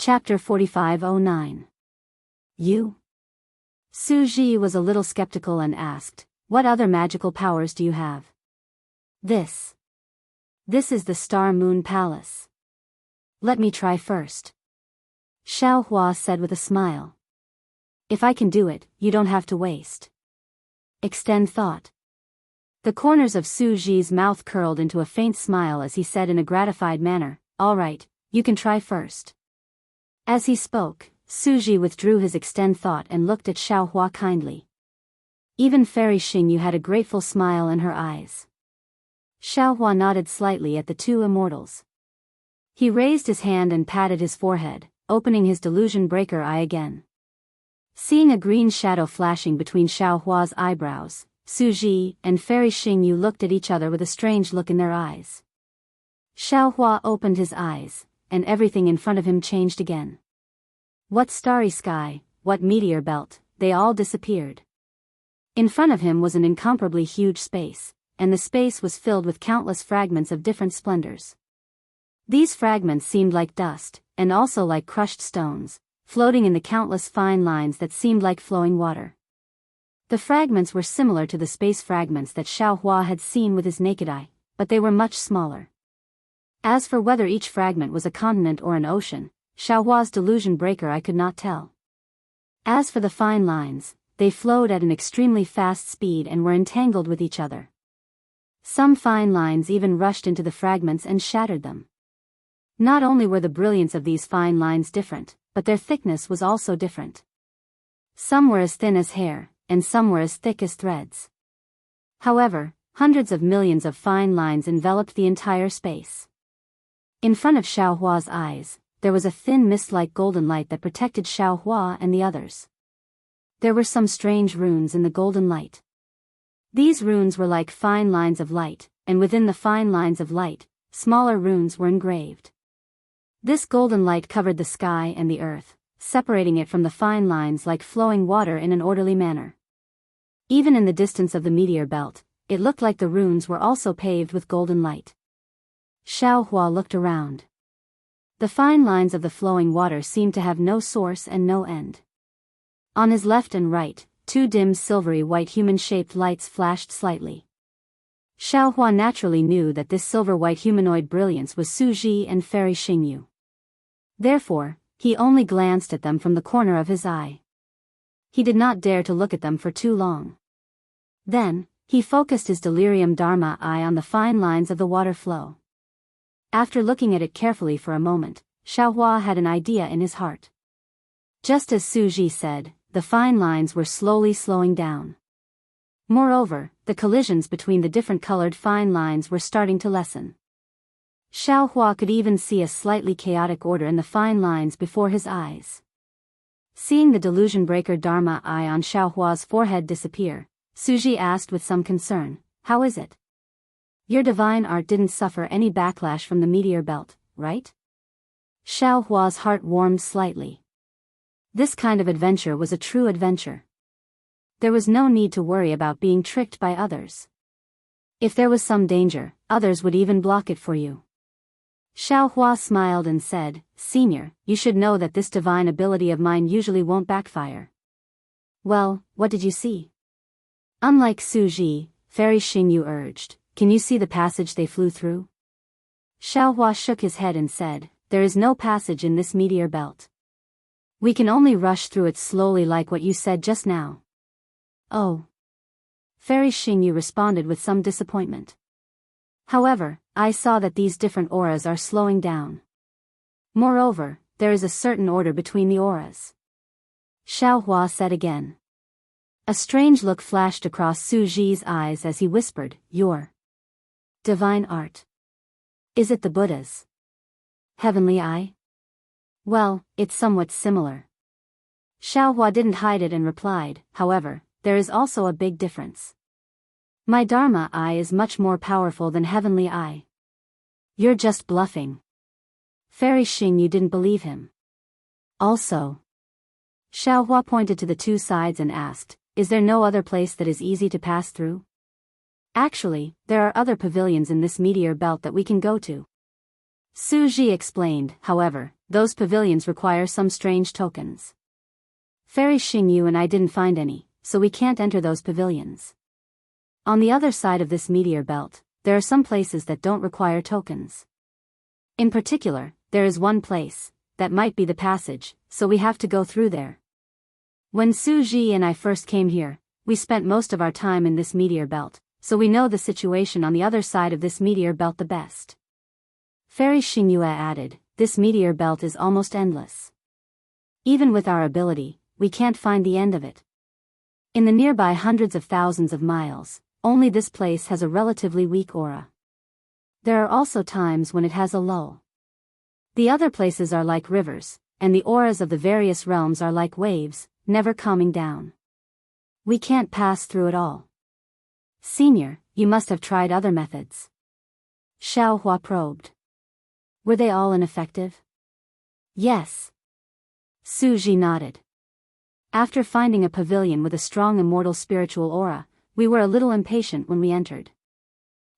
Chapter 4509. You? Su Ji was a little skeptical and asked, "What other magical powers do you have?" This is the Star Moon Palace. Let me try first. Xiao Hua said with a smile. If I can do it, you don't have to waste. Extend thought. The corners of Su Ji's mouth curled into a faint smile as he said in a gratified manner, "All right, you can try first." As he spoke, Su Ji withdrew his extend thought and looked at Xiao Hua kindly. Even Fairy Xingyu had a grateful smile in her eyes. Xiao Hua nodded slightly at the two immortals. He raised his hand and patted his forehead, opening his delusion breaker eye again. Seeing a green shadow flashing between Xiao Hua's eyebrows, Su Ji and Fairy Xingyu looked at each other with a strange look in their eyes. Xiao Hua opened his eyes, and everything in front of him changed again. What starry sky, what meteor belt, they all disappeared. In front of him was an incomparably huge space, and the space was filled with countless fragments of different splendors. These fragments seemed like dust, and also like crushed stones, floating in the countless fine lines that seemed like flowing water. The fragments were similar to the space fragments that Xiao Hua had seen with his naked eye, but they were much smaller. As for whether each fragment was a continent or an ocean, Xiao Hua's delusion breaker I could not tell. As for the fine lines, they flowed at an extremely fast speed and were entangled with each other. Some fine lines even rushed into the fragments and shattered them. Not only were the brilliance of these fine lines different, but their thickness was also different. Some were as thin as hair, and some were as thick as threads. However, hundreds of millions of fine lines enveloped the entire space. In front of Xiao Hua's eyes, there was a thin mist-like golden light that protected Xiao Hua and the others. There were some strange runes in the golden light. These runes were like fine lines of light, and within the fine lines of light, smaller runes were engraved. This golden light covered the sky and the earth, separating it from the fine lines like flowing water in an orderly manner. Even in the distance of the meteor belt, it looked like the runes were also paved with golden light. Xiao Hua looked around. The fine lines of the flowing water seemed to have no source and no end. On his left and right, two dim silvery white human-shaped lights flashed slightly. Xiao Hua naturally knew that this silver-white humanoid brilliance was Su Ji and Fairy Xingyu. Therefore, he only glanced at them from the corner of his eye. He did not dare to look at them for too long. Then, he focused his delirium dharma eye on the fine lines of the water flow. After looking at it carefully for a moment, Xiao Hua had an idea in his heart. Just as Su Ji said, the fine lines were slowly slowing down. Moreover, the collisions between the different colored fine lines were starting to lessen. Xiao Hua could even see a slightly chaotic order in the fine lines before his eyes. Seeing the delusion breaker dharma eye on Xiao Hua's forehead disappear, Su Ji asked with some concern, "How is it? Your divine art didn't suffer any backlash from the meteor belt, right?" Xiao Hua's heart warmed slightly. This kind of adventure was a true adventure. There was no need to worry about being tricked by others. If there was some danger, others would even block it for you. Xiao Hua smiled and said, "Senior, you should know that this divine ability of mine usually won't backfire." "Well, what did you see?" Unlike Su Ji, Fairy Xingyu urged, "Can you see the passage they flew through?" Xiao Hua shook his head and said, "There is no passage in this meteor belt. We can only rush through it slowly like what you said just now." "Oh." Fairy Xingyu responded with some disappointment. "However, I saw that these different auras are slowing down. Moreover, there is a certain order between the auras." Xiao Hua said again. A strange look flashed across Su Ji's eyes as he whispered, "Your divine art. Is it the Buddha's heavenly eye?" "Well, it's somewhat similar." Xiao Hua didn't hide it and replied, "However, there is also a big difference. My Dharma eye is much more powerful than heavenly eye." "You're just bluffing." Fairy Xingyu didn't believe him. "Also." Xiao Hua pointed to the two sides and asked, "Is there no other place that is easy to pass through?" "Actually, there are other pavilions in this meteor belt that we can go to." Su Ji explained, "However, those pavilions require some strange tokens. Fairy Xingyu and I didn't find any, so we can't enter those pavilions. On the other side of this meteor belt, there are some places that don't require tokens. In particular, there is one place that might be the passage, so we have to go through there. When Su Ji and I first came here, we spent most of our time in this meteor belt, so we know the situation on the other side of this meteor belt the best. Fairy Xingyue added, this meteor belt is almost endless. Even with our ability, we can't find the end of it. In the nearby hundreds of thousands of miles, only this place has a relatively weak aura. There are also times when it has a lull. The other places are like rivers, and the auras of the various realms are like waves, never calming down. We can't pass through it all. Senior, you must have tried other methods. Xiao Hua probed. Were they all ineffective? Yes. Su Ji nodded. After finding a pavilion with a strong immortal spiritual aura, we were a little impatient when we entered.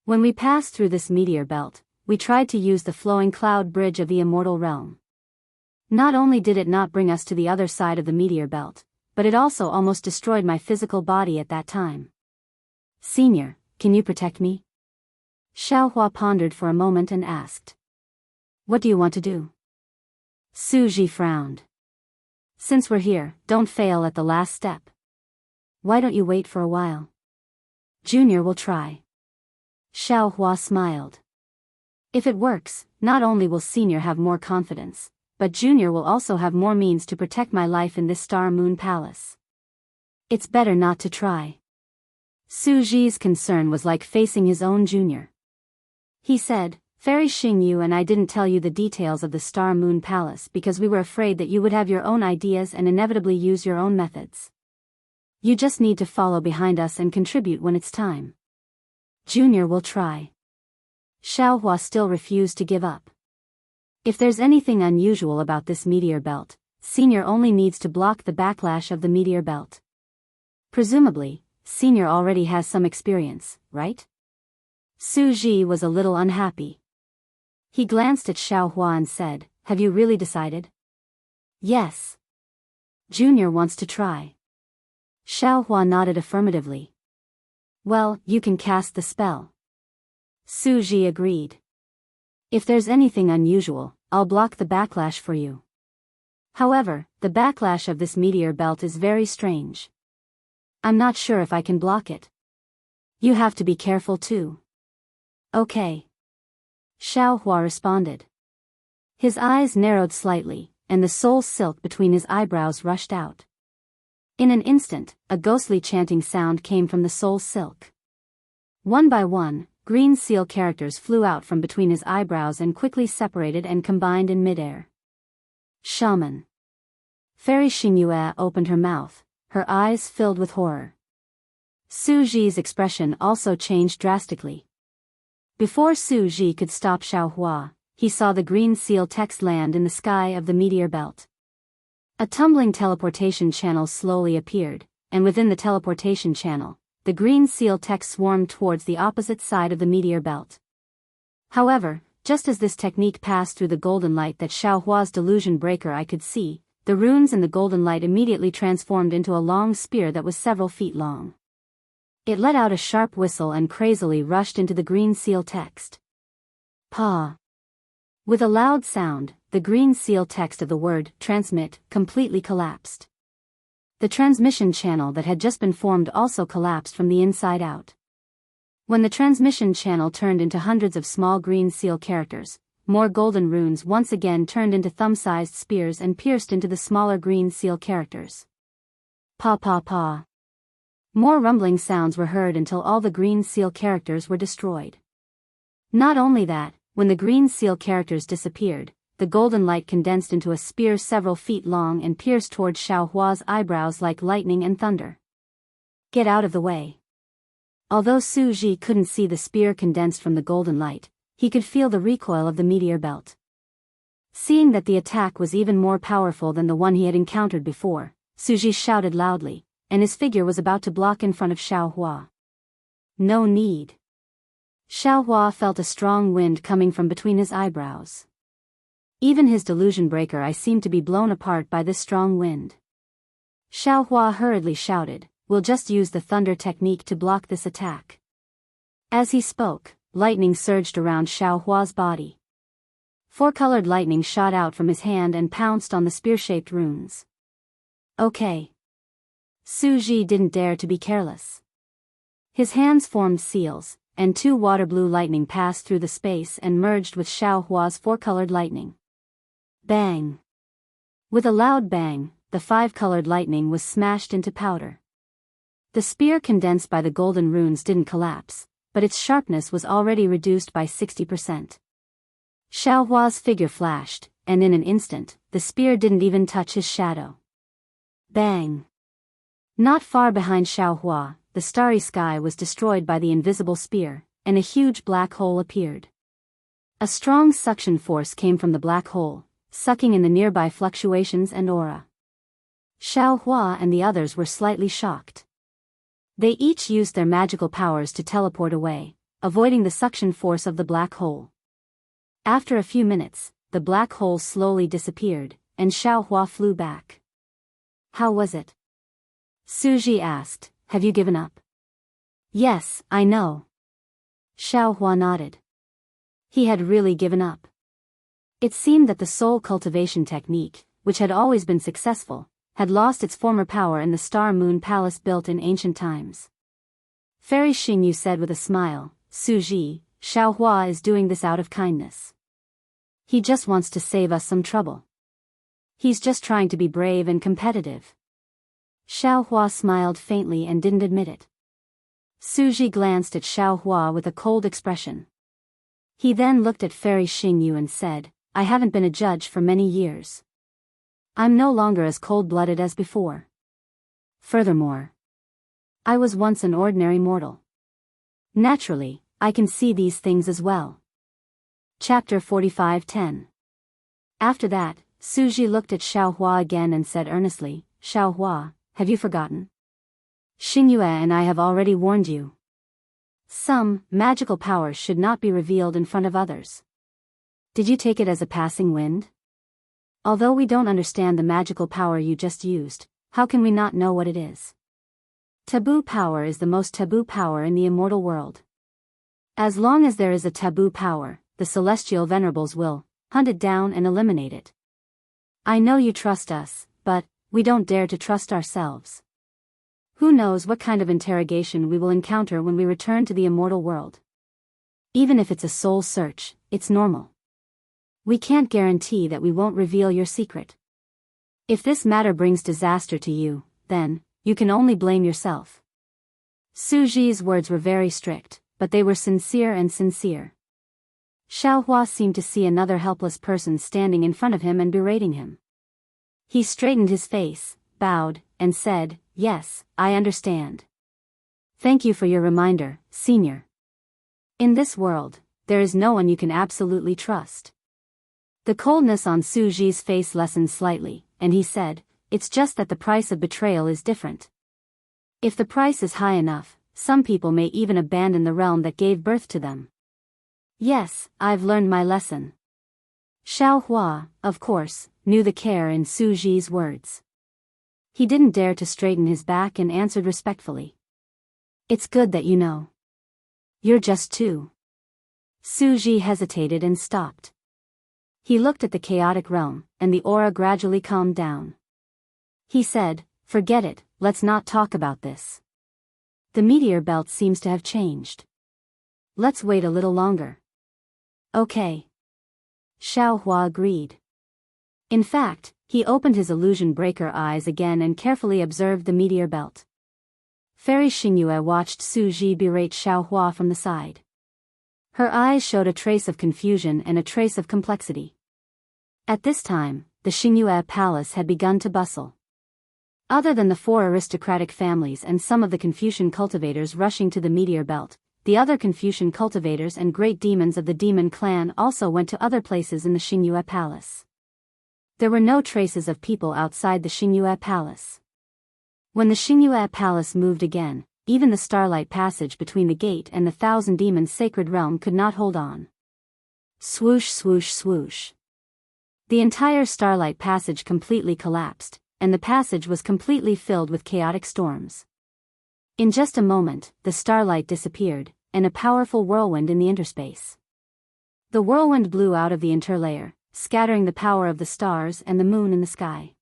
When we passed through this meteor belt, we tried to use the flowing cloud bridge of the immortal realm. Not only did it not bring us to the other side of the meteor belt, but it also almost destroyed my physical body at that time. Senior, can you protect me? Xiao Hua pondered for a moment and asked. What do you want to do? Su Ji frowned. Since we're here, don't fail at the last step. Why don't you wait for a while? Junior will try. Xiao Hua smiled. If it works, not only will Senior have more confidence, but Junior will also have more means to protect my life in this Star Moon Palace. It's better not to try. Su Ji's concern was like facing his own junior. He said, Fairy Xingyu and I didn't tell you the details of the Star Moon Palace because we were afraid that you would have your own ideas and inevitably use your own methods. You just need to follow behind us and contribute when it's time. Junior will try. Xiao Hua still refused to give up. If there's anything unusual about this meteor belt, Senior only needs to block the backlash of the meteor belt. Presumably, Senior already has some experience, right? Su Ji was a little unhappy. He glanced at Xiao Hua and said, Have you really decided? Yes. Junior wants to try. Xiao Hua nodded affirmatively. Well, you can cast the spell. Su Ji agreed. If there's anything unusual, I'll block the backlash for you. However, the backlash of this meteor belt is very strange. I'm not sure if I can block it. You have to be careful too. Okay. Xiao Hua responded. His eyes narrowed slightly, and the soul silk between his eyebrows rushed out. In an instant, a ghostly chanting sound came from the soul silk. One by one, green seal characters flew out from between his eyebrows and quickly separated and combined in midair. Shaman. Fairy Xingyue opened her mouth, her eyes filled with horror. Su Ji's expression also changed drastically. Before Su Ji could stop Xiao Hua, he saw the green seal text land in the sky of the meteor belt. A tumbling teleportation channel slowly appeared, and within the teleportation channel, the green seal text swarmed towards the opposite side of the meteor belt. However, just as this technique passed through the golden light that Xiao Hua's delusion breaker I could see, the runes in the golden light immediately transformed into a long spear that was several feet long. It let out a sharp whistle and crazily rushed into the green seal text. Pa. With a loud sound, the green seal text of the word, transmit, completely collapsed. The transmission channel that had just been formed also collapsed from the inside out. When the transmission channel turned into hundreds of small green seal characters, more golden runes once again turned into thumb-sized spears and pierced into the smaller green seal characters. Pa pa pa. More rumbling sounds were heard until all the green seal characters were destroyed. Not only that, when the green seal characters disappeared, the golden light condensed into a spear several feet long and pierced towards Xiao Hua's eyebrows like lightning and thunder. Get out of the way. Although Su Ji couldn't see the spear condensed from the golden light, he could feel the recoil of the meteor belt. Seeing that the attack was even more powerful than the one he had encountered before, Su Ji shouted loudly, and his figure was about to block in front of Xiao Hua. No need. Xiao Hua felt a strong wind coming from between his eyebrows. Even his delusion breaker eye seemed to be blown apart by this strong wind. Xiaohua hurriedly shouted, "We'll just use the thunder technique to block this attack." As he spoke, lightning surged around Xiaohua's body. Four-colored lightning shot out from his hand and pounced on the spear-shaped runes. Okay. Su Ji didn't dare to be careless. His hands formed seals, and two water-blue lightning passed through the space and merged with Xiaohua's four-colored lightning. Bang! With a loud bang, the five-colored lightning was smashed into powder. The spear condensed by the golden runes didn't collapse, but its sharpness was already reduced by 60%. Xiaohua's figure flashed, and in an instant, the spear didn't even touch his shadow. Bang! Not far behind Xiaohua, the starry sky was destroyed by the invisible spear, and a huge black hole appeared. A strong suction force came from the black hole, sucking in the nearby fluctuations and aura. Xiaohua and the others were slightly shocked. They each used their magical powers to teleport away, avoiding the suction force of the black hole. After a few minutes, the black hole slowly disappeared, and Xiaohua flew back. "How was it?" Su Ji asked. "Have you given up?" "Yes, I know." Xiaohua nodded. He had really given up. It seemed that the soul cultivation technique, which had always been successful, had lost its former power in the Star Moon Palace built in ancient times. Fairy Xingyu said with a smile, "Su Ji, Xiaohua is doing this out of kindness. He just wants to save us some trouble. He's just trying to be brave and competitive." Xiaohua smiled faintly and didn't admit it. Su Ji glanced at Xiaohua with a cold expression. He then looked at Fairy Xingyu and said, "I haven't been a judge for many years. I'm no longer as cold-blooded as before. Furthermore, I was once an ordinary mortal. Naturally, I can see these things as well." Chapter 45:10. After that, Su Ji looked at Xiaohua again and said earnestly, "Xiaohua, have you forgotten? Xingyue and I have already warned you. Some magical powers should not be revealed in front of others. Did you take it as a passing wind? Although we don't understand the magical power you just used, how can we not know what it is? Taboo power is the most taboo power in the immortal world. As long as there is a taboo power, the celestial venerables will hunt it down and eliminate it. I know you trust us, but we don't dare to trust ourselves. Who knows what kind of interrogation we will encounter when we return to the immortal world. Even if it's a soul search, it's normal. We can't guarantee that we won't reveal your secret. If this matter brings disaster to you, then you can only blame yourself." Su Ji's words were very strict, but they were sincere and sincere. Xiaohua seemed to see another helpless person standing in front of him and berating him. He straightened his face, bowed, and said, "Yes, I understand. Thank you for your reminder, Senior. In this world, there is no one you can absolutely trust." The coldness on Su Ji's face lessened slightly, and he said, "It's just that the price of betrayal is different. If the price is high enough, some people may even abandon the realm that gave birth to them." "Yes, I've learned my lesson." Xiaohua, of course, knew the care in Su Ji's words. He didn't dare to straighten his back and answered respectfully. "It's good that you know. You're just two." Su Ji hesitated and stopped. He looked at the chaotic realm, and the aura gradually calmed down. He said, "Forget it, let's not talk about this. The meteor belt seems to have changed. Let's wait a little longer." "Okay." Xiaohua agreed. In fact, he opened his illusion breaker eyes again and carefully observed the meteor belt. Fairy Xingyue watched Su Ji berate Xiaohua from the side. Her eyes showed a trace of confusion and a trace of complexity. At this time, the Xingyue palace had begun to bustle. Other than the four aristocratic families and some of the Confucian cultivators rushing to the meteor belt, the other Confucian cultivators and great demons of the demon clan also went to other places in the Xingyue palace. There were no traces of people outside the Xingyue palace. When the Xingyue palace moved again, even the starlight passage between the gate and the Thousand Demons' sacred realm could not hold on. Swoosh swoosh swoosh. The entire starlight passage completely collapsed, and the passage was completely filled with chaotic storms. In just a moment, the starlight disappeared, and a powerful whirlwind in the interspace. The whirlwind blew out of the interlayer, scattering the power of the stars and the moon in the sky.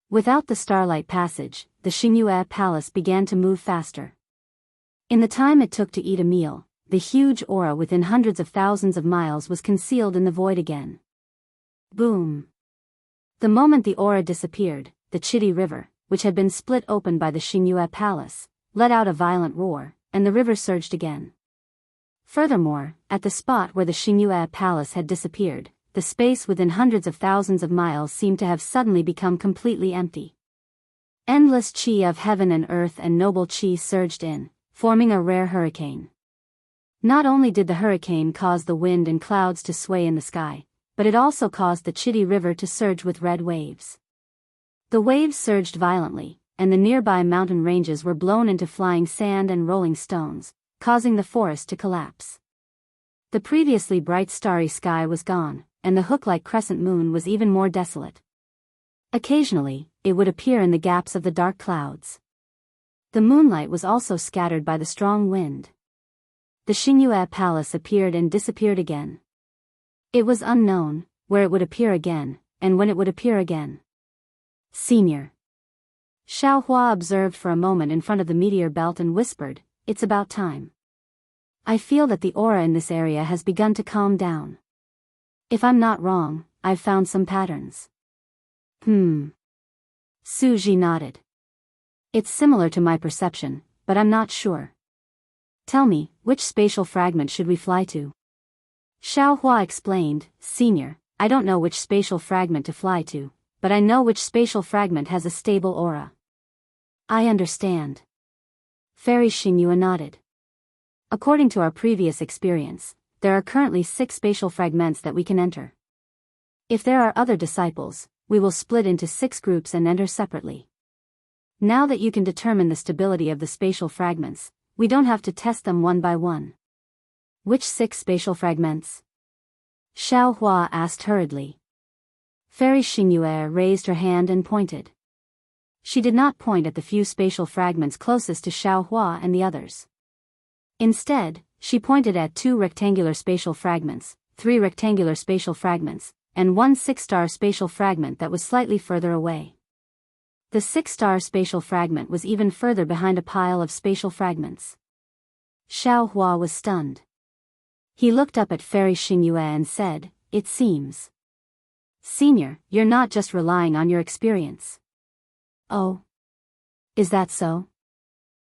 Without the starlight passage, the Xianxia palace began to move faster. In the time it took to eat a meal, the huge aura within hundreds of thousands of miles was concealed in the void again. Boom! The moment the aura disappeared, the Chidi River, which had been split open by the Xianxia palace, let out a violent roar, and the river surged again. Furthermore, at the spot where the Xianxia palace had disappeared, the space within hundreds of thousands of miles seemed to have suddenly become completely empty. Endless qi of heaven and earth and noble qi surged in, forming a rare hurricane. Not only did the hurricane cause the wind and clouds to sway in the sky, but it also caused the Chidi River to surge with red waves. The waves surged violently, and the nearby mountain ranges were blown into flying sand and rolling stones, causing the forest to collapse. The previously bright starry sky was gone, and the hook-like crescent moon was even more desolate. Occasionally, it would appear in the gaps of the dark clouds. The moonlight was also scattered by the strong wind. The Xianxia palace appeared and disappeared again. It was unknown where it would appear again, and when it would appear again. Senior. Xiaohua observed for a moment in front of the meteor belt and whispered, "It's about time. I feel that the aura in this area has begun to calm down. If I'm not wrong, I've found some patterns." Suji nodded. "It's similar to my perception, but I'm not sure. Tell me, which spatial fragment should we fly to?" Xiaohua explained, "Senior, I don't know which spatial fragment to fly to, but I know which spatial fragment has a stable aura." "I understand." Fairy Xianxia nodded. "According to our previous experience, there are currently 6 spatial fragments that we can enter. If there are other disciples, we will split into 6 groups and enter separately. Now that you can determine the stability of the spatial fragments, we don't have to test them one by one." "Which 6 spatial fragments?" Xiaohua asked hurriedly. Fairy Xianxia raised her hand and pointed. She did not point at the few spatial fragments closest to Xiaohua and the others. Instead, she pointed at 2 rectangular spatial fragments, 3 rectangular spatial fragments, and 1 6-star spatial fragment that was slightly further away. The 6-star spatial fragment was even further behind a pile of spatial fragments. Xiaohua was stunned. He looked up at Fairy Xianxia and said, "It seems. Senior, you're not just relying on your experience." "Oh? Is that so?"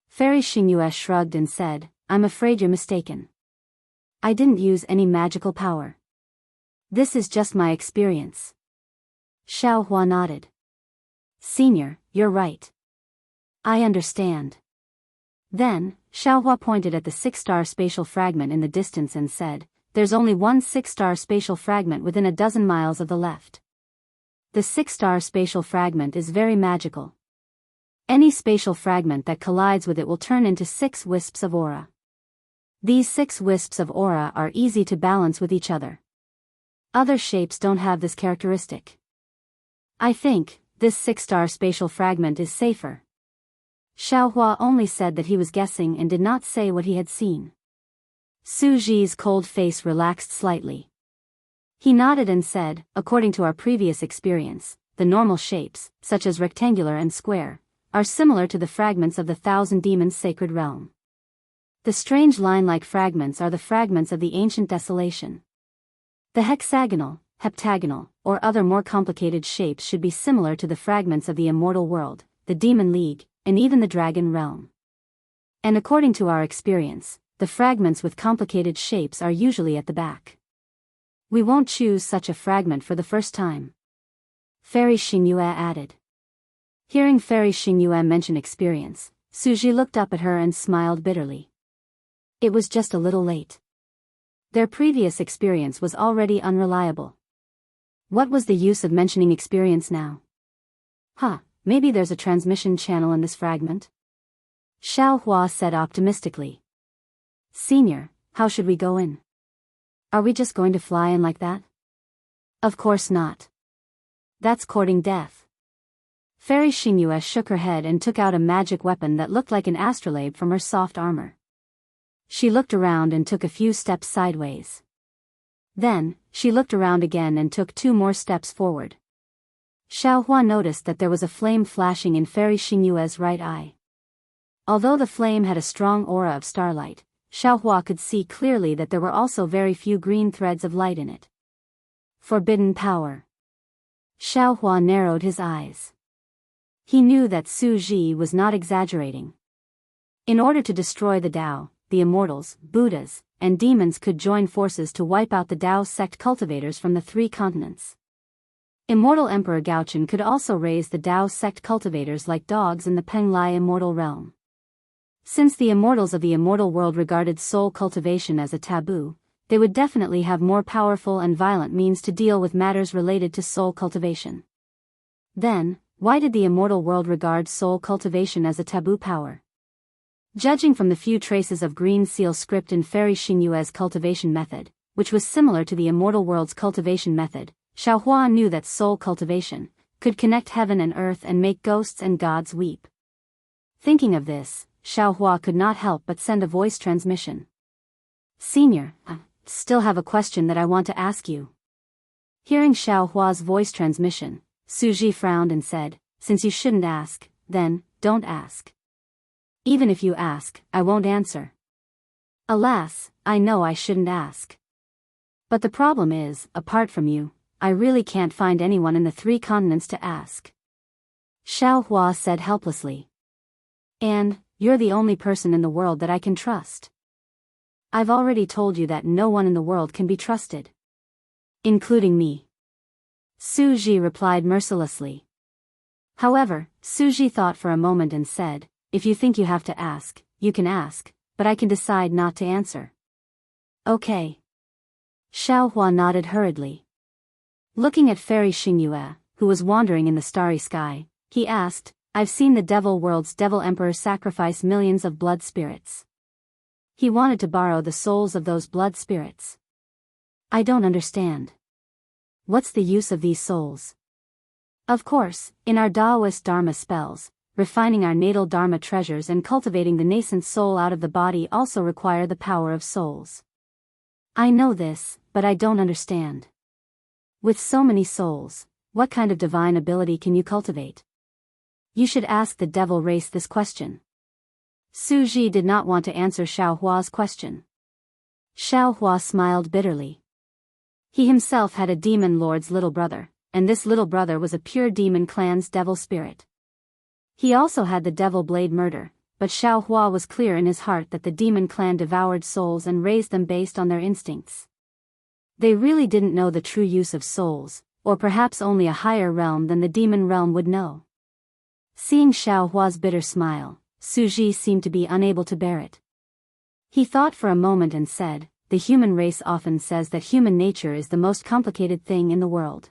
Fairy Xianxia shrugged and said, "I'm afraid you're mistaken. I didn't use any magical power. This is just my experience." Xiaohua nodded. "Senior, you're right. I understand." Then, Xiaohua pointed at the 6-star spatial fragment in the distance and said, "There's only 1 6-star spatial fragment within a dozen miles of the left. The 6-star spatial fragment is very magical. Any spatial fragment that collides with it will turn into 6 wisps of aura. These 6 wisps of aura are easy to balance with each other. Other shapes don't have this characteristic. I think this 6-star spatial fragment is safer." Xiaohua only said that he was guessing and did not say what he had seen. Su Ji's cold face relaxed slightly. He nodded and said, "According to our previous experience, the normal shapes, such as rectangular and square, are similar to the fragments of the Thousand Demons' sacred realm. The strange line-like fragments are the fragments of the ancient desolation. The hexagonal, heptagonal, or other more complicated shapes should be similar to the fragments of the immortal world, the Demon League, and even the Dragon Realm. And according to our experience, the fragments with complicated shapes are usually at the back. We won't choose such a fragment for the first time." Fairy Xianxia added. Hearing Fairy Xianxia mention experience, Suji looked up at her and smiled bitterly. It was just a little late. Their previous experience was already unreliable. What was the use of mentioning experience now? Maybe there's a transmission channel in this fragment? Xiaohua said optimistically. "Senior, how should we go in? Are we just going to fly in like that?" Of course not. That's courting death. Fairy Xingyue shook her head and took out a magic weapon that looked like an astrolabe from her soft armor. She looked around and took a few steps sideways. Then, she looked around again and took 2 more steps forward. Xiaohua noticed that there was a flame flashing in Fairy Xingyue's right eye. Although the flame had a strong aura of starlight, Xiaohua could see clearly that there were also very few green threads of light in it. Forbidden power. Xiaohua narrowed his eyes. He knew that Su Ji was not exaggerating. In order to destroy the Tao, the immortals, Buddhas, and demons could join forces to wipe out the Daoist sect cultivators from the 3 continents. Immortal Emperor Gaochen could also raise the Daoist sect cultivators like dogs in the Penglai immortal realm. Since the immortals of the immortal world regarded soul cultivation as a taboo, they would definitely have more powerful and violent means to deal with matters related to soul cultivation. Then, why did the immortal world regard soul cultivation as a taboo power? Judging from the few traces of green seal script in Fairy Xingyue's cultivation method, which was similar to the immortal world's cultivation method, Xiaohua knew that soul cultivation could connect heaven and earth and make ghosts and gods weep. Thinking of this, Xiaohua could not help but send a voice transmission. Senior, I still have a question that I want to ask you. Hearing Xiaohua's voice transmission, Su Ji frowned and said, since you shouldn't ask, then, don't ask. Even if you ask, I won't answer. Alas, I know I shouldn't ask. But the problem is, apart from you, I really can't find anyone in the 3 continents to ask. Xiaohua said helplessly. And, you're the only person in the world that I can trust. I've already told you that no one in the world can be trusted. Including me. Su Ji replied mercilessly. However, Su Ji thought for a moment and said, if you think you have to ask, you can ask, but I can decide not to answer. Okay. Xiaohua nodded hurriedly. Looking at Fairy Xingyue, who was wandering in the starry sky, he asked, I've seen the devil world's devil emperor sacrifice millions of blood spirits. He wanted to borrow the souls of those blood spirits. I don't understand. What's the use of these souls? Of course, in our Daoist Dharma spells, refining our natal Dharma treasures and cultivating the nascent soul out of the body also require the power of souls. I know this, but I don't understand. With so many souls, what kind of divine ability can you cultivate? You should ask the devil race this question. Su Ji did not want to answer Xiaohua's question. Xiaohua smiled bitterly. He himself had a demon lord's little brother, and this little brother was a pure demon clan's devil spirit. He also had the devil blade murder, but Xiaohua was clear in his heart that the demon clan devoured souls and raised them based on their instincts. They really didn't know the true use of souls, or perhaps only a higher realm than the demon realm would know. Seeing Xiaohua's bitter smile, Su Ji seemed to be unable to bear it. He thought for a moment and said, the human race often says that human nature is the most complicated thing in the world.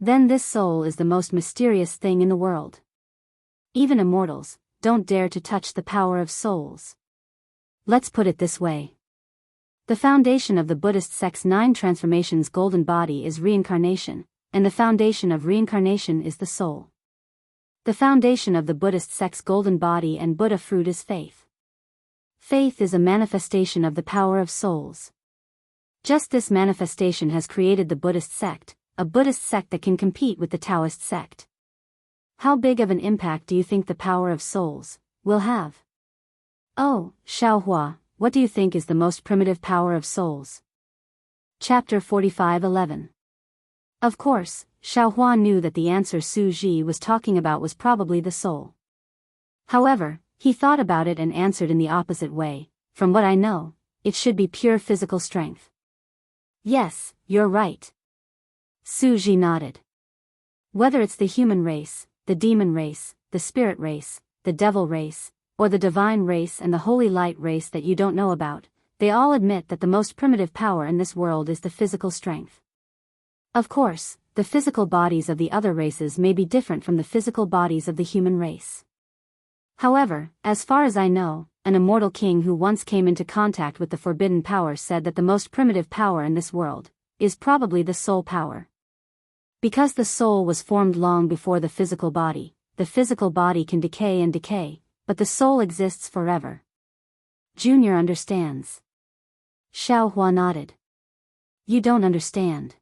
Then this soul is the most mysterious thing in the world. Even immortals don't dare to touch the power of souls. Let's put it this way. The foundation of the Buddhist sect's 9 transformations golden body is reincarnation, and the foundation of reincarnation is the soul. The foundation of the Buddhist sect's golden body and Buddha fruit is faith. Faith is a manifestation of the power of souls. Just this manifestation has created the Buddhist sect, a Buddhist sect that can compete with the Taoist sect. How big of an impact do you think the power of souls will have? Oh, Xiaohua, what do you think is the most primitive power of souls? Chapter 45:11. Of course, Xiaohua knew that the answer Su Ji was talking about was probably the soul. However, he thought about it and answered in the opposite way. From what I know, it should be pure physical strength. Yes, you're right. Su Ji nodded. Whether it's the human race, the demon race, the spirit race, the devil race, or the divine race and the holy light race that you don't know about, they all admit that the most primitive power in this world is the physical strength. Of course, the physical bodies of the other races may be different from the physical bodies of the human race. However, as far as I know, an immortal king who once came into contact with the forbidden power said that the most primitive power in this world is probably the soul power. Because the soul was formed long before the physical body can decay and decay, but the soul exists forever. Junior understands. Xiaohua nodded. You don't understand.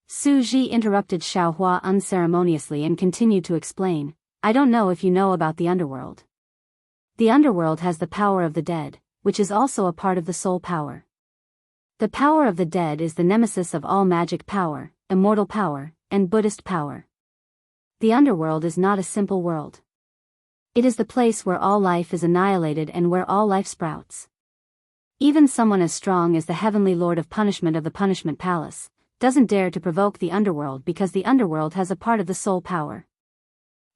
Su Ji interrupted Xiaohua unceremoniously and continued to explain, I don't know if you know about the underworld. The underworld has the power of the dead, which is also a part of the soul power. The power of the dead is the nemesis of all magic power, immortal power, and Buddhist power. The underworld is not a simple world. It is the place where all life is annihilated and where all life sprouts. Even someone as strong as the heavenly lord of punishment of the punishment palace doesn't dare to provoke the underworld because the underworld has a part of the soul power.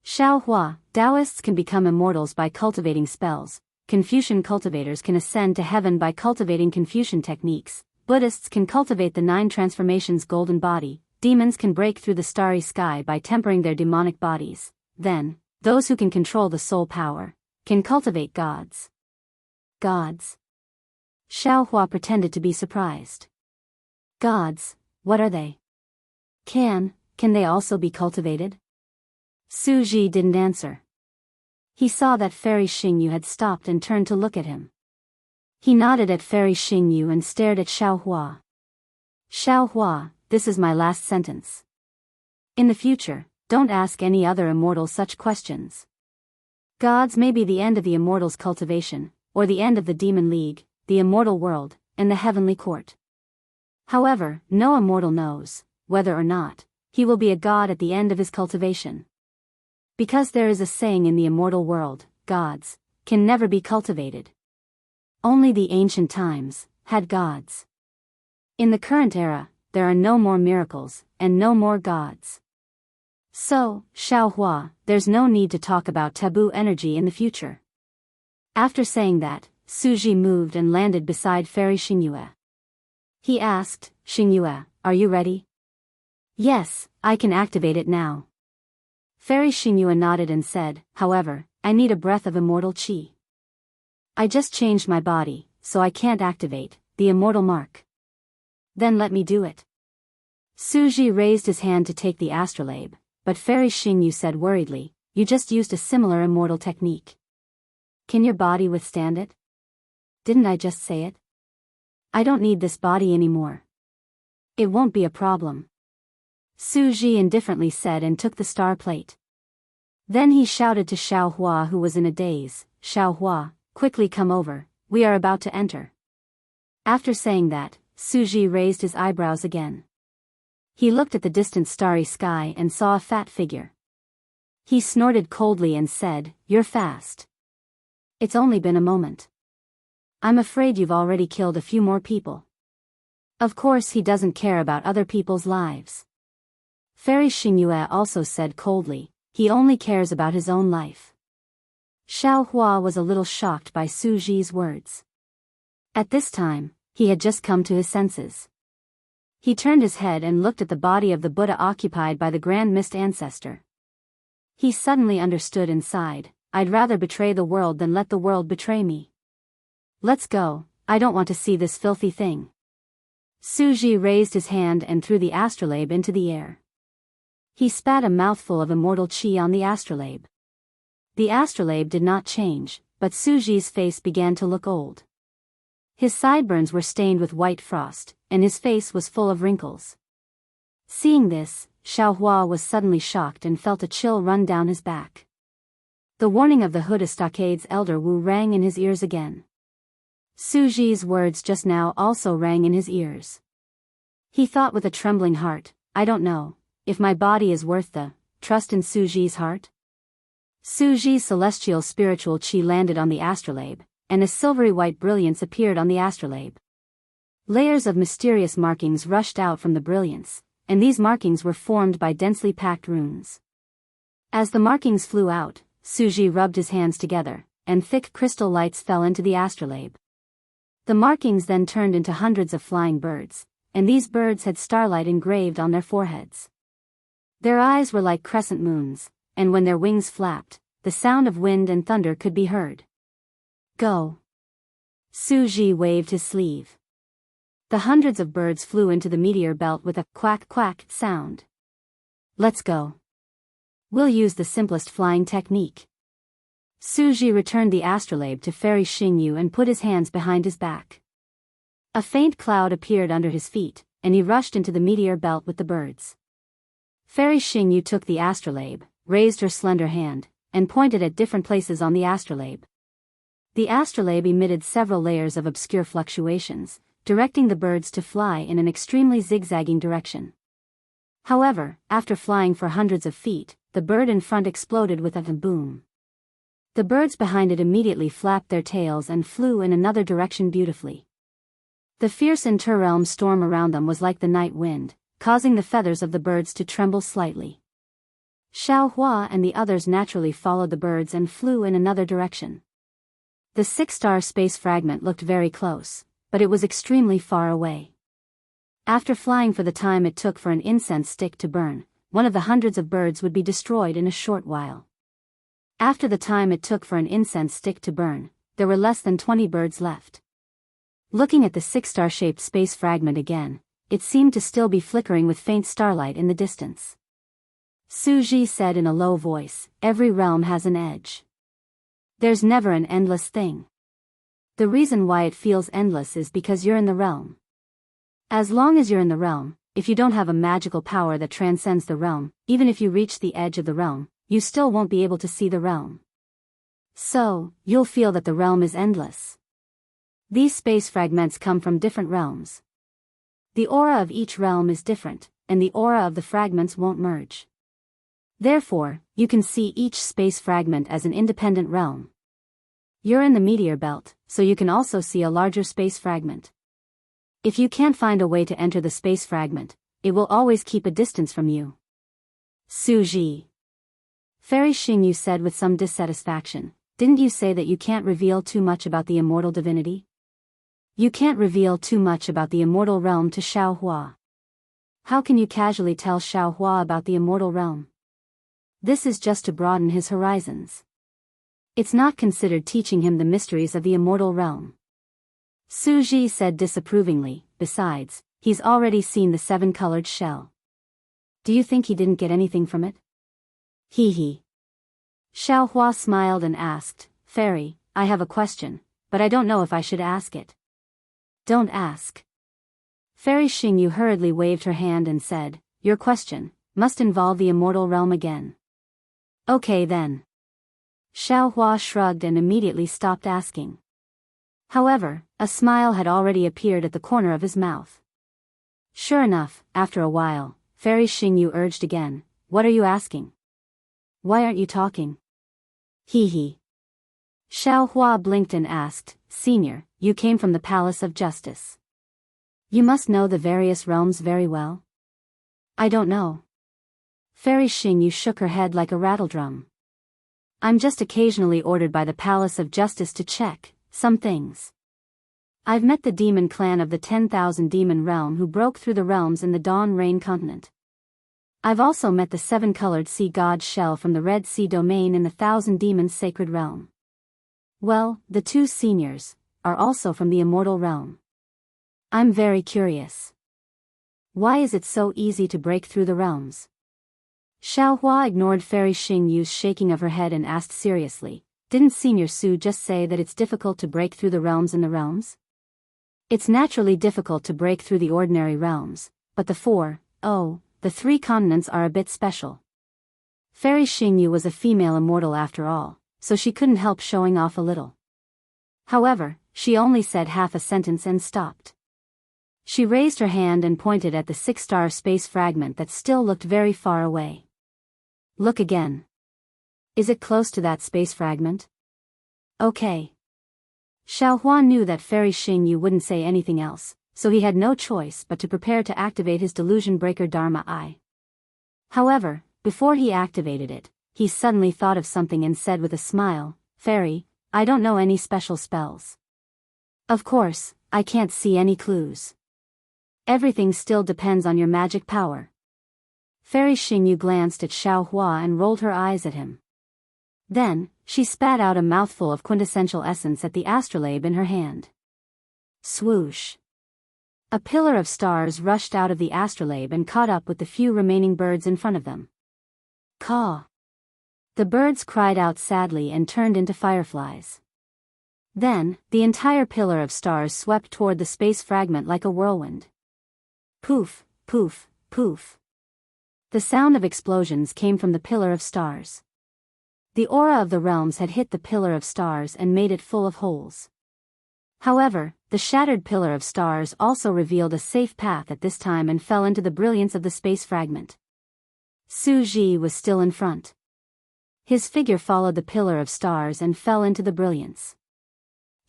Xiaohua, Daoists can become immortals by cultivating spells, Confucian cultivators can ascend to heaven by cultivating Confucian techniques, Buddhists can cultivate the 9 transformations golden body, demons can break through the starry sky by tempering their demonic bodies, then, those who can control the soul power, can cultivate gods. Gods? Xiaohua pretended to be surprised. Gods, what are they? Can they also be cultivated? Su Ji didn't answer. He saw that Fairy Xingyu had stopped and turned to look at him. He nodded at Fairy Xingyu and stared at Xiaohua. Xiaohua, this is my last sentence. In the future, don't ask any other immortal such questions. Gods may be the end of the immortal's cultivation, or the end of the demon league, the immortal world, and the heavenly court. However, no immortal knows, whether or not, he will be a god at the end of his cultivation. Because there is a saying in the immortal world, gods can never be cultivated. Only the ancient times had gods. In the current era, there are no more miracles, and no more gods. So, Xiaohua, there's no need to talk about taboo energy in the future. After saying that, Su Ji moved and landed beside Fairy Xingyue. He asked, Xingyue, are you ready? Yes, I can activate it now. Fairy Xingyue nodded and said, however, I need a breath of immortal qi. I just changed my body, so I can't activate the immortal mark. Then let me do it. Su Ji raised his hand to take the astrolabe, but Fairy Xingyu said worriedly, you just used a similar immortal technique. Can your body withstand it? Didn't I just say it? I don't need this body anymore. It won't be a problem. Su Ji indifferently said and took the star plate. Then he shouted to Xiaohua who was in a daze, Xiaohua, quickly come over, we are about to enter. After saying that, Su Ji raised his eyebrows again. He looked at the distant starry sky and saw a fat figure. He snorted coldly and said, you're fast. It's only been a moment. I'm afraid you've already killed a few more people. Of course he doesn't care about other people's lives. Fairy Xingyue also said coldly, he only cares about his own life. Xiaohua was a little shocked by Su Ji's words. At this time, he had just come to his senses. He turned his head and looked at the body of the Buddha occupied by the Grand Mist Ancestor. He suddenly understood and sighed, I'd rather betray the world than let the world betray me. Let's go, I don't want to see this filthy thing. Su Ji raised his hand and threw the astrolabe into the air. He spat a mouthful of immortal qi on the astrolabe. The astrolabe did not change, but Su Ji's face began to look old. His sideburns were stained with white frost, and his face was full of wrinkles. Seeing this, Xiaohua was suddenly shocked and felt a chill run down his back. The warning of the Huda Stockade's elder Wu rang in his ears again. Su Ji's words just now also rang in his ears. He thought with a trembling heart, I don't know if my body is worth the trust in Su Ji's heart. Su Ji's celestial spiritual qi landed on the astrolabe, and a silvery white brilliance appeared on the astrolabe. Layers of mysterious markings rushed out from the brilliance, and these markings were formed by densely packed runes. As the markings flew out, Su Ji rubbed his hands together, and thick crystal lights fell into the astrolabe. The markings then turned into hundreds of flying birds, and these birds had starlight engraved on their foreheads. Their eyes were like crescent moons, and when their wings flapped, the sound of wind and thunder could be heard. Go. Su Ji waved his sleeve. The hundreds of birds flew into the meteor belt with a quack quack sound. Let's go. We'll use the simplest flying technique. Suji returned the astrolabe to Fairy Xingyu and put his hands behind his back. A faint cloud appeared under his feet, and he rushed into the meteor belt with the birds. Fairy Xingyu took the astrolabe, raised her slender hand, and pointed at different places on the astrolabe. The astrolabe emitted several layers of obscure fluctuations, directing the birds to fly in an extremely zigzagging direction. However, after flying for hundreds of feet, the bird in front exploded with a boom. The birds behind it immediately flapped their tails and flew in another direction beautifully. The fierce interrealm storm around them was like the night wind, causing the feathers of the birds to tremble slightly. Xiao Hua and the others naturally followed the birds and flew in another direction. The six-star space fragment looked very close, but it was extremely far away. After flying for the time it took for an incense stick to burn, one of the hundreds of birds would be destroyed in a short while. After the time it took for an incense stick to burn, there were less than 20 birds left. Looking at the six-star-shaped space fragment again, it seemed to still be flickering with faint starlight in the distance. Suji said in a low voice, "Every realm has an edge. There's never an endless thing. The reason why it feels endless is because you're in the realm. As long as you're in the realm, if you don't have a magical power that transcends the realm, even if you reach the edge of the realm, you still won't be able to see the realm. So, you'll feel that the realm is endless. These space fragments come from different realms. The aura of each realm is different, and the aura of the fragments won't merge. Therefore, you can see each space fragment as an independent realm. You're in the meteor belt, so you can also see a larger space fragment. If you can't find a way to enter the space fragment, it will always keep a distance from you." Suji. Fairy Xingyu said with some dissatisfaction, "Didn't you say that you can't reveal too much about the immortal divinity? You can't reveal too much about the immortal realm to Xiao Hua. How can you casually tell Xiao Hua about the immortal realm? This is just to broaden his horizons. It's not considered teaching him the mysteries of the immortal realm." Suji said disapprovingly, "Besides, he's already seen the seven-colored shell. Do you think he didn't get anything from it?" Hee. Xiao Hua smiled and asked, "Fairy, I have a question, but I don't know if I should ask it." "Don't ask." Fairy Xingyu hurriedly waved her hand and said, "Your question must involve the immortal realm again." "Okay then." Xiao Hua shrugged and immediately stopped asking. However, a smile had already appeared at the corner of his mouth. Sure enough, after a while, Fairy Xingyu urged again, "What are you asking? Why aren't you talking?" Hee. Xiao Hua blinked and asked, "Senior, you came from the Palace of Justice. You must know the various realms very well." "I don't know." Fairy Xingyu shook her head like a rattledrum. "I'm just occasionally ordered by the Palace of Justice to check some things. I've met the demon clan of the 10,000 demon realm who broke through the realms in the Dawn Rain continent. I've also met the seven-colored sea god shell from the Red Sea domain in the 1,000 demons sacred realm. Well, the two seniors are also from the immortal realm. I'm very curious. Why is it so easy to break through the realms?" Xiao Hua ignored Fairy Xingyu's shaking of her head and asked seriously, "Didn't Senior Su just say that it's difficult to break through the realms in the realms?" "It's naturally difficult to break through the ordinary realms, but the three continents are a bit special." Fairy Xingyu was a female immortal after all, so she couldn't help showing off a little. However, she only said half a sentence and stopped. She raised her hand and pointed at the six-star space fragment that still looked very far away. "Look again. Is it close to that space fragment?" "Okay." Xiao Hua knew that Fairy Xingyu wouldn't say anything else, so he had no choice but to prepare to activate his delusion breaker Dharma Eye. However, before he activated it, he suddenly thought of something and said with a smile, "Fairy, I don't know any special spells. Of course, I can't see any clues. Everything still depends on your magic power." Fairy Xingyu glanced at Xiao Hua and rolled her eyes at him. Then, she spat out a mouthful of quintessential essence at the astrolabe in her hand. Swoosh. A pillar of stars rushed out of the astrolabe and caught up with the few remaining birds in front of them. Caw! The birds cried out sadly and turned into fireflies. Then, the entire pillar of stars swept toward the space fragment like a whirlwind. Poof, poof, poof. The sound of explosions came from the pillar of stars. The aura of the realms had hit the pillar of stars and made it full of holes. However, the shattered pillar of stars also revealed a safe path at this time and fell into the brilliance of the space fragment. Su Ji was still in front. His figure followed the pillar of stars and fell into the brilliance.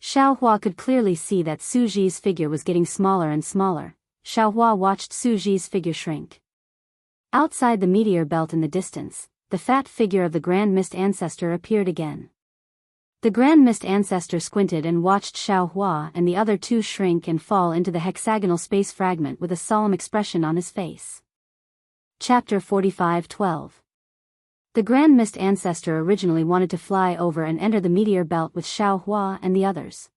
Xiaohua could clearly see that Su Ji's figure was getting smaller and smaller. Xiaohua watched Su Ji's figure shrink. Outside the meteor belt in the distance, the fat figure of the Grand Mist Ancestor appeared again. The Grand Mist Ancestor squinted and watched Xiaohua and the other two shrink and fall into the hexagonal space fragment with a solemn expression on his face. Chapter 45:12. The Grand Mist Ancestor originally wanted to fly over and enter the meteor belt with Xiaohua and the others.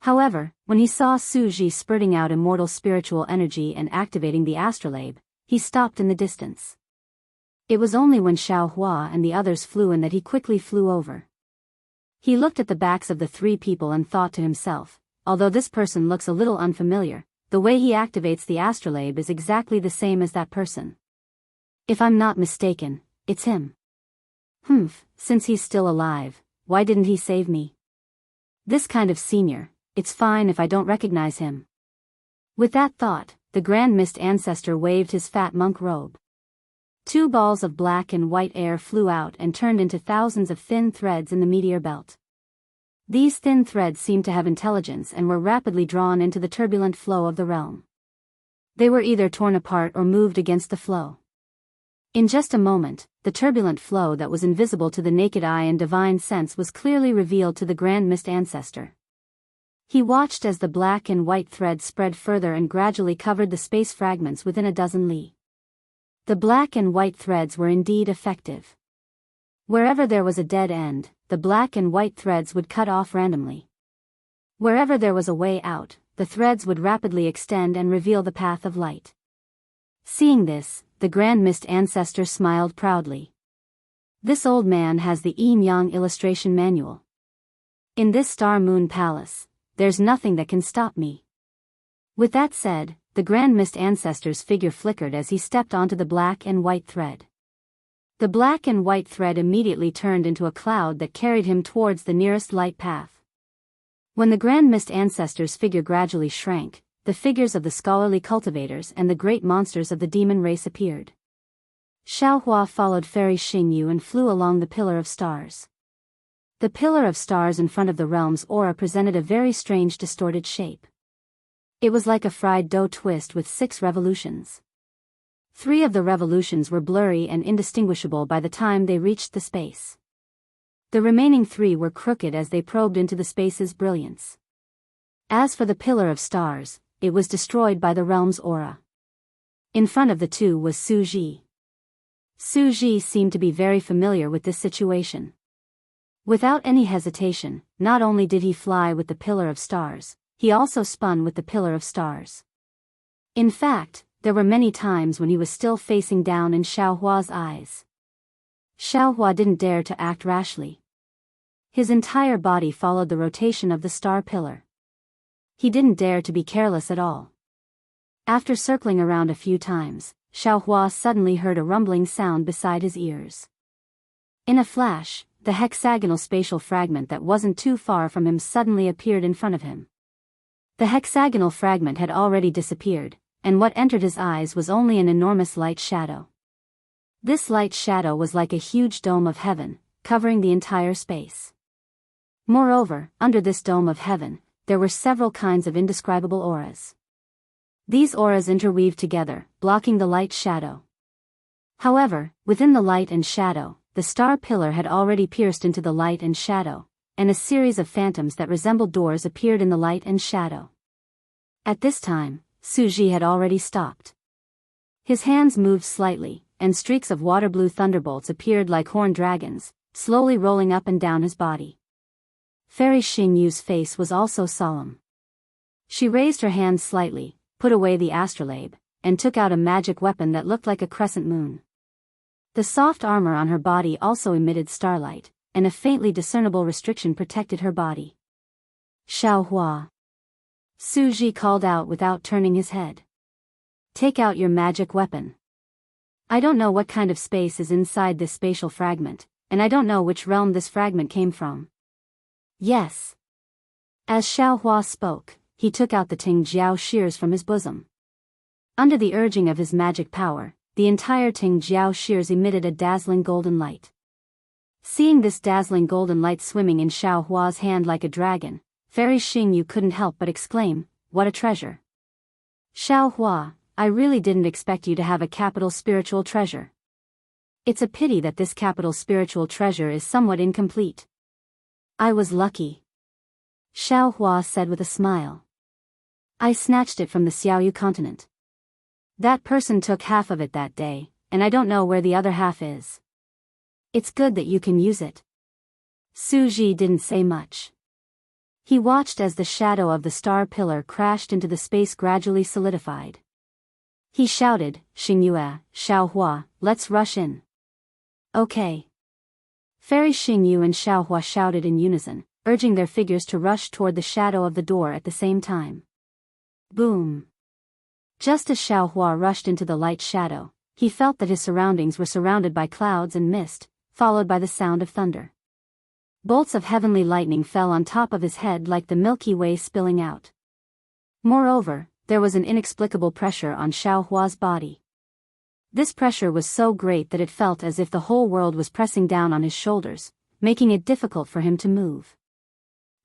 However, when he saw Su Ji spurting out immortal spiritual energy and activating the astrolabe, he stopped in the distance. It was only when Xiaohua and the others flew in that he quickly flew over. He looked at the backs of the three people and thought to himself, although this person looks a little unfamiliar, the way he activates the astrolabe is exactly the same as that person. If I'm not mistaken, it's him. Since he's still alive, why didn't he save me? This kind of senior, it's fine if I don't recognize him. With that thought, the Grand Mist Ancestor waved his fat monk robe. Two balls of black and white air flew out and turned into thousands of thin threads in the meteor belt. These thin threads seemed to have intelligence and were rapidly drawn into the turbulent flow of the realm. They were either torn apart or moved against the flow. In just a moment, the turbulent flow that was invisible to the naked eye and divine sense was clearly revealed to the Grand Mist Ancestor. He watched as the black and white threads spread further and gradually covered the space fragments within a dozen li. The black and white threads were indeed effective. Wherever there was a dead end, the black and white threads would cut off randomly. Wherever there was a way out, the threads would rapidly extend and reveal the path of light. Seeing this, the Grand Mist Ancestor smiled proudly. This old man has the yin-yang illustration manual. In this Star Moon Palace, there's nothing that can stop me. With that said, the Grand Mist Ancestor's figure flickered as he stepped onto the black and white thread. The black and white thread immediately turned into a cloud that carried him towards the nearest light path. When the Grand Mist Ancestor's figure gradually shrank, the figures of the scholarly cultivators and the great monsters of the demon race appeared. Xiaohua followed Fairy Xingyu and flew along the pillar of stars. The pillar of stars in front of the realm's aura presented a very strange distorted shape. It was like a fried dough twist with 6 revolutions. 3 of the revolutions were blurry and indistinguishable by the time they reached the space. The remaining 3 were crooked as they probed into the space's brilliance. As for the pillar of stars, it was destroyed by the realm's aura. In front of the 2 was Su Ji. Su Ji seemed to be very familiar with this situation. Without any hesitation, not only did he fly with the pillar of stars, he also spun with the pillar of stars. In fact, there were many times when he was still facing down in Xiaohua's eyes. Xiaohua didn't dare to act rashly. His entire body followed the rotation of the star pillar. He didn't dare to be careless at all. After circling around a few times, Xiaohua suddenly heard a rumbling sound beside his ears. In a flash, the hexagonal spatial fragment that wasn't too far from him suddenly appeared in front of him. The hexagonal fragment had already disappeared, and what entered his eyes was only an enormous light shadow. This light shadow was like a huge dome of heaven, covering the entire space. Moreover, under this dome of heaven, there were several kinds of indescribable auras. These auras interweaved together, blocking the light shadow. However, within the light and shadow, the star pillar had already pierced into the light and shadow, and a series of phantoms that resembled doors appeared in the light and shadow. At this time, Su Ji had already stopped. His hands moved slightly, and streaks of water-blue thunderbolts appeared like horned dragons, slowly rolling up and down his body. Fairy Xingyu's face was also solemn. She raised her hands slightly, put away the astrolabe, and took out a magic weapon that looked like a crescent moon. The soft armor on her body also emitted starlight, and a faintly discernible restriction protected her body. Xiaohua. Su Ji called out without turning his head. Take out your magic weapon. I don't know what kind of space is inside this spatial fragment, and I don't know which realm this fragment came from. Yes. As Xiaohua spoke, he took out the Tingjiao shears from his bosom. Under the urging of his magic power, the entire Tingjiao shears emitted a dazzling golden light. Seeing this dazzling golden light swimming in Xiaohua's hand like a dragon, Fairy Xingyu couldn't help but exclaim, "What a treasure!" Xiaohua, I really didn't expect you to have a capital spiritual treasure. It's a pity that this capital spiritual treasure is somewhat incomplete. I was lucky. Xiaohua said with a smile. I snatched it from the Xiaoyu continent. That person took half of it that day, and I don't know where the other half is. It's good that you can use it. Su Ji didn't say much. He watched as the shadow of the star pillar crashed into the space gradually solidified. He shouted, Xingyue, Xiaohua, let's rush in. Okay. Fairy Xingyu and Xiaohua shouted in unison, urging their figures to rush toward the shadow of the door at the same time. Boom. Just as Xiaohua rushed into the light shadow, he felt that his surroundings were surrounded by clouds and mist, followed by the sound of thunder. Bolts of heavenly lightning fell on top of his head like the Milky Way spilling out. Moreover, there was an inexplicable pressure on Xiaohua's body. This pressure was so great that it felt as if the whole world was pressing down on his shoulders, making it difficult for him to move.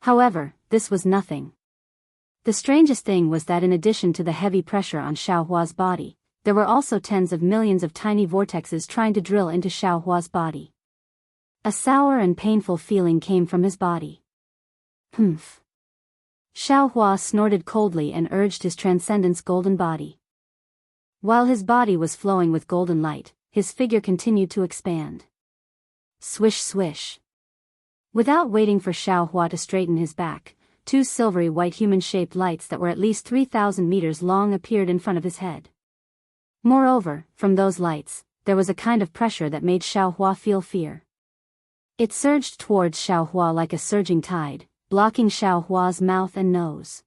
However, this was nothing. The strangest thing was that in addition to the heavy pressure on Xiaohua's body, there were also tens of millions of tiny vortexes trying to drill into Xiaohua's body. A sour and painful feeling came from his body. Humph. Xiaohua snorted coldly and urged his transcendent's golden body. While his body was flowing with golden light, his figure continued to expand. Swish swish. Without waiting for Xiaohua to straighten his back, two silvery white human-shaped lights that were at least 3,000 meters long appeared in front of his head. Moreover, from those lights, there was a kind of pressure that made Xiaohua feel fear. It surged towards Xiaohua like a surging tide, blocking Xiaohua's mouth and nose.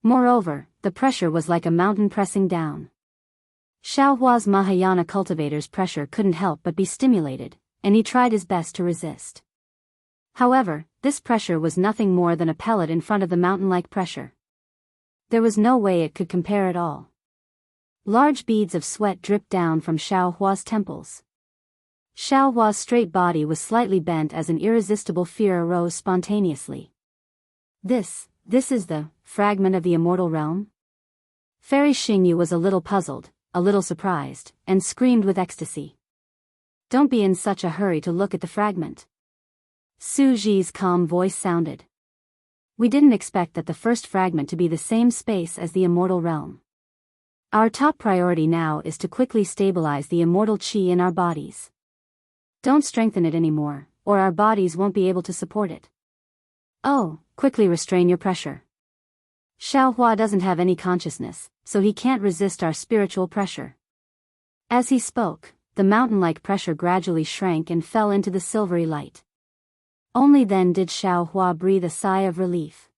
Moreover, the pressure was like a mountain pressing down. Xiaohua's Mahayana cultivator's pressure couldn't help but be stimulated, and he tried his best to resist. However, this pressure was nothing more than a pellet in front of the mountain-like pressure. There was no way it could compare at all. Large beads of sweat dripped down from Xiaohua's temples. Xiaohua's straight body was slightly bent as an irresistible fear arose spontaneously. This is the fragment of the immortal realm? Fairy Xingyu was a little puzzled, a little surprised, and screamed with ecstasy. Don't be in such a hurry to look at the fragment. Su Ji's calm voice sounded. We didn't expect that the first fragment to be the same space as the immortal realm. Our top priority now is to quickly stabilize the immortal qi in our bodies. Don't strengthen it anymore, or our bodies won't be able to support it. Oh, quickly restrain your pressure. Xiaohua doesn't have any consciousness, so he can't resist our spiritual pressure. As he spoke, the mountain-like pressure gradually shrank and fell into the silvery light. Only then did Xiaohua breathe a sigh of relief.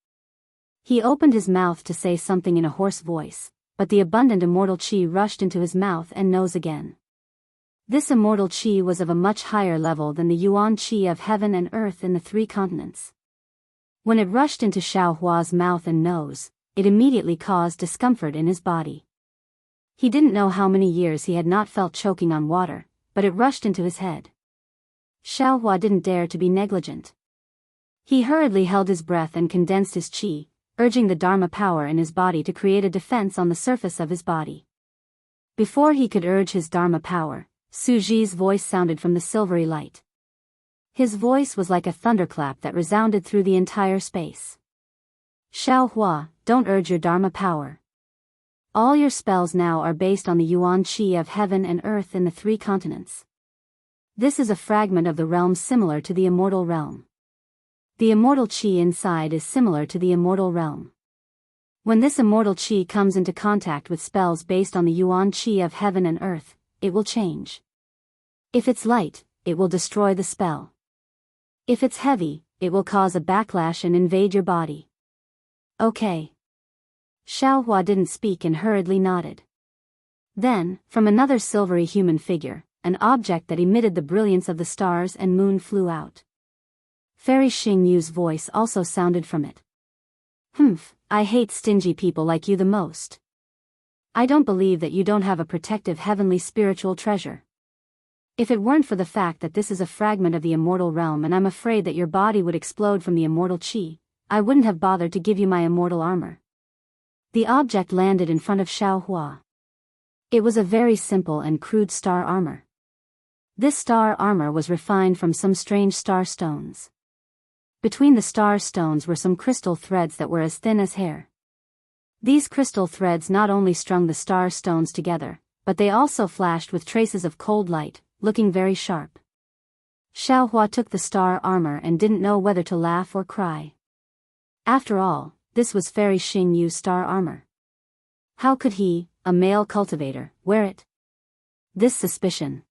He opened his mouth to say something in a hoarse voice, but the abundant immortal qi rushed into his mouth and nose again. This immortal qi was of a much higher level than the yuan qi of heaven and earth in the three continents. When it rushed into Xiaohua's mouth and nose, it immediately caused discomfort in his body. He didn't know how many years he had not felt choking on water, but it rushed into his head. Xiaohua didn't dare to be negligent. He hurriedly held his breath and condensed his qi, urging the Dharma power in his body to create a defense on the surface of his body. Before he could urge his Dharma power, Su Ji's voice sounded from the silvery light. His voice was like a thunderclap that resounded through the entire space. Xiaohua, don't urge your Dharma power. All your spells now are based on the yuan qi of heaven and earth in the three continents. This is a fragment of the realm similar to the immortal realm. The immortal qi inside is similar to the immortal realm. When this immortal qi comes into contact with spells based on the yuan qi of heaven and earth, it will change. If it's light, it will destroy the spell. If it's heavy, it will cause a backlash and invade your body. Okay. Xiaohua didn't speak and hurriedly nodded. Then, from another silvery human figure, an object that emitted the brilliance of the stars and moon flew out. Fairy Xingyu's voice also sounded from it. Humph, I hate stingy people like you the most. I don't believe that you don't have a protective heavenly spiritual treasure. If it weren't for the fact that this is a fragment of the immortal realm and I'm afraid that your body would explode from the immortal qi, I wouldn't have bothered to give you my immortal armor. The object landed in front of Xiaohua. It was a very simple and crude star armor. This star armor was refined from some strange star stones. Between the star stones were some crystal threads that were as thin as hair. These crystal threads not only strung the star stones together, but they also flashed with traces of cold light, looking very sharp. Xiaohua took the star armor and didn't know whether to laugh or cry. After all, this was Fairy Xingyu's star armor. How could he, a male cultivator, wear it? This suspicion.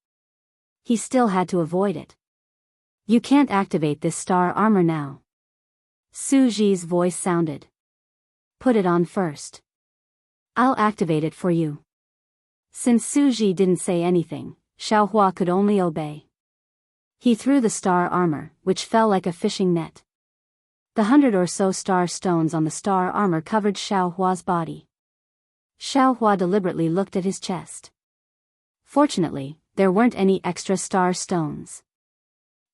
He still had to avoid it. You can't activate this star armor now. Su Ji's voice sounded. Put it on first. I'll activate it for you. Since Su Ji didn't say anything, Xiaohua could only obey. He threw the star armor, which fell like a fishing net. The 100 or so star stones on the star armor covered Xiaohua's body. Xiaohua deliberately looked at his chest. Fortunately, there weren't any extra star stones.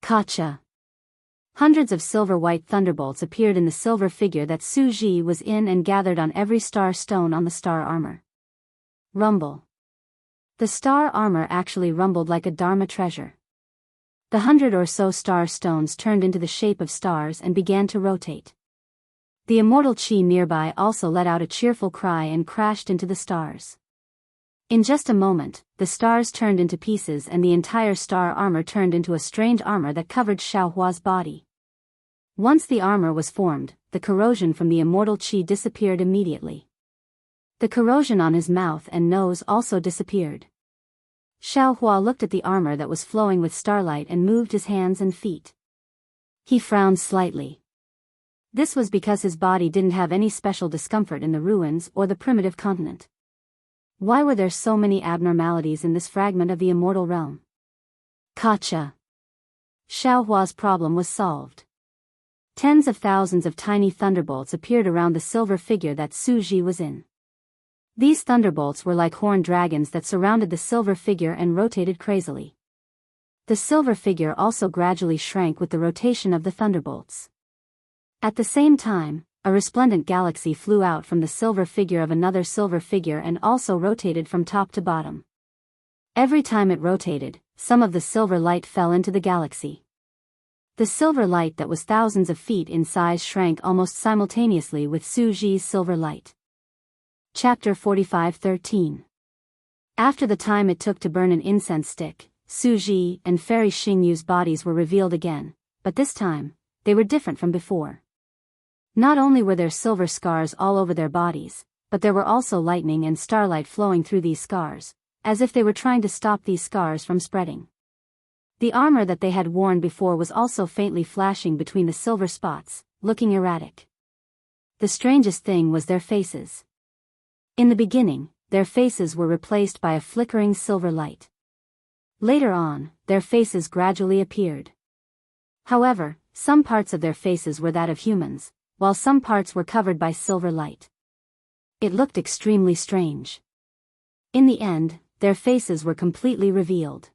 Gotcha. Hundreds of silver-white thunderbolts appeared in the silver figure that Su Ji was in and gathered on every star stone on the star armor. Rumble. The star armor actually rumbled like a Dharma treasure. The 100 or so star stones turned into the shape of stars and began to rotate. The immortal qi nearby also let out a cheerful cry and crashed into the stars. In just a moment, the stars turned into pieces and the entire star armor turned into a strange armor that covered Xiaohua's body. Once the armor was formed, the corrosion from the immortal qi disappeared immediately. The corrosion on his mouth and nose also disappeared. Xiaohua looked at the armor that was flowing with starlight and moved his hands and feet. He frowned slightly. This was because his body didn't have any special discomfort in the ruins or the primitive continent. Why were there so many abnormalities in this fragment of the immortal realm? Gotcha. Xiaohua's problem was solved. Tens of thousands of tiny thunderbolts appeared around the silver figure that Su Ji was in. These thunderbolts were like horned dragons that surrounded the silver figure and rotated crazily. The silver figure also gradually shrank with the rotation of the thunderbolts. At the same time, a resplendent galaxy flew out from the silver figure of another silver figure and also rotated from top to bottom. Every time it rotated, some of the silver light fell into the galaxy. The silver light that was thousands of feet in size shrank almost simultaneously with Su Ji's silver light. Chapter 45:13. After the time it took to burn an incense stick, Su Ji and Fairy Xingyu's bodies were revealed again, but this time, they were different from before. Not only were there silver scars all over their bodies, but there were also lightning and starlight flowing through these scars, as if they were trying to stop these scars from spreading. The armor that they had worn before was also faintly flashing between the silver spots, looking erratic. The strangest thing was their faces. In the beginning, their faces were replaced by a flickering silver light. Later on, their faces gradually appeared. However, some parts of their faces were that of humans, while some parts were covered by silver light. It looked extremely strange. In the end, their faces were completely revealed.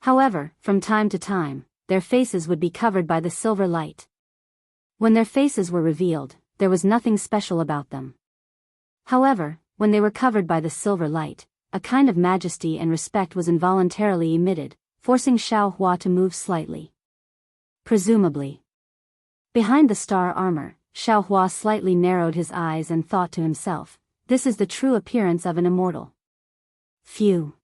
However, from time to time, their faces would be covered by the silver light. When their faces were revealed, there was nothing special about them. However, when they were covered by the silver light, a kind of majesty and respect was involuntarily emitted, forcing Xiaohua to move slightly. Presumably. Behind the star armor, Xiaohua slightly narrowed his eyes and thought to himself, this is the true appearance of an immortal. Phew.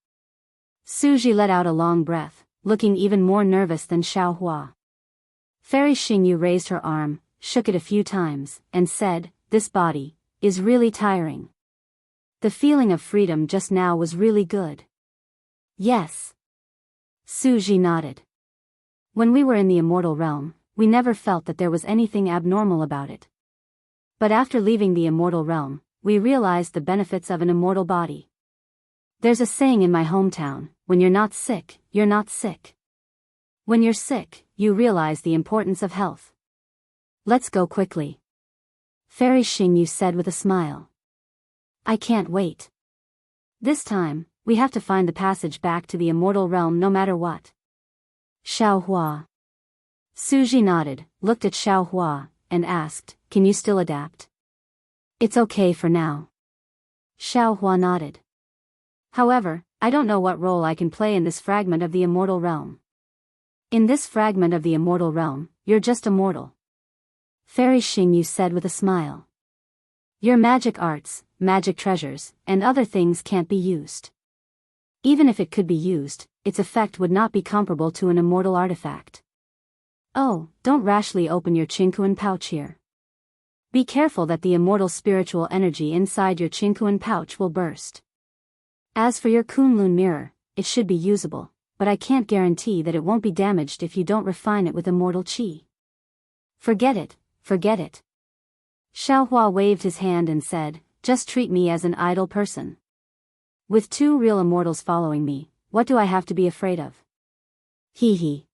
Su Ji let out a long breath, looking even more nervous than Xiaohua. Fairy Xingyu raised her arm, shook it a few times, and said, this body, is really tiring. The feeling of freedom just now was really good. Yes. Suji nodded. When we were in the immortal realm, we never felt that there was anything abnormal about it. But after leaving the immortal realm, we realized the benefits of an immortal body. There's a saying in my hometown, when you're not sick, you're not sick. When you're sick, you realize the importance of health. Let's go quickly. Fairy Xingyu said with a smile. I can't wait. This time, we have to find the passage back to the immortal realm no matter what. Xiaohua. Suji nodded, looked at Xiaohua, and asked, can you still adapt? It's okay for now. Xiaohua nodded. However, I don't know what role I can play in this fragment of the immortal realm. In this fragment of the immortal realm, you're just a mortal. Fairy Xingyu said with a smile. Your magic arts, magic treasures, and other things can't be used. Even if it could be used, its effect would not be comparable to an immortal artifact. Oh, don't rashly open your Qingquan pouch here. Be careful that the immortal spiritual energy inside your Qingquan pouch will burst. As for your Kunlun mirror, it should be usable, but I can't guarantee that it won't be damaged if you don't refine it with immortal qi. Forget it, forget it. Xiaohua waved his hand and said, just treat me as an idle person. With 2 real immortals following me, what do I have to be afraid of? Hee hee.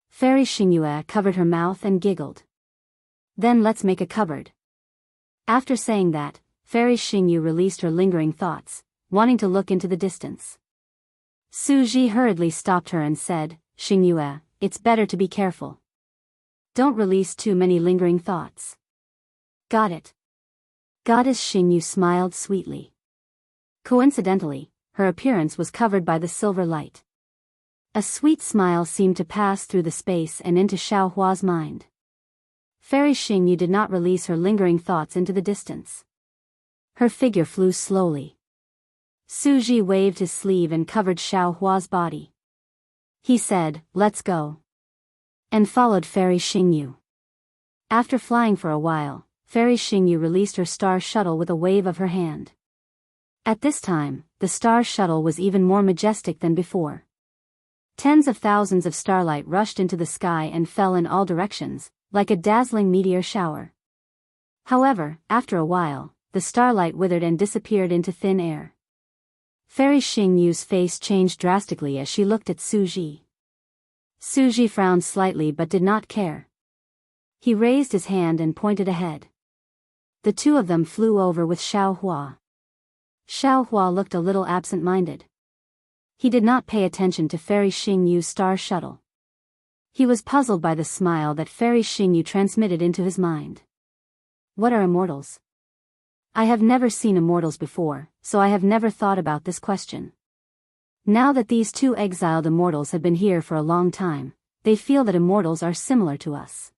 Fairy Xingyue covered her mouth and giggled. Then let's make a cupboard. After saying that, Fairy Xingyu released her lingering thoughts, wanting to look into the distance. Suji hurriedly stopped her and said, Xingyue, it's better to be careful. Don't release too many lingering thoughts. Got it. Goddess Xingyu smiled sweetly. Coincidentally, her appearance was covered by the silver light. A sweet smile seemed to pass through the space and into Xiaohua's mind. Fairy Xingyu did not release her lingering thoughts into the distance. Her figure flew slowly. Suji waved his sleeve and covered Xiaohua's body. He said, let's go. And followed Fairy Xingyu. After flying for a while, Fairy Xingyu released her star shuttle with a wave of her hand. At this time, the star shuttle was even more majestic than before. Tens of thousands of starlight rushed into the sky and fell in all directions, like a dazzling meteor shower. However, after a while, the starlight withered and disappeared into thin air. Fairy Xingyu's face changed drastically as she looked at Suji. Suji frowned slightly but did not care. He raised his hand and pointed ahead. The 2 of them flew over with Xiaohua. Xiaohua looked a little absent-minded. He did not pay attention to Fairy Xingyu's star shuttle. He was puzzled by the smile that Fairy Xingyu transmitted into his mind. What are immortals? I have never seen immortals before, so I have never thought about this question. Now that these 2 exiled immortals have been here for a long time, they feel that immortals are similar to us.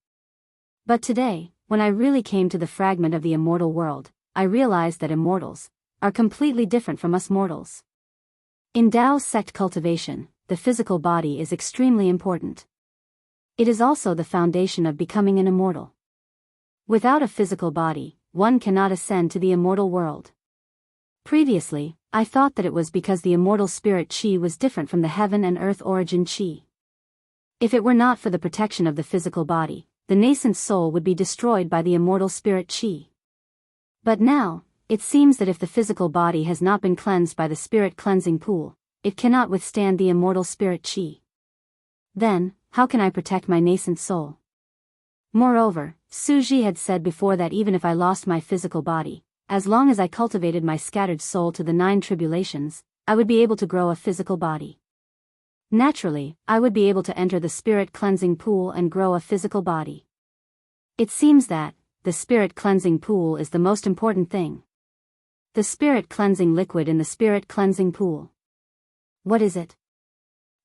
But today, when I really came to the fragment of the immortal world, I realized that immortals are completely different from us mortals. In Daoist sect cultivation, the physical body is extremely important. It is also the foundation of becoming an immortal. Without a physical body, one cannot ascend to the immortal world. Previously, I thought that it was because the immortal spirit qi was different from the heaven and earth origin qi. If it were not for the protection of the physical body, the nascent soul would be destroyed by the immortal spirit qi. But now, it seems that if the physical body has not been cleansed by the spirit cleansing pool, it cannot withstand the immortal spirit qi. Then, how can I protect my nascent soul? Moreover, Suji had said before that even if I lost my physical body, as long as I cultivated my scattered soul to the 9 tribulations, I would be able to grow a physical body. Naturally, I would be able to enter the spirit cleansing pool and grow a physical body. It seems that the spirit cleansing pool is the most important thing. The spirit cleansing liquid in the spirit cleansing pool. What is it?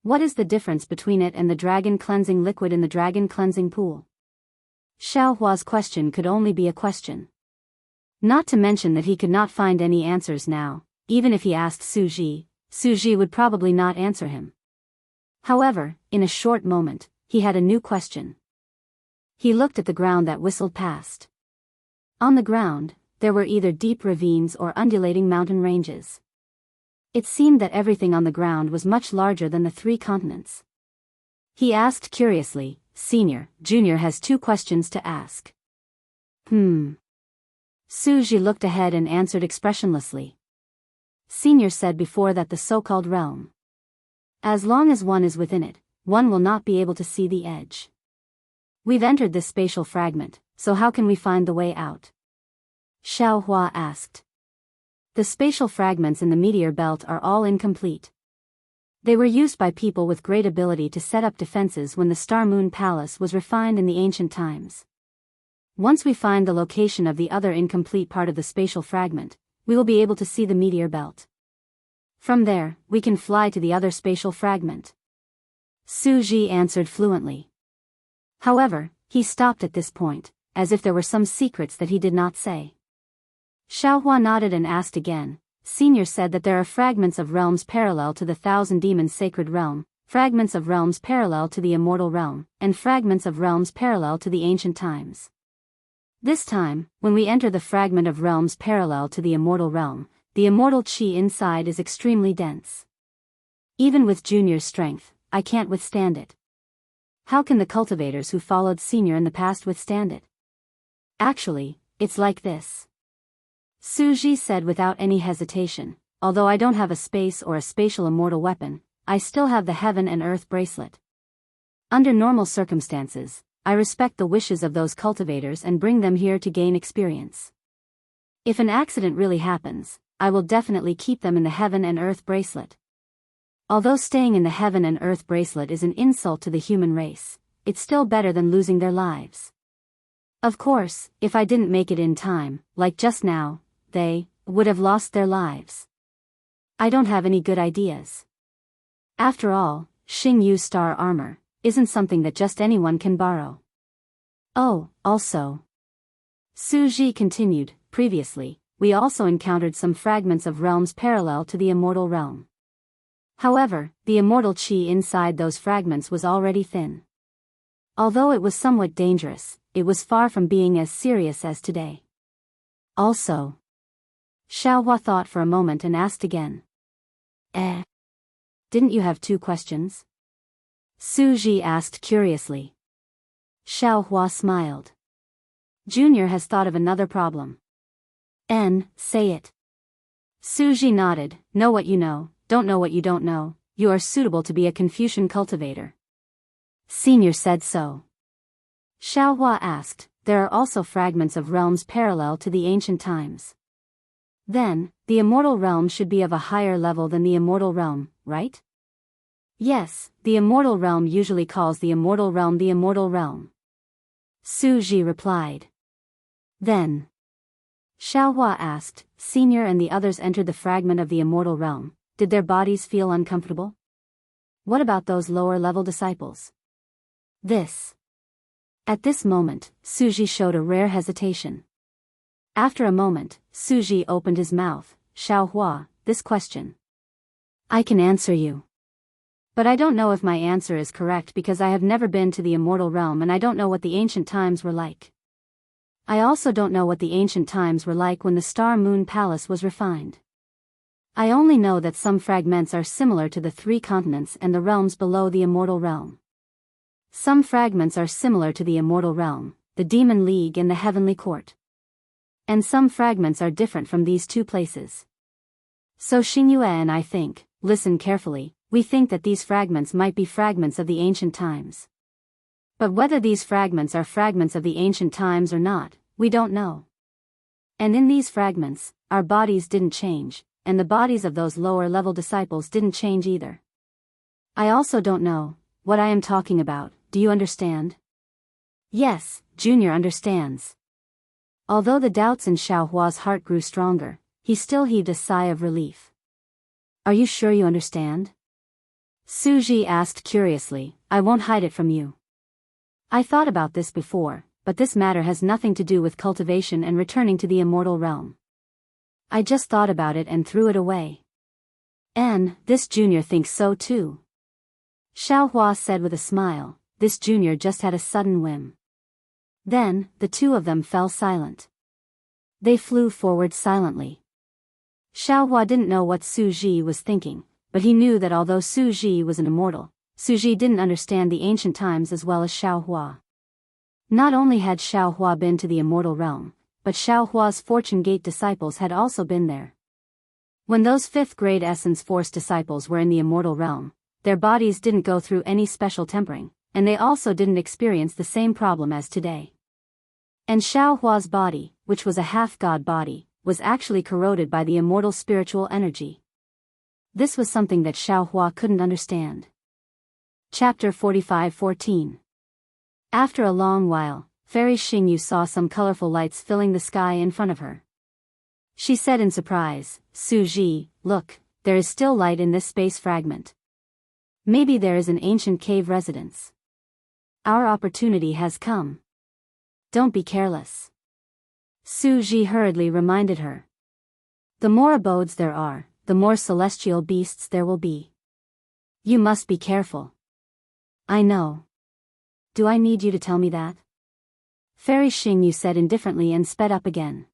What is the difference between it and the dragon cleansing liquid in the dragon cleansing pool? Xiaohua's question could only be a question. Not to mention that he could not find any answers now. Even if he asked Suji, Suji would probably not answer him. However, in a short moment, he had a new question. He looked at the ground that whistled past. On the ground, there were either deep ravines or undulating mountain ranges. It seemed that everything on the ground was much larger than the 3 continents. He asked curiously, "Senior, Junior has 2 questions to ask." Suji looked ahead and answered expressionlessly. Senior said before that the so-called realm. As long as one is within it, one will not be able to see the edge. We've entered this spatial fragment, so how can we find the way out? Xiaohua asked. The spatial fragments in the meteor belt are all incomplete. They were used by people with great ability to set up defenses when the Star Moon Palace was refined in the ancient times. Once we find the location of the other incomplete part of the spatial fragment, we will be able to see the meteor belt. From there, we can fly to the other spatial fragment. Suji answered fluently. However, he stopped at this point, as if there were some secrets that he did not say. Xiaohua nodded and asked again. Senior said that there are fragments of realms parallel to the Thousand Demons Sacred Realm, fragments of realms parallel to the Immortal Realm, and fragments of realms parallel to the Ancient Times. This time, when we enter the fragment of realms parallel to the Immortal Realm, the immortal chi inside is extremely dense. Even with Junior's strength, I can't withstand it. How can the cultivators who followed Senior in the past withstand it? Actually, it's like this. Suji said without any hesitation, although I don't have a space or a spatial immortal weapon, I still have the heaven and earth bracelet. Under normal circumstances, I respect the wishes of those cultivators and bring them here to gain experience. If an accident really happens, I will definitely keep them in the heaven and earth bracelet. Although staying in the heaven and earth bracelet is an insult to the human race, it's still better than losing their lives. Of course, if I didn't make it in time, like just now, they would have lost their lives. I don't have any good ideas. After all, Xingyu's star armor isn't something that just anyone can borrow. Oh, also. Suji continued, previously, we also encountered some fragments of realms parallel to the immortal realm. However, the immortal chi inside those fragments was already thin. Although it was somewhat dangerous, it was far from being as serious as today. Also. Xiaohua thought for a moment and asked again. Didn't you have 2 questions? Suji asked curiously. Xiaohua smiled. Junior has thought of another problem. Say it. Suji nodded. Know what you know, don't know what you don't know, you are suitable to be a Confucian cultivator. Senior said so. Xiaohua asked, there are also fragments of realms parallel to the ancient times. Then, the immortal realm should be of a higher level than the immortal realm, right? Yes, the immortal realm usually calls the immortal realm the immortal realm. Suji replied. Then. Xiaohua asked, Senior and the others entered the fragment of the immortal realm, did their bodies feel uncomfortable? What about those lower-level disciples? At this moment, Suji showed a rare hesitation. After a moment, Suji opened his mouth. Xiaohua, this question. I can answer you. But I don't know if my answer is correct because I have never been to the immortal realm and I don't know what the ancient times were like. I also don't know what the ancient times were like when the Star Moon Palace was refined. I only know that some fragments are similar to the 3 continents and the realms below the immortal realm. Some fragments are similar to the immortal realm, the Demon League and the Heavenly Court. And some fragments are different from these 2 places. So Xingyue and I think, listen carefully, we think that these fragments might be fragments of the ancient times. But whether these fragments are fragments of the ancient times or not, we don't know. And in these fragments, our bodies didn't change, and the bodies of those lower-level disciples didn't change either. I also don't know what I am talking about, do you understand? Yes, Junior understands. Although the doubts in Xiaohua's heart grew stronger, he still heaved a sigh of relief. Are you sure you understand? Suji asked curiously. I won't hide it from you. I thought about this before, but this matter has nothing to do with cultivation and returning to the immortal realm. I just thought about it and threw it away. And this Junior thinks so too. Xiaohua said with a smile. This Junior just had a sudden whim. Then, the 2 of them fell silent. They flew forward silently. Xiaohua didn't know what Su Ji was thinking, but he knew that although Su Ji was an immortal, Su Ji didn't understand the ancient times as well as Xiaohua. Not only had Xiaohua been to the immortal realm, but Xiaohua's Fortune Gate disciples had also been there. When those 5th grade Essence Force disciples were in the immortal realm, their bodies didn't go through any special tempering, and they also didn't experience the same problem as today. And Xiaohua's body, which was a half-god body, was actually corroded by the immortal spiritual energy. This was something that Xiaohua couldn't understand. Chapter 45:14. After a long while, Fairy Xingyu saw some colorful lights filling the sky in front of her. She said in surprise, Su Ji, look, there is still light in this space fragment. Maybe there is an ancient cave residence. Our opportunity has come. Don't be careless. Su Ji hurriedly reminded her. The more abodes there are, the more celestial beasts there will be. You must be careful. I know. Do I need you to tell me that? Fairy Xingyu said indifferently and sped up again.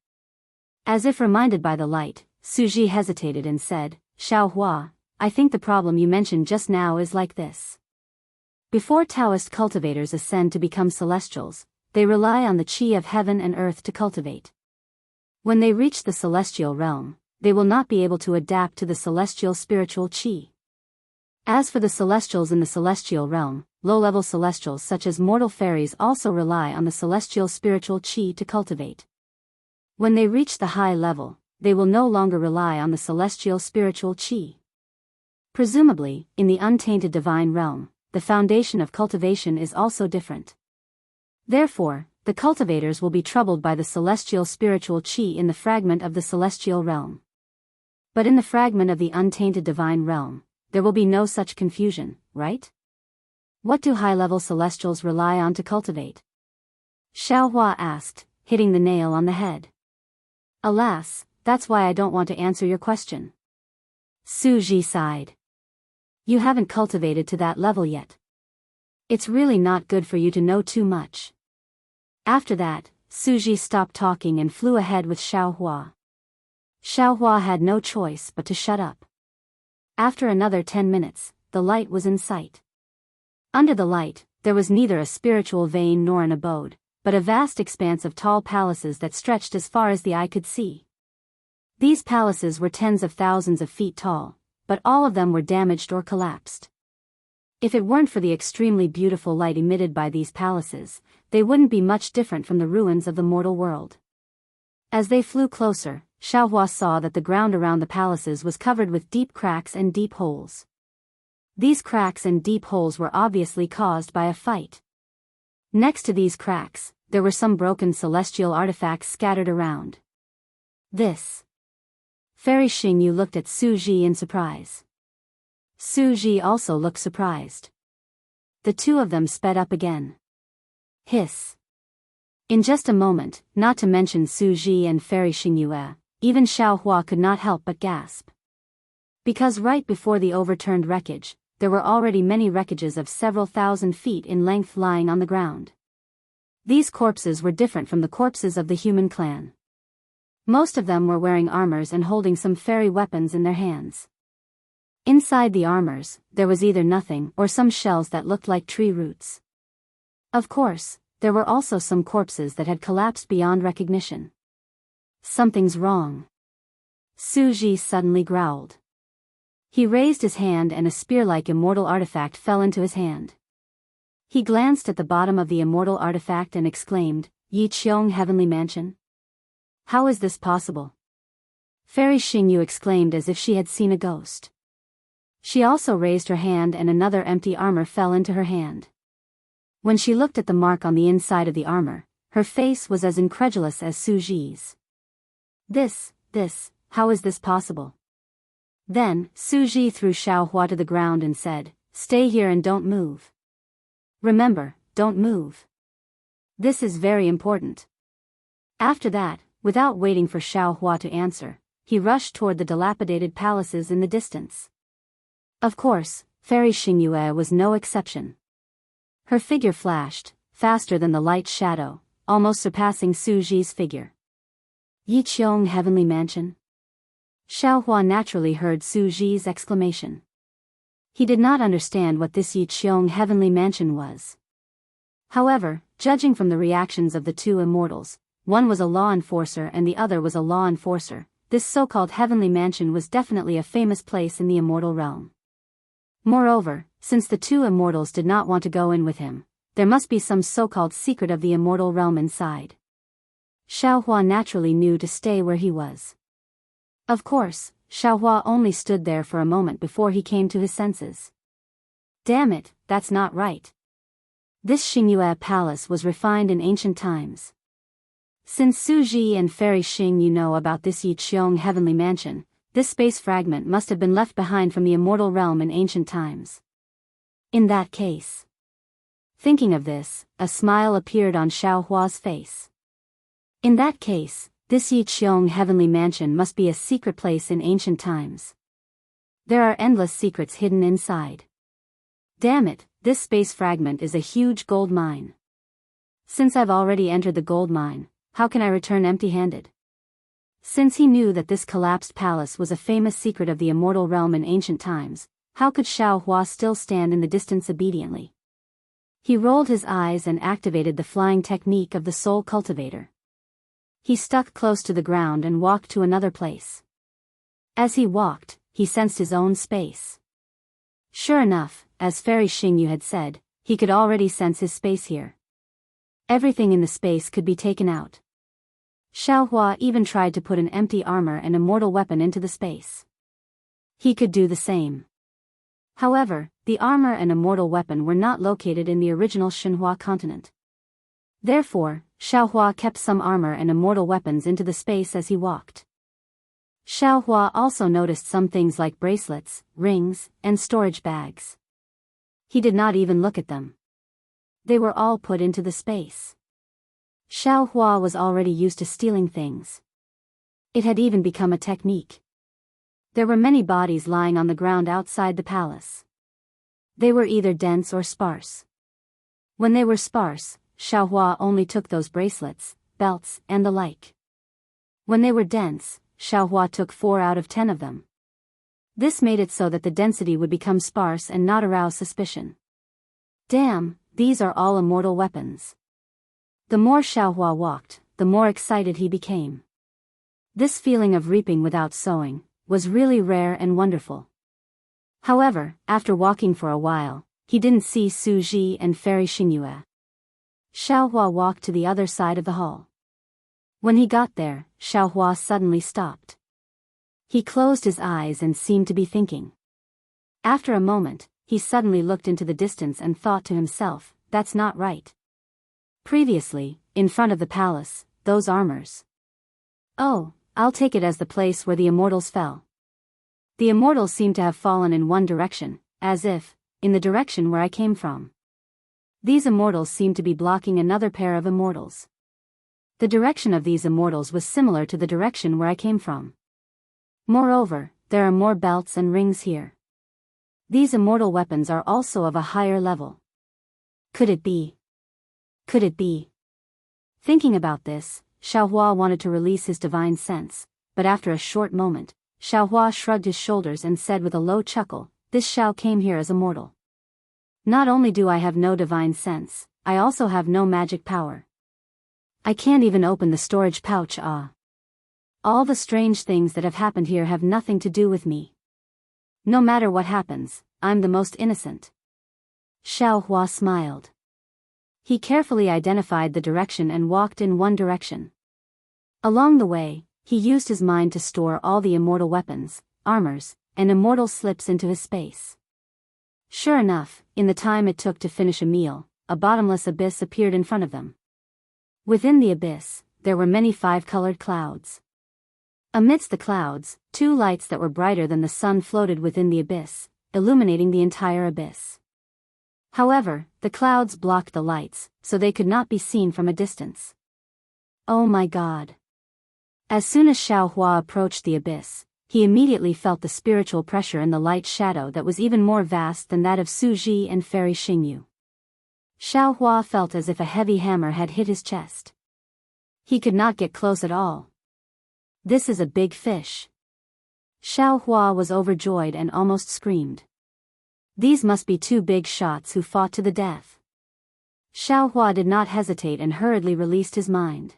As if reminded by the light, Su Ji hesitated and said, Xiaohua, I think the problem you mentioned just now is like this. Before Daoist cultivators ascend to become celestials, they rely on the qi of heaven and earth to cultivate. When they reach the celestial realm, they will not be able to adapt to the celestial spiritual qi. As for the celestials in the celestial realm, low-level celestials such as mortal fairies also rely on the celestial spiritual qi to cultivate. When they reach the high level, they will no longer rely on the celestial spiritual qi. Presumably, in the untainted divine realm, the foundation of cultivation is also different. Therefore, the cultivators will be troubled by the celestial spiritual qi in the fragment of the celestial realm. But in the fragment of the untainted divine realm, there will be no such confusion, right? What do high-level celestials rely on to cultivate? Xiaohua asked, hitting the nail on the head. Alas, that's why I don't want to answer your question. Su Ji sighed. You haven't cultivated to that level yet. It's really not good for you to know too much. After that, Su Ji stopped talking and flew ahead with Xiaohua. Xiaohua had no choice but to shut up. After another 10 minutes, the light was in sight. Under the light, there was neither a spiritual vein nor an abode, but a vast expanse of tall palaces that stretched as far as the eye could see. These palaces were tens of thousands of feet tall, but all of them were damaged or collapsed. If it weren't for the extremely beautiful light emitted by these palaces, they wouldn't be much different from the ruins of the mortal world. As they flew closer, Xiaohua saw that the ground around the palaces was covered with deep cracks and deep holes. These cracks and deep holes were obviously caused by a fight. Next to these cracks, there were some broken celestial artifacts scattered around. This. Fairy Xingyu looked at Su Ji in surprise. Su Ji also looked surprised. The two of them sped up again. Hiss. In just a moment, not to mention Su Ji and Fairy Xingyu, even Xiaohua could not help but gasp. Because right before the overturned wreckage, there were already many wreckages of several thousand feet in length lying on the ground. These corpses were different from the corpses of the human clan. Most of them were wearing armors and holding some fairy weapons in their hands. Inside the armors, there was either nothing or some shells that looked like tree roots. Of course, there were also some corpses that had collapsed beyond recognition. Something's wrong. Su Ji suddenly growled. He raised his hand and a spear-like immortal artifact fell into his hand. He glanced at the bottom of the immortal artifact and exclaimed, Yi Qiong Heavenly Mansion? How is this possible? Fairy Xingyu exclaimed as if she had seen a ghost. She also raised her hand and another empty armor fell into her hand. When she looked at the mark on the inside of the armor, her face was as incredulous as Su Ji's. How is this possible? Then, Su Ji threw Xiaohua to the ground and said, Stay here and don't move. Remember, don't move. This is very important. After that, without waiting for Xiaohua to answer, he rushed toward the dilapidated palaces in the distance. Of course, Fairy Xingyu was no exception. Her figure flashed, faster than the light shadow, almost surpassing Su Ji's figure. Yiqiong Heavenly Mansion? Xiaohua naturally heard Su Zhi's exclamation. He did not understand what this Yiqiong Heavenly Mansion was. However, judging from the reactions of the two immortals, one was a law enforcer and the other was a law enforcer, this so-called Heavenly Mansion was definitely a famous place in the immortal realm. Moreover, since the two immortals did not want to go in with him, there must be some so-called secret of the immortal realm inside. Xiaohua naturally knew to stay where he was. Of course, Xiaohua only stood there for a moment before he came to his senses. Damn it, that's not right. This Xingyue palace was refined in ancient times. Since Su Zhi and Fairy Xing know about this Yiqiong Heavenly Mansion, this space fragment must have been left behind from the immortal realm in ancient times. In that case. Thinking of this, a smile appeared on Xiaohua's face. In that case, this Yiqiong Heavenly Mansion must be a secret place in ancient times. There are endless secrets hidden inside. Damn it, this space fragment is a huge gold mine. Since I've already entered the gold mine, how can I return empty-handed? Since he knew that this collapsed palace was a famous secret of the immortal realm in ancient times, how could Xiaohua still stand in the distance obediently? He rolled his eyes and activated the flying technique of the soul cultivator. He stuck close to the ground and walked to another place. As he walked, he sensed his own space. Sure enough, as Fairy Xingyu had said, he could already sense his space here. Everything in the space could be taken out. Xiaohua even tried to put an empty armor and immortal weapon into the space. He could do the same. However, the armor and immortal weapon were not located in the original Xinhua continent. Therefore, Xiaohua kept some armor and immortal weapons into the space as he walked. Xiaohua also noticed some things like bracelets, rings, and storage bags. He did not even look at them. They were all put into the space. Xiaohua was already used to stealing things. It had even become a technique. There were many bodies lying on the ground outside the palace. They were either dense or sparse. When they were sparse, Xiaohua only took those bracelets, belts, and the like. When they were dense, Xiaohua took 4 out of 10 of them. This made it so that the density would become sparse and not arouse suspicion. Damn, these are all immortal weapons. The more Xiaohua walked, the more excited he became. This feeling of reaping without sowing was really rare and wonderful. However, after walking for a while, he didn't see Su Zhi and Fairy Xingyue. Xiaohua walked to the other side of the hall. When he got there, Xiaohua suddenly stopped. He closed his eyes and seemed to be thinking. After a moment, he suddenly looked into the distance and thought to himself, that's not right. Previously, in front of the palace, those armors. Oh, I'll take it as the place where the immortals fell. The immortals seem to have fallen in one direction, as if, in the direction where I came from. These immortals seem to be blocking another pair of immortals. The direction of these immortals was similar to the direction where I came from. Moreover, there are more belts and rings here. These immortal weapons are also of a higher level. Could it be? Could it be? Thinking about this, Xiaohua wanted to release his divine sense, but after a short moment, Xiaohua shrugged his shoulders and said with a low chuckle, this Xiao came here as a mortal. Not only do I have no divine sense, I also have no magic power. I can't even open the storage pouch. All the strange things that have happened here have nothing to do with me. No matter what happens, I'm the most innocent. Xiaohua smiled. He carefully identified the direction and walked in one direction. Along the way, he used his mind to store all the immortal weapons, armors, and immortal slips into his space. Sure enough, in the time it took to finish a meal, a bottomless abyss appeared in front of them. Within the abyss, there were many 5-colored clouds. Amidst the clouds, 2 lights that were brighter than the sun floated within the abyss, illuminating the entire abyss. However, the clouds blocked the lights, so they could not be seen from a distance. Oh my God! As soon as Xiaohua approached the abyss, he immediately felt the spiritual pressure in the light shadow that was even more vast than that of Su Zhi and Fairy Xingyu. Xiaohua felt as if a heavy hammer had hit his chest. He could not get close at all. This is a big fish. Xiao Hua was overjoyed and almost screamed. These must be two big shots who fought to the death. Xiao Hua did not hesitate and hurriedly released his mind.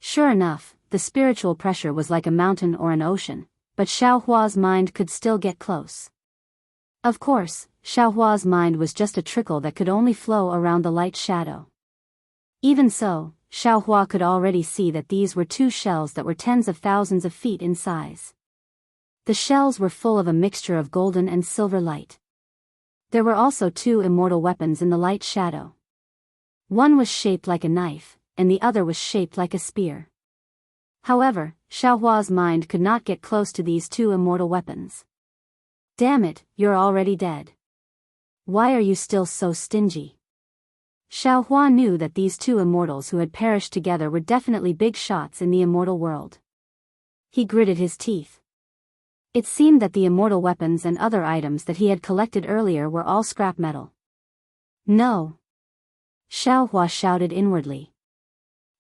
Sure enough, the spiritual pressure was like a mountain or an ocean, but Xiao Hua's mind could still get close. Of course, Xiao Hua's mind was just a trickle that could only flow around the light shadow. Even so, Xiao Hua could already see that these were two shells that were tens of thousands of feet in size. The shells were full of a mixture of golden and silver light. There were also two immortal weapons in the light shadow. One was shaped like a knife, and the other was shaped like a spear. However, Xiao Hua's mind could not get close to these two immortal weapons. Damn it, you're already dead. Why are you still so stingy? Xiao Hua knew that these two immortals who had perished together were definitely big shots in the immortal world. He gritted his teeth. It seemed that the immortal weapons and other items that he had collected earlier were all scrap metal. No! Xiao Hua shouted inwardly.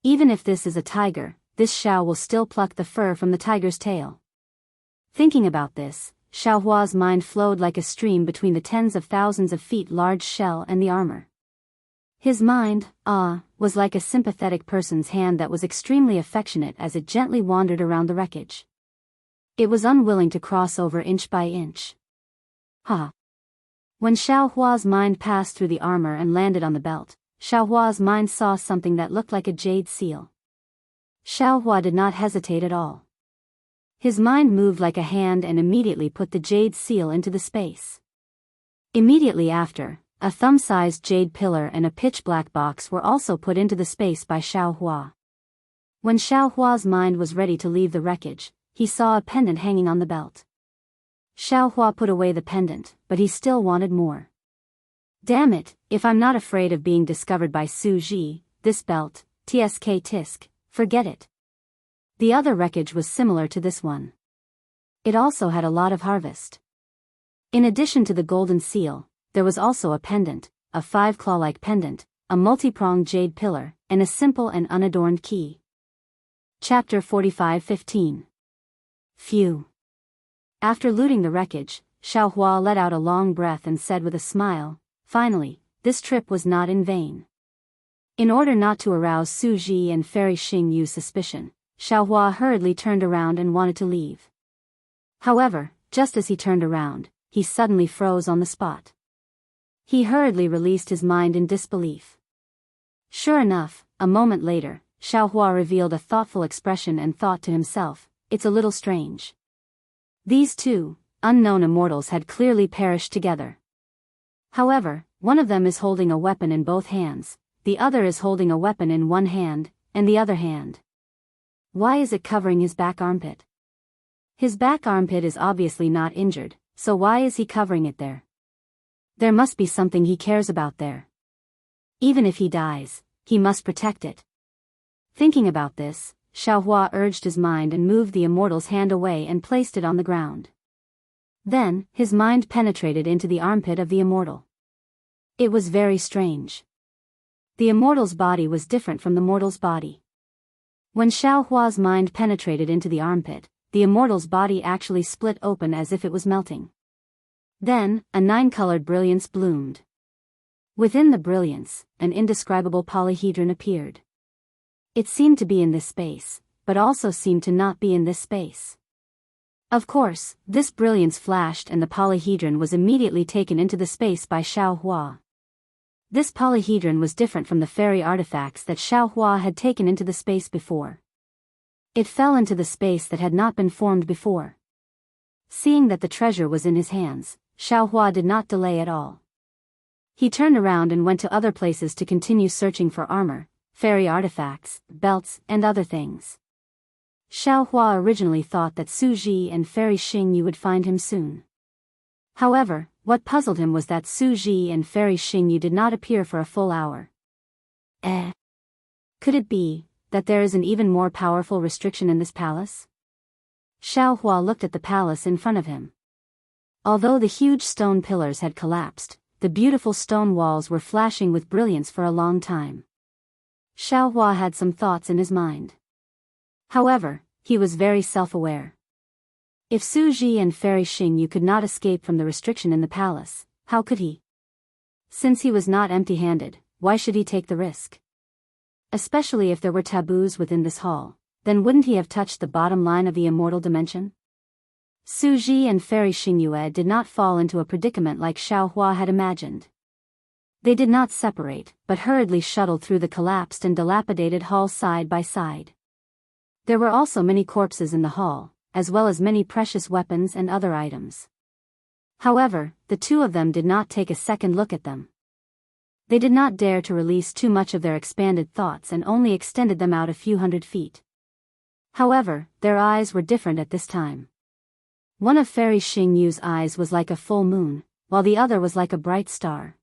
Even if this is a tiger, this Xiao will still pluck the fur from the tiger's tail. Thinking about this, Xiao Hua's mind flowed like a stream between the tens of thousands of feet large shell and the armor. His mind, was like a sympathetic person's hand that was extremely affectionate as it gently wandered around the wreckage. It was unwilling to cross over inch by inch. When Xiao Hua's mind passed through the armor and landed on the belt, Xiao Hua's mind saw something that looked like a jade seal. Xiao Hua did not hesitate at all. His mind moved like a hand and immediately put the jade seal into the space. Immediately after, a thumb-sized jade pillar and a pitch-black box were also put into the space by Xiao Hua. When Xiao Hua's mind was ready to leave the wreckage, he saw a pendant hanging on the belt. Xiao Hua put away the pendant, but he still wanted more. Damn it, if I'm not afraid of being discovered by Su Ji, this belt, tsk tisk, forget it. The other wreckage was similar to this one. It also had a lot of harvest. In addition to the golden seal, there was also a pendant, a 5-claw-like pendant, a multi-pronged jade pillar, and a simple and unadorned key. Chapter 45:15. Phew. After looting the wreckage, Xiao Hua let out a long breath and said with a smile, finally, this trip was not in vain. In order not to arouse Su Ji and Fairy Xing Yu's suspicion, Xiao Hua hurriedly turned around and wanted to leave. However, just as he turned around, he suddenly froze on the spot. He hurriedly released his mind in disbelief. Sure enough, a moment later, Xiao Hua revealed a thoughtful expression and thought to himself, it's a little strange. These two, unknown immortals had clearly perished together. However, one of them is holding a weapon in both hands, the other is holding a weapon in one hand, and the other hand. Why is it covering his back armpit? His back armpit is obviously not injured, so why is he covering it there? There must be something he cares about there. Even if he dies, he must protect it. Thinking about this, Xiao Hua urged his mind and moved the immortal's hand away and placed it on the ground. Then, his mind penetrated into the armpit of the immortal. It was very strange. The immortal's body was different from the mortal's body. When Xiao Hua's mind penetrated into the armpit, the immortal's body actually split open as if it was melting. Then, a 9-colored brilliance bloomed. Within the brilliance, an indescribable polyhedron appeared. It seemed to be in this space, but also seemed to not be in this space. Of course, this brilliance flashed and the polyhedron was immediately taken into the space by Xiao Hua. This polyhedron was different from the fairy artifacts that Xiao Hua had taken into the space before. It fell into the space that had not been formed before. Seeing that the treasure was in his hands, Xiao Hua did not delay at all. He turned around and went to other places to continue searching for armor, fairy artifacts, belts, and other things. Xiao Hua originally thought that Su Ji and Fairy Xing Yu would find him soon. However, what puzzled him was that Su Ji and Fairy Xing Yu did not appear for a full hour. Could it be that there is an even more powerful restriction in this palace? Xiao Hua looked at the palace in front of him. Although the huge stone pillars had collapsed, the beautiful stone walls were flashing with brilliance for a long time. Xiao Hua had some thoughts in his mind. However, he was very self-aware. If Su Ji and Fairy Xingyu could not escape from the restriction in the palace, how could he? Since he was not empty-handed, why should he take the risk? Especially if there were taboos within this hall, then wouldn't he have touched the bottom line of the immortal dimension? Su Ji and Fairy Xingyue did not fall into a predicament like Xiao Hua had imagined. They did not separate, but hurriedly shuttled through the collapsed and dilapidated hall side by side. There were also many corpses in the hall, as well as many precious weapons and other items. However, the two of them did not take a second look at them. They did not dare to release too much of their expanded thoughts and only extended them out a few hundred feet. However, their eyes were different at this time. One of Fairy Xingyu's eyes was like a full moon, while the other was like a bright star.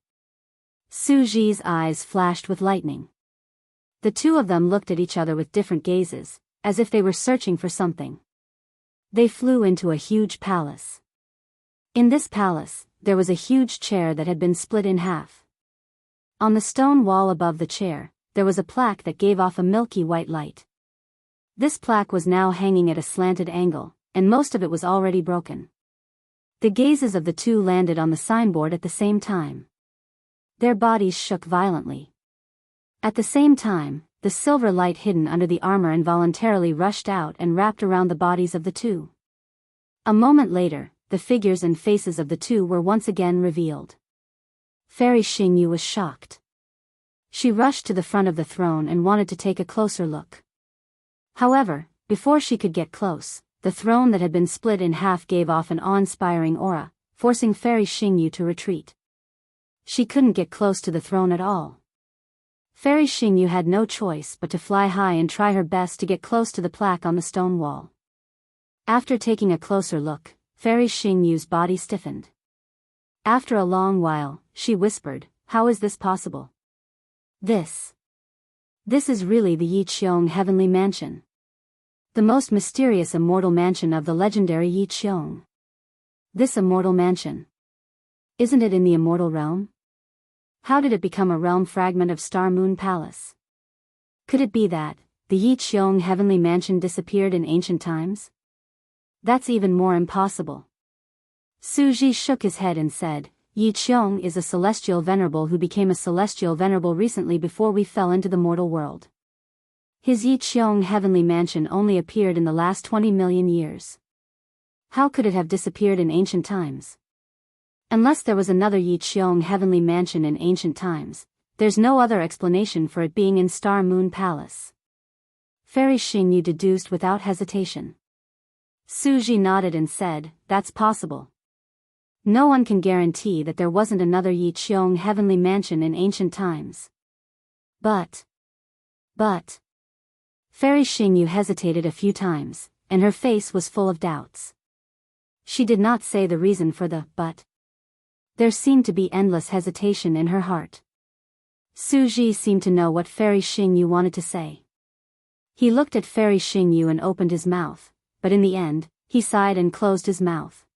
Su Ji's eyes flashed with lightning. The two of them looked at each other with different gazes, as if they were searching for something. They flew into a huge palace. In this palace, there was a huge chair that had been split in half. On the stone wall above the chair, there was a plaque that gave off a milky white light. This plaque was now hanging at a slanted angle, and most of it was already broken. The gazes of the two landed on the signboard at the same time. Their bodies shook violently. At the same time, the silver light hidden under the armor involuntarily rushed out and wrapped around the bodies of the two. A moment later, the figures and faces of the two were once again revealed. Fairy Xingyu was shocked. She rushed to the front of the throne and wanted to take a closer look. However, before she could get close, the throne that had been split in half gave off an awe-inspiring aura, forcing Fairy Xingyu to retreat. She couldn't get close to the throne at all. Fairy Xingyu had no choice but to fly high and try her best to get close to the plaque on the stone wall. After taking a closer look, Fairy Xingyu's body stiffened. After a long while, she whispered, "How is this possible? This is really the Yiqiong Heavenly Mansion. The most mysterious immortal mansion of the legendary Yiqiong. This immortal mansion. Isn't it in the immortal realm? How did it become a realm fragment of Star Moon Palace? Could it be that the Yiqiong Heavenly Mansion disappeared in ancient times? That's even more impossible." Su Ji shook his head and said, "Yiqiong is a celestial venerable who became a celestial venerable recently before we fell into the mortal world. His Yiqiong Heavenly Mansion only appeared in the last 20 million years. How could it have disappeared in ancient times? Unless there was another Yiqiong Heavenly Mansion in ancient times, there's no other explanation for it being in Star Moon Palace." Fairy Xingyu deduced without hesitation. Su Ji nodded and said, "That's possible. No one can guarantee that there wasn't another Yiqiong Heavenly Mansion in ancient times. But... Fairy Xingyu hesitated a few times, and her face was full of doubts. She did not say the reason for the but. There seemed to be endless hesitation in her heart. Su Ji seemed to know what Fairy Xingyu wanted to say. He looked at Fairy Xingyu and opened his mouth, but in the end, he sighed and closed his mouth.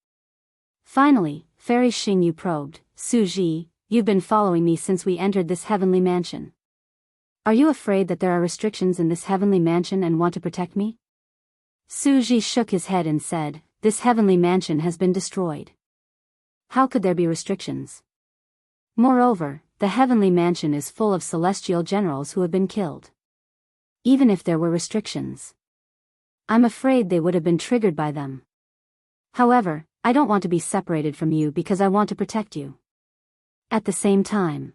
Finally, Fairy Xingyu probed, "Su Ji, you've been following me since we entered this heavenly mansion. Are you afraid that there are restrictions in this heavenly mansion and want to protect me?" Su Ji shook his head and said, "This heavenly mansion has been destroyed. How could there be restrictions? Moreover, the heavenly mansion is full of celestial generals who have been killed. Even if there were restrictions, I'm afraid they would have been triggered by them. However, I don't want to be separated from you because I want to protect you. At the same time,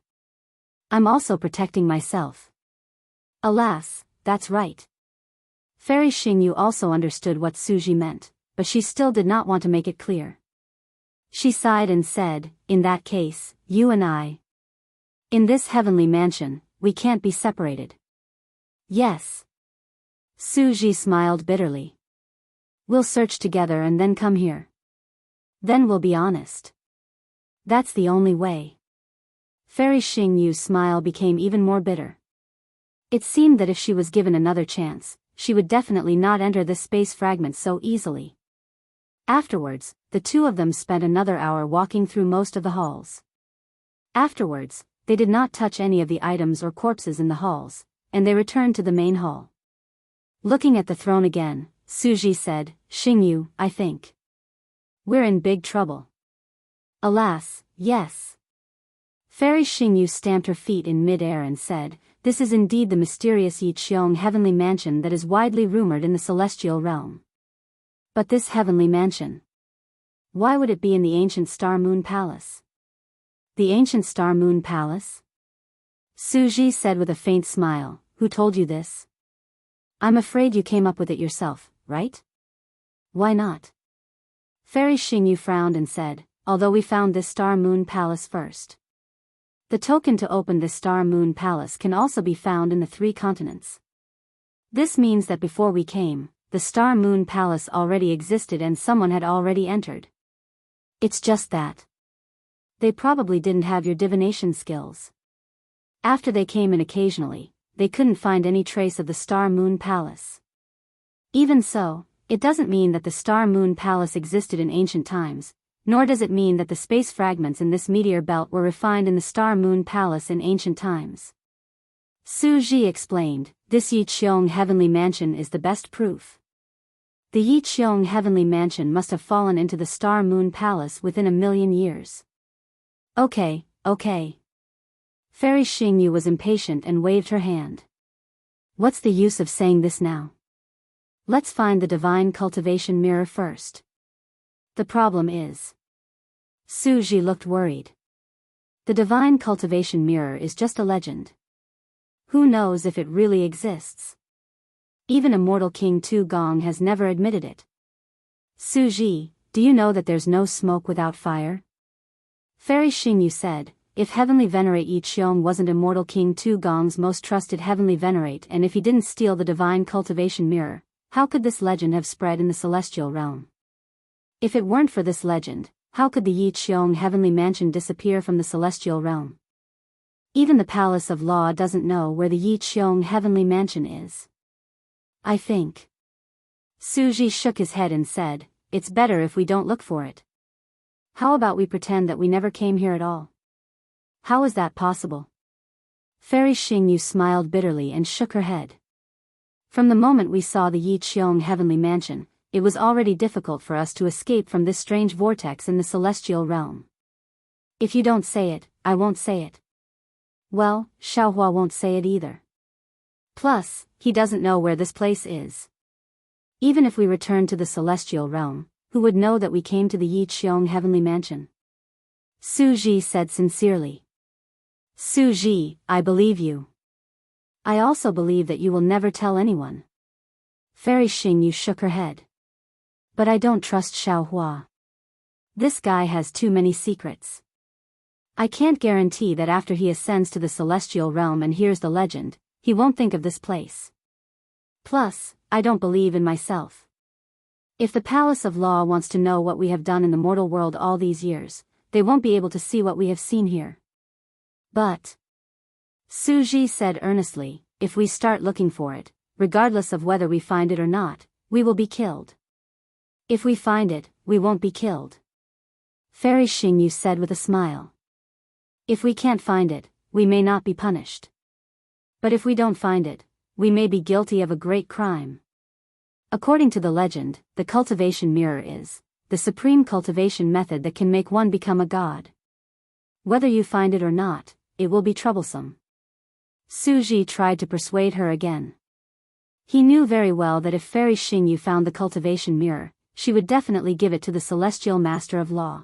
I'm also protecting myself." Alas, that's right. Fairy Xingyu also understood what Su Ji meant, but she still did not want to make it clear. She sighed and said, "In that case, you and I. In this heavenly mansion, we can't be separated." "Yes." Su Ji smiled bitterly. "We'll search together and then come here. Then we'll be honest. That's the only way." Fairy Xingyu's smile became even more bitter. It seemed that if she was given another chance, she would definitely not enter this space fragment so easily. Afterwards, the two of them spent another hour walking through most of the halls. Afterwards, they did not touch any of the items or corpses in the halls, and they returned to the main hall. Looking at the throne again, Suji said, Xingyu, I think we're in big trouble. Alas, yes. Fairy Xingyu stamped her feet in mid-air and said, this is indeed the mysterious Yiqiong heavenly mansion that is widely rumored in the celestial realm. But this heavenly mansion, why would it be in the ancient Star Moon Palace? The ancient Star Moon Palace? Suji said with a faint smile, who told you this? I'm afraid you came up with it yourself, right? Why not? Fairy Xingyu frowned and said, although we found this Star Moon Palace first. The token to open this Star Moon Palace can also be found in the 3 continents. This means that before we came, the Star Moon Palace already existed and someone had already entered. It's just that they probably didn't have your divination skills. After they came in occasionally, they couldn't find any trace of the Star Moon Palace. Even so, it doesn't mean that the Star Moon Palace existed in ancient times, nor does it mean that the space fragments in this meteor belt were refined in the Star Moon Palace in ancient times. Suji explained, this Yiqiong heavenly mansion is the best proof. The Yiqiong heavenly mansion must have fallen into the Star Moon Palace within 1,000,000 years. Okay. Fairy Xingyu was impatient and waved her hand. What's the use of saying this now? Let's find the divine cultivation mirror first. The problem is. Suji looked worried. The divine cultivation mirror is just a legend. Who knows if it really exists? Even immortal King Tu Gong has never admitted it. Suji, do you know that there's no smoke without fire? Fairy Xingyu said, if Heavenly Venerate Yiqiong wasn't immortal King Tu Gong's most trusted Heavenly Venerate and if he didn't steal the divine cultivation mirror, how could this legend have spread in the celestial realm? If it weren't for this legend, how could the Yiqiong heavenly mansion disappear from the celestial realm? Even the Palace of Law doesn't know where the Yiqiong heavenly mansion is. I think. Suji shook his head and said, it's better if we don't look for it. How about we pretend that we never came here at all? How is that possible? Fairy Xingyu smiled bitterly and shook her head. From the moment we saw the Yiqiong heavenly mansion, it was already difficult for us to escape from this strange vortex in the celestial realm. If you don't say it, I won't say it. Well, Xiaohua won't say it either. Plus, he doesn't know where this place is. Even if we return to the celestial realm, who would know that we came to the Yiqiong heavenly mansion? Suji said sincerely. Suji, I believe you. I also believe that you will never tell anyone. Fairy Xingyu shook her head. But I don't trust Xiaohua. This guy has too many secrets. I can't guarantee that after he ascends to the celestial realm and hears the legend, he won't think of this place. Plus, I don't believe in myself. If the Palace of Law wants to know what we have done in the mortal world all these years, they won't be able to see what we have seen here. But, Suji said earnestly, if we start looking for it, regardless of whether we find it or not, we will be killed. If we find it, we won't be killed. Fairy Xingyu said with a smile. If we can't find it, we may not be punished. But if we don't find it, we may be guilty of a great crime. According to the legend, the cultivation mirror is the supreme cultivation method that can make one become a god. Whether you find it or not, it will be troublesome. Suji tried to persuade her again. He knew very well that if Fairy Xingyu found the cultivation mirror, she would definitely give it to the Celestial Master of Law.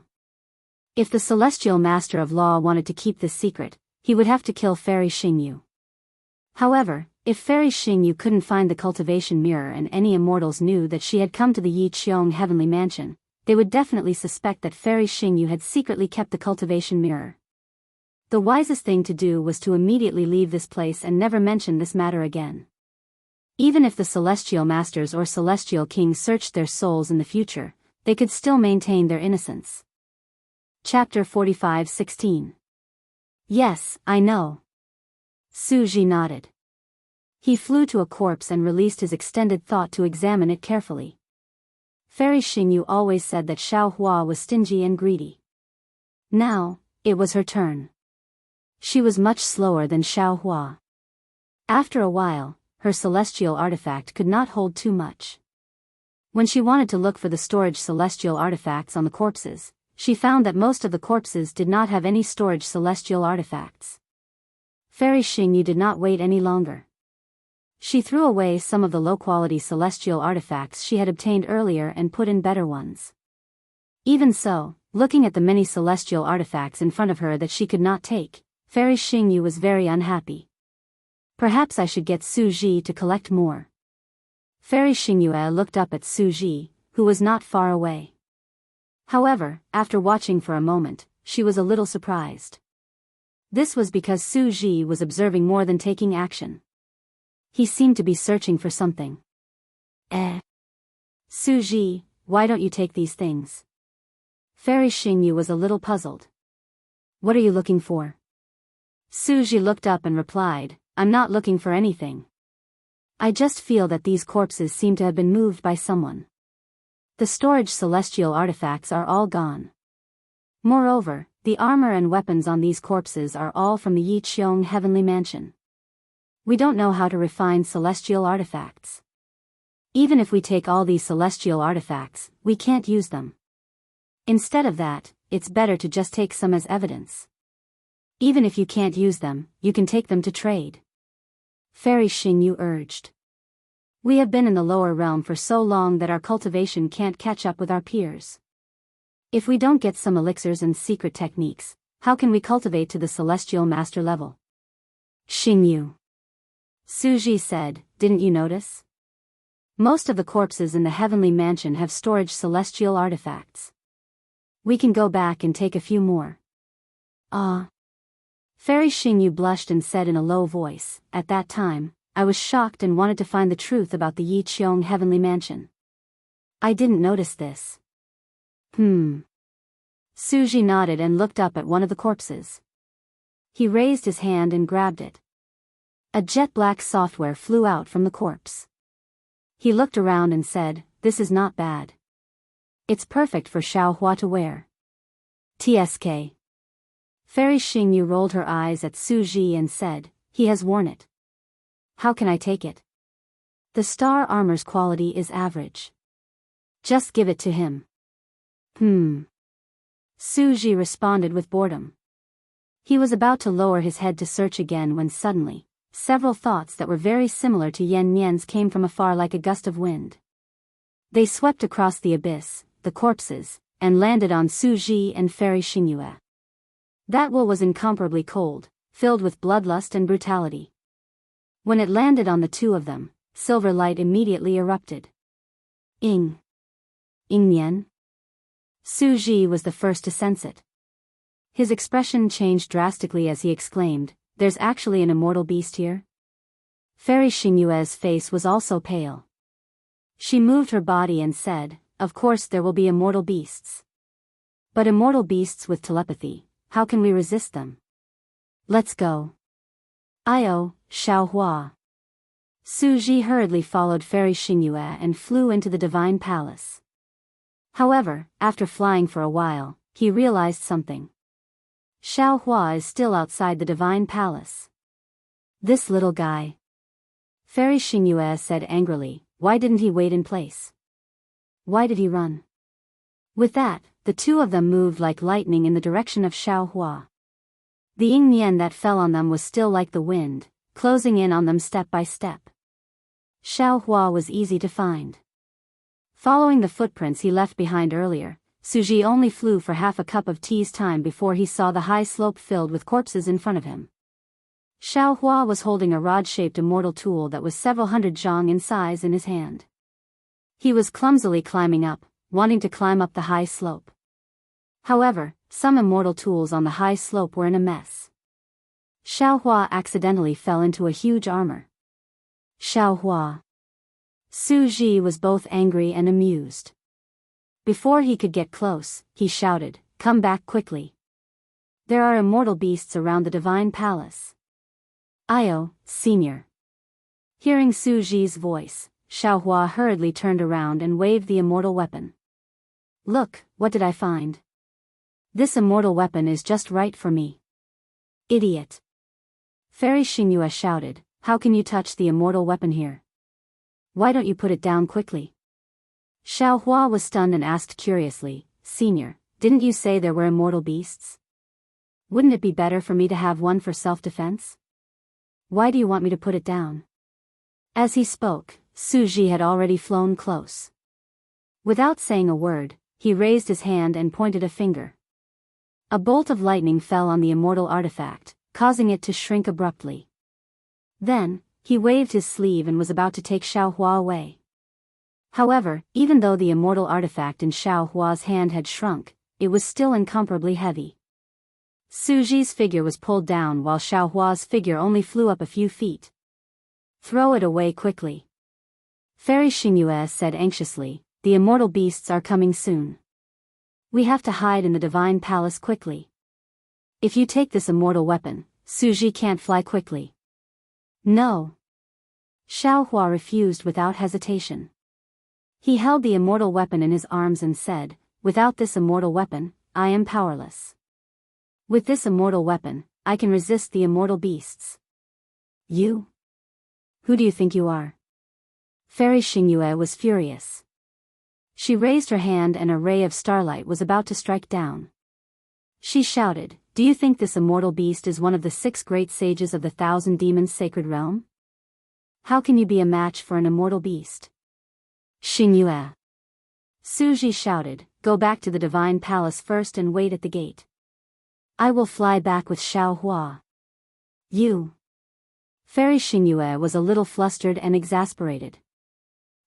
If the Celestial Master of Law wanted to keep this secret, he would have to kill Fairy Xingyu. However, if Fairy Xingyu couldn't find the cultivation mirror and any immortals knew that she had come to the Yiqiong heavenly mansion, they would definitely suspect that Fairy Xingyu had secretly kept the cultivation mirror. The wisest thing to do was to immediately leave this place and never mention this matter again. Even if the Celestial Masters or Celestial Kings searched their souls in the future, they could still maintain their innocence. Chapter 45:16. Yes, I know. Suji nodded. He flew to a corpse and released his extended thought to examine it carefully. Fairy Xingyu always said that Xiaohua was stingy and greedy. Now, it was her turn. She was much slower than Xiaohua. After a while, her celestial artifact could not hold too much. When she wanted to look for the storage celestial artifacts on the corpses, she found that most of the corpses did not have any storage celestial artifacts. Fairy Xingyu did not wait any longer. She threw away some of the low-quality celestial artifacts she had obtained earlier and put in better ones. Even so, looking at the many celestial artifacts in front of her that she could not take, Fairy Xingyu was very unhappy. Perhaps I should get Su Ji to collect more. Fairy Xingyu looked up at Su Ji, who was not far away. However, after watching for a moment, she was a little surprised. This was because Su Ji was observing more than taking action. He seemed to be searching for something. Su Ji, why don't you take these things? Fairy Xingyu was a little puzzled. What are you looking for? Su Ji looked up and replied, I'm not looking for anything. I just feel that these corpses seem to have been moved by someone. The storage celestial artifacts are all gone. Moreover, the armor and weapons on these corpses are all from the Yiqiong heavenly mansion. We don't know how to refine celestial artifacts. Even if we take all these celestial artifacts, we can't use them. Instead of that, it's better to just take some as evidence. Even if you can't use them, you can take them to trade. Fairy Xingyu urged. We have been in the lower realm for so long that our cultivation can't catch up with our peers. If we don't get some elixirs and secret techniques, how can we cultivate to the celestial master level? Xingyu. Su Ji said, didn't you notice? Most of the corpses in the heavenly mansion have storage celestial artifacts. We can go back and take a few more. Fairy Xingyu blushed and said in a low voice, at that time, I was shocked and wanted to find the truth about the Yiqiong heavenly mansion. I didn't notice this. Su Ji nodded and looked up at one of the corpses. He raised his hand and grabbed it. A jet-black software flew out from the corpse. He looked around and said, this is not bad. It's perfect for Xiaohua to wear. TSK. Fairy Xingyu rolled her eyes at Su Ji and said, he has worn it. How can I take it? The star armor's quality is average. Just give it to him. Su Ji responded with boredom. He was about to lower his head to search again when suddenly, several thoughts that were very similar to Yan Nian's came from afar like a gust of wind. They swept across the abyss, the corpses, and landed on Su Ji and Fairy Xingyu. That will was incomparably cold, filled with bloodlust and brutality. When it landed on the two of them, silver light immediately erupted. Ing Nian? Su Ji was the first to sense it. His expression changed drastically as he exclaimed, there's actually an immortal beast here? Fairy Xingyue's face was also pale. She moved her body and said, of course there will be immortal beasts. But immortal beasts with telepathy, how can we resist them? Let's go. Io, Xiaohua. Su Ji hurriedly followed Fairy Xingyue and flew into the divine palace. However, after flying for a while, he realized something. Xiaohua is still outside the divine palace. This little guy. Fairy Xingyue said angrily, why didn't he wait in place? Why did he run? With that, the two of them moved like lightning in the direction of Xiaohua. The Ying Nian that fell on them was still like the wind, closing in on them step by step. Xiaohua was easy to find. Following the footprints he left behind earlier, Su Ji only flew for half a cup of tea's time before he saw the high slope filled with corpses in front of him. Xiaohua was holding a rod-shaped immortal tool that was several hundred zhang in size in his hand. He was clumsily climbing up, wanting to climb up the high slope. However, some immortal tools on the high slope were in a mess. Xiaohua accidentally fell into a huge armor. Xiaohua. Su Ji was both angry and amused. Before he could get close, he shouted, come back quickly. There are immortal beasts around the divine palace. Io, senior. Hearing Su Ji's voice, Xiaohua hurriedly turned around and waved the immortal weapon. Look, what did I find? This immortal weapon is just right for me. Idiot. Fairy Xingyue shouted, how can you touch the immortal weapon here? Why don't you put it down quickly? Xiaohua was stunned and asked curiously, Senior, didn't you say there were immortal beasts? Wouldn't it be better for me to have one for self-defense? Why do you want me to put it down? As he spoke, Suji had already flown close. Without saying a word, he raised his hand and pointed a finger. A bolt of lightning fell on the immortal artifact, causing it to shrink abruptly. Then, he waved his sleeve and was about to take Xiaohua away. However, even though the immortal artifact in Xiaohua's hand had shrunk, it was still incomparably heavy. Suji's figure was pulled down while Xiaohua's figure only flew up a few feet. Throw it away quickly. Fairy Xingyue said anxiously, the immortal beasts are coming soon. We have to hide in the divine palace quickly. If you take this immortal weapon, Suji can't fly quickly. No. Xiaohua refused without hesitation. He held the immortal weapon in his arms and said, without this immortal weapon, I am powerless. With this immortal weapon, I can resist the immortal beasts. You? Who do you think you are? Fairy Xingyue was furious. She raised her hand and a ray of starlight was about to strike down. She shouted, do you think this immortal beast is one of the 6 great sages of the 1,000 demons' sacred realm? How can you be a match for an immortal beast? Xingyue. Suji shouted, go back to the divine palace first and wait at the gate. I will fly back with Xiaohua. You. Fairy Xingyue was a little flustered and exasperated.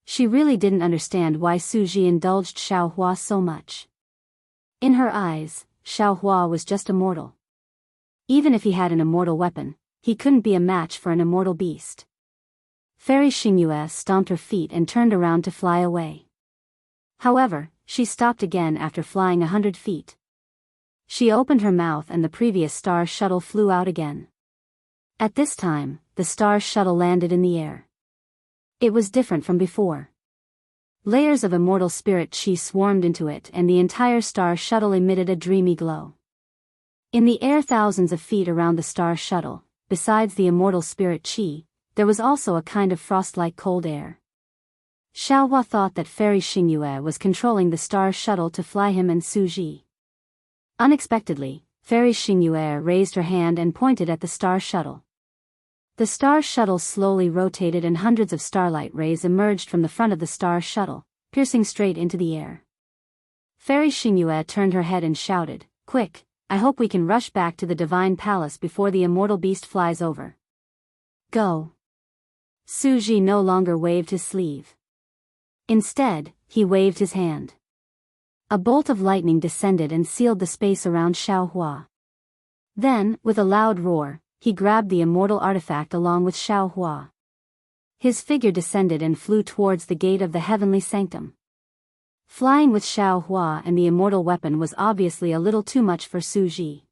She really didn't understand why Suji indulged Xiaohua so much. In her eyes, Xiaohua was just a mortal. Even if he had an immortal weapon, he couldn't be a match for an immortal beast. Fairy Xingyue stomped her feet and turned around to fly away. However, she stopped again after flying 100 feet. She opened her mouth and the previous star shuttle flew out again. At this time, the star shuttle landed in the air. It was different from before. Layers of immortal spirit chi swarmed into it and the entire star shuttle emitted a dreamy glow. In the air thousands of feet around the star shuttle, besides the immortal spirit chi, there was also a kind of frost-like cold air. Xiaohua thought that Fairy Xingyue was controlling the star shuttle to fly him and Suji. Unexpectedly, Fairy Xingyue raised her hand and pointed at the star shuttle. The star shuttle slowly rotated and hundreds of starlight rays emerged from the front of the star shuttle, piercing straight into the air. Fairy Xingyue turned her head and shouted, quick, I hope we can rush back to the divine palace before the immortal beast flies over. Go. Suji no longer waved his sleeve. Instead, he waved his hand. A bolt of lightning descended and sealed the space around Xiaohua. Then, with a loud roar, he grabbed the immortal artifact along with Xiaohua. His figure descended and flew towards the gate of the heavenly sanctum. Flying with Xiaohua and the immortal weapon was obviously a little too much for Suji.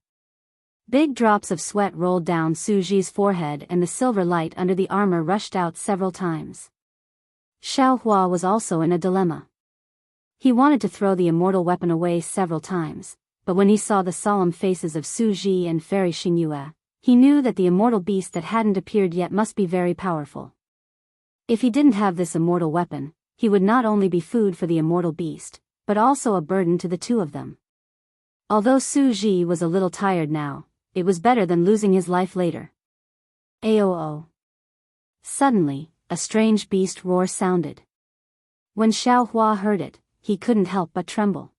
Big drops of sweat rolled down Suji's forehead and the silver light under the armor rushed out several times. Xiaohua was also in a dilemma. He wanted to throw the immortal weapon away several times, but when he saw the solemn faces of Suji and Fairy Xingyue, he knew that the immortal beast that hadn't appeared yet must be very powerful. If he didn't have this immortal weapon, he would not only be food for the immortal beast, but also a burden to the two of them. Although Suji was a little tired now, it was better than losing his life later. Aoo. Suddenly, a strange beast roar sounded. When Xiaohua heard it, he couldn't help but tremble.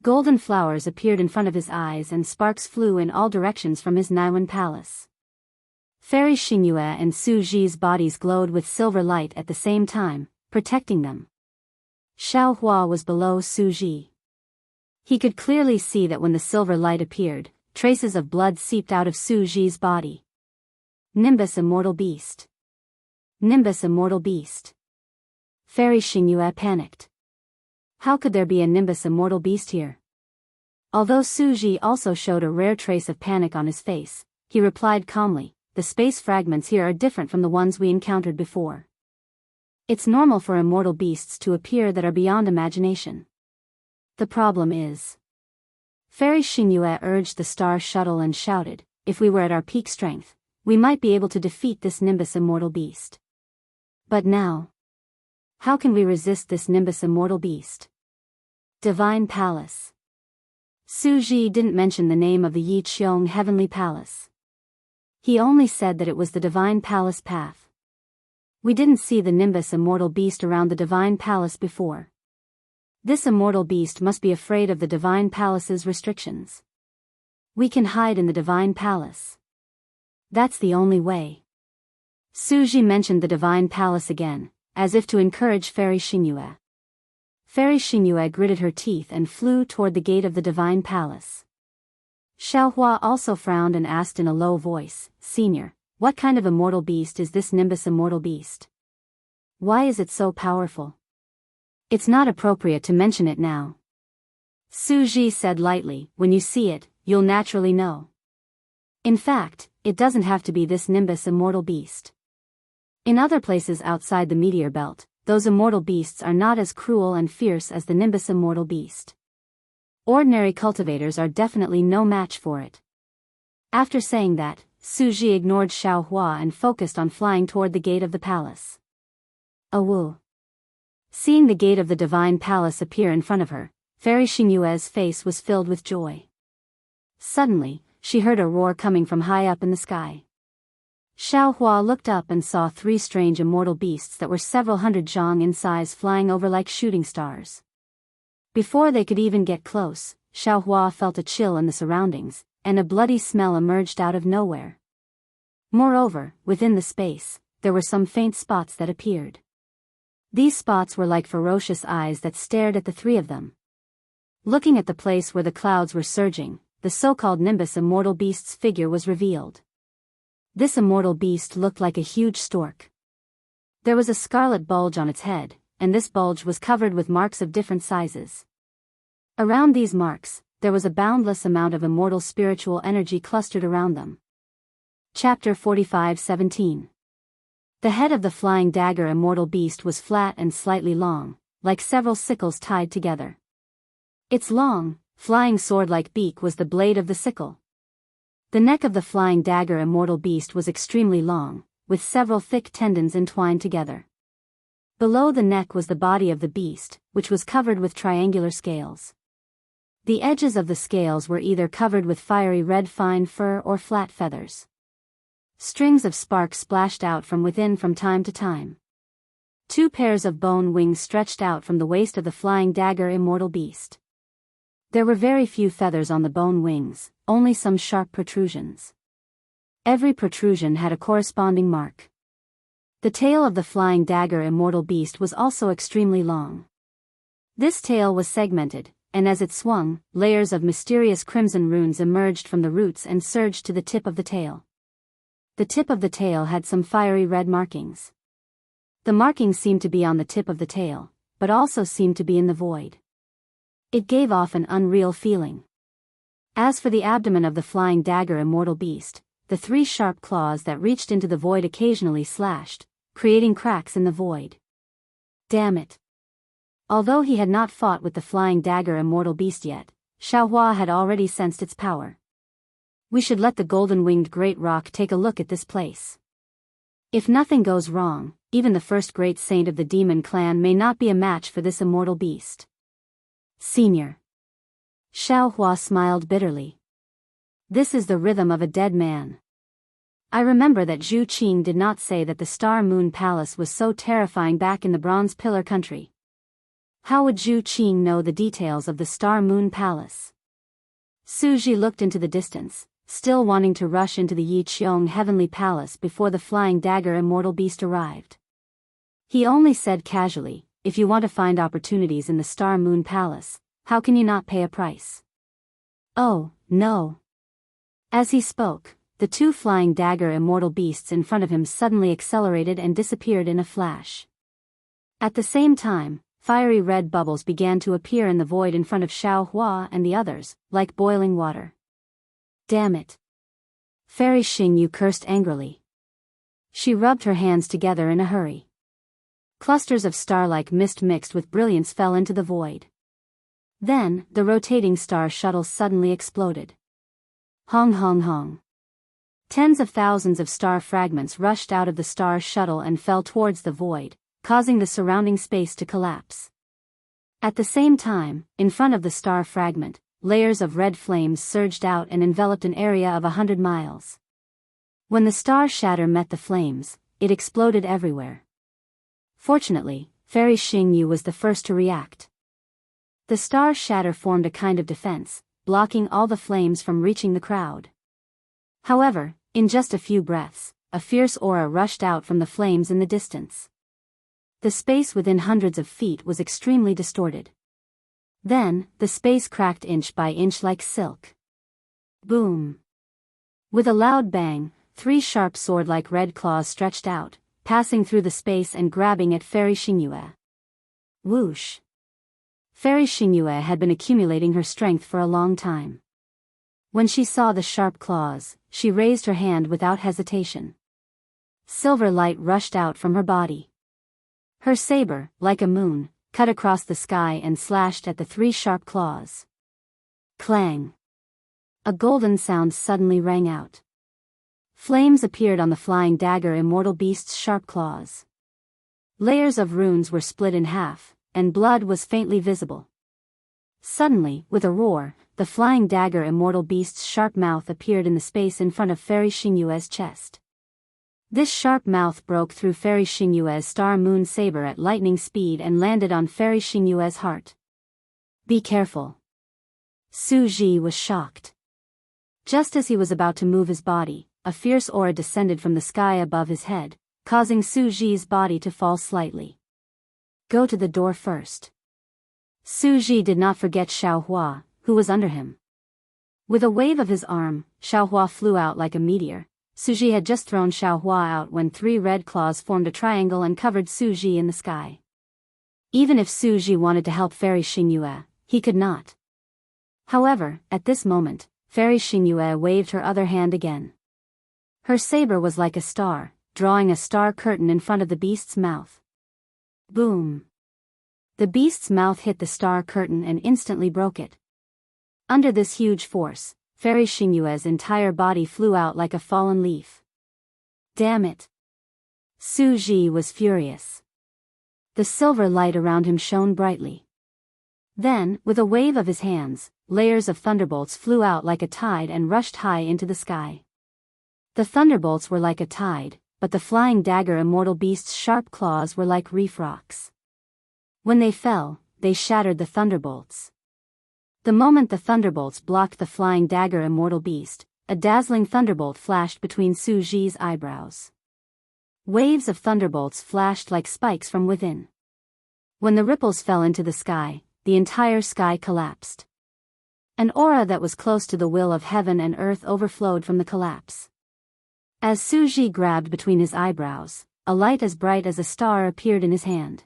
Golden flowers appeared in front of his eyes and sparks flew in all directions from his Naiwan palace. Fairy Xingyue and Suji's bodies glowed with silver light at the same time, protecting them. Xiaohua was below Suji. He could clearly see that when the silver light appeared, traces of blood seeped out of Suji's body. Nimbus Immortal Beast. Nimbus Immortal Beast. Fairy Xingyue panicked. How could there be a Nimbus Immortal Beast here? Although Suji also showed a rare trace of panic on his face, he replied calmly, the space fragments here are different from the ones we encountered before. It's normal for immortal beasts to appear that are beyond imagination. The problem is... Fairy Xingyue urged the star shuttle and shouted, if we were at our peak strength, we might be able to defeat this Nimbus Immortal Beast. But now... How can we resist this Nimbus immortal beast? Divine Palace. Su Ji didn't mention the name of the Yi Qiong Heavenly Palace. He only said that it was the Divine Palace path. We didn't see the Nimbus immortal beast around the Divine Palace before. This immortal beast must be afraid of the Divine Palace's restrictions. We can hide in the Divine Palace. That's the only way. Su Ji mentioned the Divine Palace again, as if to encourage Fairy Xingyue. Fairy Xingyue gritted her teeth and flew toward the gate of the Divine Palace. Xiaohua also frowned and asked in a low voice, "Senior, what kind of immortal beast is this Nimbus immortal beast? Why is it so powerful?" "It's not appropriate to mention it now." Su Ji said lightly, "When you see it, you'll naturally know. In fact, it doesn't have to be this Nimbus immortal beast. In other places outside the meteor belt, those immortal beasts are not as cruel and fierce as the Nimbus immortal beast. Ordinary cultivators are definitely no match for it." After saying that, Su Ji ignored Xiaohua and focused on flying toward the gate of the palace. Awoo. Seeing the gate of the Divine Palace appear in front of her, Fairy Xingyue's face was filled with joy. Suddenly, she heard a roar coming from high up in the sky. Xiaohua looked up and saw 3 strange immortal beasts that were several hundred zhang in size flying over like shooting stars. Before they could even get close, Xiaohua felt a chill in the surroundings, and a bloody smell emerged out of nowhere. Moreover, within the space, there were some faint spots that appeared. These spots were like ferocious eyes that stared at the 3 of them. Looking at the place where the clouds were surging, the so-called Nimbus immortal beast's figure was revealed. This immortal beast looked like a huge stork. There was a scarlet bulge on its head, and this bulge was covered with marks of different sizes. Around these marks, there was a boundless amount of immortal spiritual energy clustered around them. Chapter 45:17. The head of the flying dagger immortal beast was flat and slightly long, like several sickles tied together. Its long, flying sword-like beak was the blade of the sickle. The neck of the flying dagger immortal beast was extremely long, with several thick tendons entwined together. Below the neck was the body of the beast, which was covered with triangular scales. The edges of the scales were either covered with fiery red fine fur or flat feathers. Strings of sparks splashed out from within from time to time. 2 pairs of bone wings stretched out from the waist of the flying dagger immortal beast. There were very few feathers on the bone wings, only some sharp protrusions. Every protrusion had a corresponding mark. The tail of the flying dagger immortal beast was also extremely long. This tail was segmented, and as it swung, layers of mysterious crimson runes emerged from the roots and surged to the tip of the tail. The tip of the tail had some fiery red markings. The markings seemed to be on the tip of the tail, but also seemed to be in the void. It gave off an unreal feeling. As for the abdomen of the flying dagger immortal beast, the 3 sharp claws that reached into the void occasionally slashed, creating cracks in the void. Damn it. Although he had not fought with the flying dagger immortal beast yet, Xiaohua had already sensed its power. We should let the golden-winged great rock take a look at this place. If nothing goes wrong, even the first great saint of the demon clan may not be a match for this immortal beast. Senior. Xiaohua smiled bitterly. This is the rhythm of a dead man. I remember that Zhu Qing did not say that the Star Moon Palace was so terrifying back in the Bronze Pillar country. How would Zhu Qing know the details of the Star Moon Palace? Su Ji looked into the distance, still wanting to rush into the Yi Qiong Heavenly Palace before the flying dagger immortal beast arrived. He only said casually, "If you want to find opportunities in the Star Moon Palace, how can you not pay a price?" Oh, no. As he spoke, the 2 flying dagger immortal beasts in front of him suddenly accelerated and disappeared in a flash. At the same time, fiery red bubbles began to appear in the void in front of Xiaohua and the others, like boiling water. Damn it. Fairy Xingyue cursed angrily. She rubbed her hands together in a hurry. Clusters of star-like mist mixed with brilliance fell into the void. Then, the rotating star shuttle suddenly exploded. Hong hong hong. Tens of thousands of star fragments rushed out of the star shuttle and fell towards the void, causing the surrounding space to collapse. At the same time, in front of the star fragment, layers of red flames surged out and enveloped an area of 100 miles. When the star shatter met the flames, it exploded everywhere. Fortunately, Fairy Xingyu was the first to react. The star shatter formed a kind of defense, blocking all the flames from reaching the crowd. However, in just a few breaths, a fierce aura rushed out from the flames in the distance. The space within hundreds of feet was extremely distorted. Then, the space cracked inch by inch like silk. Boom! With a loud bang, 3 sharp sword-like red claws stretched out, passing through the space and grabbing at Fairy Xingyu. Whoosh! Fairy Xingyu had been accumulating her strength for a long time. When she saw the sharp claws, she raised her hand without hesitation. Silver light rushed out from her body. Her saber, like a moon, cut across the sky and slashed at the 3 sharp claws. Clang! A golden sound suddenly rang out. Flames appeared on the flying dagger immortal beast's sharp claws. Layers of runes were split in half, and blood was faintly visible. Suddenly, with a roar, the flying dagger immortal beast's sharp mouth appeared in the space in front of Fairy Xingyue's chest. This sharp mouth broke through Fairy Xingyue's star moon saber at lightning speed and landed on Fairy Xingyue's heart. Be careful. Su Ji was shocked. Just as he was about to move his body, a fierce aura descended from the sky above his head, causing Su Ji's body to fall slightly. Go to the door first. Su Ji did not forget Xiaohua, who was under him. With a wave of his arm, Xiaohua flew out like a meteor. Su Ji had just thrown Xiaohua out when 3 red claws formed a triangle and covered Su Ji in the sky. Even if Su Ji wanted to help Fairy Xingyue, he could not. However, at this moment, Fairy Xingyue waved her other hand again. Her saber was like a star, drawing a star curtain in front of the beast's mouth. Boom! The beast's mouth hit the star curtain and instantly broke it. Under this huge force, Fairy Xingyue's entire body flew out like a fallen leaf. Damn it! Su Ji was furious. The silver light around him shone brightly. Then, with a wave of his hands, layers of thunderbolts flew out like a tide and rushed high into the sky. The thunderbolts were like a tide, but the flying dagger immortal beast's sharp claws were like reef rocks. When they fell, they shattered the thunderbolts. The moment the thunderbolts blocked the flying dagger immortal beast, a dazzling thunderbolt flashed between Su Ji's eyebrows. Waves of thunderbolts flashed like spikes from within. When the ripples fell into the sky, the entire sky collapsed. An aura that was close to the will of heaven and earth overflowed from the collapse. As Su Ji grabbed between his eyebrows, a light as bright as a star appeared in his hand.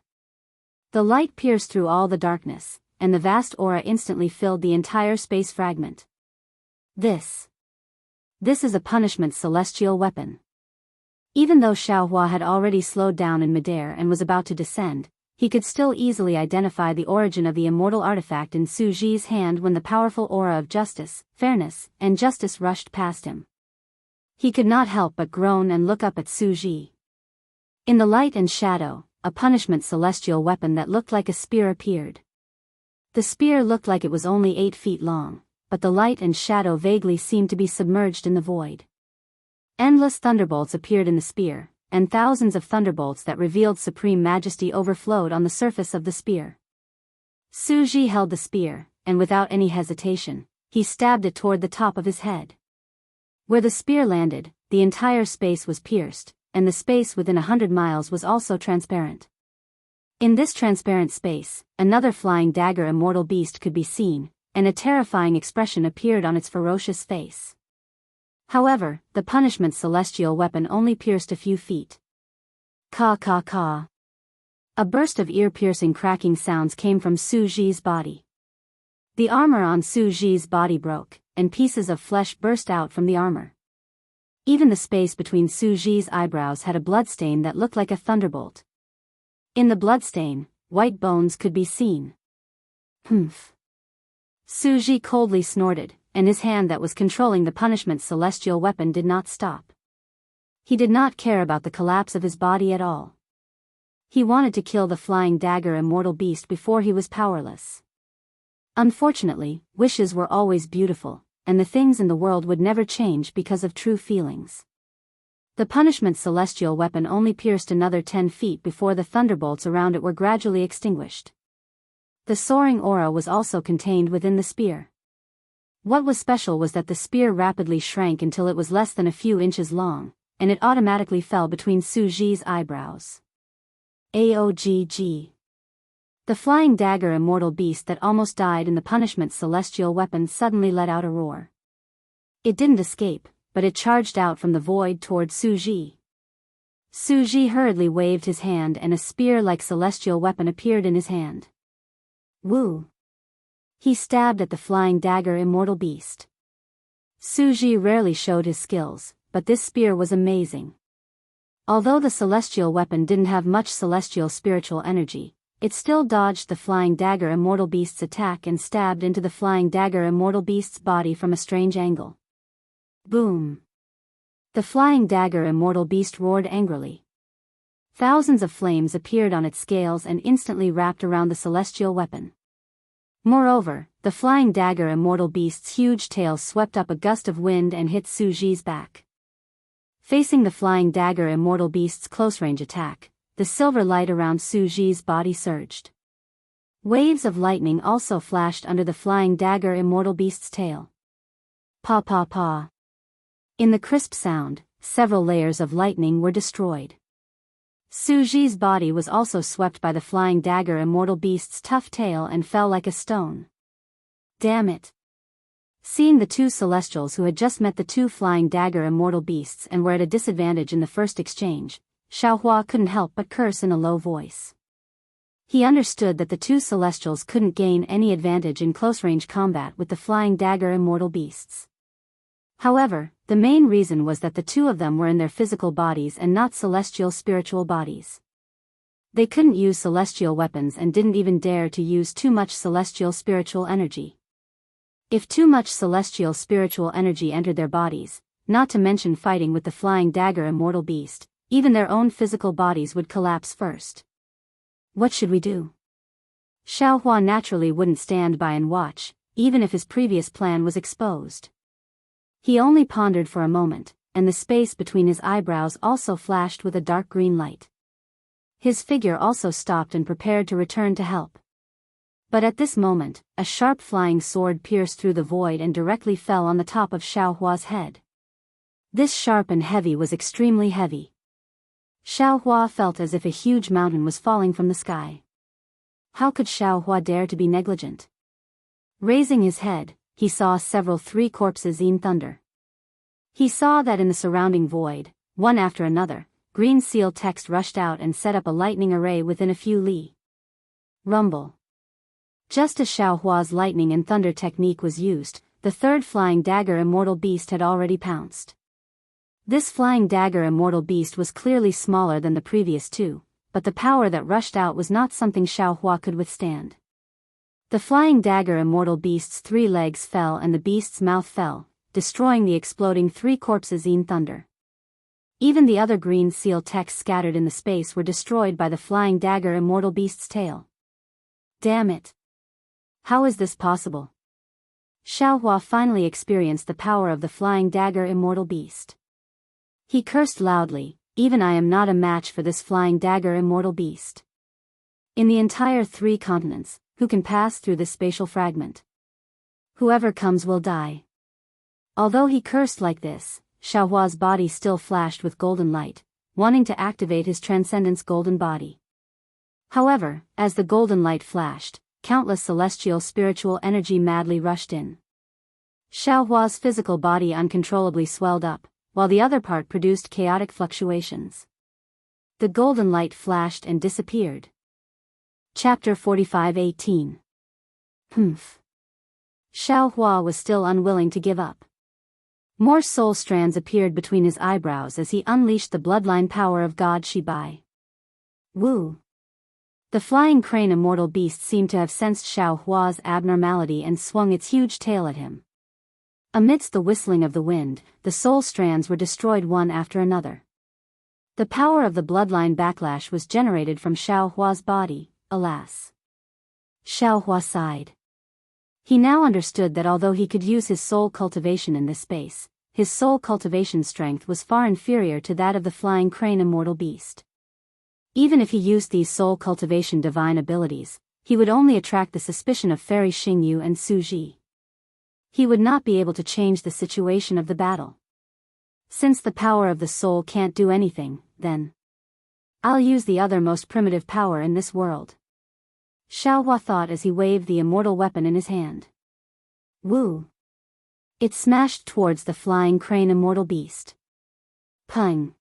The light pierced through all the darkness, and the vast aura instantly filled the entire space fragment. This is a punishment celestial weapon. Even though Xiaohua had already slowed down in midair and was about to descend, he could still easily identify the origin of the immortal artifact in Su Ji's hand when the powerful aura of justice, fairness, and justice rushed past him. He could not help but groan and look up at Su Ji. In the light and shadow, a punishment celestial weapon that looked like a spear appeared. The spear looked like it was only 8 feet long, but the light and shadow vaguely seemed to be submerged in the void. Endless thunderbolts appeared in the spear, and thousands of thunderbolts that revealed supreme majesty overflowed on the surface of the spear. Su Ji held the spear, and without any hesitation, he stabbed it toward the top of his head. Where the spear landed, the entire space was pierced, and the space within 100 miles was also transparent. In this transparent space, another flying dagger immortal beast could be seen, and a terrifying expression appeared on its ferocious face. However, the punishment celestial weapon only pierced a few feet. Ka ka ka. A burst of ear-piercing cracking sounds came from Su Ji's body. The armor on Su Ji's body broke, and pieces of flesh burst out from the armor. Even the space between Su Ji's eyebrows had a bloodstain that looked like a thunderbolt. In the bloodstain, white bones could be seen. Humph. Su Ji coldly snorted, and his hand that was controlling the punishment celestial weapon did not stop. He did not care about the collapse of his body at all. He wanted to kill the flying dagger immortal beast before he was powerless. Unfortunately, wishes were always beautiful, and the things in the world would never change because of true feelings. The punishment celestial weapon only pierced another 10 feet before the thunderbolts around it were gradually extinguished. The soaring aura was also contained within the spear. What was special was that the spear rapidly shrank until it was less than a few inches long, and it automatically fell between Su Ji's eyebrows. AOGG. The flying dagger immortal beast that almost died in the punishment celestial weapon suddenly let out a roar. It didn't escape, but it charged out from the void toward Su Ji. Su Ji hurriedly waved his hand and a spear-like celestial weapon appeared in his hand. Woo! He stabbed at the flying dagger immortal beast. Su Ji rarely showed his skills, but this spear was amazing. Although the celestial weapon didn't have much celestial spiritual energy, it still dodged the flying dagger immortal beast's attack and stabbed into the flying dagger immortal beast's body from a strange angle. Boom! The flying dagger immortal beast roared angrily. Thousands of flames appeared on its scales and instantly wrapped around the celestial weapon. Moreover, the flying dagger immortal beast's huge tail swept up a gust of wind and hit Su Ji's back. Facing the flying dagger immortal beast's close-range attack, the silver light around Su Ji's body surged. Waves of lightning also flashed under the flying dagger immortal beast's tail. Pa pa pa. In the crisp sound, several layers of lightning were destroyed. Su Ji's body was also swept by the flying dagger immortal beast's tough tail and fell like a stone. Damn it! Seeing the two celestials who had just met the two flying dagger immortal beasts and were at a disadvantage in the first exchange, Xiaohua couldn't help but curse in a low voice. He understood that the two celestials couldn't gain any advantage in close-range combat with the flying dagger immortal beasts. However, the main reason was that the two of them were in their physical bodies and not celestial spiritual bodies. They couldn't use celestial weapons and didn't even dare to use too much celestial spiritual energy. If too much celestial spiritual energy entered their bodies, not to mention fighting with the flying dagger immortal beast, even their own physical bodies would collapse first. What should we do? Xiaohua naturally wouldn't stand by and watch, even if his previous plan was exposed. He only pondered for a moment, and the space between his eyebrows also flashed with a dark green light. His figure also stopped and prepared to return to help. But at this moment, a sharp flying sword pierced through the void and directly fell on the top of Xiaohua's head. This sharp and heavy was extremely heavy. Xiaohua felt as if a huge mountain was falling from the sky. How could Xiaohua dare to be negligent? Raising his head, he saw several three corpses in thunder. He saw that in the surrounding void, one after another, green seal text rushed out and set up a lightning array within a few li. Rumble. Just as Xiaohua's lightning and thunder technique was used, the third flying dagger immortal beast had already pounced. This flying dagger immortal beast was clearly smaller than the previous two, but the power that rushed out was not something Xiaohua could withstand. The flying dagger immortal beast's 3 legs fell and the beast's mouth fell, destroying the exploding 3 corpses in thunder. Even the other green seal texts scattered in the space were destroyed by the flying dagger immortal beast's tail. Damn it! How is this possible? Xiaohua finally experienced the power of the flying dagger immortal beast. He cursed loudly, even I am not a match for this flying dagger immortal beast. In the entire 3 continents, who can pass through this spatial fragment? Whoever comes will die. Although he cursed like this, Xiaohua's body still flashed with golden light, wanting to activate his transcendence golden body. However, as the golden light flashed, countless celestial spiritual energy madly rushed in. Xiaohua's physical body uncontrollably swelled up, while the other part produced chaotic fluctuations. The golden light flashed and disappeared. Chapter 45:18. Humph. Xiaohua was still unwilling to give up. More soul strands appeared between his eyebrows as he unleashed the bloodline power of God Shibai. Woo! The flying crane immortal beast seemed to have sensed Xiaohua's abnormality and swung its huge tail at him. Amidst the whistling of the wind, the soul strands were destroyed one after another. The power of the bloodline backlash was generated from Xiao Hua's body, alas. Xiao Hua sighed. He now understood that although he could use his soul cultivation in this space, his soul cultivation strength was far inferior to that of the flying crane immortal beast. Even if he used these soul cultivation divine abilities, he would only attract the suspicion of Fairy Xingyu and Su Ji. He would not be able to change the situation of the battle. Since the power of the soul can't do anything, then I'll use the other most primitive power in this world. Xiao Hua thought as he waved the immortal weapon in his hand. Woo! It smashed towards the flying crane immortal beast. Pung!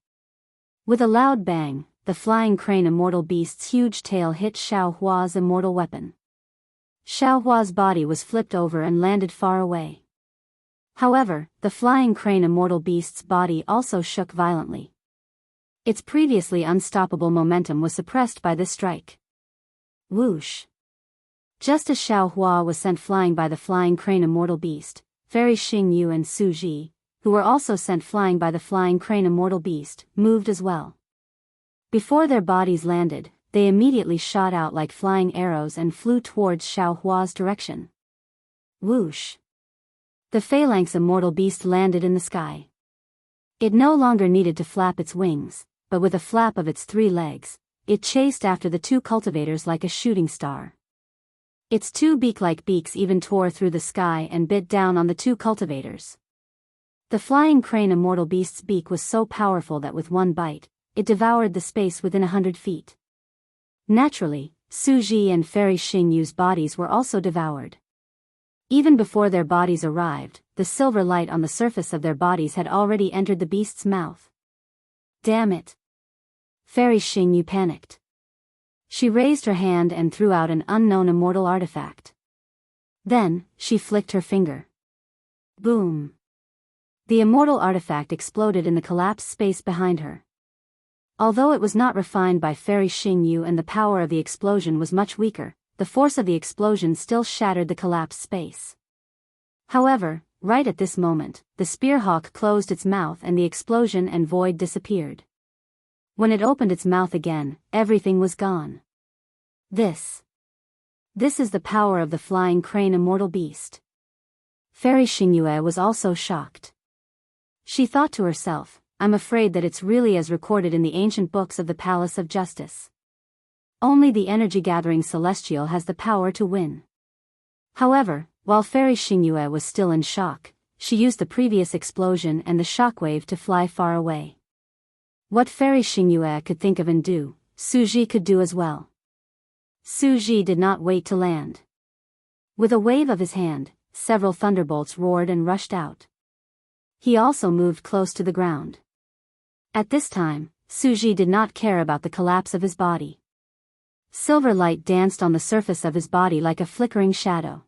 With a loud bang, the flying crane immortal beast's huge tail hit Xiao Hua's immortal weapon. Xiao Hua's body was flipped over and landed far away. However, the flying crane immortal beast's body also shook violently. Its previously unstoppable momentum was suppressed by this strike. Whoosh! Just as Xiao Hua was sent flying by the flying crane immortal beast, Fairy Xingyu and Su Ji, who were also sent flying by the flying crane immortal beast, moved as well. Before their bodies landed, they immediately shot out like flying arrows and flew towards Xiao Hua's direction. Whoosh! The phalanx immortal beast landed in the sky. It no longer needed to flap its wings, but with a flap of its 3 legs, it chased after the 2 cultivators like a shooting star. Its 2 beak-like beaks even tore through the sky and bit down on the 2 cultivators. The flying crane immortal beast's beak was so powerful that with one bite, it devoured the space within 100 feet. Naturally, Su Ji and Fairy Xingyu's bodies were also devoured. Even before their bodies arrived, the silver light on the surface of their bodies had already entered the beast's mouth. Damn it! Fairy Xingyu panicked. She raised her hand and threw out an unknown immortal artifact. Then, she flicked her finger. Boom! The immortal artifact exploded in the collapsed space behind her. Although it was not refined by Fairy Xingyu and the power of the explosion was much weaker, the force of the explosion still shattered the collapsed space. However, right at this moment, the spearhawk closed its mouth and the explosion and void disappeared. When it opened its mouth again, everything was gone. This is the power of the flying crane immortal beast. Fairy Xingyue was also shocked. She thought to herself, I'm afraid that it's really as recorded in the ancient books of the Palace of Justice. Only the energy-gathering celestial has the power to win. However, while Fairy Xingyue was still in shock, she used the previous explosion and the shockwave to fly far away. What Fairy Xingyue could think of and do, Su Ji could do as well. Su Ji did not wait to land. With a wave of his hand, several thunderbolts roared and rushed out. He also moved close to the ground. At this time, Su Ji did not care about the collapse of his body. Silver light danced on the surface of his body like a flickering shadow.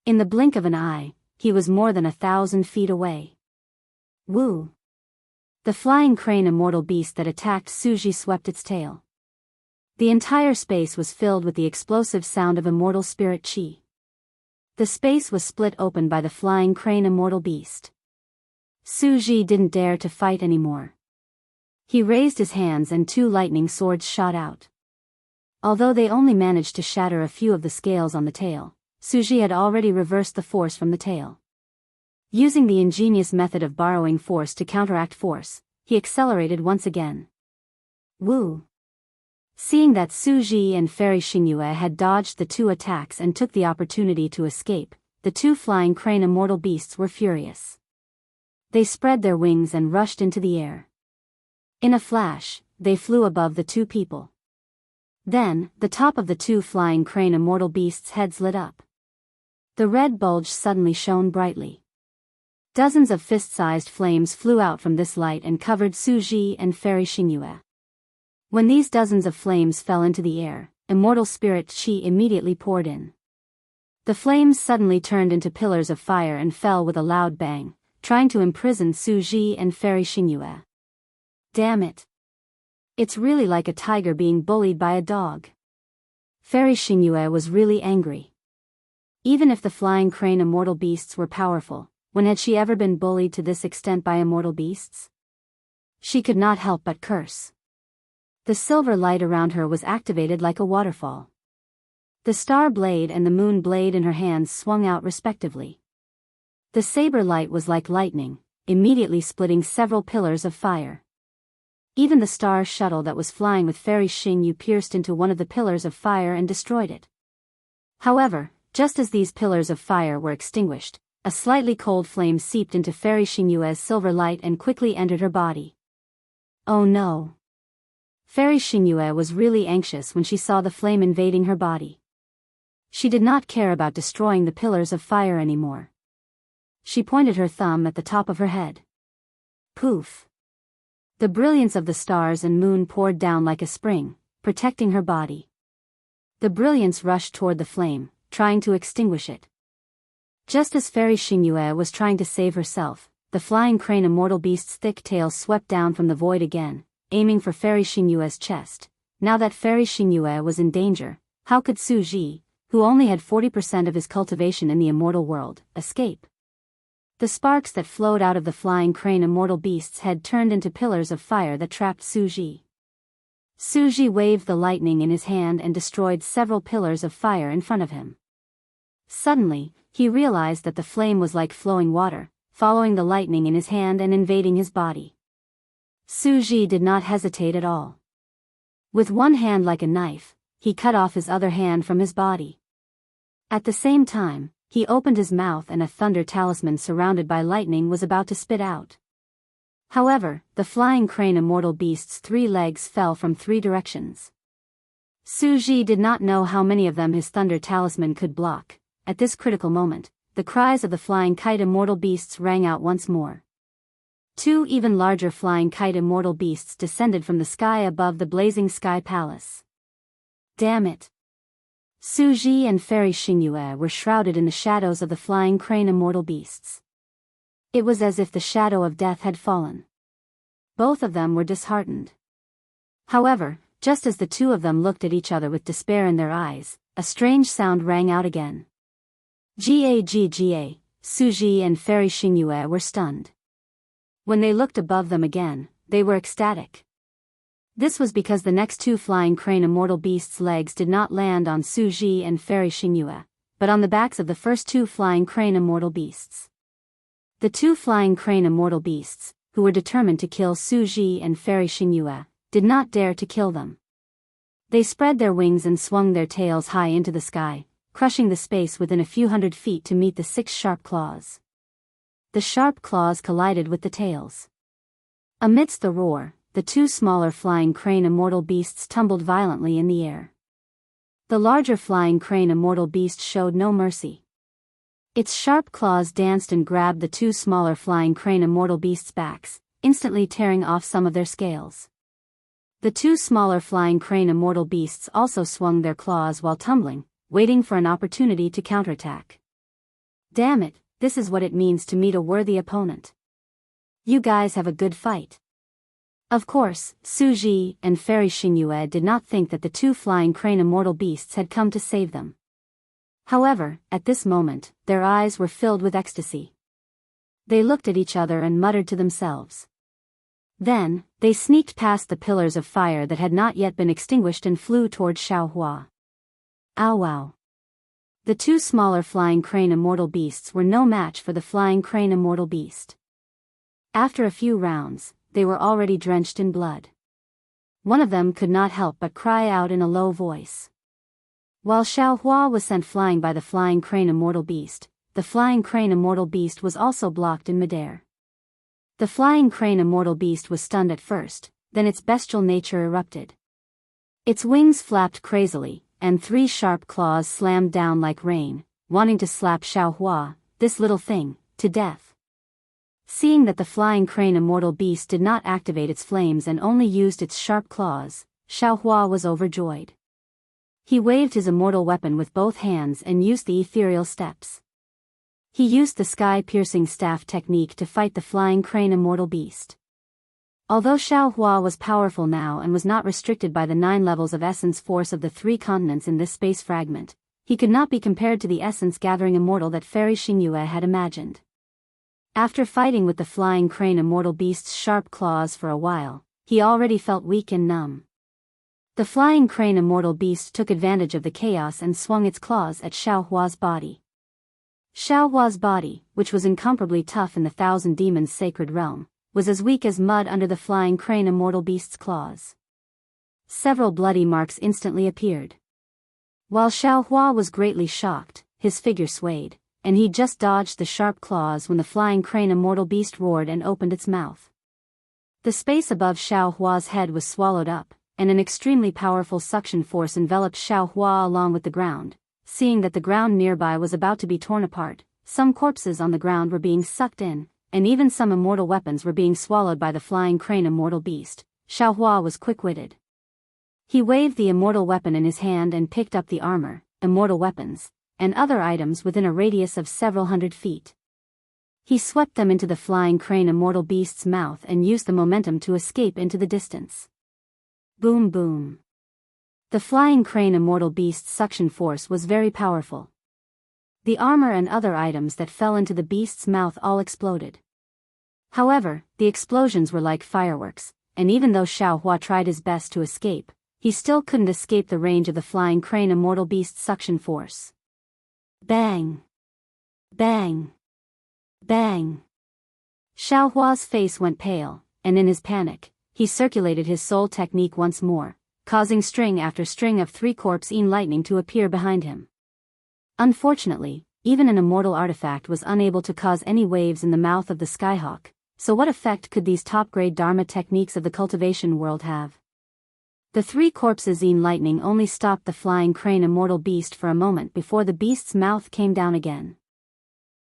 In the blink of an eye, he was more than 1,000 feet away. Woo! The flying crane immortal beast that attacked Su Ji swept its tail. The entire space was filled with the explosive sound of immortal spirit chi. The space was split open by the flying crane immortal beast. Su Ji didn't dare to fight anymore. He raised his hands and 2 lightning swords shot out. Although they only managed to shatter a few of the scales on the tail, Su Ji had already reversed the force from the tail. Using the ingenious method of borrowing force to counteract force, he accelerated once again. Woo! Seeing that Su Ji and Fairy Xingyue had dodged the 2 attacks and took the opportunity to escape, the 2 flying crane immortal beasts were furious. They spread their wings and rushed into the air. In a flash, they flew above the 2 people. Then, the top of the 2 flying crane immortal beasts' heads lit up. The red bulge suddenly shone brightly. Dozens of fist-sized flames flew out from this light and covered Su Ji and Fairy Xingyue. When these dozens of flames fell into the air, immortal spirit chi immediately poured in. The flames suddenly turned into pillars of fire and fell with a loud bang, trying to imprison Su Ji and Fairy Xingyue. Damn it! It's really like a tiger being bullied by a dog. Fairy Xingyue was really angry. Even if the flying crane immortal beasts were powerful, when had she ever been bullied to this extent by immortal beasts? She could not help but curse. The silver light around her was activated like a waterfall. The star blade and the moon blade in her hands swung out respectively. The saber light was like lightning, immediately splitting several pillars of fire. Even the star shuttle that was flying with Fairy Xingyu pierced into one of the pillars of fire and destroyed it. However, just as these pillars of fire were extinguished, a slightly cold flame seeped into Fairy Xingyue's silver light and quickly entered her body. Oh no! Fairy Xingyue was really anxious when she saw the flame invading her body. She did not care about destroying the pillars of fire anymore. She pointed her thumb at the top of her head. Poof! The brilliance of the stars and moon poured down like a spring, protecting her body. The brilliance rushed toward the flame, trying to extinguish it. Just as Fairy Xingyue was trying to save herself, the flying crane immortal beast's thick tail swept down from the void again, aiming for Fairy Xingyue's chest. Now that Fairy Xingyue was in danger, how could Su Ji, who only had 40% of his cultivation in the immortal world, escape? The sparks that flowed out of the flying crane immortal beast's head turned into pillars of fire that trapped Su Ji. Su Ji waved the lightning in his hand and destroyed several pillars of fire in front of him. Suddenly, he realized that the flame was like flowing water, following the lightning in his hand and invading his body. Su Ji did not hesitate at all. With one hand like a knife, he cut off his other hand from his body. At the same time, he opened his mouth and a thunder talisman surrounded by lightning was about to spit out. However, the flying crane immortal beast's 3 legs fell from 3 directions. Su Ji did not know how many of them his thunder talisman could block. At this critical moment, the cries of the flying kite immortal beasts rang out once more. 2 even larger flying kite immortal beasts descended from the sky above the blazing sky palace. Damn it! Su Ji and Fairy Xingyue were shrouded in the shadows of the flying crane immortal beasts. It was as if the shadow of death had fallen. Both of them were disheartened. However, just as the 2 of them looked at each other with despair in their eyes, a strange sound rang out again. Gagga, Su Ji and Fairy Xingyue were stunned. When they looked above them again, they were ecstatic. This was because the next 2 flying crane immortal beasts' legs did not land on Su Ji and Fairy Xingyue, but on the backs of the first 2 flying crane immortal beasts. The 2 flying crane immortal beasts, who were determined to kill Su Ji and Fairy Xingyue, did not dare to kill them. They spread their wings and swung their tails high into the sky, crushing the space within a few hundred feet to meet the 6 sharp claws. The sharp claws collided with the tails. Amidst the roar, the 2 smaller flying crane immortal beasts tumbled violently in the air. The larger flying crane immortal beast showed no mercy. Its sharp claws danced and grabbed the 2 smaller flying crane immortal beasts' backs, instantly tearing off some of their scales. The 2 smaller flying crane immortal beasts also swung their claws while tumbling, waiting for an opportunity to counterattack. Damn it, this is what it means to meet a worthy opponent. You guys have a good fight. Of course, Su Ji and Fairy Xingyue did not think that the 2 flying crane immortal beasts had come to save them. However, at this moment, their eyes were filled with ecstasy. They looked at each other and muttered to themselves. Then, they sneaked past the pillars of fire that had not yet been extinguished and flew toward Xiaohua. Ow wow. The 2 smaller flying crane immortal beasts were no match for the flying crane immortal beast. After a few rounds, they were already drenched in blood. One of them could not help but cry out in a low voice. While Xiaohua was sent flying by the flying crane immortal beast, the flying crane immortal beast was also blocked in midair. The flying crane immortal beast was stunned at first, then its bestial nature erupted. Its wings flapped crazily, and 3 sharp claws slammed down like rain, wanting to slap Xiaohua, this little thing, to death. Seeing that the flying crane immortal beast did not activate its flames and only used its sharp claws, Xiaohua was overjoyed. He waved his immortal weapon with both hands and used the ethereal steps. He used the sky-piercing staff technique to fight the flying crane immortal beast. Although Xiaohua was powerful now and was not restricted by the 9 levels of essence force of the 3 continents in this space fragment, he could not be compared to the essence-gathering immortal that Fairy Xingyue had imagined. After fighting with the flying crane immortal beast's sharp claws for a while, he already felt weak and numb. The flying crane immortal beast took advantage of the chaos and swung its claws at Xiaohua's body. Xiaohua's body, which was incomparably tough in the Thousand Demons' sacred realm, was as weak as mud under the flying crane immortal beast's claws. Several bloody marks instantly appeared. While Xiaohua was greatly shocked, his figure swayed, and he just dodged the sharp claws when the flying crane immortal beast roared and opened its mouth. The space above Xiaohua's head was swallowed up, and an extremely powerful suction force enveloped Xiaohua along with the ground. Seeing that the ground nearby was about to be torn apart, some corpses on the ground were being sucked in, and even some immortal weapons were being swallowed by the flying crane immortal beast, Xiaohua was quick-witted. He waved the immortal weapon in his hand and picked up the armor, immortal weapons, and other items within a radius of several hundred feet. He swept them into the flying crane immortal beast's mouth and used the momentum to escape into the distance. Boom boom. The flying crane immortal beast's suction force was very powerful. The armor and other items that fell into the beast's mouth all exploded. However, the explosions were like fireworks, and even though Xiaohua tried his best to escape, he still couldn't escape the range of the flying crane immortal beast's suction force. Bang! Bang! Bang! Xiaohua's face went pale, and in his panic, he circulated his soul technique once more, causing string after string of 3 corpse-en lightning to appear behind him. Unfortunately, even an immortal artifact was unable to cause any waves in the mouth of the skyhawk, so what effect could these top-grade Dharma techniques of the cultivation world have? The 3 corpses-en lightning only stopped the flying crane immortal beast for a moment before the beast's mouth came down again.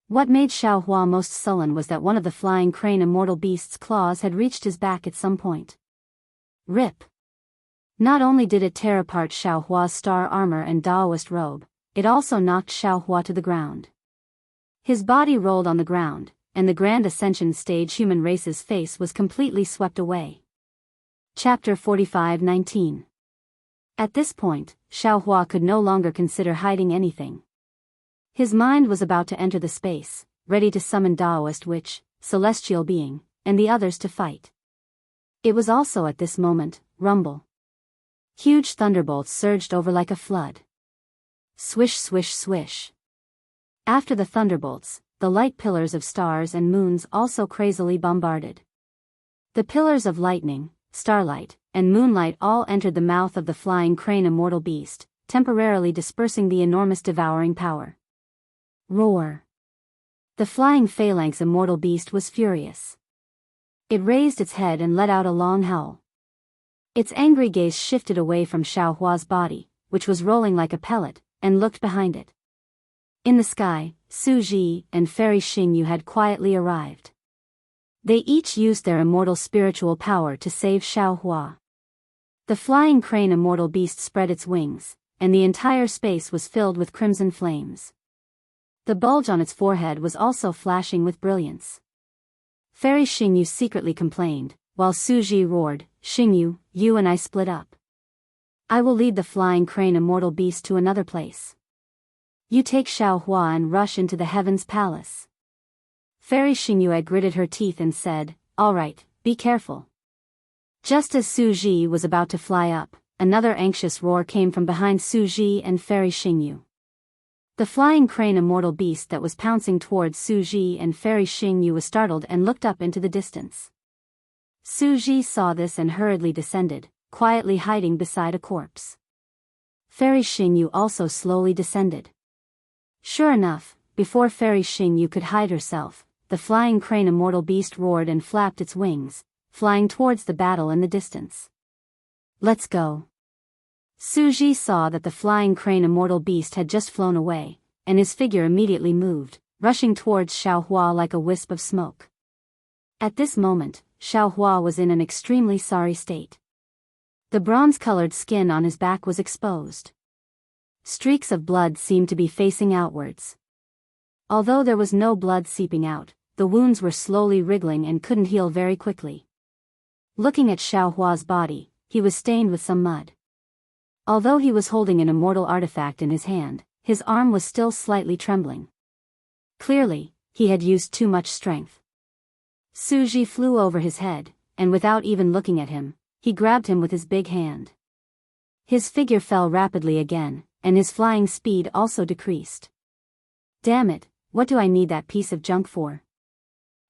What made Xiaohua most sullen was that one of the flying crane immortal beast's claws had reached his back at some point. Rip! Not only did it tear apart Xiaohua's star armor and Daoist robe, it also knocked Xiaohua to the ground. His body rolled on the ground, and the Grand Ascension stage human race's face was completely swept away. Chapter 45:19. At this point, Xiaohua could no longer consider hiding anything. His mind was about to enter the space, ready to summon Daoist Witch, Celestial Being, and the others to fight. It was also at this moment, rumble. Huge thunderbolts surged over like a flood. Swish swish swish. After the thunderbolts, the light pillars of stars and moons also crazily bombarded. The pillars of lightning, starlight, and moonlight all entered the mouth of the flying crane immortal beast, temporarily dispersing the enormous devouring power. Roar. The flying phalanx immortal beast was furious. It raised its head and let out a long howl. Its angry gaze shifted away from Xiaohua's body, which was rolling like a pellet, and looked behind it. In the sky, Su Ji and Fairy Xingyu had quietly arrived. They each used their immortal spiritual power to save Xiaohua. The flying crane immortal beast spread its wings, and the entire space was filled with crimson flames. The bulge on its forehead was also flashing with brilliance. Fairy Xingyu secretly complained, while Su Ji roared, "Xingyu, you and I split up. I will lead the flying crane immortal beast to another place. You take Xiaohua and rush into the heavens palace." Fairy Xingyu gritted her teeth and said, "All right, be careful." Just as Su Ji was about to fly up, another anxious roar came from behind Su Ji and Fairy Xingyu. The flying crane immortal beast that was pouncing towards Su Ji and Fairy Xingyu was startled and looked up into the distance. Su Ji saw this and hurriedly descended, quietly hiding beside a corpse. Fairy Xingyu also slowly descended. Sure enough, before Fairy Xingyu could hide herself, the flying crane immortal beast roared and flapped its wings, flying towards the battle in the distance. "Let's go." Su Ji saw that the flying crane immortal beast had just flown away, and his figure immediately moved, rushing towards Xiaohua like a wisp of smoke. At this moment, Xiaohua was in an extremely sorry state. The bronze-colored skin on his back was exposed. Streaks of blood seemed to be facing outwards. Although there was no blood seeping out, the wounds were slowly wriggling and couldn't heal very quickly. Looking at Xiaohua's body, he was stained with some mud. Although he was holding an immortal artifact in his hand, his arm was still slightly trembling. Clearly, he had used too much strength. Suji flew over his head, and without even looking at him, he grabbed him with his big hand. His figure fell rapidly again, and his flying speed also decreased. Damn it, what do I need that piece of junk for?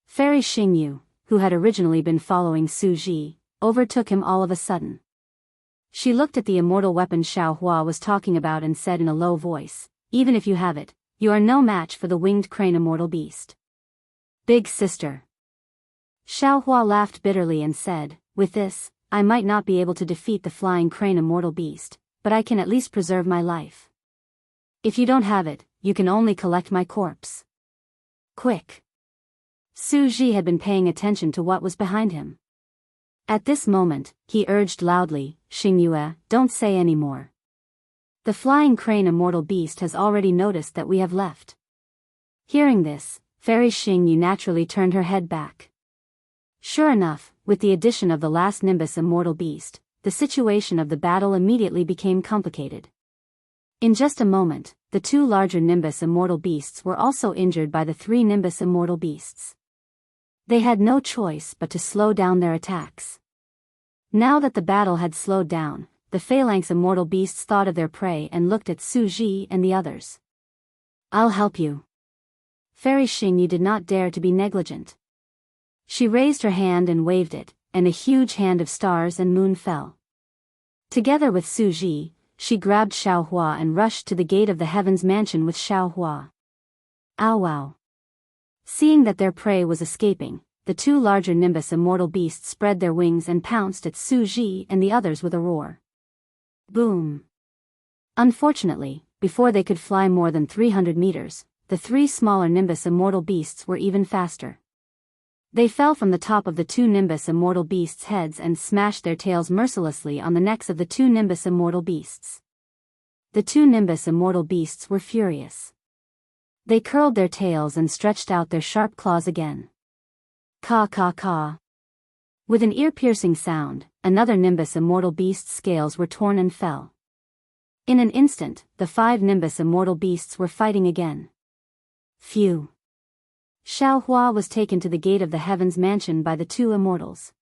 Fairy Xingyu, who had originally been following Suji, overtook him all of a sudden. She looked at the immortal weapon Xiao Hua was talking about and said in a low voice, "Even if you have it, you are no match for the winged crane immortal beast." Big sister. Xiao Hua laughed bitterly and said, "With this, I might not be able to defeat the flying crane immortal beast, but I can at least preserve my life. If you don't have it, you can only collect my corpse. Quick." Suji had been paying attention to what was behind him. At this moment, he urged loudly, "Xingyue, don't say any more. The flying crane immortal beast has already noticed that we have left." Hearing this, Fairy Xingyu naturally turned her head back. Sure enough, with the addition of the last Nimbus immortal beast, the situation of the battle immediately became complicated. In just a moment, the two larger Nimbus immortal beasts were also injured by the three Nimbus immortal beasts. They had no choice but to slow down their attacks. Now that the battle had slowed down, the phalanx immortal beasts thought of their prey and looked at Suji and the others. "I'll help you." Fairy Xingyu did not dare to be negligent. She raised her hand and waved it, and a huge hand of stars and moon fell. Together with Suji, she grabbed Xiao Hua and rushed to the gate of the Heavens Mansion with Xiao Hua. Ow wow. Seeing that their prey was escaping, the two larger Nimbus immortal beasts spread their wings and pounced at Suji and the others with a roar. Boom. Unfortunately, before they could fly more than 300 meters, the three smaller Nimbus immortal beasts were even faster. They fell from the top of the two Nimbus immortal beasts' heads and smashed their tails mercilessly on the necks of the two Nimbus immortal beasts. The two Nimbus immortal beasts were furious. They curled their tails and stretched out their sharp claws again. Caw caw caw. With an ear-piercing sound, another Nimbus immortal beast's scales were torn and fell. In an instant, the five Nimbus immortal beasts were fighting again. Phew. Xiao Hua was taken to the gate of the Heavens Mansion by the two immortals.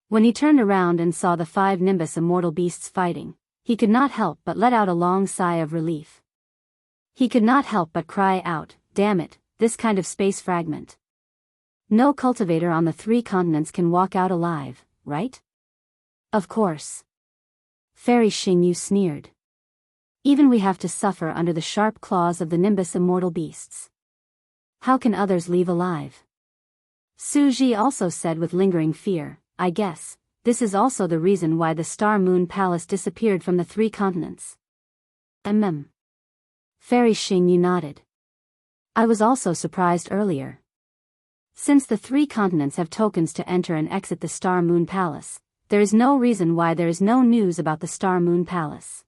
When he turned around and saw the five Nimbus immortal beasts fighting, he could not help but let out a long sigh of relief. He could not help but cry out, "Damn it, this kind of space fragment. No cultivator on the three continents can walk out alive, right?" "Of course." Fairy Xingyu sneered. "Even we have to suffer under the sharp claws of the Nimbus immortal beasts. How can others leave alive?" Suji also said with lingering fear, "I guess, this is also the reason why the Star Moon Palace disappeared from the three continents." Fairy Xingyu nodded. "I was also surprised earlier. Since the three continents have tokens to enter and exit the Star Moon Palace, there is no reason why there is no news about the Star Moon Palace.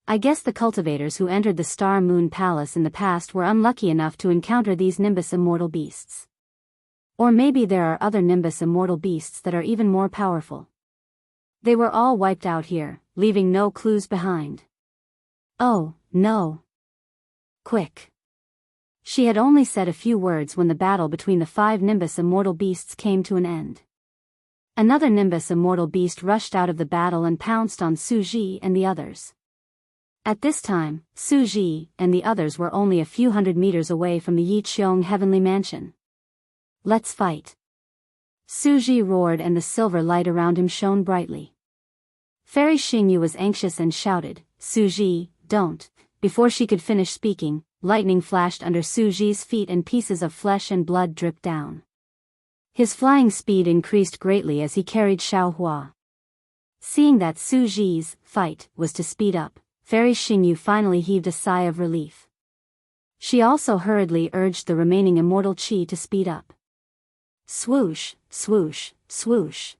I guess the cultivators who entered the Star Moon Palace in the past were unlucky enough to encounter these Nimbus immortal beasts. Or maybe there are other Nimbus immortal beasts that are even more powerful. They were all wiped out here, leaving no clues behind. Oh, no. Quick." She had only said a few words when the battle between the five Nimbus immortal beasts came to an end. Another Nimbus immortal beast rushed out of the battle and pounced on Suji and the others. At this time, Suji and the others were only a few hundred meters away from the Yiqiong Heavenly Mansion. "Let's fight." Suji roared and the silver light around him shone brightly. Fairy Xingyu was anxious and shouted, "Suji, don't." Before she could finish speaking, lightning flashed under Suji's feet and pieces of flesh and blood dripped down. His flying speed increased greatly as he carried Xiao Hua. Seeing that Suji's fight was to speed up, Fairy Xingyu finally heaved a sigh of relief. She also hurriedly urged the remaining immortal qi to speed up. Swoosh, swoosh, swoosh.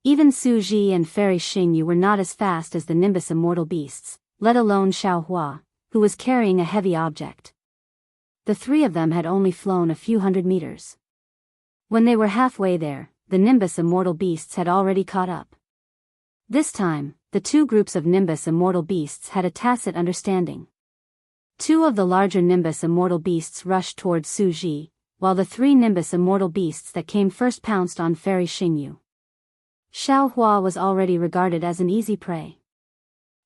Even Suji and Fairy Xingyu were not as fast as the Nimbus immortal beasts, let alone Xiao Hua, who was carrying a heavy object. The three of them had only flown a few hundred meters. When they were halfway there, the Nimbus immortal beasts had already caught up. This time, the two groups of Nimbus immortal beasts had a tacit understanding. Two of the larger Nimbus immortal beasts rushed towards Su Ji, while the three Nimbus immortal beasts that came first pounced on Fairy Xingyu. Xiao Hua was already regarded as an easy prey.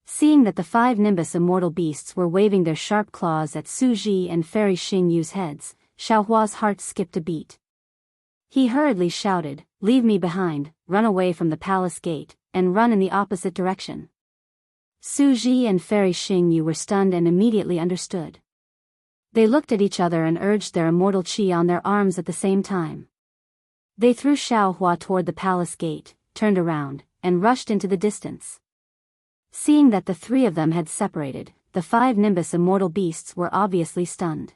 Seeing that the five Nimbus immortal beasts were waving their sharp claws at Su Ji and Fairy Xingyu's heads, Xiao Hua's heart skipped a beat. He hurriedly shouted, "Leave me behind, run away from the palace gate, and run in the opposite direction." Su Ji and Fairy Xingyu were stunned and immediately understood. They looked at each other and urged their immortal qi on their arms at the same time. They threw Xiao Hua toward the palace gate, turned around, and rushed into the distance. Seeing that the three of them had separated, the five Nimbus immortal beasts were obviously stunned.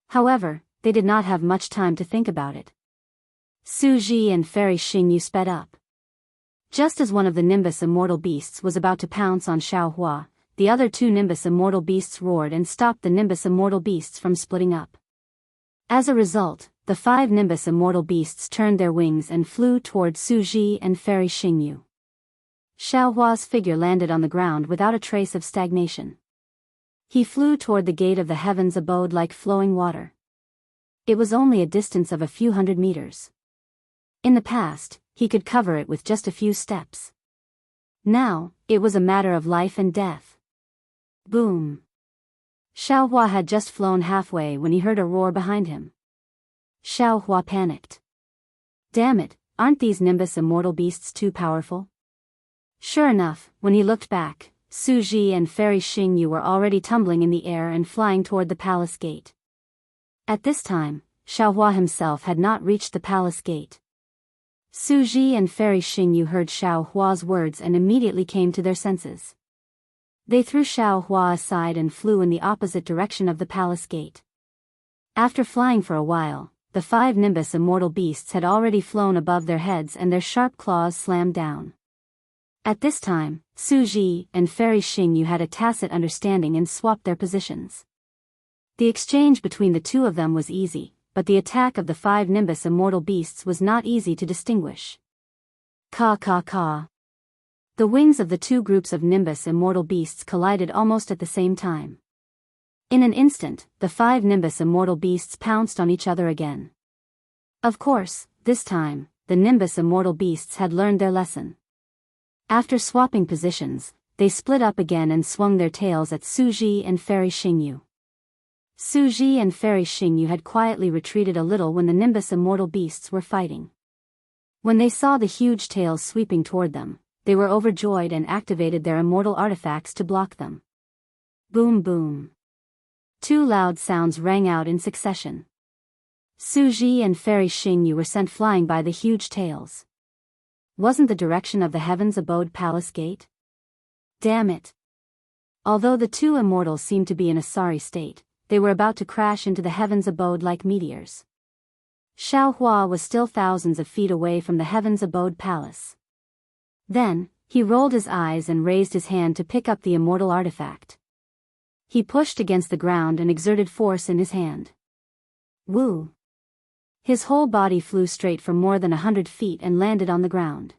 However, they did not have much time to think about it. Su Ji and Fairy Xingyu sped up. Just as one of the Nimbus immortal beasts was about to pounce on Xiao Hua, the other two Nimbus immortal beasts roared and stopped the Nimbus immortal beasts from splitting up. As a result, the five Nimbus immortal beasts turned their wings and flew toward Su Ji and Fairy Xingyu. Xiao Hua's figure landed on the ground without a trace of stagnation. He flew toward the gate of the heavens abode like flowing water. It was only a distance of a few hundred meters. In the past, he could cover it with just a few steps. Now, it was a matter of life and death. Boom! Xiao Hua had just flown halfway when he heard a roar behind him. Xiao Hua panicked. Damn it, aren't these Nimbus immortal beasts too powerful? Sure enough, when he looked back, Su Ji and Fairy Xingyu were already tumbling in the air and flying toward the palace gate. At this time, Xiao Hua himself had not reached the palace gate. Su Ji and Fairy Xingyu heard Xiao Hua's words and immediately came to their senses. They threw Xiao Hua aside and flew in the opposite direction of the palace gate. After flying for a while, the five Nimbus immortal beasts had already flown above their heads and their sharp claws slammed down. At this time, Su Ji and Fairy Xingyu had a tacit understanding and swapped their positions. The exchange between the two of them was easy, but the attack of the five Nimbus immortal beasts was not easy to distinguish. Caw caw caw. The wings of the two groups of Nimbus immortal beasts collided almost at the same time. In an instant, the five Nimbus immortal beasts pounced on each other again. Of course, this time, the Nimbus immortal beasts had learned their lesson. After swapping positions, they split up again and swung their tails at Su Ji and Fairy Xingyu. Su Ji and Fairy Xingyu had quietly retreated a little when the Nimbus immortal beasts were fighting. When they saw the huge tails sweeping toward them, they were overjoyed and activated their immortal artifacts to block them. Boom boom. Two loud sounds rang out in succession. Su Ji and Fairy Xingyu were sent flying by the huge tails. Wasn't the direction of the heavens abode palace gate? Damn it. Although the two immortals seemed to be in a sorry state, they were about to crash into the heavens abode like meteors. Xiao Hua was still thousands of feet away from the heavens abode palace. Then, he rolled his eyes and raised his hand to pick up the immortal artifact. He pushed against the ground and exerted force in his hand. Woo! His whole body flew straight for more than 100 feet and landed on the ground.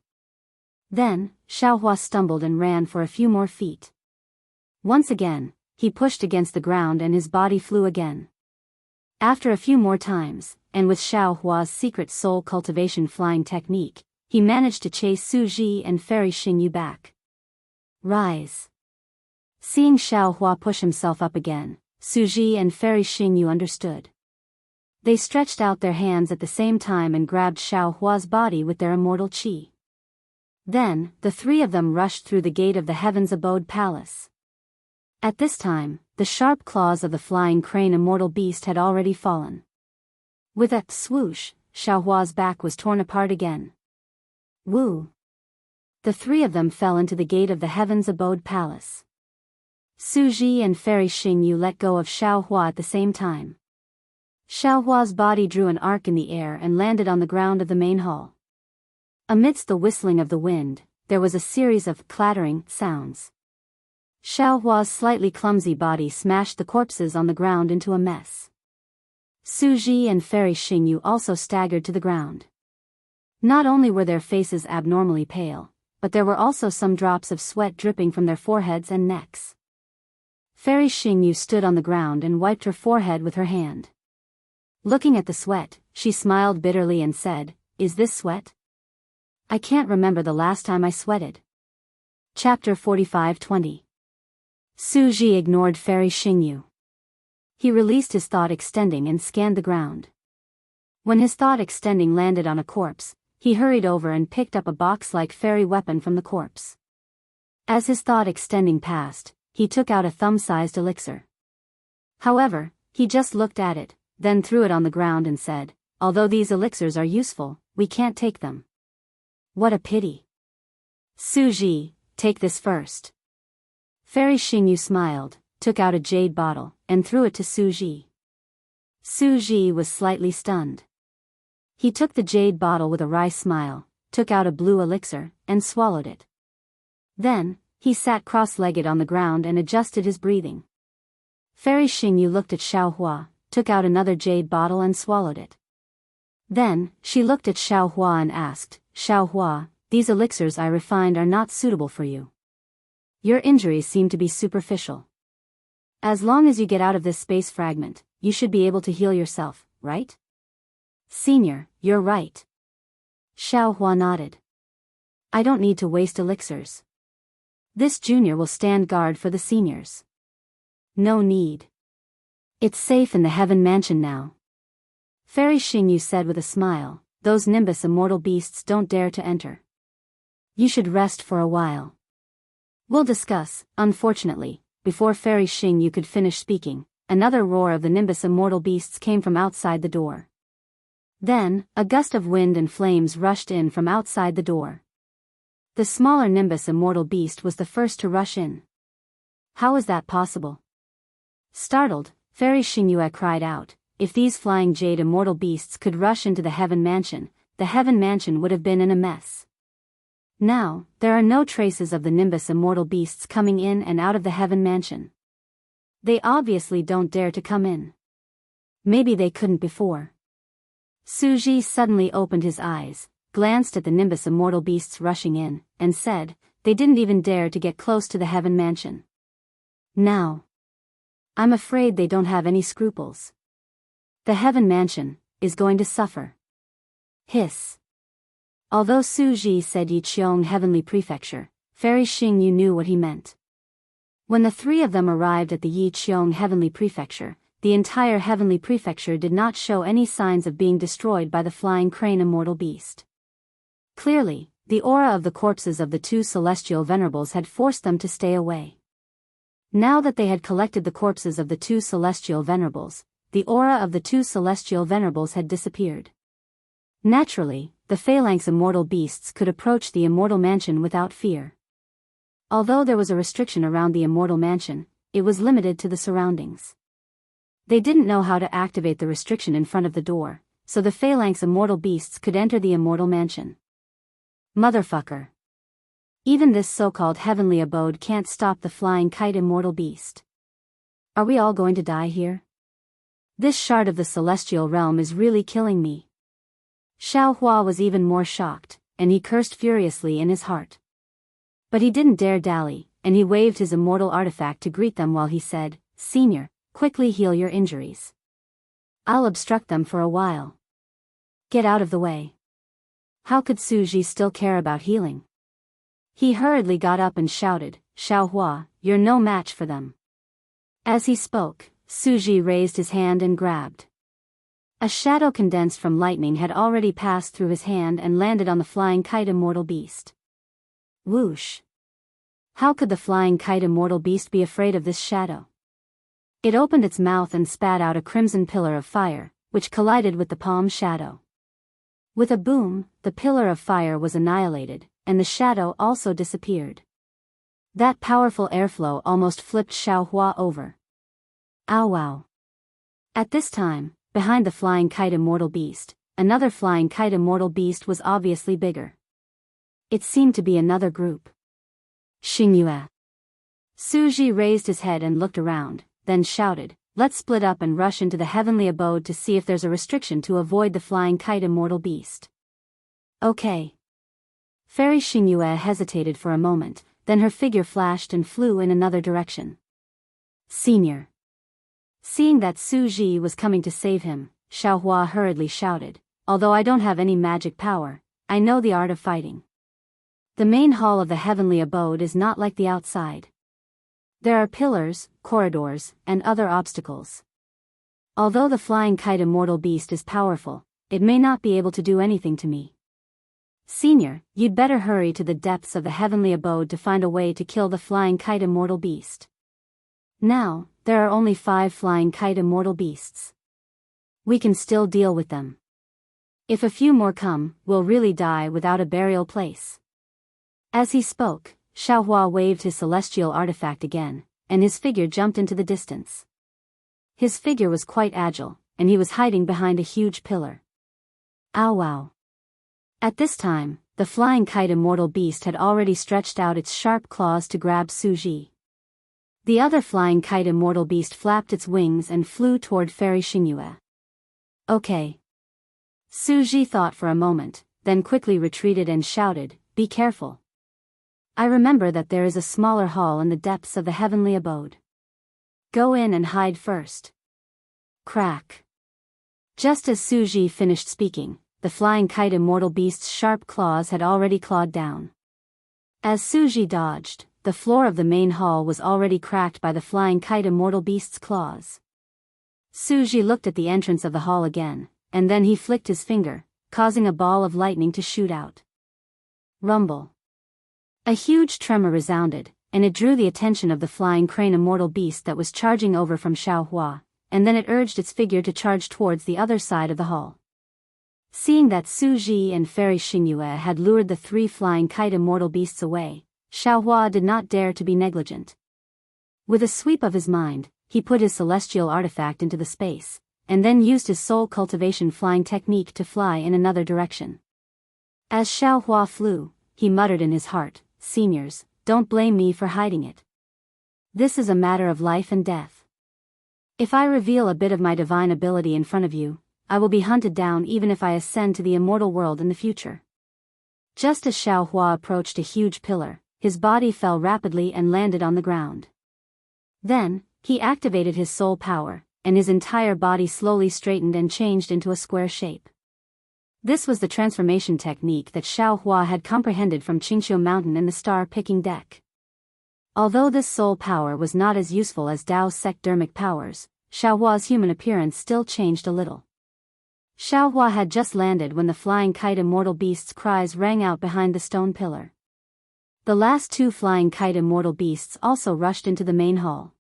Then, Xiao Hua stumbled and ran for a few more feet. Once again, he pushed against the ground and his body flew again. After a few more times, and with Xiao Hua's secret soul cultivation flying technique, he managed to chase Su Ji and Fairy Xingyu back. Rise! Seeing Xiao Hua push himself up again, Su Ji and Fairy Xingyu understood. They stretched out their hands at the same time and grabbed Xiao Hua's body with their immortal qi. Then, the three of them rushed through the gate of the heavens abode palace. At this time, the sharp claws of the flying crane immortal beast had already fallen. With a swoosh, Xiao Hua's back was torn apart again. Woo! The three of them fell into the gate of the heavens abode palace. Su Ji and Fairy Xingyu let go of Xiao Hua at the same time. Xiao Hua's body drew an arc in the air and landed on the ground of the main hall. Amidst the whistling of the wind, there was a series of clattering sounds. Xiao Hua's slightly clumsy body smashed the corpses on the ground into a mess. Su Ji and Fairy Xingyu also staggered to the ground. Not only were their faces abnormally pale, but there were also some drops of sweat dripping from their foreheads and necks. Fairy Xingyu stood on the ground and wiped her forehead with her hand. Looking at the sweat, she smiled bitterly and said, "Is this sweat? I can't remember the last time I sweated." Chapter 45:20. Su Ji ignored Fairy Xingyu. He released his thought extending and scanned the ground. When his thought extending landed on a corpse, he hurried over and picked up a box-like fairy weapon from the corpse. As his thought extending passed, he took out a thumb-sized elixir. However, he just looked at it, then threw it on the ground and said, "Although these elixirs are useful, we can't take them." What a pity. Su Ji, take this first. Fairy Xingyu smiled, took out a jade bottle, and threw it to Su Ji. Su Ji was slightly stunned. He took the jade bottle with a wry smile, took out a blue elixir, and swallowed it. Then, he sat cross-legged on the ground and adjusted his breathing. Fairy Xingyu looked at Xiaohua, took out another jade bottle and swallowed it. Then, she looked at Xiaohua and asked, "Xiaohua, these elixirs I refined are not suitable for you. Your injuries seem to be superficial. As long as you get out of this space fragment, you should be able to heal yourself, right?" "Senior, you're right." Xiaohua nodded. "I don't need to waste elixirs. This junior will stand guard for the seniors." "No need. It's safe in the Heaven Mansion now." Fairy Xingyu said with a smile, "Those Nimbus immortal beasts don't dare to enter. You should rest for a while. We'll discuss." Unfortunately, before Fairy Xingyu could finish speaking, another roar of the Nimbus immortal beasts came from outside the door. Then, a gust of wind and flames rushed in from outside the door. The smaller Nimbus immortal beast was the first to rush in. How is that possible? Startled, Fairy Xingyu cried out, "If these flying jade immortal beasts could rush into the Heaven Mansion, the Heaven Mansion would have been in a mess. Now, there are no traces of the Nimbus immortal beasts coming in and out of the Heaven Mansion. They obviously don't dare to come in. Maybe they couldn't before." Su Ji suddenly opened his eyes, glanced at the Nimbus immortal beasts rushing in, and said, "They didn't even dare to get close to the Heaven Mansion. Now, I'm afraid they don't have any scruples. The Heaven Mansion is going to suffer." Hiss. Although Su Ji said Yiqiong Heavenly Prefecture, Fairy Xingyu knew what he meant. When the three of them arrived at the Yiqiong Heavenly Prefecture, the entire Heavenly Prefecture did not show any signs of being destroyed by the flying crane immortal beast. Clearly, the aura of the corpses of the two celestial venerables had forced them to stay away. Now that they had collected the corpses of the two celestial venerables, the aura of the two celestial venerables had disappeared. Naturally, the phalanx immortal beasts could approach the immortal mansion without fear. Although there was a restriction around the immortal mansion, it was limited to the surroundings. They didn't know how to activate the restriction in front of the door, so the phalanx immortal beasts could enter the immortal mansion. Motherfucker. Even this so-called heavenly abode can't stop the flying kite immortal beast. Are we all going to die here? This shard of the celestial realm is really killing me. Xiaohua was even more shocked, and he cursed furiously in his heart. But he didn't dare dally, and he waved his immortal artifact to greet them while he said, "Senior, quickly heal your injuries. I'll obstruct them for a while. Get out of the way." How could Su Ji still care about healing? He hurriedly got up and shouted, "Xiaohua, you're no match for them." As he spoke, Su Ji raised his hand and grabbed. A shadow condensed from lightning had already passed through his hand and landed on the flying kite immortal beast. Whoosh! How could the flying kite immortal beast be afraid of this shadow? It opened its mouth and spat out a crimson pillar of fire, which collided with the palm shadow. With a boom, the pillar of fire was annihilated, and the shadow also disappeared. That powerful airflow almost flipped Xiaohua over. Ow wow! At this time, behind the flying kite immortal beast, another flying kite immortal beast was obviously bigger. It seemed to be another group. Xingyue. Su Ji raised his head and looked around, then shouted, "Let's split up and rush into the heavenly abode to see if there's a restriction to avoid the flying kite immortal beast." Okay. Fairy Xingyue hesitated for a moment, then her figure flashed and flew in another direction. Senior. Seeing that Su Ji was coming to save him, Xiaohua hurriedly shouted, although I don't have any magic power, I know the art of fighting. The main hall of the heavenly abode is not like the outside. There are pillars, corridors, and other obstacles. Although the flying kite immortal beast is powerful, it may not be able to do anything to me. Senior, you'd better hurry to the depths of the heavenly abode to find a way to kill the flying kite immortal beast. Now, there are only 5 flying kite immortal beasts. We can still deal with them. If a few more come, we'll really die without a burial place. As he spoke, Xiaohua waved his celestial artifact again, and his figure jumped into the distance. His figure was quite agile, and he was hiding behind a huge pillar. Ow wow. At this time, the flying kite immortal beast had already stretched out its sharp claws to grab Su Ji. The other flying kite immortal beast flapped its wings and flew toward Fairy Xingyue. Okay. Su Ji thought for a moment, then quickly retreated and shouted, be careful. I remember that there is a smaller hall in the depths of the heavenly abode. Go in and hide first. Crack. Just as Su Ji finished speaking, the flying kite immortal beast's sharp claws had already clawed down. As Su Ji dodged, the floor of the main hall was already cracked by the flying kite immortal beast's claws. Su Ji looked at the entrance of the hall again, and then he flicked his finger, causing a ball of lightning to shoot out. Rumble. A huge tremor resounded, and it drew the attention of the flying crane immortal beast that was charging over from Xiaohua, and then it urged its figure to charge towards the other side of the hall. Seeing that Su Ji and Fairy Xingyue had lured the 3 flying kite immortal beasts away, Xiaohua did not dare to be negligent. With a sweep of his mind, he put his celestial artifact into the space, and then used his soul cultivation flying technique to fly in another direction. As Xiaohua flew, he muttered in his heart, Seniors, don't blame me for hiding it. This is a matter of life and death. If I reveal a bit of my divine ability in front of you, I will be hunted down even if I ascend to the immortal world in the future. Just as Xiaohua approached a huge pillar, his body fell rapidly and landed on the ground. Then, he activated his soul power, and his entire body slowly straightened and changed into a square shape. This was the transformation technique that Xiaohua had comprehended from Qingxiu Mountain in the star-picking deck. Although this soul power was not as useful as Dao's secdermic powers, Xiaohua's human appearance still changed a little. Xiaohua had just landed when the flying kite immortal beast's cries rang out behind the stone pillar. The last 2 flying kite immortal beasts also rushed into the main hall.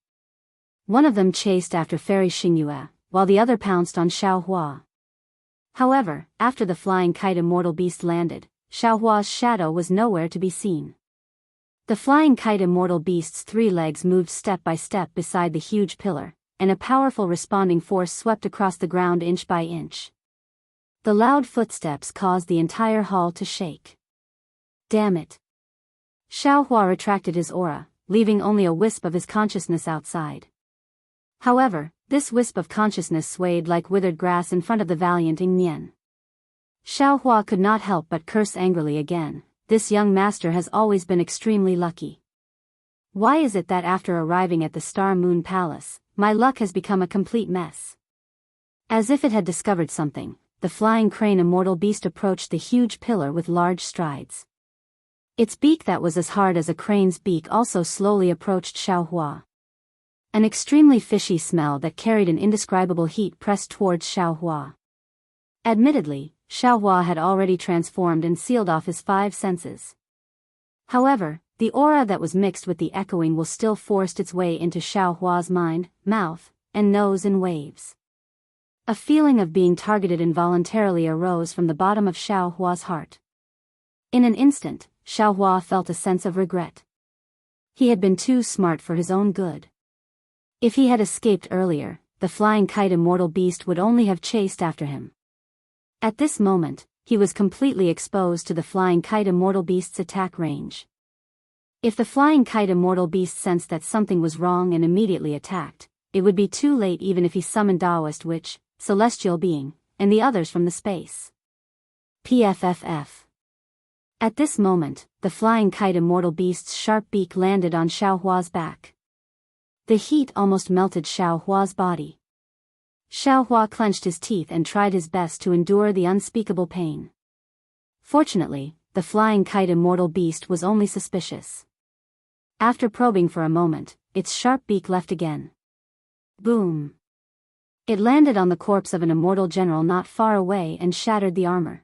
One of them chased after Fairy Xingyue, while the other pounced on Xiaohua. However, after the flying kite immortal beast landed, Xiaohua's shadow was nowhere to be seen. The flying kite immortal beast's 3 legs moved step by step beside the huge pillar, and a powerful responding force swept across the ground inch by inch. The loud footsteps caused the entire hall to shake. Damn it. Xiaohua retracted his aura, leaving only a wisp of his consciousness outside. However, this wisp of consciousness swayed like withered grass in front of the valiant Ing Nian. Xiaohua could not help but curse angrily again. This young master has always been extremely lucky. Why is it that after arriving at the Star Moon Palace, my luck has become a complete mess? As if it had discovered something, the flying crane immortal beast approached the huge pillar with large strides. Its beak that was as hard as a crane's beak also slowly approached Xiaohua. An extremely fishy smell that carried an indescribable heat pressed towards Xiaohua. Admittedly, Xiaohua had already transformed and sealed off his 5 senses. However, the aura that was mixed with the echoing will still forced its way into Xiaohua's mind, mouth, and nose in waves. A feeling of being targeted involuntarily arose from the bottom of Xiaohua's heart. In an instant, Xiaohua felt a sense of regret. He had been too smart for his own good. If he had escaped earlier, the flying kite immortal beast would only have chased after him. At this moment, he was completely exposed to the flying kite immortal beast's attack range. If the flying kite immortal beast sensed that something was wrong and immediately attacked, it would be too late even if he summoned Daoist Witch, Celestial Being, and the others from the space. PFFF. At this moment, the flying kite immortal beast's sharp beak landed on Xiaohua's back. The heat almost melted Xiao Hua's body. Xiao Hua clenched his teeth and tried his best to endure the unspeakable pain. Fortunately, the flying kite immortal beast was only suspicious. After probing for a moment, its sharp beak left again. Boom! It landed on the corpse of an immortal general not far away and shattered the armor.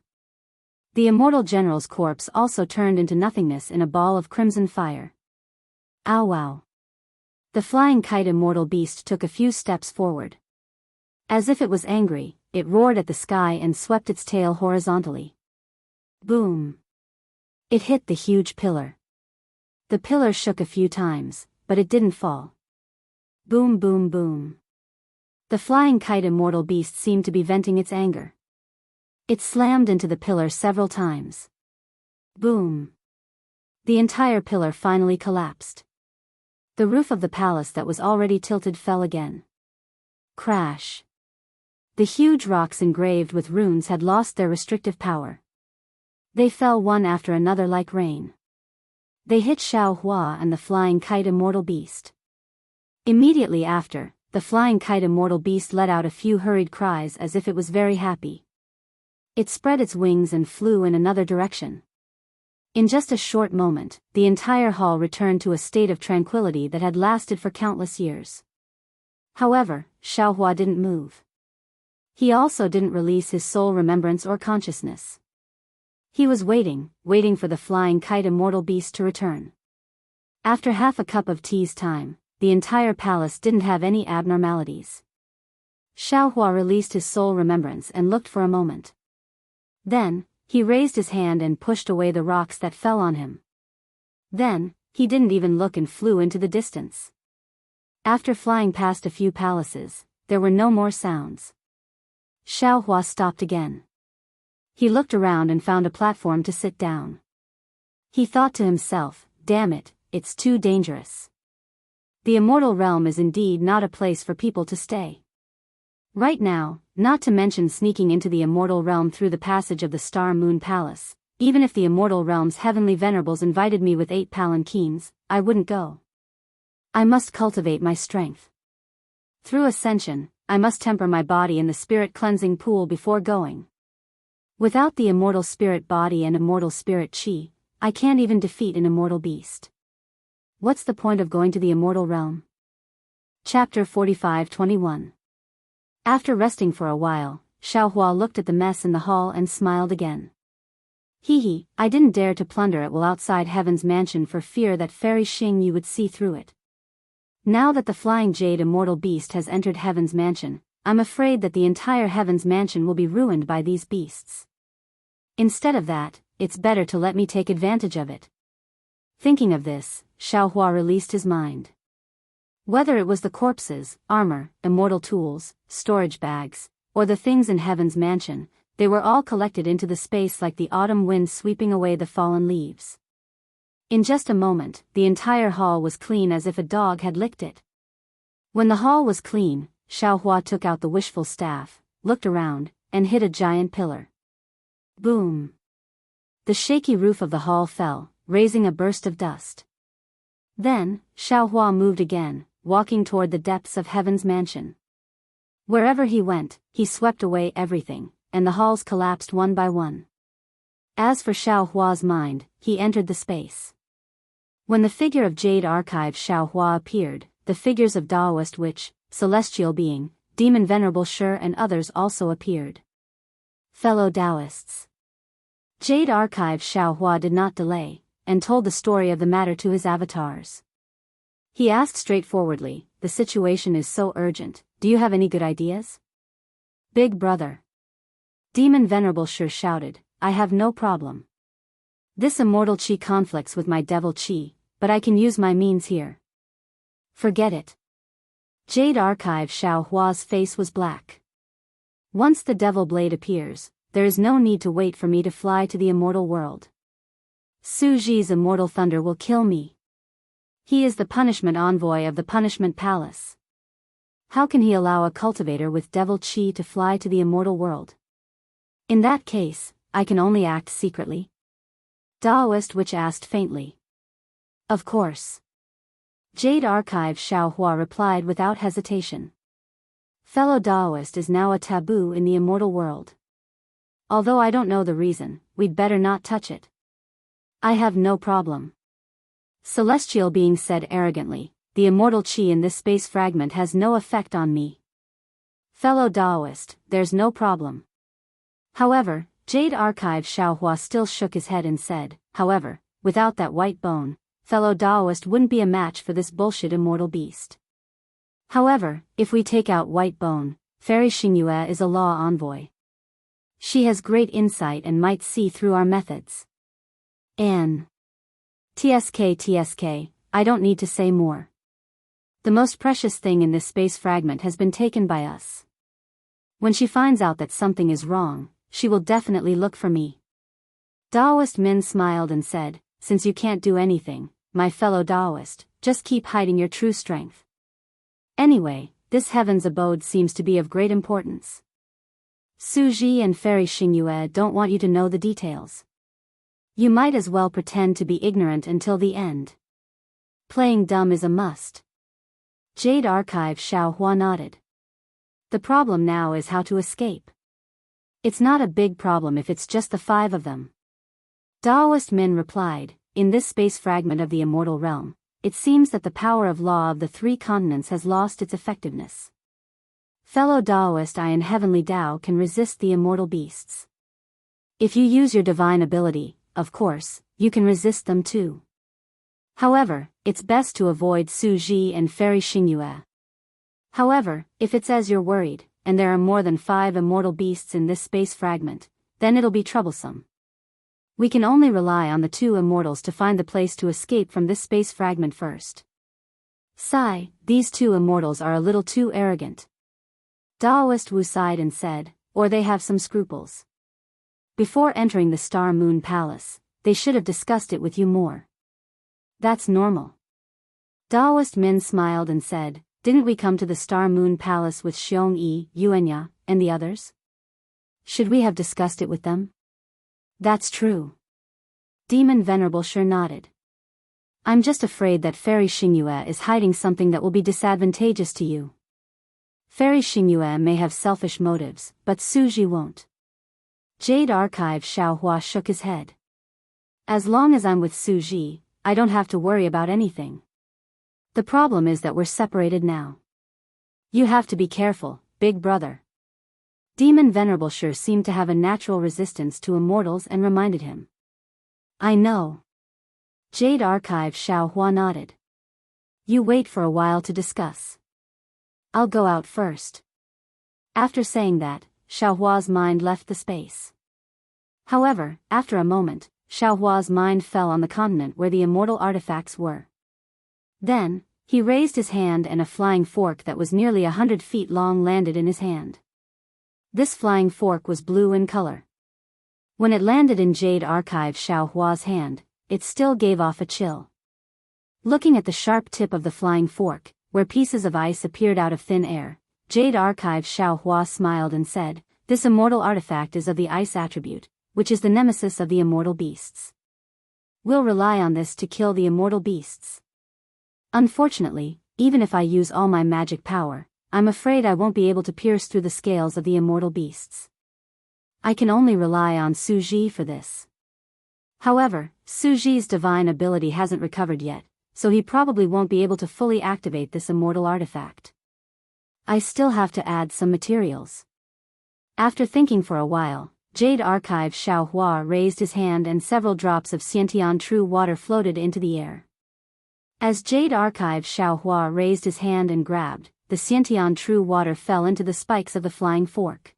The immortal general's corpse also turned into nothingness in a ball of crimson fire. Ow wow! The flying kite immortal beast took a few steps forward. As if it was angry, it roared at the sky and swept its tail horizontally. Boom! It hit the huge pillar. The pillar shook a few times, but it didn't fall. Boom boom boom. The flying kite immortal beast seemed to be venting its anger. It slammed into the pillar several times. Boom! The entire pillar finally collapsed. The roof of the palace that was already tilted fell again. Crash! The huge rocks engraved with runes had lost their restrictive power. They fell one after another like rain. They hit Xiao Hua and the flying kite immortal beast. Immediately after, the flying kite immortal beast let out a few hurried cries as if it was very happy. It spread its wings and flew in another direction. In just a short moment, the entire hall returned to a state of tranquility that had lasted for countless years. However, Xiao Hua didn't move. He also didn't release his soul remembrance or consciousness. He was waiting for the flying kite immortal beast to return. After half a cup of tea's time, the entire palace didn't have any abnormalities. Xiao Hua released his soul remembrance and looked for a moment. Then, he raised his hand and pushed away the rocks that fell on him. Then, he didn't even look and flew into the distance. After flying past a few palaces, there were no more sounds. Xiao Hua stopped again. He looked around and found a platform to sit down. He thought to himself, damn it, it's too dangerous. The immortal realm is indeed not a place for people to stay. Right now, not to mention sneaking into the immortal realm through the passage of the Star Moon Palace, even if the immortal realm's heavenly venerables invited me with 8 palanquins, I wouldn't go. I must cultivate my strength. Through ascension, I must temper my body in the spirit cleansing pool before going. Without the immortal spirit body and immortal spirit chi, I can't even defeat an immortal beast. What's the point of going to the immortal realm? Chapter 45-21. After resting for a while, Xiao Hua looked at the mess in the hall and smiled again. Hee, I didn't dare to plunder it while outside Heaven's mansion for fear that Fairy Xing Yu would see through it. Now that the flying jade immortal beast has entered Heaven's mansion, I'm afraid that the entire Heaven's mansion will be ruined by these beasts. Instead of that, it's better to let me take advantage of it. Thinking of this, Xiao Hua released his mind. Whether it was the corpses, armor, immortal tools, storage bags, or the things in Heaven's mansion, they were all collected into the space like the autumn wind sweeping away the fallen leaves. In just a moment, the entire hall was clean as if a dog had licked it. When the hall was clean, Xiao Hua took out the wishful staff, looked around, and hit a giant pillar. Boom! The shaky roof of the hall fell, raising a burst of dust. Then, Xiao Hua moved again, walking toward the depths of Heaven's mansion. Wherever he went, he swept away everything, and the halls collapsed one by one. As for Xiao Hua's mind, he entered the space. When the figure of Jade Archive Xiao Hua appeared, the figures of Daoist Witch, Celestial Being, Demon Venerable Shi and others also appeared. Fellow Daoists. Jade Archive Xiao Hua did not delay, and told the story of the matter to his avatars. He asked straightforwardly, the situation is so urgent, do you have any good ideas? Big brother. Demon Venerable Shi shouted, I have no problem. This immortal chi conflicts with my devil chi, but I can use my means here. Forget it. Jade Archive Xiao Hua's face was black. Once the devil blade appears, there is no need to wait for me to fly to the immortal world. Su Ji's immortal thunder will kill me. He is the punishment envoy of the punishment palace. How can he allow a cultivator with devil chi to fly to the immortal world? In that case, I can only act secretly. Daoist Witch asked faintly. Of course. Jade Archive Xiaohua replied without hesitation. Fellow Daoist is now a taboo in the immortal world. Although I don't know the reason, we'd better not touch it. I have no problem. Celestial being said arrogantly, the immortal chi in this space fragment has no effect on me. Fellow Daoist, there's no problem. However, Jade Archive Xiaohua still shook his head and said, however, without that white bone, fellow Daoist wouldn't be a match for this bullshit immortal beast. However, if we take out white bone, Fairy Xingyue is a law envoy. She has great insight and might see through our methods. An. TSK, I don't need to say more. The most precious thing in this space fragment has been taken by us. When she finds out that something is wrong, she will definitely look for me. Daoist Min smiled and said, since you can't do anything, my fellow Daoist, just keep hiding your true strength. Anyway, this heaven's abode seems to be of great importance. Suji and Fairy Xingyue don't want you to know the details. You might as well pretend to be ignorant until the end. Playing dumb is a must. Jade Archive Xiaohua nodded. The problem now is how to escape. It's not a big problem if it's just the 5 of them. Daoist Min replied, in this space fragment of the immortal realm, it seems that the power of law of the 3 continents has lost its effectiveness. Fellow Daoist, I in Heavenly Dao can resist the immortal beasts. If you use your divine ability, of course, you can resist them too. However, it's best to avoid Su Ji and Fairy Xingyue. However, if it's as you're worried, and there are more than 5 immortal beasts in this space fragment, then it'll be troublesome. We can only rely on the 2 immortals to find the place to escape from this space fragment first. Sigh, these 2 immortals are a little too arrogant. Daoist Wu sighed and said, or they have some scruples. Before entering the Star Moon Palace, they should have discussed it with you more. That's normal. Daoist Min smiled and said, didn't we come to the Star Moon Palace with Xiong Yi, Yuanya, and the others? Should we have discussed it with them? That's true. Demon Venerable sure nodded. I'm just afraid that Fairy Xingyue is hiding something that will be disadvantageous to you. Fairy Xingyue may have selfish motives, but Suji won't. Jade Archive Xiaohua shook his head. As long as I'm with Suji, I don't have to worry about anything. The problem is that we're separated now. You have to be careful, big brother. Demon Venerable sure seemed to have a natural resistance to immortals and reminded him. I know. Jade Archive Xiaohua nodded. You wait for a while to discuss. I'll go out first. After saying that, Xiaohua's mind left the space. However, after a moment, Xiaohua's mind fell on the continent where the immortal artifacts were. Then, he raised his hand and a flying fork that was nearly 100 feet long landed in his hand. This flying fork was blue in color. When it landed in Jade Archive Xiaohua's hand, it still gave off a chill. Looking at the sharp tip of the flying fork, where pieces of ice appeared out of thin air, Jade Archive Xiaohua smiled and said, this immortal artifact is of the ice attribute, which is the nemesis of the immortal beasts. We'll rely on this to kill the immortal beasts. Unfortunately, even if I use all my magic power, I'm afraid I won't be able to pierce through the scales of the immortal beasts. I can only rely on Suji for this. However, Suji's divine ability hasn't recovered yet, so he probably won't be able to fully activate this immortal artifact. I still have to add some materials. After thinking for a while, Jade Archive Xiaohua raised his hand and several drops of Xiantian true water floated into the air. As Jade Archive Xiaohua raised his hand and grabbed, the Xiantian true water fell into the spikes of the flying fork.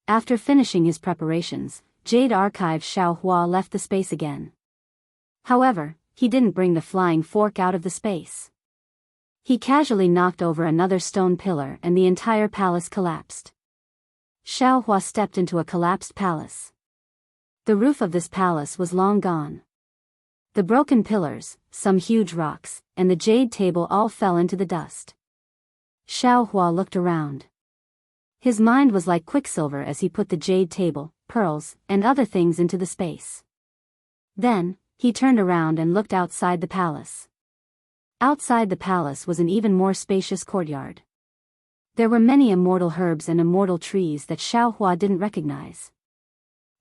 After finishing his preparations, Jade Archive Xiaohua left the space again. However, he didn't bring the flying fork out of the space. He casually knocked over another stone pillar and the entire palace collapsed. Xiaohua stepped into a collapsed palace. The roof of this palace was long gone. The broken pillars, some huge rocks, and the jade table all fell into the dust. Xiaohua looked around. His mind was like quicksilver as he put the jade table, pearls, and other things into the space. Then, he turned around and looked outside the palace. Outside the palace was an even more spacious courtyard. There were many immortal herbs and immortal trees that Xiaohua didn't recognize.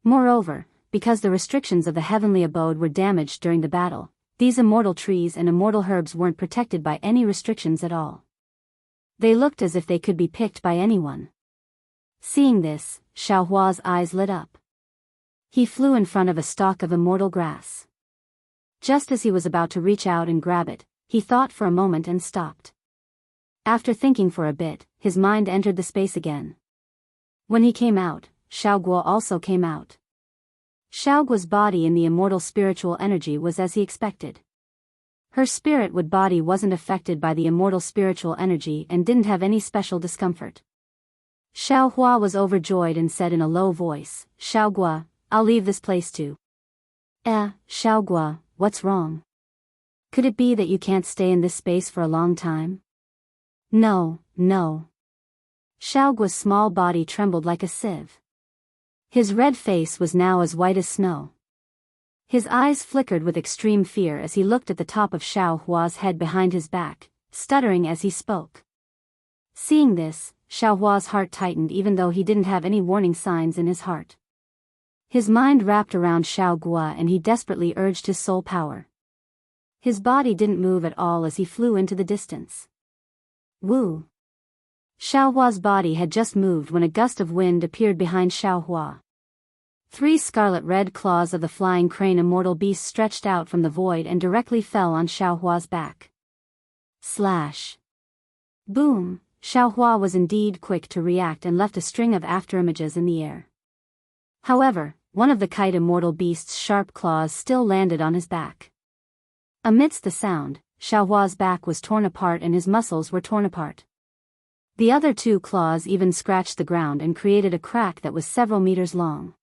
Moreover, because the restrictions of the heavenly abode were damaged during the battle, these immortal trees and immortal herbs weren't protected by any restrictions at all. They looked as if they could be picked by anyone. Seeing this, Xiaohua's eyes lit up. He flew in front of a stalk of immortal grass. Just as he was about to reach out and grab it, he thought for a moment and stopped. After thinking for a bit, his mind entered the space again. When he came out, Xiaoguo also came out. Xiaoguo's body in the immortal spiritual energy was as he expected. Her spirit body wasn't affected by the immortal spiritual energy and didn't have any special discomfort. Xiaohua was overjoyed and said in a low voice, "Xiaoguo, I'll leave this place too." Xiaoguo, what's wrong? Could it be that you can't stay in this space for a long time? No. Xiaoguo's small body trembled like a sieve. His red face was now as white as snow. His eyes flickered with extreme fear as he looked at the top of Xiaohua's head behind his back, stuttering as he spoke. Seeing this, Xiaohua's heart tightened even though he didn't have any warning signs in his heart. His mind wrapped around Xiaoguo and he desperately urged his soul power. His body didn't move at all as he flew into the distance. Woo! Xiaohua's body had just moved when a gust of wind appeared behind Xiaohua. 3 scarlet-red claws of the flying crane immortal beast stretched out from the void and directly fell on Xiaohua's back. Slash! Boom! Xiaohua was indeed quick to react and left a string of afterimages in the air. However, one of the kite immortal beast's sharp claws still landed on his back. Amidst the sound, Xiaohua's back was torn apart and his muscles were torn apart. The other 2 claws even scratched the ground and created a crack that was several meters long.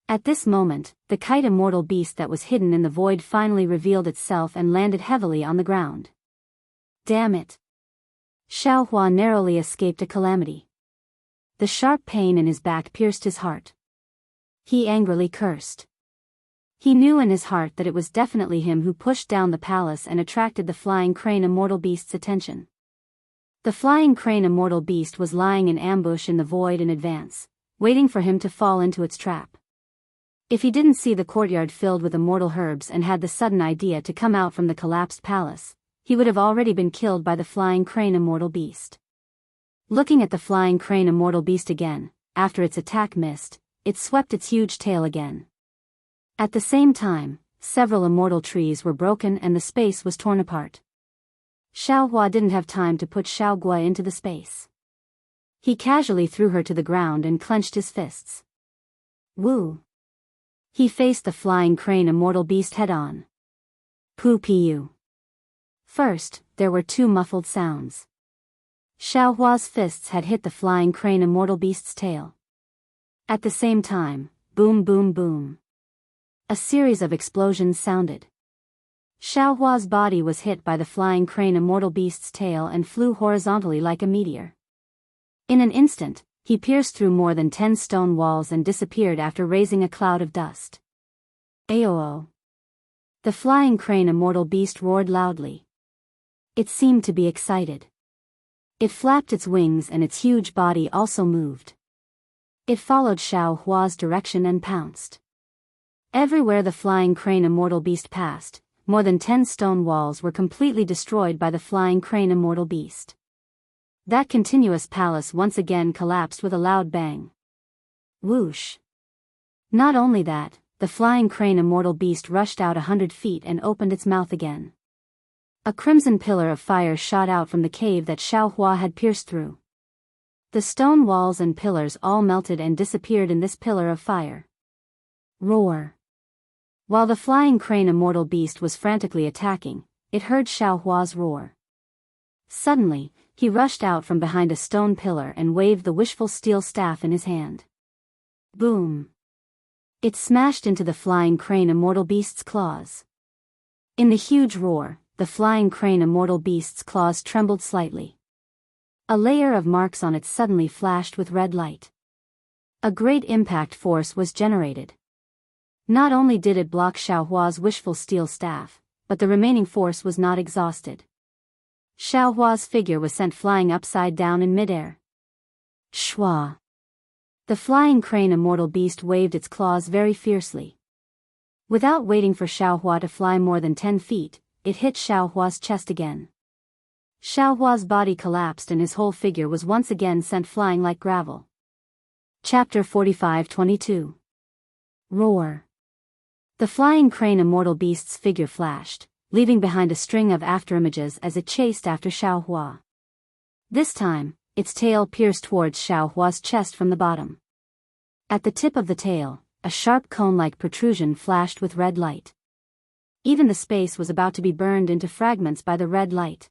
At this moment, the kite immortal beast that was hidden in the void finally revealed itself and landed heavily on the ground. Damn it! Xiaohua narrowly escaped a calamity. The sharp pain in his back pierced his heart. He angrily cursed. He knew in his heart that it was definitely him who pushed down the palace and attracted the flying crane immortal beast's attention. The flying crane immortal beast was lying in ambush in the void in advance, waiting for him to fall into its trap. If he didn't see the courtyard filled with immortal herbs and had the sudden idea to come out from the collapsed palace, he would have already been killed by the flying crane immortal beast. Looking at the flying crane immortal beast again, after its attack missed, it swept its huge tail again. At the same time, several immortal trees were broken and the space was torn apart. Xiaohua didn't have time to put Xiaoguo into the space. He casually threw her to the ground and clenched his fists. Woo! He faced the flying crane immortal beast head-on. Poo-pee-you. First, there were 2 muffled sounds. Xiaohua's fists had hit the flying crane immortal beast's tail. At the same time, boom boom boom. A series of explosions sounded. Xiaohua's body was hit by the flying crane immortal beast's tail and flew horizontally like a meteor. In an instant, he pierced through more than 10 stone walls and disappeared after raising a cloud of dust. Aoo! The flying crane immortal beast roared loudly. It seemed to be excited. It flapped its wings and its huge body also moved. It followed Xiaohua's direction and pounced. Everywhere the flying crane immortal beast passed, more than 10 stone walls were completely destroyed by the flying crane immortal beast. That continuous palace once again collapsed with a loud bang. Whoosh! Not only that, the flying crane immortal beast rushed out 100 feet and opened its mouth again. A crimson pillar of fire shot out from the cave that Xiaohua had pierced through. The stone walls and pillars all melted and disappeared in this pillar of fire. Roar! While the flying crane immortal beast was frantically attacking, it heard Xiaohua's roar. Suddenly, he rushed out from behind a stone pillar and waved the wishful steel staff in his hand. Boom! It smashed into the flying crane immortal beast's claws. In the huge roar, the flying crane immortal beast's claws trembled slightly. A layer of marks on it suddenly flashed with red light. A great impact force was generated. Not only did it block Xiaohua's wishful steel staff, but the remaining force was not exhausted. Xiaohua's figure was sent flying upside down in midair. Shwa! The flying crane immortal beast waved its claws very fiercely. Without waiting for Xiaohua to fly more than 10 feet, it hit Xiaohua's chest again. Xiaohua's body collapsed and his whole figure was once again sent flying like gravel. Chapter 45-22. Roar. The flying crane immortal beast's figure flashed, leaving behind a string of afterimages as it chased after Xiaohua. This time, its tail pierced towards Xiaohua's chest from the bottom. At the tip of the tail, a sharp cone-like protrusion flashed with red light. Even the space was about to be burned into fragments by the red light.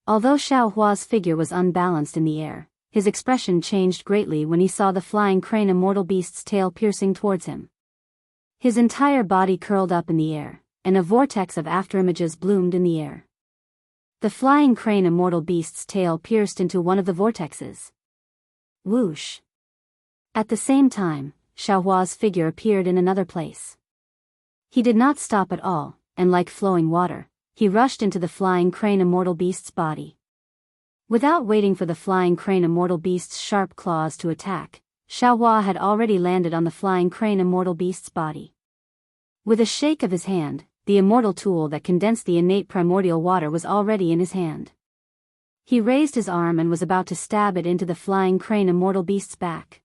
Although Xiaohua's figure was unbalanced in the air, his expression changed greatly when he saw the flying crane immortal beast's tail piercing towards him. His entire body curled up in the air, and a vortex of afterimages bloomed in the air. The flying crane immortal beast's tail pierced into one of the vortexes. Whoosh! At the same time, Xiaohua's figure appeared in another place. He did not stop at all, and like flowing water, he rushed into the flying crane immortal beast's body. Without waiting for the flying crane immortal beast's sharp claws to attack, Xiaohua had already landed on the flying crane immortal beast's body. With a shake of his hand, the immortal tool that condensed the innate primordial water was already in his hand. He raised his arm and was about to stab it into the flying crane immortal beast's back.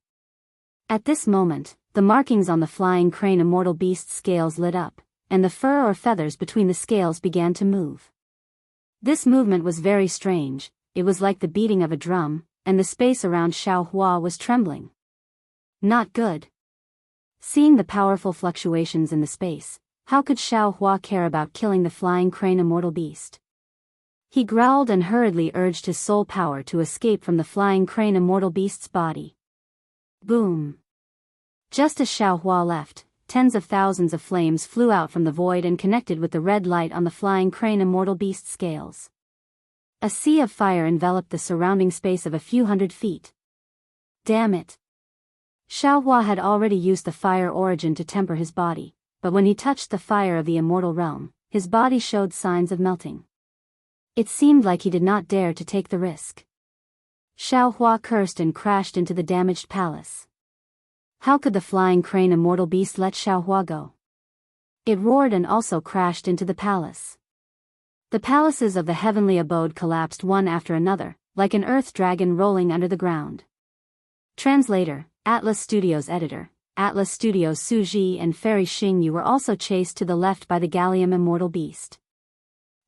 At this moment, the markings on the flying crane immortal beast's scales lit up, and the fur or feathers between the scales began to move. This movement was very strange. It was like the beating of a drum, and the space around Xiaohua was trembling. Not good. Seeing the powerful fluctuations in the space, how could Xiaohua care about killing the flying crane immortal beast? He growled and hurriedly urged his soul power to escape from the flying crane immortal beast's body. Boom! Just as Xiaohua left, tens of thousands of flames flew out from the void and connected with the red light on the flying crane immortal beast's scales. A sea of fire enveloped the surrounding space of a few hundred feet. Damn it! Xiaohua had already used the fire origin to temper his body, but when he touched the fire of the immortal realm, his body showed signs of melting. It seemed like he did not dare to take the risk. Xiaohua cursed and crashed into the damaged palace. How could the flying crane immortal beast let Xiaohua go? It roared and also crashed into the palace. The palaces of the heavenly abode collapsed one after another, like an earth dragon rolling under the ground. Translator, Atlas Studios editor, Atlas Studios Suji and Fairy Xingyu were also chased to the left by the Gallium immortal beast.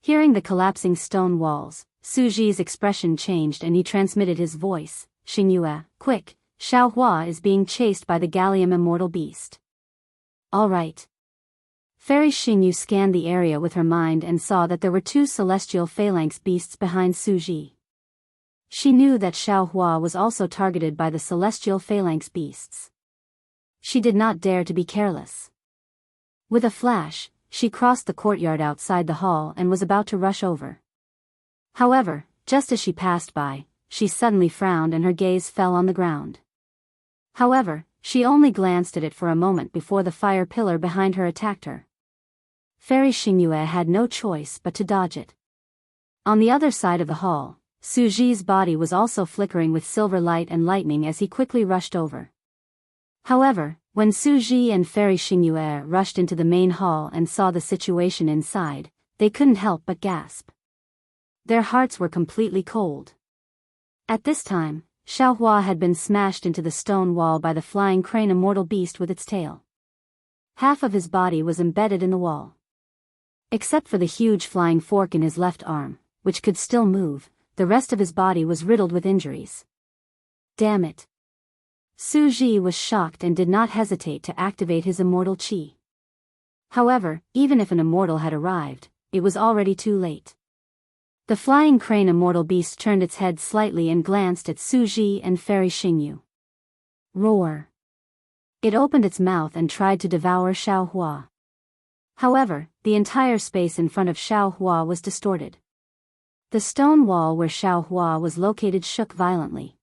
Hearing the collapsing stone walls, Suji's expression changed and he transmitted his voice, Xingyu, quick, Xiaohua is being chased by the Gallium immortal beast. All right. Fairy Xingyu scanned the area with her mind and saw that there were 2 celestial phalanx beasts behind Suji. She knew that Xiaohua was also targeted by the celestial phalanx beasts. She did not dare to be careless. With a flash, she crossed the courtyard outside the hall and was about to rush over. However, just as she passed by, she suddenly frowned and her gaze fell on the ground. However, she only glanced at it for a moment before the fire pillar behind her attacked her. Fairy Xingyu had no choice but to dodge it. On the other side of the hall, Suji's body was also flickering with silver light and lightning as he quickly rushed over. However, when Suji and Fairy Xingyu rushed into the main hall and saw the situation inside, they couldn't help but gasp. Their hearts were completely cold. At this time, Xiaohua had been smashed into the stone wall by the flying crane immortal beast with its tail. Half of his body was embedded in the wall. Except for the huge flying fork in his left arm, which could still move, the rest of his body was riddled with injuries. Damn it! Suji was shocked and did not hesitate to activate his immortal qi. However, even if an immortal had arrived, it was already too late. The flying crane immortal beast turned its head slightly and glanced at Suji and Fairy Xingyu. Roar! It opened its mouth and tried to devour Xiaohua. However, the entire space in front of Xiaohua was distorted. The stone wall where Xiaohua was located shook violently.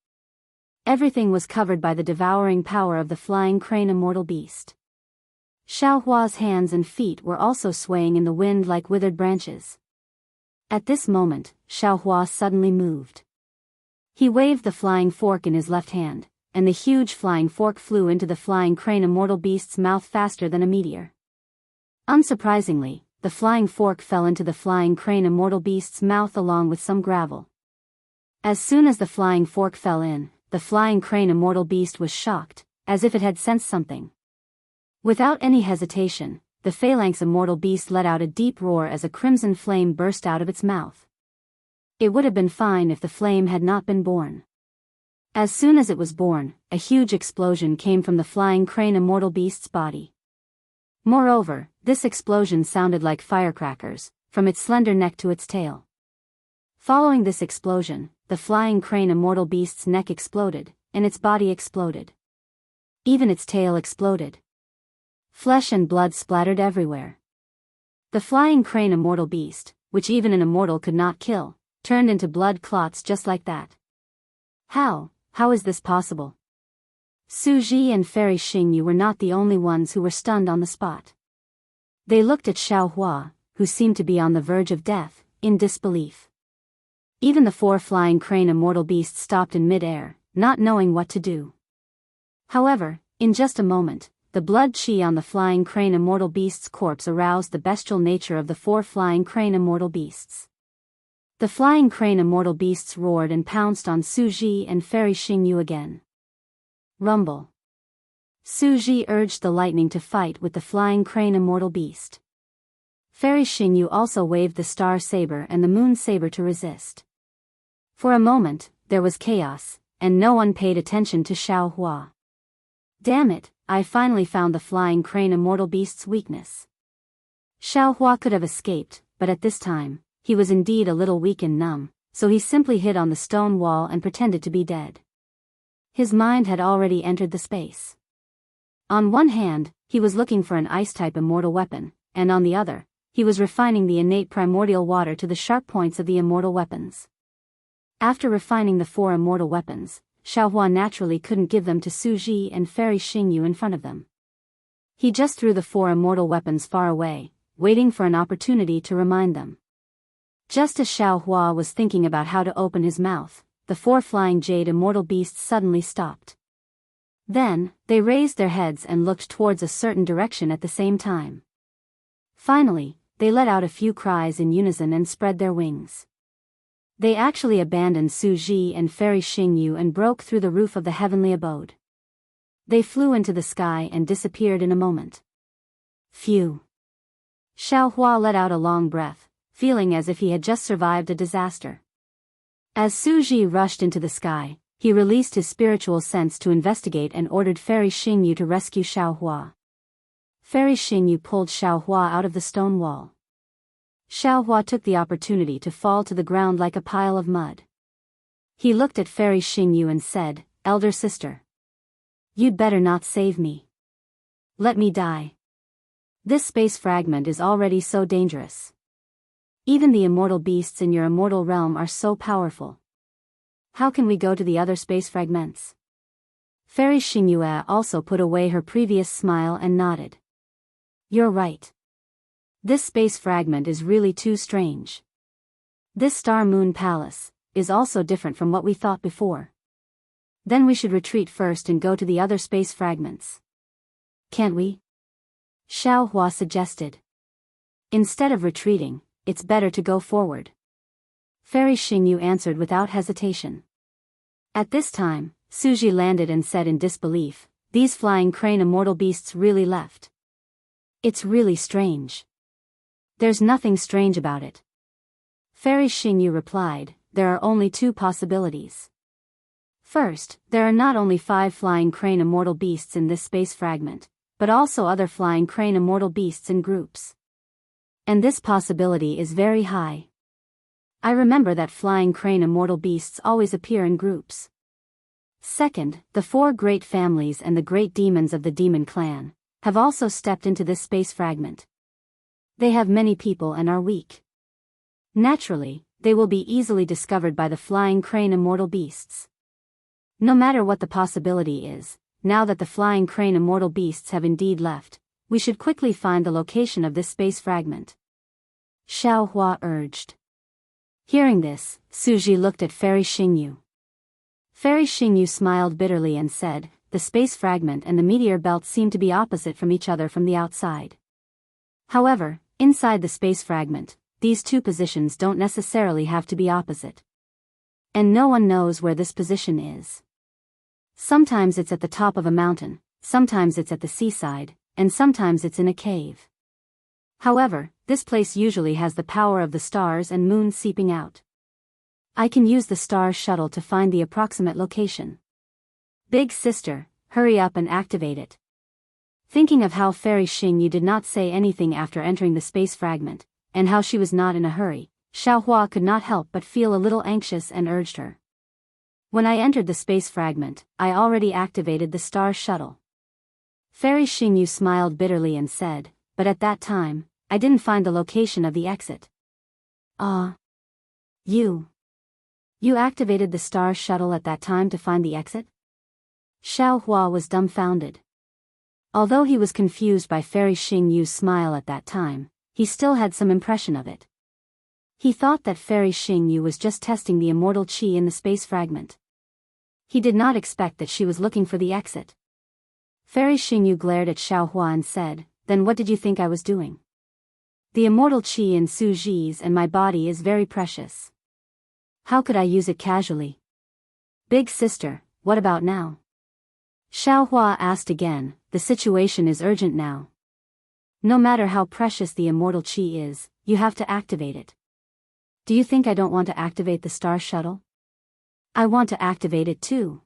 Everything was covered by the devouring power of the flying crane immortal beast. Xiaohua's hands and feet were also swaying in the wind like withered branches. At this moment, Xiaohua suddenly moved. He waved the flying fork in his left hand, and the huge flying fork flew into the flying crane immortal beast's mouth faster than a meteor. Unsurprisingly, the flying fork fell into the flying crane immortal beast's mouth along with some gravel. As soon as the flying fork fell in, the flying crane immortal beast was shocked, as if it had sensed something. Without any hesitation, the phalanx immortal beast let out a deep roar as a crimson flame burst out of its mouth. It would have been fine if the flame had not been born. As soon as it was born, a huge explosion came from the flying crane immortal beast's body. Moreover, this explosion sounded like firecrackers, from its slender neck to its tail. Following this explosion, the flying crane immortal beast's neck exploded, and its body exploded. Even its tail exploded. Flesh and blood splattered everywhere. The flying crane immortal beast, which even an immortal could not kill, turned into blood clots just like that. How is this possible? Su Ji and Fairy Xingyu were not the only ones who were stunned on the spot. They looked at Xiaohua, who seemed to be on the verge of death, in disbelief. Even the 4 flying crane immortal beasts stopped in mid-air, not knowing what to do. However, in just a moment, the blood chi on the flying crane immortal beast's corpse aroused the bestial nature of the 4 flying crane immortal beasts. The flying crane immortal beasts roared and pounced on Su Ji and Fairy Xingyu again. Rumble. Su Ji urged the lightning to fight with the flying crane immortal beast. Fairy Xingyu also waved the star saber and the moon saber to resist. For a moment, there was chaos, and no one paid attention to Xiaohua. Damn it, I finally found the flying crane immortal beast's weakness. Xiaohua could have escaped, but at this time, he was indeed a little weak and numb, so he simply hid on the stone wall and pretended to be dead. His mind had already entered the space. On one hand, he was looking for an ice-type immortal weapon, and on the other, he was refining the innate primordial water to the sharp points of the immortal weapons. After refining the 4 immortal weapons, Xiaohua naturally couldn't give them to Su Ji and Fairy Xingyu in front of them. He just threw the 4 immortal weapons far away, waiting for an opportunity to remind them. Just as Xiaohua was thinking about how to open his mouth, the 4 flying jade immortal beasts suddenly stopped. Then, they raised their heads and looked towards a certain direction at the same time. Finally, they let out a few cries in unison and spread their wings. They actually abandoned Su Ji and Fairy Xingyu and broke through the roof of the heavenly abode. They flew into the sky and disappeared in a moment. Phew. Xiaohua let out a long breath, feeling as if he had just survived a disaster. As Su Ji rushed into the sky, he released his spiritual sense to investigate and ordered Fairy Xingyu to rescue Xiaohua. Fairy Xingyu pulled Xiaohua out of the stone wall. Xiaohua took the opportunity to fall to the ground like a pile of mud. He looked at Fairy Xingyu and said, "Elder sister. You'd better not save me. Let me die. This space fragment is already so dangerous. Even the immortal beasts in your immortal realm are so powerful. How can we go to the other space fragments?" Fairy Xingyu also put away her previous smile and nodded. "You're right. This space fragment is really too strange. This Star Moon Palace is also different from what we thought before. Then we should retreat first and go to the other space fragments. Can't we?" Xiaohua suggested. "Instead of retreating, it's better to go forward." Fairy Xingyu answered without hesitation. At this time, Su Ji landed and said in disbelief, "These flying crane immortal beasts really left. It's really strange." "There's nothing strange about it." Fairy Xingyu replied, "There are only 2 possibilities. First, there are not only 5 flying crane immortal beasts in this space fragment, but also other flying crane immortal beasts in groups. And this possibility is very high. I remember that flying crane immortal beasts always appear in groups. Second, the 4 great families and the great demons of the demon clan have also stepped into this space fragment. They have many people and are weak. Naturally, they will be easily discovered by the flying crane immortal beasts. No matter what the possibility is, now that the flying crane immortal beasts have indeed left, we should quickly find the location of this space fragment," Xiaohua urged. Hearing this, Suji looked at Fairy Xingyu. Fairy Xingyu smiled bitterly and said, the space fragment and the meteor belt seem to be opposite from each other from the outside. However, inside the space fragment, these two positions don't necessarily have to be opposite. And no one knows where this position is. Sometimes it's at the top of a mountain, sometimes it's at the seaside, and sometimes it's in a cave. However, this place usually has the power of the stars and moon seeping out. I can use the star shuttle to find the approximate location. Big sister, hurry up and activate it. Thinking of how Fairy Xingyu did not say anything after entering the space fragment, and how she was not in a hurry, Xiaohua could not help but feel a little anxious and urged her. When I entered the space fragment, I already activated the star shuttle. Fairy Xingyu smiled bitterly and said, but at that time, I didn't find the location of the exit. You activated the star shuttle at that time to find the exit? Xiaohua was dumbfounded. Although he was confused by Fairy Xingyu's smile at that time, he still had some impression of it. He thought that Fairy Xingyu was just testing the immortal qi in the space fragment. He did not expect that she was looking for the exit. Fairy Xingyu glared at Xiaohua and said, then what did you think I was doing? The immortal qi in Su Ji's and my body is very precious. How could I use it casually? Big sister, what about now? Xiaohua asked again, the situation is urgent now. No matter how precious the immortal qi is, you have to activate it. Do you think I don't want to activate the star shuttle? I want to activate it too.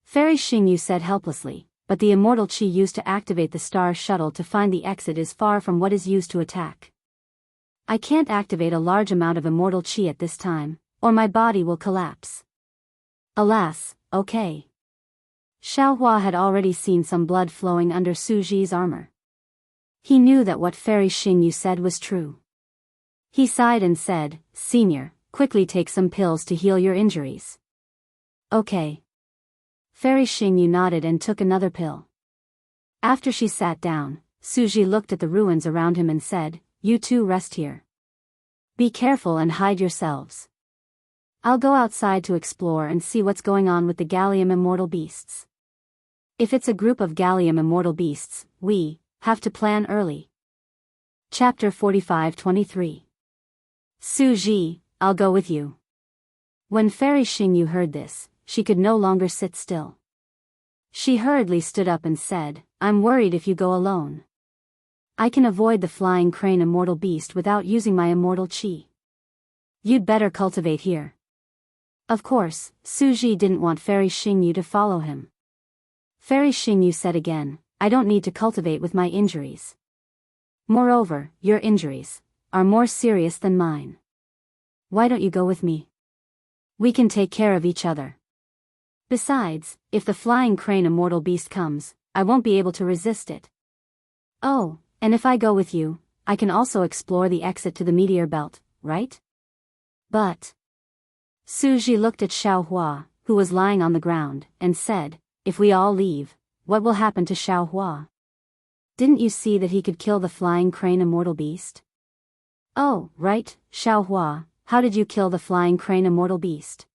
Fairy Xingyu said helplessly, but the immortal qi used to activate the star shuttle to find the exit is far from what is used to attack. I can't activate a large amount of immortal qi at this time, or my body will collapse. Alas, okay. Xiaohua had already seen some blood flowing under Su Ji's armor. He knew that what Fairy Xingyu said was true. He sighed and said, Senior, quickly take some pills to heal your injuries. Okay. Fairy Xingyu nodded and took another pill. After she sat down, Su Ji looked at the ruins around him and said, you two rest here. Be careful and hide yourselves. I'll go outside to explore and see what's going on with the Gallium immortal beasts. If it's a group of Gallium immortal beasts, we have to plan early. Chapter 45-23. Su Ji, I'll go with you. When Fairy Xingyu heard this, she could no longer sit still. She hurriedly stood up and said, I'm worried if you go alone. I can avoid the flying crane immortal beast without using my immortal qi. You'd better cultivate here. Of course, Su Ji didn't want Fairy Xingyu to follow him. Fairy Xingyu said again, I don't need to cultivate with my injuries. Moreover, your injuries are more serious than mine. Why don't you go with me? We can take care of each other. Besides, if the flying crane immortal beast comes, I won't be able to resist it. Oh, and if I go with you, I can also explore the exit to the meteor belt, right? But Su Ji looked at Xiaohua, who was lying on the ground, and said, if we all leave, what will happen to Xiaohua? Didn't you see that he could kill the flying crane immortal beast? Oh, right, Xiaohua, how did you kill the flying crane immortal beast?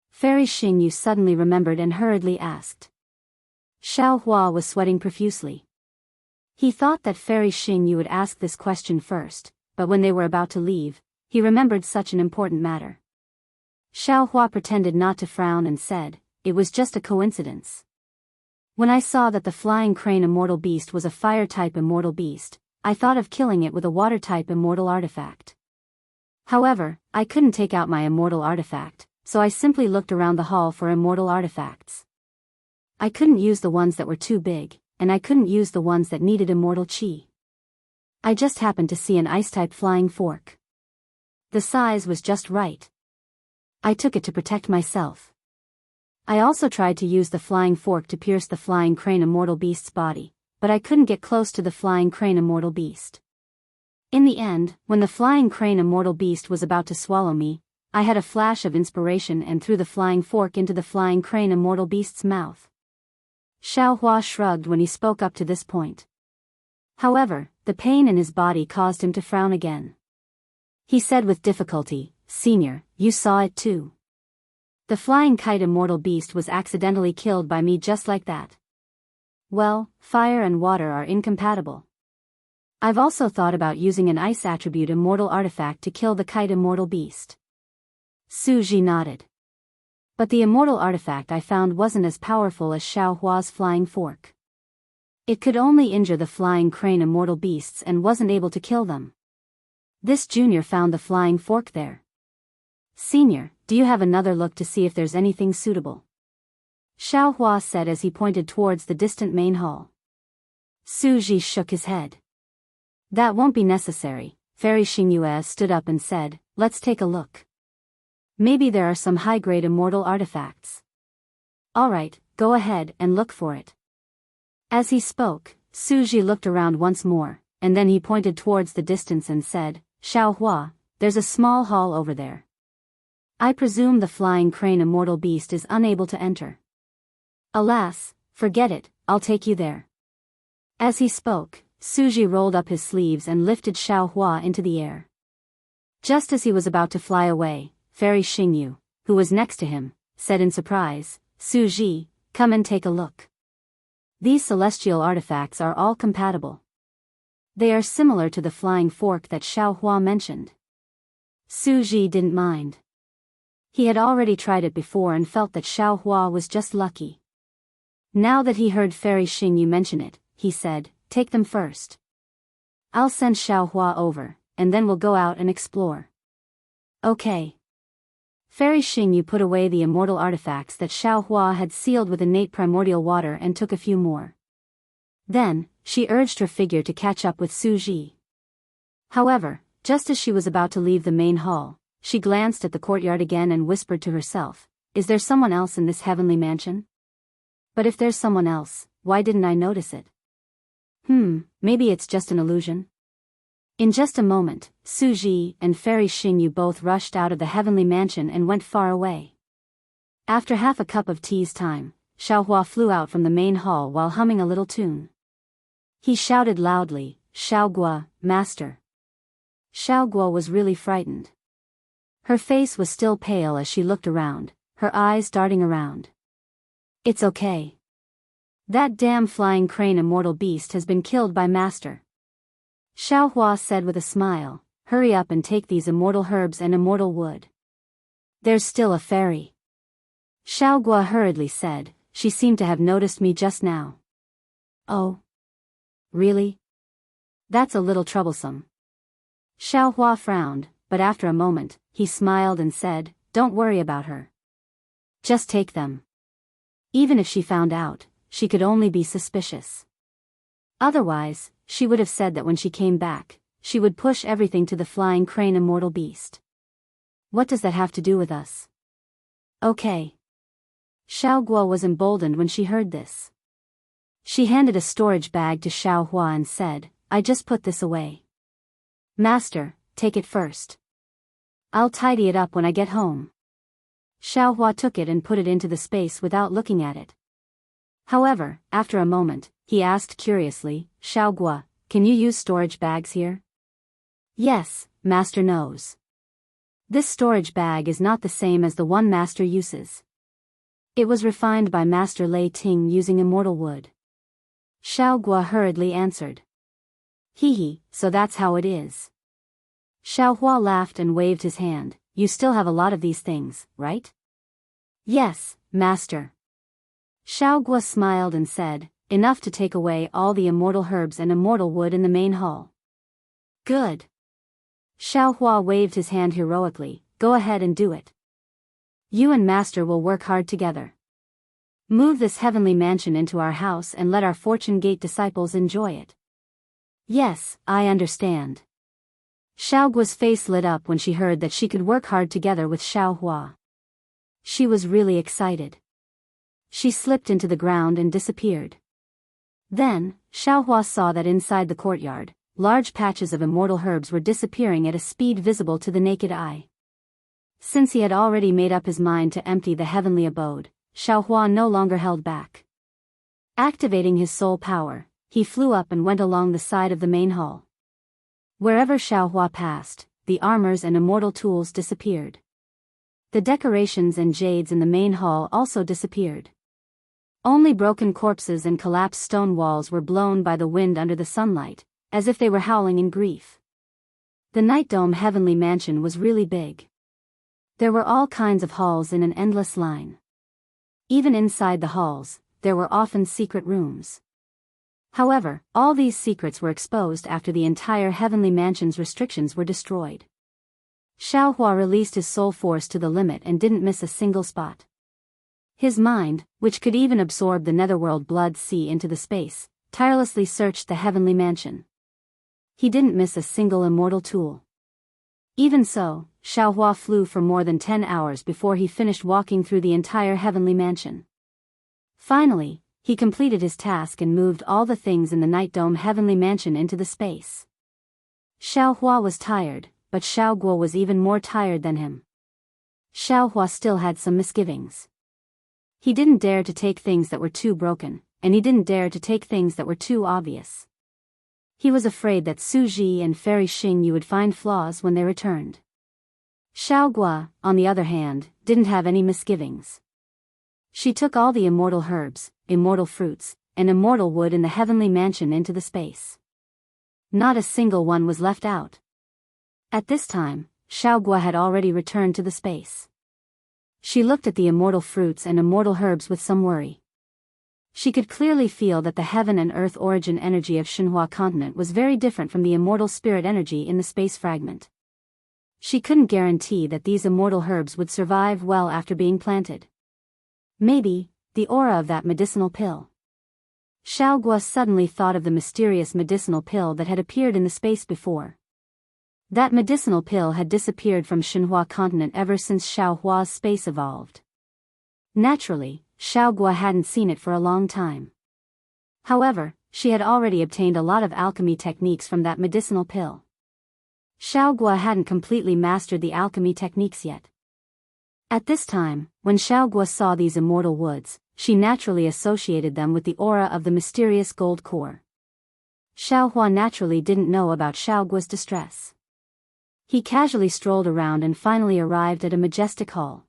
Fairy Xingyu suddenly remembered and hurriedly asked. Xiaohua was sweating profusely. He thought that Fairy Xingyu would ask this question first, but when they were about to leave, he remembered such an important matter. Xiaohua pretended not to frown and said, it was just a coincidence. When I saw that the flying crane immortal beast was a fire-type immortal beast, I thought of killing it with a water-type immortal artifact. However, I couldn't take out my immortal artifact, so I simply looked around the hall for immortal artifacts. I couldn't use the ones that were too big, and I couldn't use the ones that needed immortal qi. I just happened to see an ice-type flying fork. The size was just right. I took it to protect myself. I also tried to use the flying fork to pierce the flying crane immortal beast's body, but I couldn't get close to the flying crane immortal beast. In the end, when the flying crane immortal beast was about to swallow me, I had a flash of inspiration and threw the flying fork into the flying crane immortal beast's mouth. Xiaohua shrugged when he spoke up to this point. However, the pain in his body caused him to frown again. He said with difficulty, Senior, you saw it too. The flying kite immortal beast was accidentally killed by me just like that. Well, fire and water are incompatible. I've also thought about using an ice attribute immortal artifact to kill the kite immortal beast. Su Ji nodded. But the immortal artifact I found wasn't as powerful as Xiao Hua's flying fork. It could only injure the flying crane immortal beasts and wasn't able to kill them. This junior found the flying fork there. Senior, do you have another look to see if there's anything suitable? Xiao Hua said as he pointed towards the distant main hall. Su Ji shook his head. That won't be necessary. Fairy Xingyue stood up and said, let's take a look. Maybe there are some high-grade immortal artifacts. Alright, go ahead and look for it. As he spoke, Su Ji looked around once more, and then he pointed towards the distance and said, Xiao Hua, there's a small hall over there. I presume the flying crane immortal beast is unable to enter. Alas, forget it, I'll take you there. As he spoke, Su Ji rolled up his sleeves and lifted Xiao Hua into the air. Just as he was about to fly away, Fairy Xingyu, who was next to him, said in surprise, Su Ji, come and take a look. These celestial artifacts are all compatible. They are similar to the flying fork that Xiao Hua mentioned. Su Ji didn't mind. He had already tried it before and felt that Xiao Hua was just lucky. Now that he heard Fairy Xingyu mention it, he said, take them first. I'll send Xiao Hua over, and then we'll go out and explore. Okay. Fairy Xingyu put away the immortal artifacts that Xiao Hua had sealed with innate primordial water and took a few more. Then, she urged her figure to catch up with Su Ji. However, just as she was about to leave the main hall, she glanced at the courtyard again and whispered to herself, is there someone else in this heavenly mansion? But if there's someone else, why didn't I notice it? Maybe it's just an illusion. In just a moment, Su Ji and Fairy Xingyu both rushed out of the heavenly mansion and went far away. After half a cup of tea's time, Xiao Hua flew out from the main hall while humming a little tune. He shouted loudly, Xiao Gua, master. Xiao Gua was really frightened. Her face was still pale as she looked around, her eyes darting around. It's okay. That damn flying crane immortal beast has been killed by master. Xiao Hua said with a smile, hurry up and take these immortal herbs and immortal wood. There's still a fairy. Xiao Gua hurriedly said, she seemed to have noticed me just now. Oh. Really? That's a little troublesome. Xiao Hua frowned, but after a moment, he smiled and said, don't worry about her. Just take them. Even if she found out, she could only be suspicious. Otherwise, she would have said that when she came back, she would push everything to the flying crane immortal beast. What does that have to do with us? Okay. Xiao Guo was emboldened when she heard this. She handed a storage bag to Xiao Hua and said, I just put this away. Master, take it first. I'll tidy it up when I get home. Xiao Hua took it and put it into the space without looking at it. However, after a moment, he asked curiously, Xiao Gua, can you use storage bags here? Yes, master knows. This storage bag is not the same as the one master uses. It was refined by Master Lei Ting using immortal wood. Xiao Gua hurriedly answered. Hee, so that's how it is. Xiao Hua laughed and waved his hand, you still have a lot of these things, right? Yes, master. Xiao Gua smiled and said, enough to take away all the immortal herbs and immortal wood in the main hall. Good. Xiao Hua waved his hand heroically, go ahead and do it. You and master will work hard together. Move this heavenly mansion into our house and let our Fortune Gate disciples enjoy it. Yes, I understand. Xiao Gua's face lit up when she heard that she could work hard together with Xiao Hua. She was really excited. She slipped into the ground and disappeared. Then, Xiao Hua saw that inside the courtyard, large patches of immortal herbs were disappearing at a speed visible to the naked eye. Since he had already made up his mind to empty the heavenly abode, Xiao Hua no longer held back. Activating his soul power, he flew up and went along the side of the main hall. Wherever Xiao Hua passed, the armors and immortal tools disappeared. The decorations and jades in the main hall also disappeared. Only broken corpses and collapsed stone walls were blown by the wind under the sunlight, as if they were howling in grief. The Night Dome Heavenly Mansion was really big. There were all kinds of halls in an endless line. Even inside the halls, there were often secret rooms. However, all these secrets were exposed after the entire Heavenly Mansion's restrictions were destroyed. Xiaohua released his soul force to the limit and didn't miss a single spot. His mind, which could even absorb the netherworld blood sea into the space, tirelessly searched the Heavenly Mansion. He didn't miss a single immortal tool. Even so, Xiaohua flew for more than 10 hours before he finished walking through the entire Heavenly Mansion. Finally, he completed his task and moved all the things in the Night Dome Heavenly Mansion into the space. Xiaohua was tired, but Xiaoguo was even more tired than him. Xiaohua still had some misgivings. He didn't dare to take things that were too broken, and he didn't dare to take things that were too obvious. He was afraid that Su Ji and Fairy Xingyu would find flaws when they returned. Xiaoguo, on the other hand, didn't have any misgivings. She took all the immortal herbs, immortal fruits, and immortal wood in the Heavenly Mansion into the space. Not a single one was left out. At this time, Xiaoguo had already returned to the space. She looked at the immortal fruits and immortal herbs with some worry. She could clearly feel that the heaven and earth origin energy of Xinhua continent was very different from the immortal spirit energy in the space fragment. She couldn't guarantee that these immortal herbs would survive well after being planted. Maybe, the aura of that medicinal pill. Xiaoguo suddenly thought of the mysterious medicinal pill that had appeared in the space before. That medicinal pill had disappeared from Xinhua continent ever since Xiaohua's space evolved. Naturally, Xiaoguo hadn't seen it for a long time. However, she had already obtained a lot of alchemy techniques from that medicinal pill. Xiaoguo hadn't completely mastered the alchemy techniques yet. At this time, when Xiaoguo saw these immortal woods, she naturally associated them with the aura of the mysterious gold core. Xiaohua naturally didn't know about Xiaoguo's distress. He casually strolled around and finally arrived at a majestic hall.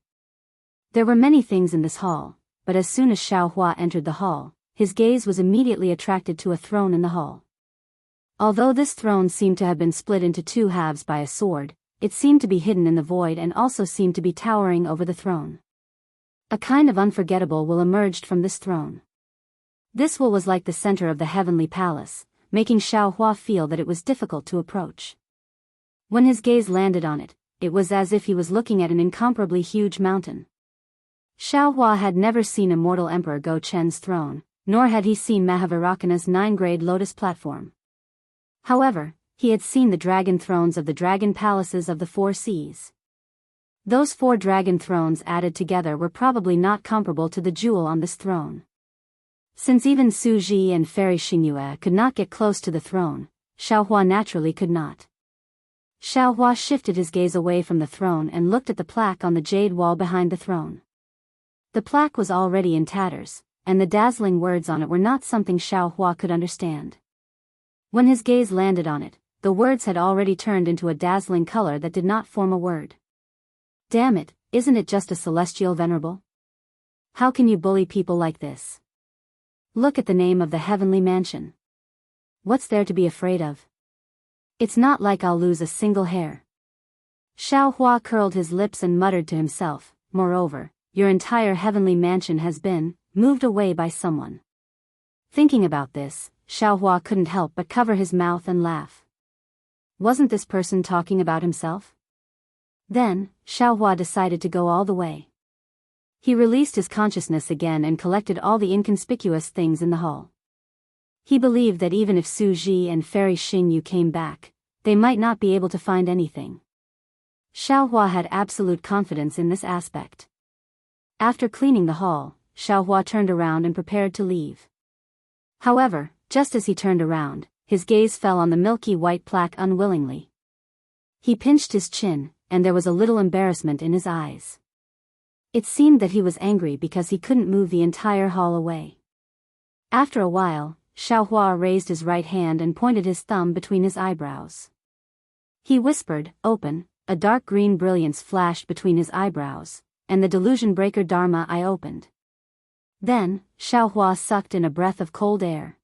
There were many things in this hall, but as soon as Xiaohua entered the hall, his gaze was immediately attracted to a throne in the hall. Although this throne seemed to have been split into two halves by a sword, it seemed to be hidden in the void and also seemed to be towering over the throne. A kind of unforgettable will emerged from this throne. This will was like the center of the heavenly palace, making Xiaohua feel that it was difficult to approach. When his gaze landed on it, it was as if he was looking at an incomparably huge mountain. Xiaohua had never seen immortal Emperor Go Chen's throne, nor had he seen Mahavirakana's 9-grade lotus platform. However, he had seen the dragon thrones of the dragon palaces of the 4 seas. Those 4 dragon thrones added together were probably not comparable to the jewel on this throne. Since even Su Ji and Fairy Xingyu could not get close to the throne, Xiaohua naturally could not. Xiaohua shifted his gaze away from the throne and looked at the plaque on the jade wall behind the throne. The plaque was already in tatters, and the dazzling words on it were not something Xiaohua could understand. When his gaze landed on it, the words had already turned into a dazzling color that did not form a word. Damn it, isn't it just a celestial venerable? How can you bully people like this? Look at the name of the heavenly mansion. What's there to be afraid of? It's not like I'll lose a single hair. Xiaohua curled his lips and muttered to himself, moreover, your entire heavenly mansion has been moved away by someone. Thinking about this, Xiaohua couldn't help but cover his mouth and laugh. Wasn't this person talking about himself? Then, Xiaohua decided to go all the way. He released his consciousness again and collected all the inconspicuous things in the hall. He believed that even if Su Ji and Fairy Xingyu came back, they might not be able to find anything. Xiaohua had absolute confidence in this aspect. After cleaning the hall, Xiaohua turned around and prepared to leave. However, just as he turned around, his gaze fell on the milky white plaque unwillingly. He pinched his chin, and there was a little embarrassment in his eyes. It seemed that he was angry because he couldn't move the entire hall away. After a while, Xiaohua raised his right hand and pointed his thumb between his eyebrows. He whispered, "Open." A dark green brilliance flashed between his eyebrows, and the delusion breaker Dharma eye opened. Then, Xiaohua sucked in a breath of cold air.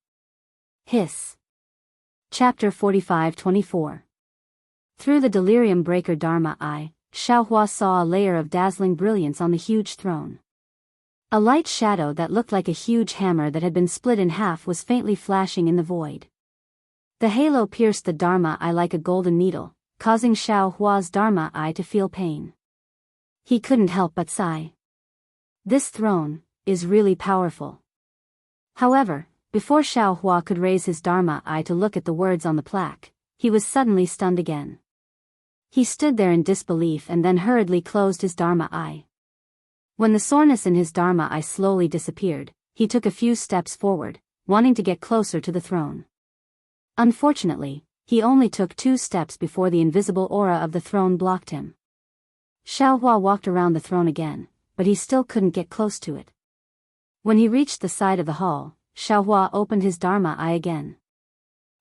Hiss. Chapter 45-24. Through the delirium breaker Dharma eye, Xiaohua saw a layer of dazzling brilliance on the huge throne. A light shadow that looked like a huge hammer that had been split in half was faintly flashing in the void. The halo pierced the Dharma eye like a golden needle, causing Xiaohua's Dharma eye to feel pain. He couldn't help but sigh. This throne is really powerful. However, before Xiaohua could raise his Dharma eye to look at the words on the plaque, he was suddenly stunned again. He stood there in disbelief and then hurriedly closed his Dharma eye. When the soreness in his Dharma eye slowly disappeared, he took a few steps forward, wanting to get closer to the throne. Unfortunately, he only took 2 steps before the invisible aura of the throne blocked him. Xiaohua walked around the throne again, but he still couldn't get close to it. When he reached the side of the hall, Xiaohua opened his Dharma eye again.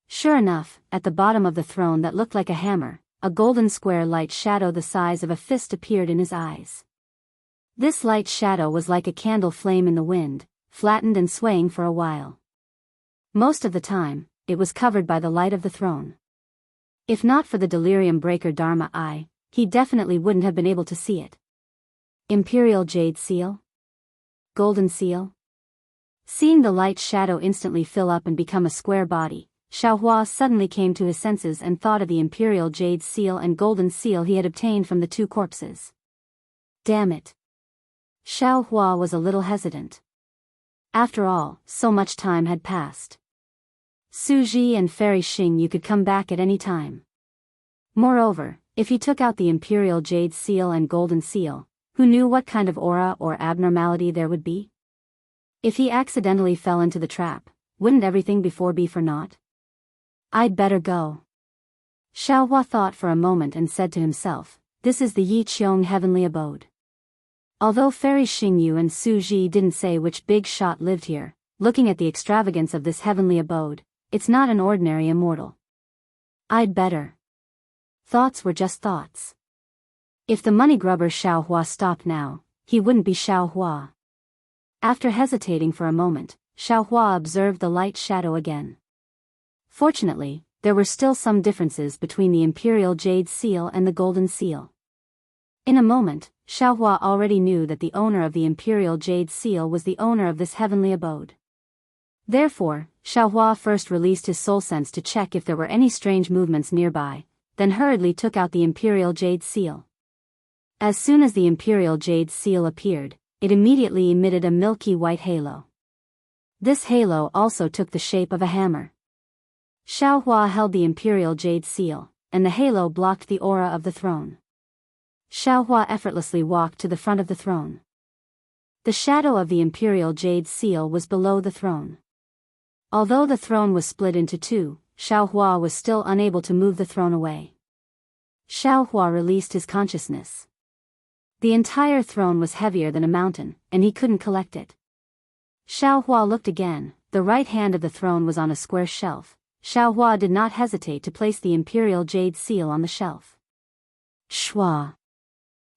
Sure enough, at the bottom of the throne that looked like a hammer, a golden square light shadow the size of a fist appeared in his eyes. This light shadow was like a candle flame in the wind, flattened and swaying for a while. Most of the time, it was covered by the light of the throne. If not for the delirium breaker Dharma eye, he definitely wouldn't have been able to see it. Imperial Jade Seal? Golden Seal? Seeing the light shadow instantly fill up and become a square body, Xiaohua suddenly came to his senses and thought of the Imperial Jade Seal and Golden Seal he had obtained from the 2 corpses. Damn it. Xiaohua was a little hesitant. After all, so much time had passed. Suji and Fairy Xing could come back at any time. Moreover, if he took out the Imperial Jade Seal and Golden Seal, who knew what kind of aura or abnormality there would be? If he accidentally fell into the trap, wouldn't everything before be for naught? I'd better go. Xiaohua thought for a moment and said to himself, this is the Yiqiong heavenly abode. Although Fairy Xingyu and Su Ji didn't say which big shot lived here, looking at the extravagance of this heavenly abode, it's not an ordinary immortal. I'd better. Thoughts were just thoughts. If the money grubber Xiaohua stopped now, he wouldn't be Xiaohua. After hesitating for a moment, Xiaohua observed the light shadow again. Fortunately, there were still some differences between the Imperial Jade Seal and the Golden Seal. In a moment, Xiaohua already knew that the owner of the Imperial Jade Seal was the owner of this heavenly abode. Therefore, Xiaohua first released his soul sense to check if there were any strange movements nearby, then hurriedly took out the Imperial Jade Seal. As soon as the Imperial Jade Seal appeared, it immediately emitted a milky white halo. This halo also took the shape of a hammer. Xiaohua held the Imperial Jade Seal, and the halo blocked the aura of the throne. Xiaohua effortlessly walked to the front of the throne. The shadow of the Imperial Jade Seal was below the throne. Although the throne was split into 2, Xiaohua was still unable to move the throne away. Xiaohua released his consciousness. The entire throne was heavier than a mountain, and he couldn't collect it. Xiaohua looked again. The right hand of the throne was on a square shelf. Xiaohua did not hesitate to place the Imperial Jade Seal on the shelf. Shwa.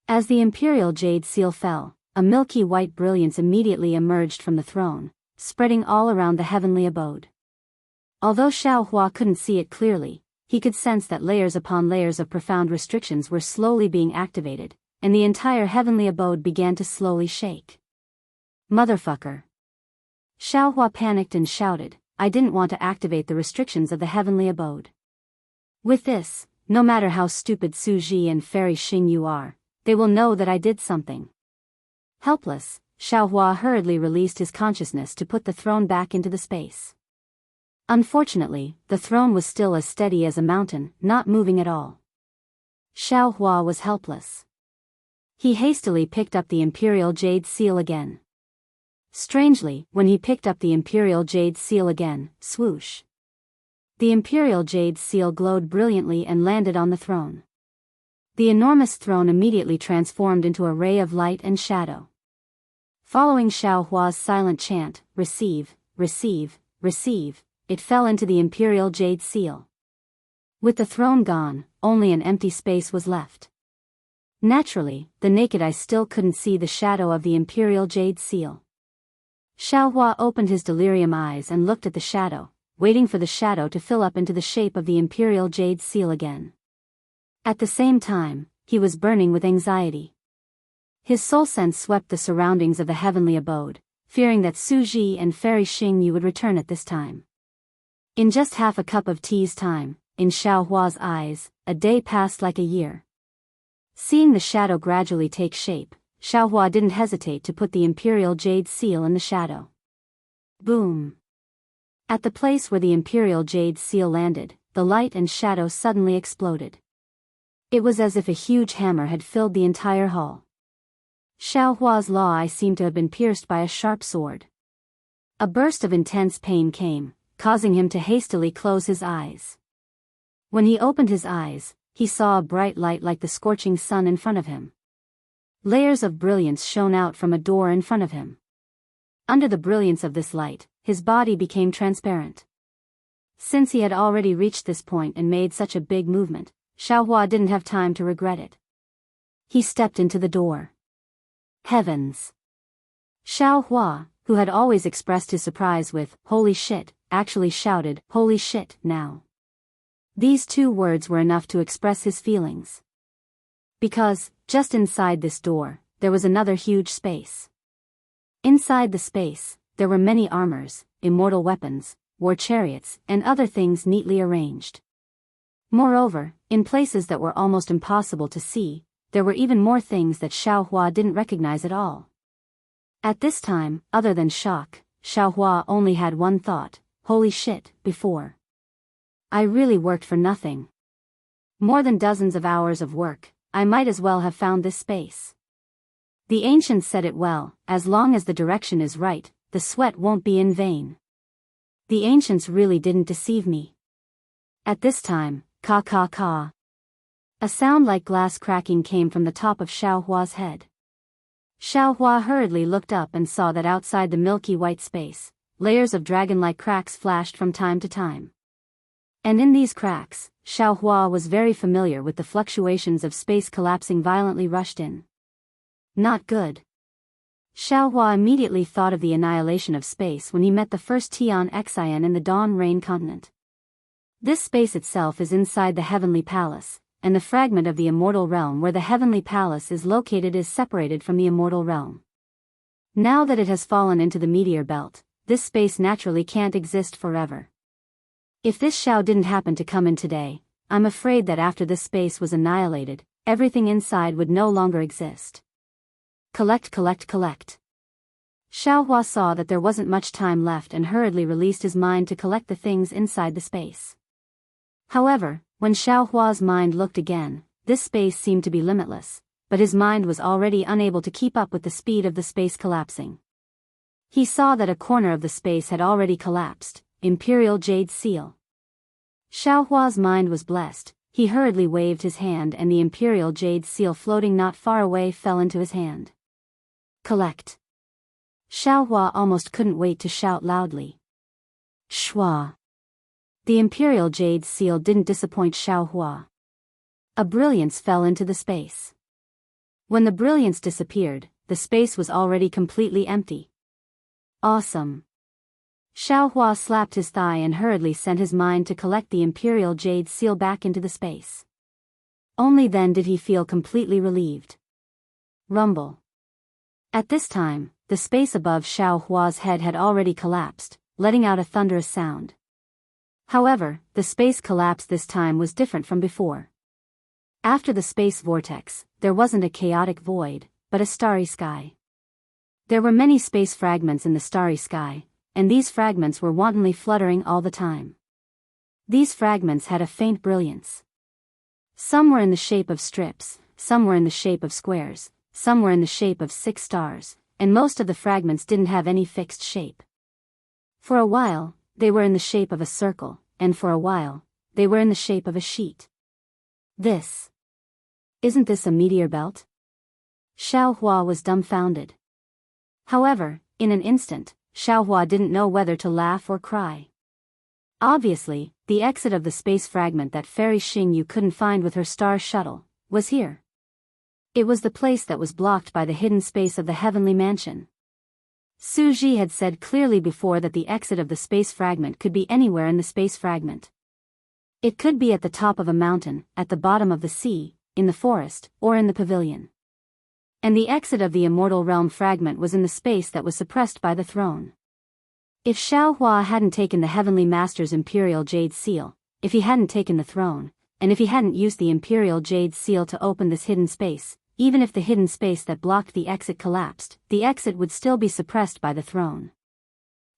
As the Imperial Jade Seal fell, a milky white brilliance immediately emerged from the throne, spreading all around the heavenly abode. Although Xiaohua couldn't see it clearly, he could sense that layers upon layers of profound restrictions were slowly being activated, and the entire heavenly abode began to slowly shake. Motherfucker. Xiaohua panicked and shouted, I didn't want to activate the restrictions of the heavenly abode. With this, no matter how stupid Su Ji and Fairy Xingyu are, they will know that I did something. Helpless, Xiaohua hurriedly released his consciousness to put the throne back into the space. Unfortunately, the throne was still as steady as a mountain, not moving at all. Xiaohua was helpless. He hastily picked up the Imperial Jade Seal again. Strangely, when he picked up the Imperial Jade Seal again, swoosh. The Imperial Jade Seal glowed brilliantly and landed on the throne. The enormous throne immediately transformed into a ray of light and shadow. Following Xiaohua's silent chant, receive, receive, receive, it fell into the Imperial Jade Seal. With the throne gone, only an empty space was left. Naturally, the naked eye still couldn't see the shadow of the imperial jade seal. Xiaohua opened his delirium eyes and looked at the shadow, waiting for the shadow to fill up into the shape of the imperial jade seal again. At the same time, he was burning with anxiety. His soul sense swept the surroundings of the heavenly abode, fearing that Su Ji and Fairy Xingyu would return at this time. In just half a cup of tea's time, in Xiaohua's eyes, a day passed like a year. Seeing the shadow gradually take shape, Xiaohua didn't hesitate to put the imperial jade seal in the shadow. Boom! At the place where the imperial jade seal landed, the light and shadow suddenly exploded. It was as if a huge hammer had filled the entire hall. Xiaohua's law eye seemed to have been pierced by a sharp sword. A burst of intense pain came, causing him to hastily close his eyes. When he opened his eyes, he saw a bright light like the scorching sun in front of him. Layers of brilliance shone out from a door in front of him. Under the brilliance of this light, his body became transparent. Since he had already reached this point and made such a big movement, Xiaohua didn't have time to regret it. He stepped into the door. Heavens! Xiaohua, who had always expressed his surprise with, "Holy shit," actually shouted, "Holy shit," now. These two words were enough to express his feelings. Because, just inside this door, there was another huge space. Inside the space, there were many armors, immortal weapons, war chariots, and other things neatly arranged. Moreover, in places that were almost impossible to see, there were even more things that Xiaohua didn't recognize at all. At this time, other than shock, Xiaohua only had one thought, "Holy shit," before. I really worked for nothing. More than dozens of hours of work, I might as well have found this space. The ancients said it well, as long as the direction is right, the sweat won't be in vain. The ancients really didn't deceive me. At this time, ka ka ka. A sound like glass cracking came from the top of Xiaohua's head. Xiaohua hurriedly looked up and saw that outside the milky white space, layers of dragon-like cracks flashed from time to time. And in these cracks, Xiaohua was very familiar with the fluctuations of space collapsing violently rushed in. Not good. Xiaohua immediately thought of the annihilation of space when he met the first Tian Xian in the Dawn Rain continent. This space itself is inside the Heavenly Palace, and the fragment of the Immortal Realm where the Heavenly Palace is located is separated from the Immortal Realm. Now that it has fallen into the meteor belt, this space naturally can't exist forever. If this Xiao didn't happen to come in today, I'm afraid that after this space was annihilated, everything inside would no longer exist. Collect. Xiaohua saw that there wasn't much time left and hurriedly released his mind to collect the things inside the space. However, when Xiaohua's mind looked again, this space seemed to be limitless, but his mind was already unable to keep up with the speed of the space collapsing. He saw that a corner of the space had already collapsed, Imperial Jade Seal. Xiaohua's mind was blessed, he hurriedly waved his hand and the Imperial Jade Seal floating not far away fell into his hand. Collect. Xiaohua almost couldn't wait to shout loudly. Shua. The Imperial Jade Seal didn't disappoint Xiaohua. A brilliance fell into the space. When the brilliance disappeared, the space was already completely empty. Awesome. Xiaohua slapped his thigh and hurriedly sent his mind to collect the Imperial Jade Seal back into the space. Only then did he feel completely relieved. Rumble. At this time, the space above Xiaohua's head had already collapsed, letting out a thunderous sound. However, the space collapse this time was different from before. After the space vortex, there wasn't a chaotic void, but a starry sky. There were many space fragments in the starry sky, and these fragments were wantonly fluttering all the time. These fragments had a faint brilliance. Some were in the shape of strips, some were in the shape of squares, some were in the shape of 6 stars, and most of the fragments didn't have any fixed shape. For a while, they were in the shape of a circle, and for a while, they were in the shape of a sheet. Isn't this a meteor belt? Xiaohua was dumbfounded. However, in an instant, Xiaohua didn't know whether to laugh or cry. Obviously, the exit of the space fragment that Fairy Xingyu couldn't find with her star shuttle, was here. It was the place that was blocked by the hidden space of the heavenly mansion. Su Ji had said clearly before that the exit of the space fragment could be anywhere in the space fragment. It could be at the top of a mountain, at the bottom of the sea, in the forest, or in the pavilion. And the exit of the immortal realm fragment was in the space that was suppressed by the throne. If Xiaohua hadn't taken the Heavenly Master's Imperial Jade Seal, if he hadn't taken the throne, and if he hadn't used the Imperial Jade Seal to open this hidden space, even if the hidden space that blocked the exit collapsed, the exit would still be suppressed by the throne.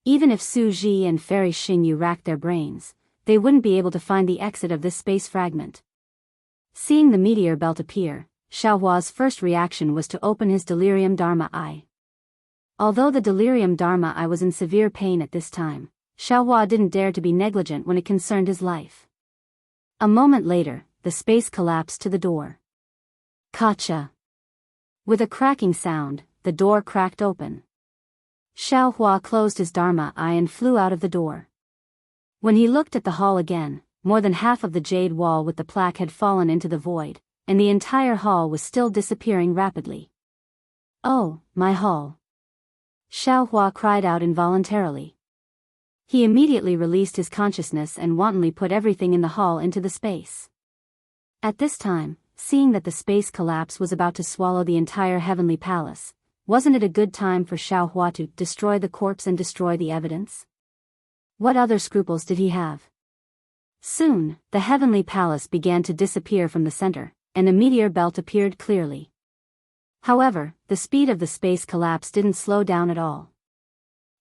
Even if Su Ji and Fairy Xingyu racked their brains, they wouldn't be able to find the exit of this space fragment. Seeing the meteor belt appear, Xiaohua's first reaction was to open his delirium dharma eye. Although the delirium dharma eye was in severe pain at this time, Xiaohua didn't dare to be negligent when it concerned his life. A moment later, the space collapsed to the door. Kacha! With a cracking sound, the door cracked open. Xiaohua closed his dharma eye and flew out of the door. When he looked at the hall again, more than half of the jade wall with the plaque had fallen into the void, and the entire hall was still disappearing rapidly. Oh, my hall! Xiaohua cried out involuntarily. He immediately released his consciousness and wantonly put everything in the hall into the space. At this time, seeing that the space collapse was about to swallow the entire heavenly palace, wasn't it a good time for Xiaohua to destroy the corpse and destroy the evidence? What other scruples did he have? Soon, the heavenly palace began to disappear from the center, and a meteor belt appeared clearly. However, the speed of the space collapse didn't slow down at all.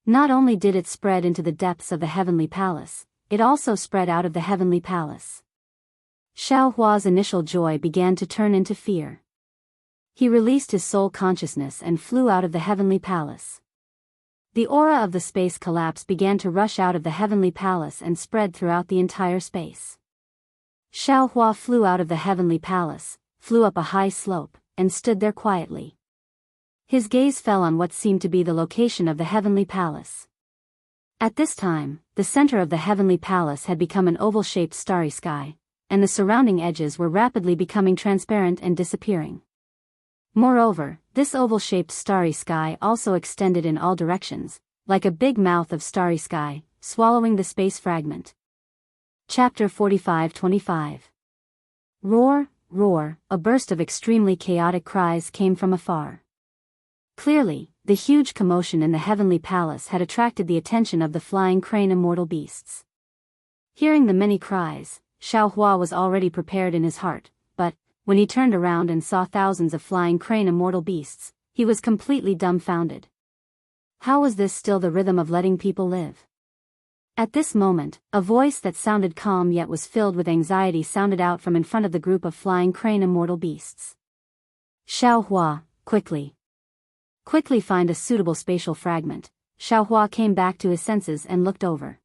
Not only did it spread into the depths of the heavenly palace, it also spread out of the heavenly palace. Xiaohua's initial joy began to turn into fear. He released his soul consciousness and flew out of the heavenly palace. The aura of the space collapse began to rush out of the heavenly palace and spread throughout the entire space. Xiaohua flew out of the heavenly palace, flew up a high slope, and stood there quietly. His gaze fell on what seemed to be the location of the heavenly palace. At this time, the center of the heavenly palace had become an oval-shaped starry sky, and the surrounding edges were rapidly becoming transparent and disappearing. Moreover, this oval-shaped starry sky also extended in all directions, like a big mouth of starry sky, swallowing the space fragment. Chapter 45-25. Roar, roar, a burst of extremely chaotic cries came from afar. Clearly, the huge commotion in the heavenly palace had attracted the attention of the flying crane immortal beasts. Hearing the many cries, Xiaohua was already prepared in his heart, but, when he turned around and saw thousands of flying crane immortal beasts, he was completely dumbfounded. How was this still the rhythm of letting people live? At this moment, a voice that sounded calm yet was filled with anxiety sounded out from in front of the group of flying crane immortal beasts. Xiaohua, quickly. Quickly find a suitable spatial fragment. Xiaohua came back to his senses and looked over.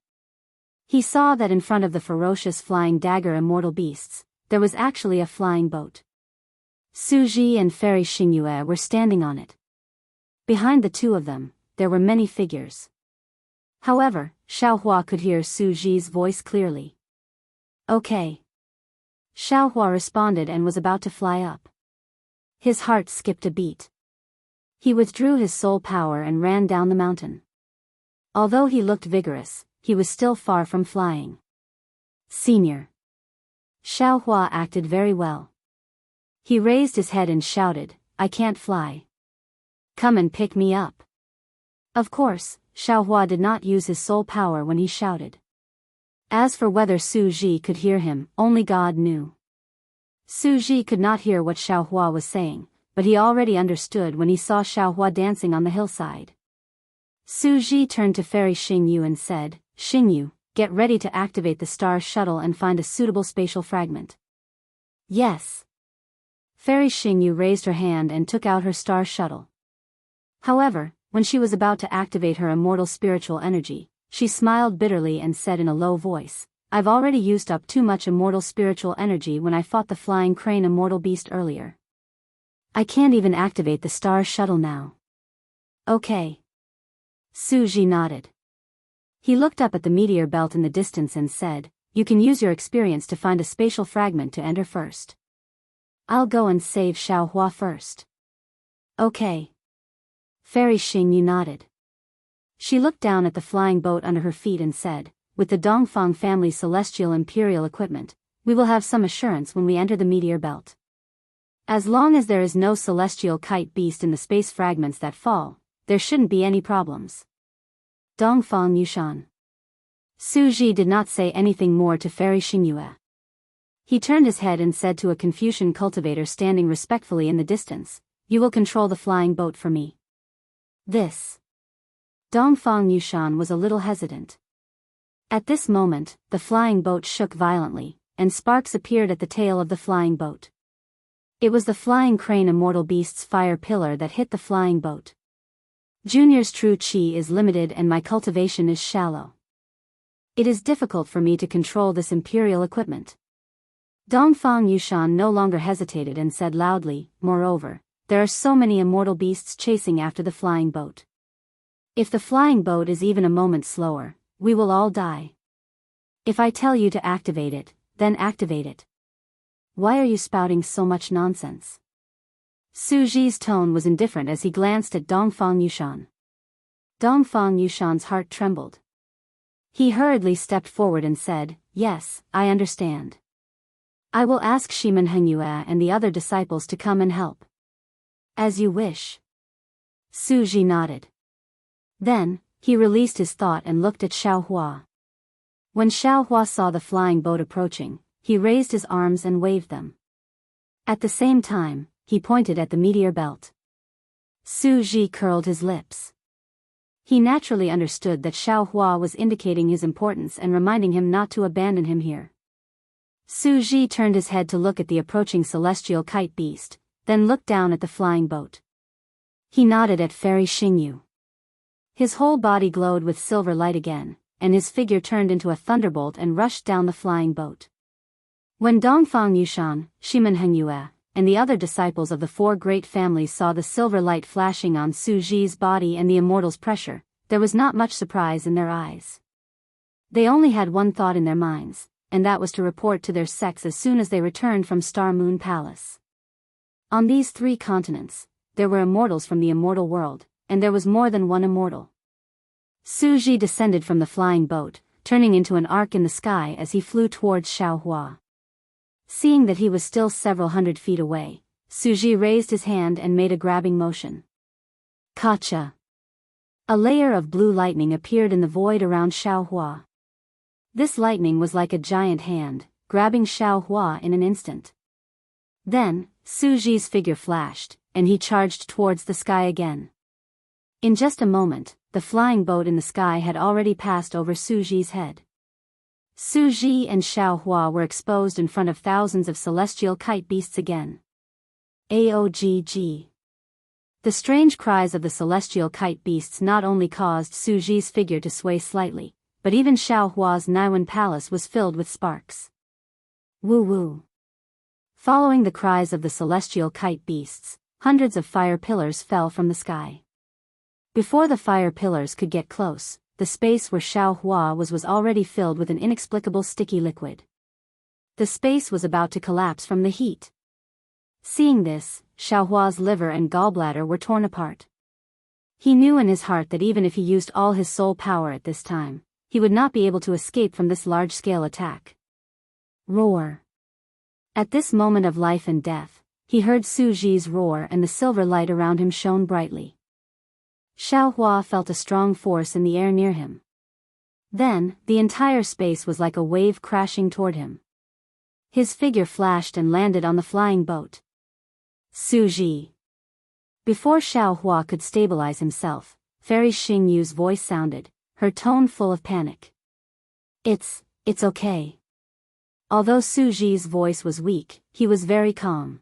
He saw that in front of the ferocious flying dagger immortal beasts, there was actually a flying boat. Su Ji and Fairy Xingyu were standing on it. Behind the two of them, there were many figures. However, Xiaohua could hear Su Ji's voice clearly. Okay. Xiaohua responded and was about to fly up. His heart skipped a beat. He withdrew his soul power and ran down the mountain. Although he looked vigorous, he was still far from flying. Senior. Xiaohua acted very well. He raised his head and shouted, I can't fly. Come and pick me up. Of course, Xiaohua did not use his soul power when he shouted. As for whether Su Ji could hear him, only God knew. Su Ji could not hear what Xiaohua was saying, but he already understood when he saw Xiaohua dancing on the hillside. Su Ji turned to Fairy Xingyu and said, Xingyu, get ready to activate the star shuttle and find a suitable spatial fragment. Yes. Fairy Xingyu raised her hand and took out her star shuttle. However, when she was about to activate her immortal spiritual energy, she smiled bitterly and said in a low voice, I've already used up too much immortal spiritual energy when I fought the flying crane immortal beast earlier. I can't even activate the star shuttle now. Okay. Su Ji nodded. He looked up at the meteor belt in the distance and said, you can use your experience to find a spatial fragment to enter first. I'll go and save Xiaohua first. Okay. Fairy Xingyu nodded. She looked down at the flying boat under her feet and said, with the Dongfang family's celestial imperial equipment, we will have some assurance when we enter the meteor belt. As long as there is no celestial kite beast in the space fragments that fall, there shouldn't be any problems. Dongfang Yushan. Su Ji did not say anything more to Fairy Xingyue. He turned his head and said to a Confucian cultivator standing respectfully in the distance, you will control the flying boat for me. This. Dongfang Yushan was a little hesitant. At this moment, the flying boat shook violently, and sparks appeared at the tail of the flying boat. It was the flying crane immortal beast's fire pillar that hit the flying boat. Junior's true chi is limited and my cultivation is shallow. It is difficult for me to control this imperial equipment. Dongfang Yushan no longer hesitated and said loudly, moreover, there are so many immortal beasts chasing after the flying boat. If the flying boat is even a moment slower, we will all die. If I tell you to activate it, then activate it. Why are you spouting so much nonsense? Su Ji's tone was indifferent as he glanced at Dongfang Yushan. Dongfang Yushan's heart trembled. He hurriedly stepped forward and said, yes, I understand. I will ask Shiman Hengyue and the other disciples to come and help. As you wish. Su Ji nodded. Then, he released his thought and looked at Xiaohua. When Xiaohua saw the flying boat approaching, he raised his arms and waved them. At the same time, he pointed at the meteor belt. Su Ji curled his lips. He naturally understood that Xiaohua was indicating his importance and reminding him not to abandon him here. Su Ji turned his head to look at the approaching celestial kite beast, then looked down at the flying boat. He nodded at Fairy Xingyu. His whole body glowed with silver light again, and his figure turned into a thunderbolt and rushed down the flying boat. When Dongfang Yushan, Shiman Hengyue, and the other disciples of the four great families saw the silver light flashing on Su Ji's body and the immortal's pressure, there was not much surprise in their eyes. They only had one thought in their minds, and that was to report to their sects as soon as they returned from Star Moon Palace. On these 3 continents, there were immortals from the immortal world, and there was more than one immortal. Su Ji descended from the flying boat, turning into an arc in the sky as he flew towards Xiaohua. Seeing that he was still several hundred feet away, Su Ji raised his hand and made a grabbing motion. Kacha! A layer of blue lightning appeared in the void around Xiaohua. This lightning was like a giant hand, grabbing Xiaohua in an instant. Then, Su Ji's figure flashed, and he charged towards the sky again. In just a moment, the flying boat in the sky had already passed over Su Ji's head. Su Ji and Xiaohua were exposed in front of thousands of celestial kite beasts again. Aogg. The strange cries of the celestial kite beasts not only caused Su Ji's figure to sway slightly, but even Xiaohua's Naiwan palace was filled with sparks. Woo-woo. Following the cries of the celestial kite beasts, hundreds of fire pillars fell from the sky. Before the fire pillars could get close, the space where Xiaohua was already filled with an inexplicable sticky liquid. The space was about to collapse from the heat. Seeing this, Xiaohua's liver and gallbladder were torn apart. He knew in his heart that even if he used all his soul power at this time, he would not be able to escape from this large-scale attack. Roar. At this moment of life and death, he heard Su Ji's roar and the silver light around him shone brightly. Xiaohua felt a strong force in the air near him. Then, the entire space was like a wave crashing toward him. His figure flashed and landed on the flying boat. Su Ji. Before Xiaohua could stabilize himself, Fairy Xingyu's voice sounded, her tone full of panic. It's okay. Although Su Ji's voice was weak, he was very calm.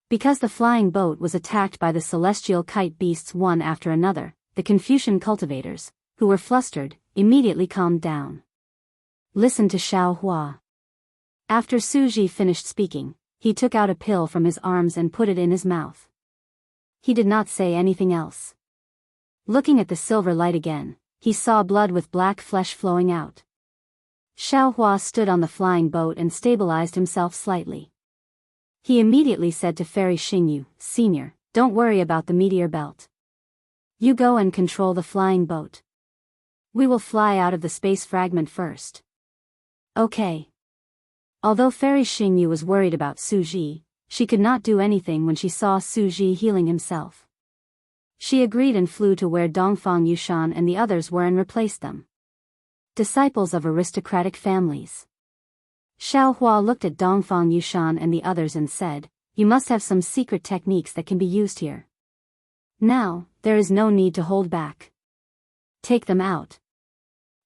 Because the flying boat was attacked by the celestial kite beasts one after another, the Confucian cultivators, who were flustered, immediately calmed down. Listen to Xiaohua. After Su Ji finished speaking, he took out a pill from his arms and put it in his mouth. He did not say anything else. Looking at the silver light again, he saw blood with black flesh flowing out. Xiaohua stood on the flying boat and stabilized himself slightly. He immediately said to Fairy Xingyu, Senior, don't worry about the meteor belt. You go and control the flying boat. We will fly out of the space fragment first. Okay. Although Fairy Xingyu was worried about Suji, she could not do anything when she saw Suji healing himself. She agreed and flew to where Dongfang Yushan and the others were and replaced them. Disciples of aristocratic families. Xiaohua looked at Dongfang Yushan and the others and said, you must have some secret techniques that can be used here. Now, there is no need to hold back. Take them out.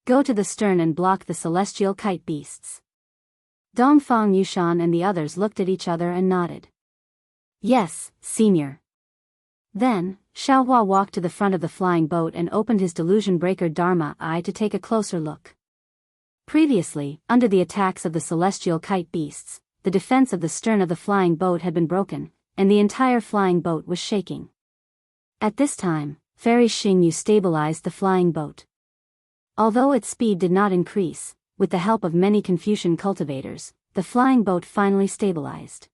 Go to the stern and block the celestial kite beasts. Dongfang Yushan and the others looked at each other and nodded. Yes, Senior. Then, Xiaohua walked to the front of the flying boat and opened his delusion breaker Dharma eye to take a closer look. Previously, under the attacks of the celestial kite beasts, the defense of the stern of the flying boat had been broken, and the entire flying boat was shaking. At this time, Fairy Xingyu stabilized the flying boat. Although its speed did not increase, with the help of many Confucian cultivators, the flying boat finally stabilized.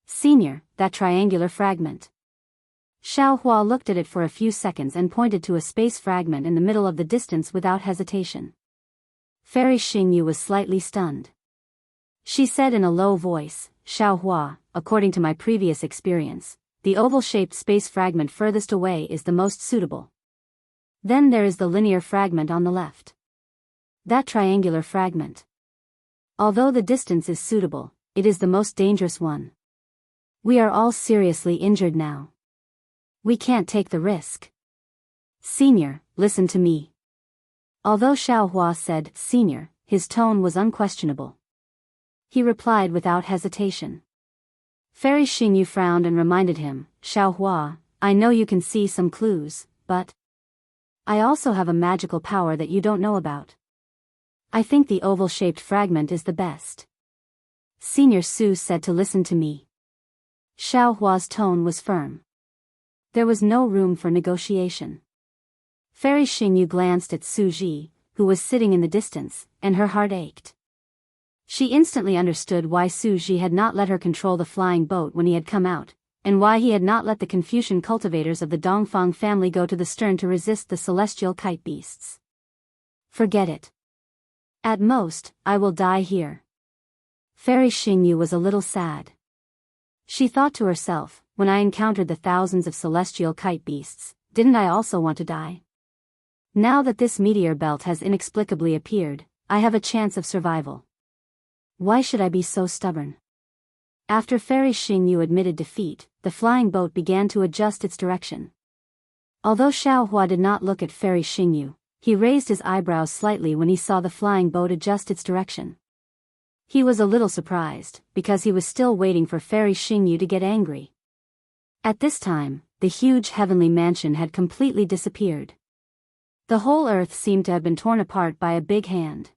Senior, that triangular fragment. Xiaohua looked at it for a few seconds and pointed to a space fragment in the middle of the distance without hesitation. Fairy Xingyu was slightly stunned. She said in a low voice, Xiaohua, according to my previous experience, the oval-shaped space fragment furthest away is the most suitable. Then there is the linear fragment on the left. That triangular fragment. Although the distance is suitable, it is the most dangerous one. We are all seriously injured now. We can't take the risk. Senior, listen to me. Although Xiaohua said, Senior, his tone was unquestionable. He replied without hesitation. Fairy Xingyu frowned and reminded him, Xiaohua, I know you can see some clues, but I also have a magical power that you don't know about. I think the oval-shaped fragment is the best. Senior Su said to listen to me. Xiaohua's tone was firm. There was no room for negotiation. Fairy Xingyu glanced at Suji, who was sitting in the distance, and her heart ached. She instantly understood why Suji had not let her control the flying boat when he had come out, and why he had not let the Confucian cultivators of the Dongfang family go to the stern to resist the celestial kite beasts. Forget it. At most, I will die here. Fairy Xingyu was a little sad. She thought to herself, when I encountered the thousands of celestial kite beasts, didn't I also want to die? Now that this meteor belt has inexplicably appeared, I have a chance of survival. Why should I be so stubborn? After Fairy Xingyu admitted defeat, the flying boat began to adjust its direction. Although Xiaohua did not look at Fairy Xingyu, he raised his eyebrows slightly when he saw the flying boat adjust its direction. He was a little surprised, because he was still waiting for Fairy Xingyu to get angry. At this time, the huge heavenly mansion had completely disappeared. The whole earth seemed to have been torn apart by a big hand.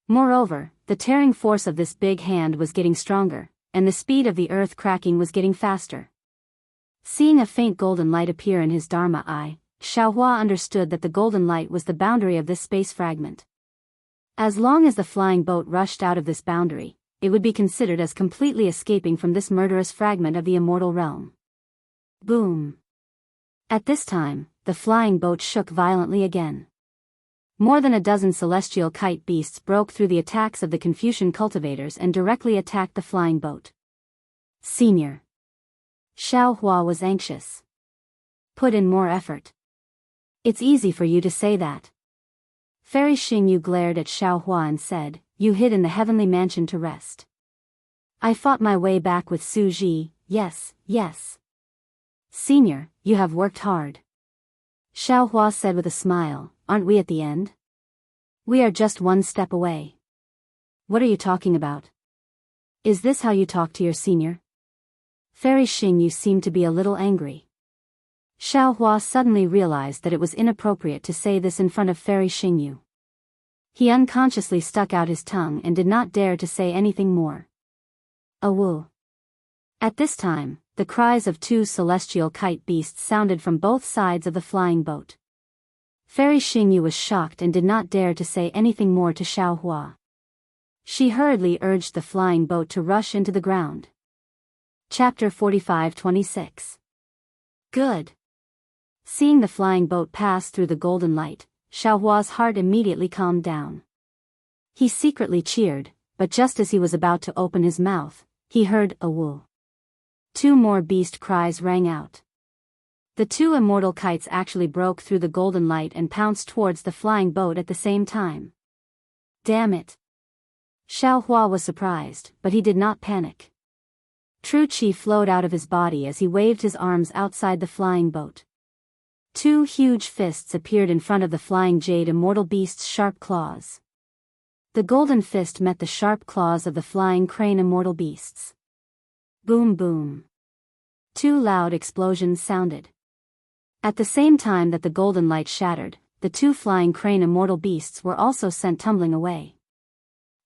Moreover, the tearing force of this big hand was getting stronger, and the speed of the earth cracking was getting faster. Seeing a faint golden light appear in his Dharma eye, Xiaohua understood that the golden light was the boundary of this space fragment. As long as the flying boat rushed out of this boundary, it would be considered as completely escaping from this murderous fragment of the immortal realm. Boom! At this time, the flying boat shook violently again. More than a dozen celestial kite beasts broke through the attacks of the Confucian cultivators and directly attacked the flying boat. Senior. Xiaohua was anxious. Put in more effort. It's easy for you to say that. Fairy Xingyu glared at Xiaohua and said, You hid in the heavenly mansion to rest. I fought my way back with Suji, yes, yes. Senior, you have worked hard. Xiaohua said with a smile, Aren't we at the end? We are just one step away. What are you talking about? Is this how you talk to your senior? Fairy Xingyu seemed to be a little angry. Xiaohua suddenly realized that it was inappropriate to say this in front of Fairy Xingyu. He unconsciously stuck out his tongue and did not dare to say anything more. Awoo. At this time, the cries of two celestial kite beasts sounded from both sides of the flying boat. Fairy Xingyu was shocked and did not dare to say anything more to Xiaohua. She hurriedly urged the flying boat to rush into the ground. Chapter 45-26. Good. Seeing the flying boat pass through the golden light, Xiaohua's heart immediately calmed down. He secretly cheered, but just as he was about to open his mouth, he heard a woo. 2 more beast cries rang out. The 2 immortal kites actually broke through the golden light and pounced towards the flying boat at the same time. Damn it! Xiaohua was surprised, but he did not panic. True qi flowed out of his body as he waved his arms outside the flying boat. 2 huge fists appeared in front of the flying jade immortal beast's sharp claws. The golden fist met the sharp claws of the flying crane immortal beasts. Boom boom. 2 loud explosions sounded. At the same time that the golden light shattered, the 2 flying crane immortal beasts were also sent tumbling away.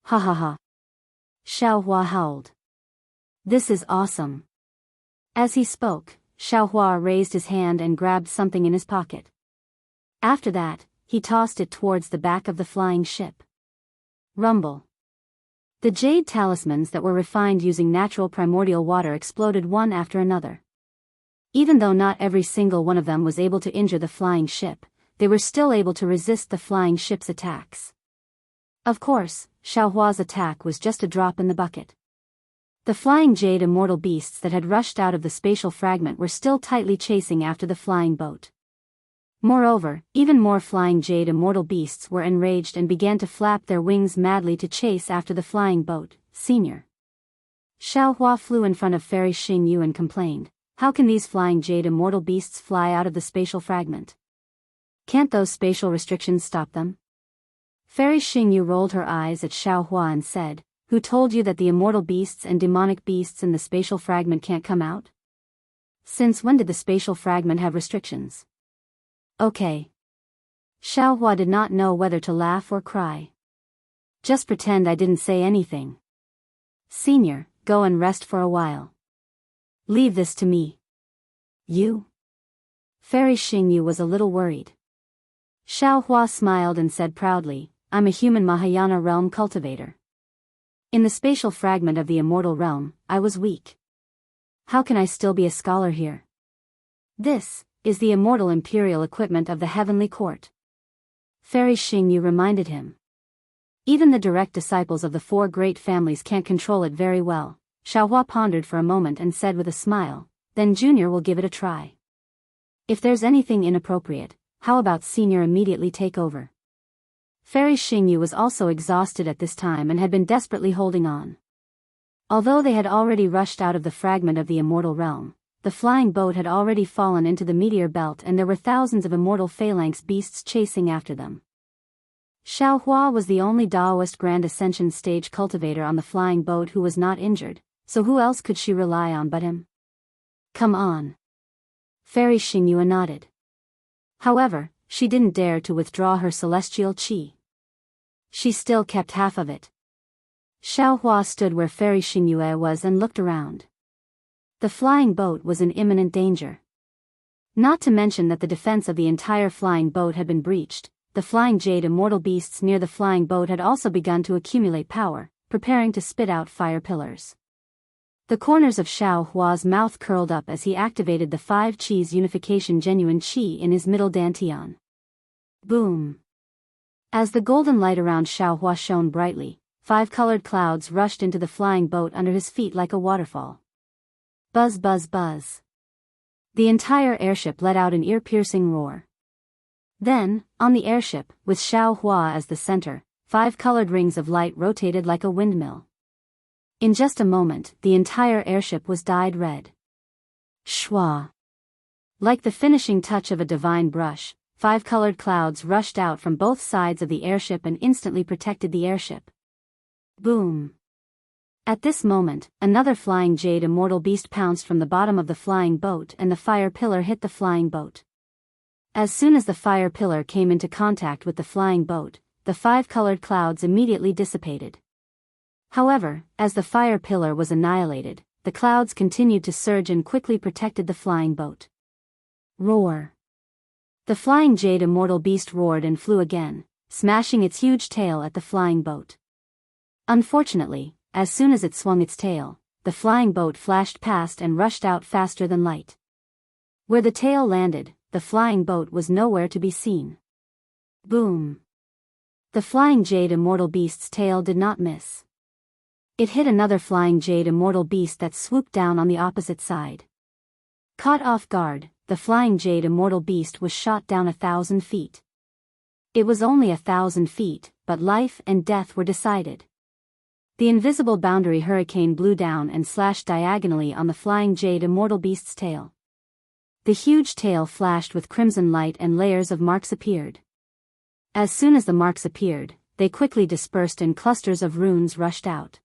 Ha ha ha. Xiaohua howled. This is awesome. As he spoke, Xiaohua raised his hand and grabbed something in his pocket. After that, he tossed it towards the back of the flying ship. Rumble. The jade talismans that were refined using natural primordial water exploded one after another. Even though not every single one of them was able to injure the flying ship, they were still able to resist the flying ship's attacks. Of course, Xiaohua's attack was just a drop in the bucket. The flying jade immortal beasts that had rushed out of the spatial fragment were still tightly chasing after the flying boat. Moreover, even more flying jade immortal beasts were enraged and began to flap their wings madly to chase after the flying boat. Senior. Xiaohua flew in front of Fairy Xingyu and complained, "How can these flying jade immortal beasts fly out of the spatial fragment? Can't those spatial restrictions stop them?" Fairy Xingyu rolled her eyes at Xiaohua and said, "Who told you that the immortal beasts and demonic beasts in the spatial fragment can't come out? Since when did the spatial fragment have restrictions?" Okay. Xiaohua did not know whether to laugh or cry. "Just pretend I didn't say anything. Senior, go and rest for a while. Leave this to me." "You?" Fairy Xingyu was a little worried. Xiaohua smiled and said proudly, "I'm a human Mahayana realm cultivator. In the spatial fragment of the immortal realm, I was weak. How can I still be a scholar here? This is the immortal imperial equipment of the heavenly court." Fairy Xingyu reminded him. "Even the direct disciples of the 4 great families can't control it very well." Xiaohua pondered for a moment and said with a smile, "Then Junior will give it a try. If there's anything inappropriate, how about Senior immediately take over?" Fairy Xingyu was also exhausted at this time and had been desperately holding on. Although they had already rushed out of the fragment of the immortal realm, the flying boat had already fallen into the meteor belt and there were thousands of immortal phalanx beasts chasing after them. Xiaohua was the only Daoist Grand Ascension stage cultivator on the flying boat who was not injured, so who else could she rely on but him? "Come on." Fairy Xingyu nodded. However, she didn't dare to withdraw her celestial qi. She still kept half of it. Xiaohua stood where Fairy Xingyu was and looked around. The flying boat was in imminent danger. Not to mention that the defense of the entire flying boat had been breached. The flying jade immortal beasts near the flying boat had also begun to accumulate power, preparing to spit out fire pillars. The corners of Xiaohua's mouth curled up as he activated the 5 Qi's unification genuine Qi in his middle dantian. Boom! As the golden light around Xiaohua shone brightly, 5 colored clouds rushed into the flying boat under his feet like a waterfall. Buzz buzz buzz. The entire airship let out an ear-piercing roar. Then, on the airship, with Xiaohua as the center, 5 colored rings of light rotated like a windmill. In just a moment, the entire airship was dyed red. Shwa! Like the finishing touch of a divine brush, 5 colored clouds rushed out from both sides of the airship and instantly protected the airship. Boom! At this moment, another flying jade immortal beast pounced from the bottom of the flying boat and the fire pillar hit the flying boat. As soon as the fire pillar came into contact with the flying boat, the 5 colored clouds immediately dissipated. However, as the fire pillar was annihilated, the clouds continued to surge and quickly protected the flying boat. Roar! The flying jade immortal beast roared and flew again, smashing its huge tail at the flying boat. Unfortunately, as soon as it swung its tail, the flying boat flashed past and rushed out faster than light. Where the tail landed, the flying boat was nowhere to be seen. Boom! The flying jade immortal beast's tail did not miss. It hit another flying jade immortal beast that swooped down on the opposite side. Caught off guard, the flying jade immortal beast was shot down 1,000 feet. It was only 1,000 feet, but life and death were decided. The invisible boundary hurricane blew down and slashed diagonally on the flying jade immortal beast's tail. The huge tail flashed with crimson light and layers of marks appeared. As soon as the marks appeared, they quickly dispersed and clusters of runes rushed out.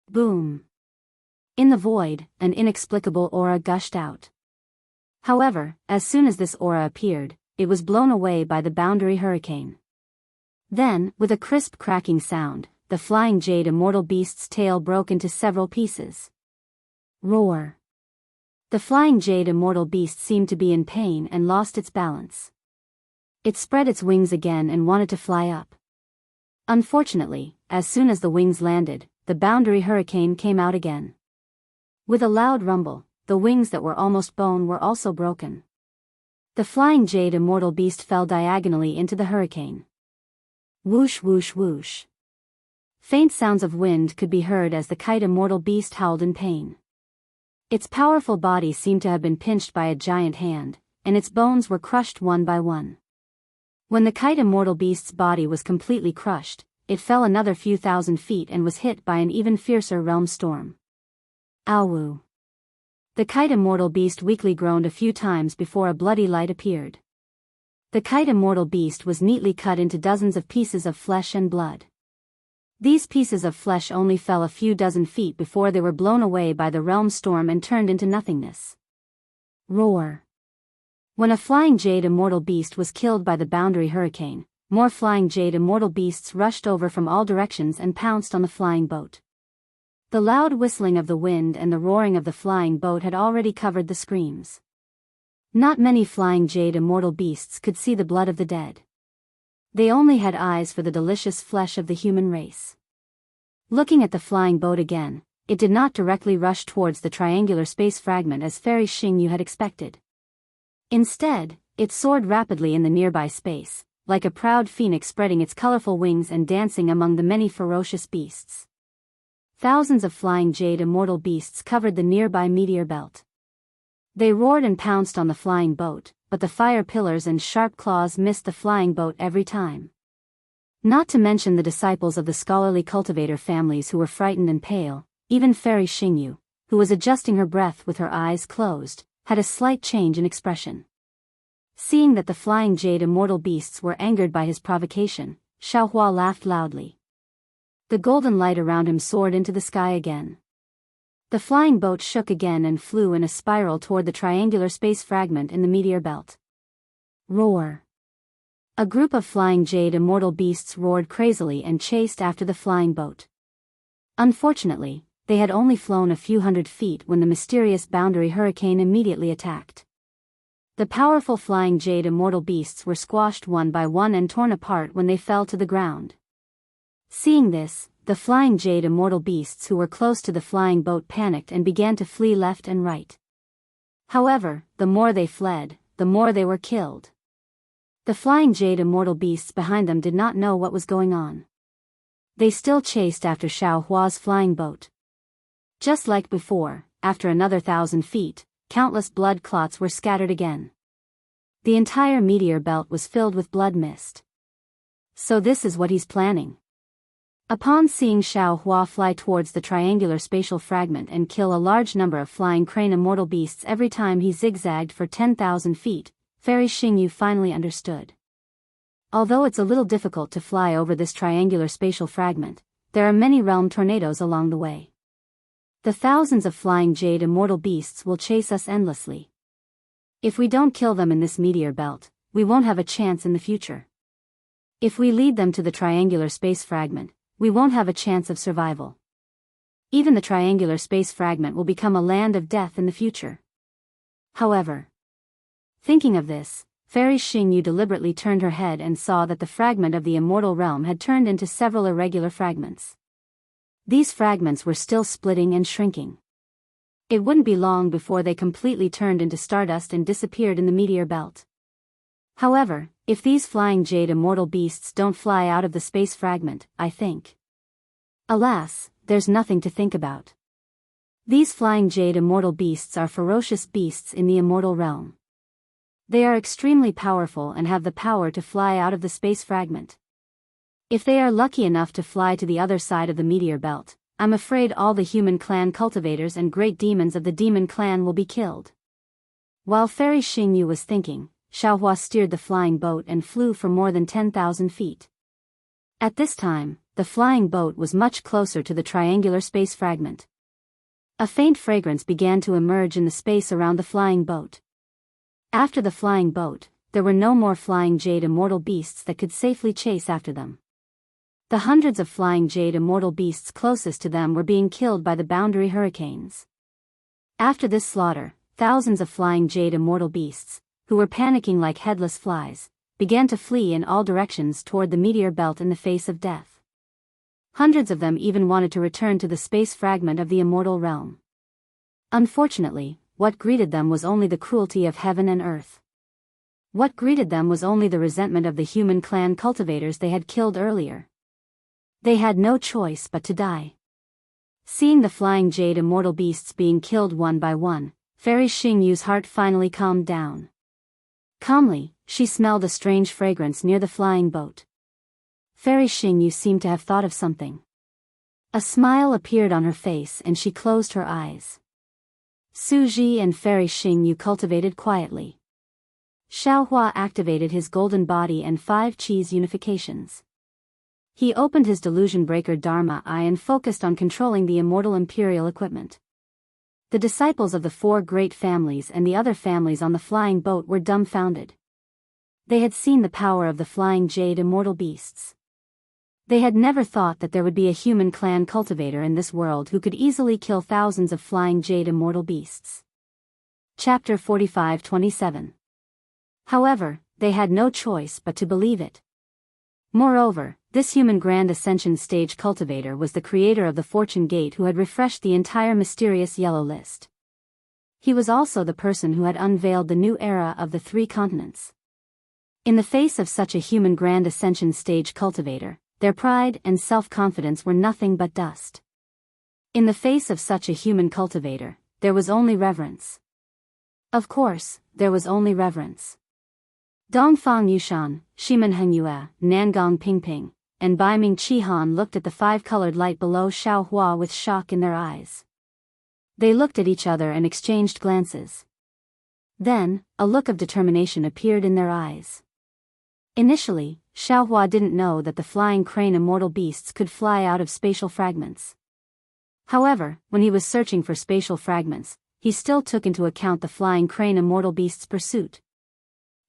Boom! In the void, an inexplicable aura gushed out. However, as soon as this aura appeared, it was blown away by the boundary hurricane. Then, with a crisp cracking sound, the flying jade immortal beast's tail broke into several pieces. Roar! The flying jade immortal beast seemed to be in pain and lost its balance. It spread its wings again and wanted to fly up. Unfortunately, as soon as the wings landed, the boundary hurricane came out again. With a loud rumble, the wings that were almost bone were also broken. The flying jade immortal beast fell diagonally into the hurricane. Whoosh whoosh whoosh. Faint sounds of wind could be heard as the kite immortal beast howled in pain. Its powerful body seemed to have been pinched by a giant hand, and its bones were crushed one by one. When the kite immortal beast's body was completely crushed, it fell another few thousand feet and was hit by an even fiercer realm storm. Ow! The kite immortal beast weakly groaned a few times before a bloody light appeared. The kite immortal beast was neatly cut into dozens of pieces of flesh and blood. These pieces of flesh only fell a few dozen feet before they were blown away by the realm storm and turned into nothingness. Roar! When a flying jade immortal beast was killed by the boundary hurricane, more flying jade immortal beasts rushed over from all directions and pounced on the flying boat. The loud whistling of the wind and the roaring of the flying boat had already covered the screams. Not many flying jade immortal beasts could see the blood of the dead. They only had eyes for the delicious flesh of the human race. Looking at the flying boat again, it did not directly rush towards the triangular space fragment as Fairy Xingyu had expected. Instead, it soared rapidly in the nearby space, like a proud phoenix spreading its colorful wings and dancing among the many ferocious beasts. Thousands of flying jade immortal beasts covered the nearby meteor belt. They roared and pounced on the flying boat, but the fire pillars and sharp claws missed the flying boat every time. Not to mention the disciples of the scholarly cultivator families who were frightened and pale, even Fairy Xingyu, who was adjusting her breath with her eyes closed, had a slight change in expression. Seeing that the flying jade immortal beasts were angered by his provocation, Xiaohua laughed loudly. The golden light around him soared into the sky again. The flying boat shook again and flew in a spiral toward the triangular space fragment in the meteor belt. Roar! A group of flying jade immortal beasts roared crazily and chased after the flying boat. Unfortunately, they had only flown a few hundred feet when the mysterious boundary hurricane immediately attacked. The powerful flying jade immortal beasts were squashed one by one and torn apart when they fell to the ground. Seeing this, the flying jade immortal beasts who were close to the flying boat panicked and began to flee left and right. However, the more they fled, the more they were killed. The flying jade immortal beasts behind them did not know what was going on. They still chased after Xiaohua's flying boat. Just like before, after another 1,000 feet, countless blood clots were scattered again. The entire meteor belt was filled with blood mist. So this is what he's planning. Upon seeing Xiaohua fly towards the triangular spatial fragment and kill a large number of flying crane immortal beasts every time he zigzagged for 10,000 feet, Fairy Xingyu finally understood. Although it's a little difficult to fly over this triangular spatial fragment, there are many realm tornadoes along the way. The thousands of flying jade immortal beasts will chase us endlessly. If we don't kill them in this meteor belt, we won't have a chance in the future. If we lead them to the triangular space fragment, we won't have a chance of survival. Even the triangular space fragment will become a land of death in the future. However, thinking of this, Fairy Xingyu deliberately turned her head and saw that the fragment of the immortal realm had turned into several irregular fragments. These fragments were still splitting and shrinking. It wouldn't be long before they completely turned into stardust and disappeared in the meteor belt. However, if these flying jade immortal beasts don't fly out of the space fragment, I think. Alas, there's nothing to think about. These flying jade immortal beasts are ferocious beasts in the immortal realm. They are extremely powerful and have the power to fly out of the space fragment. If they are lucky enough to fly to the other side of the meteor belt, I'm afraid all the human clan cultivators and great demons of the demon clan will be killed. While Fairy Xingyu was thinking, Xiaohua steered the flying boat and flew for more than 10,000 feet. At this time, the flying boat was much closer to the triangular space fragment. A faint fragrance began to emerge in the space around the flying boat. After the flying boat, there were no more flying jade immortal beasts that could safely chase after them. The hundreds of flying jade immortal beasts closest to them were being killed by the boundary hurricanes. After this slaughter, thousands of flying jade immortal beasts, who were panicking like headless flies, began to flee in all directions toward the meteor belt in the face of death. Hundreds of them even wanted to return to the space fragment of the immortal realm. Unfortunately, what greeted them was only the cruelty of heaven and earth. What greeted them was only the resentment of the human clan cultivators they had killed earlier. They had no choice but to die. Seeing the flying jade immortal beasts being killed one by one, Fairy Xingyu's heart finally calmed down. Calmly, she smelled a strange fragrance near the flying boat. Fairy Xingyu seemed to have thought of something. A smile appeared on her face and she closed her eyes. Suji and Fairy Xingyu cultivated quietly. Xiaohua activated his golden body and 5 cheese unifications. He opened his delusion breaker Dharma Eye and focused on controlling the immortal imperial equipment. The disciples of the 4 great families and the other families on the flying boat were dumbfounded. They had seen the power of the flying jade immortal beasts. They had never thought that there would be a human clan cultivator in this world who could easily kill thousands of flying jade immortal beasts. Chapter 45-27. However, they had no choice but to believe it. Moreover, this human Grand Ascension stage cultivator was the creator of the Fortune Gate who had refreshed the entire mysterious yellow list. He was also the person who had unveiled the new era of the 3 continents. In the face of such a human Grand Ascension stage cultivator, their pride and self-confidence were nothing but dust. In the face of such a human cultivator, there was only reverence. Of course, there was only reverence. Dongfang Yushan, Shimen Hengyue, Nangong Pingping, and Baiming Qihan looked at the 5-colored light below Xiaohua with shock in their eyes. They looked at each other and exchanged glances. Then, a look of determination appeared in their eyes. Initially, Xiaohua didn't know that the flying crane immortal beasts could fly out of spatial fragments. However, when he was searching for spatial fragments, he still took into account the flying crane immortal beasts' pursuit.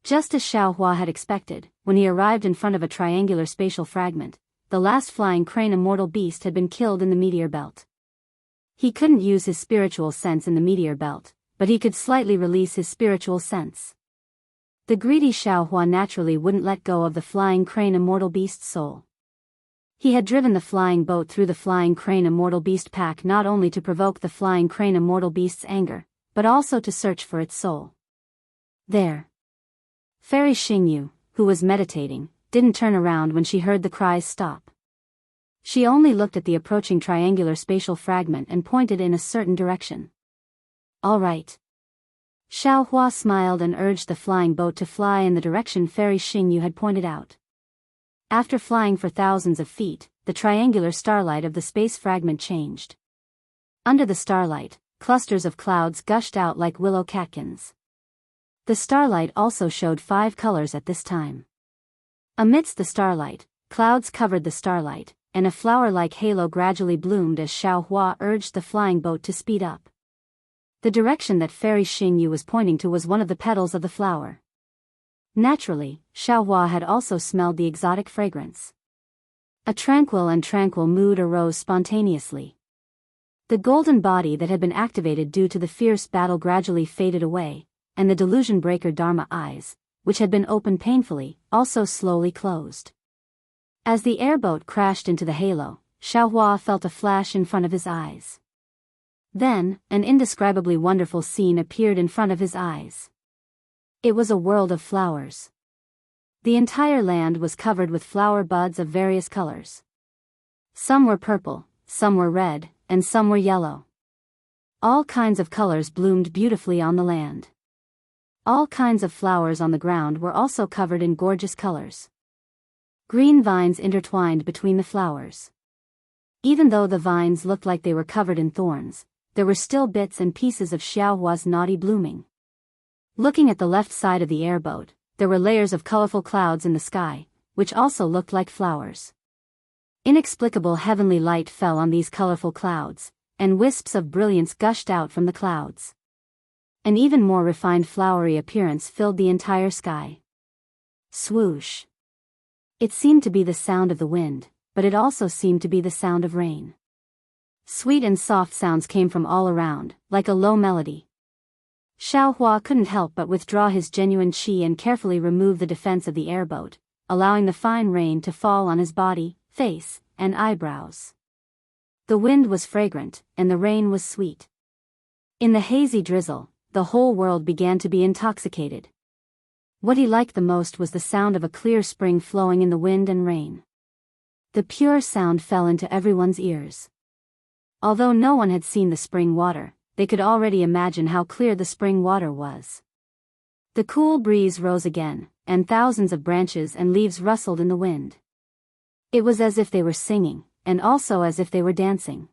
Just as Xiaohua had expected, when he arrived in front of a triangular spatial fragment, the last flying crane immortal beast had been killed in the meteor belt. He couldn't use his spiritual sense in the meteor belt, but he could slightly release his spiritual sense. The greedy Xiaohua naturally wouldn't let go of the flying crane immortal beast's soul. He had driven the flying boat through the flying crane immortal beast pack not only to provoke the flying crane immortal beast's anger, but also to search for its soul. There. Fairy Xingyu, who was meditating, didn't turn around when she heard the cries stop. She only looked at the approaching triangular spatial fragment and pointed in a certain direction. All right. Xiaohua smiled and urged the flying boat to fly in the direction Fairy Xingyu had pointed out. After flying for thousands of feet, the triangular starlight of the space fragment changed. Under the starlight, clusters of clouds gushed out like willow catkins. The starlight also showed 5 colors at this time. Amidst the starlight, clouds covered the starlight, and a flower-like halo gradually bloomed as Xiaohua urged the flying boat to speed up. The direction that Fairy Xingyu was pointing to was one of the petals of the flower. Naturally, Xiaohua had also smelled the exotic fragrance. A tranquil mood arose spontaneously. The golden body that had been activated due to the fierce battle gradually faded away, and the delusion breaker Dharma eyes, which had been opened painfully, also slowly closed. As the airboat crashed into the halo, Xiaohua felt a flash in front of his eyes. Then, an indescribably wonderful scene appeared in front of his eyes. It was a world of flowers. The entire land was covered with flower buds of various colors. Some were purple, some were red, and some were yellow. All kinds of colors bloomed beautifully on the land. All kinds of flowers on the ground were also covered in gorgeous colors. Green vines intertwined between the flowers. Even though the vines looked like they were covered in thorns, there were still bits and pieces of Xiaohua's naughty blooming. Looking at the left side of the airboat, there were layers of colorful clouds in the sky, which also looked like flowers. Inexplicable heavenly light fell on these colorful clouds, and wisps of brilliance gushed out from the clouds. An even more refined flowery appearance filled the entire sky. Swoosh. It seemed to be the sound of the wind, but it also seemed to be the sound of rain. Sweet and soft sounds came from all around, like a low melody. Xiaohua couldn't help but withdraw his genuine qi and carefully remove the defense of the airboat, allowing the fine rain to fall on his body, face, and eyebrows. The wind was fragrant, and the rain was sweet. In the hazy drizzle, the whole world began to be intoxicated. What he liked the most was the sound of a clear spring flowing in the wind and rain. The pure sound fell into everyone's ears. Although no one had seen the spring water, they could already imagine how clear the spring water was. The cool breeze rose again, and thousands of branches and leaves rustled in the wind. It was as if they were singing, and also as if they were dancing.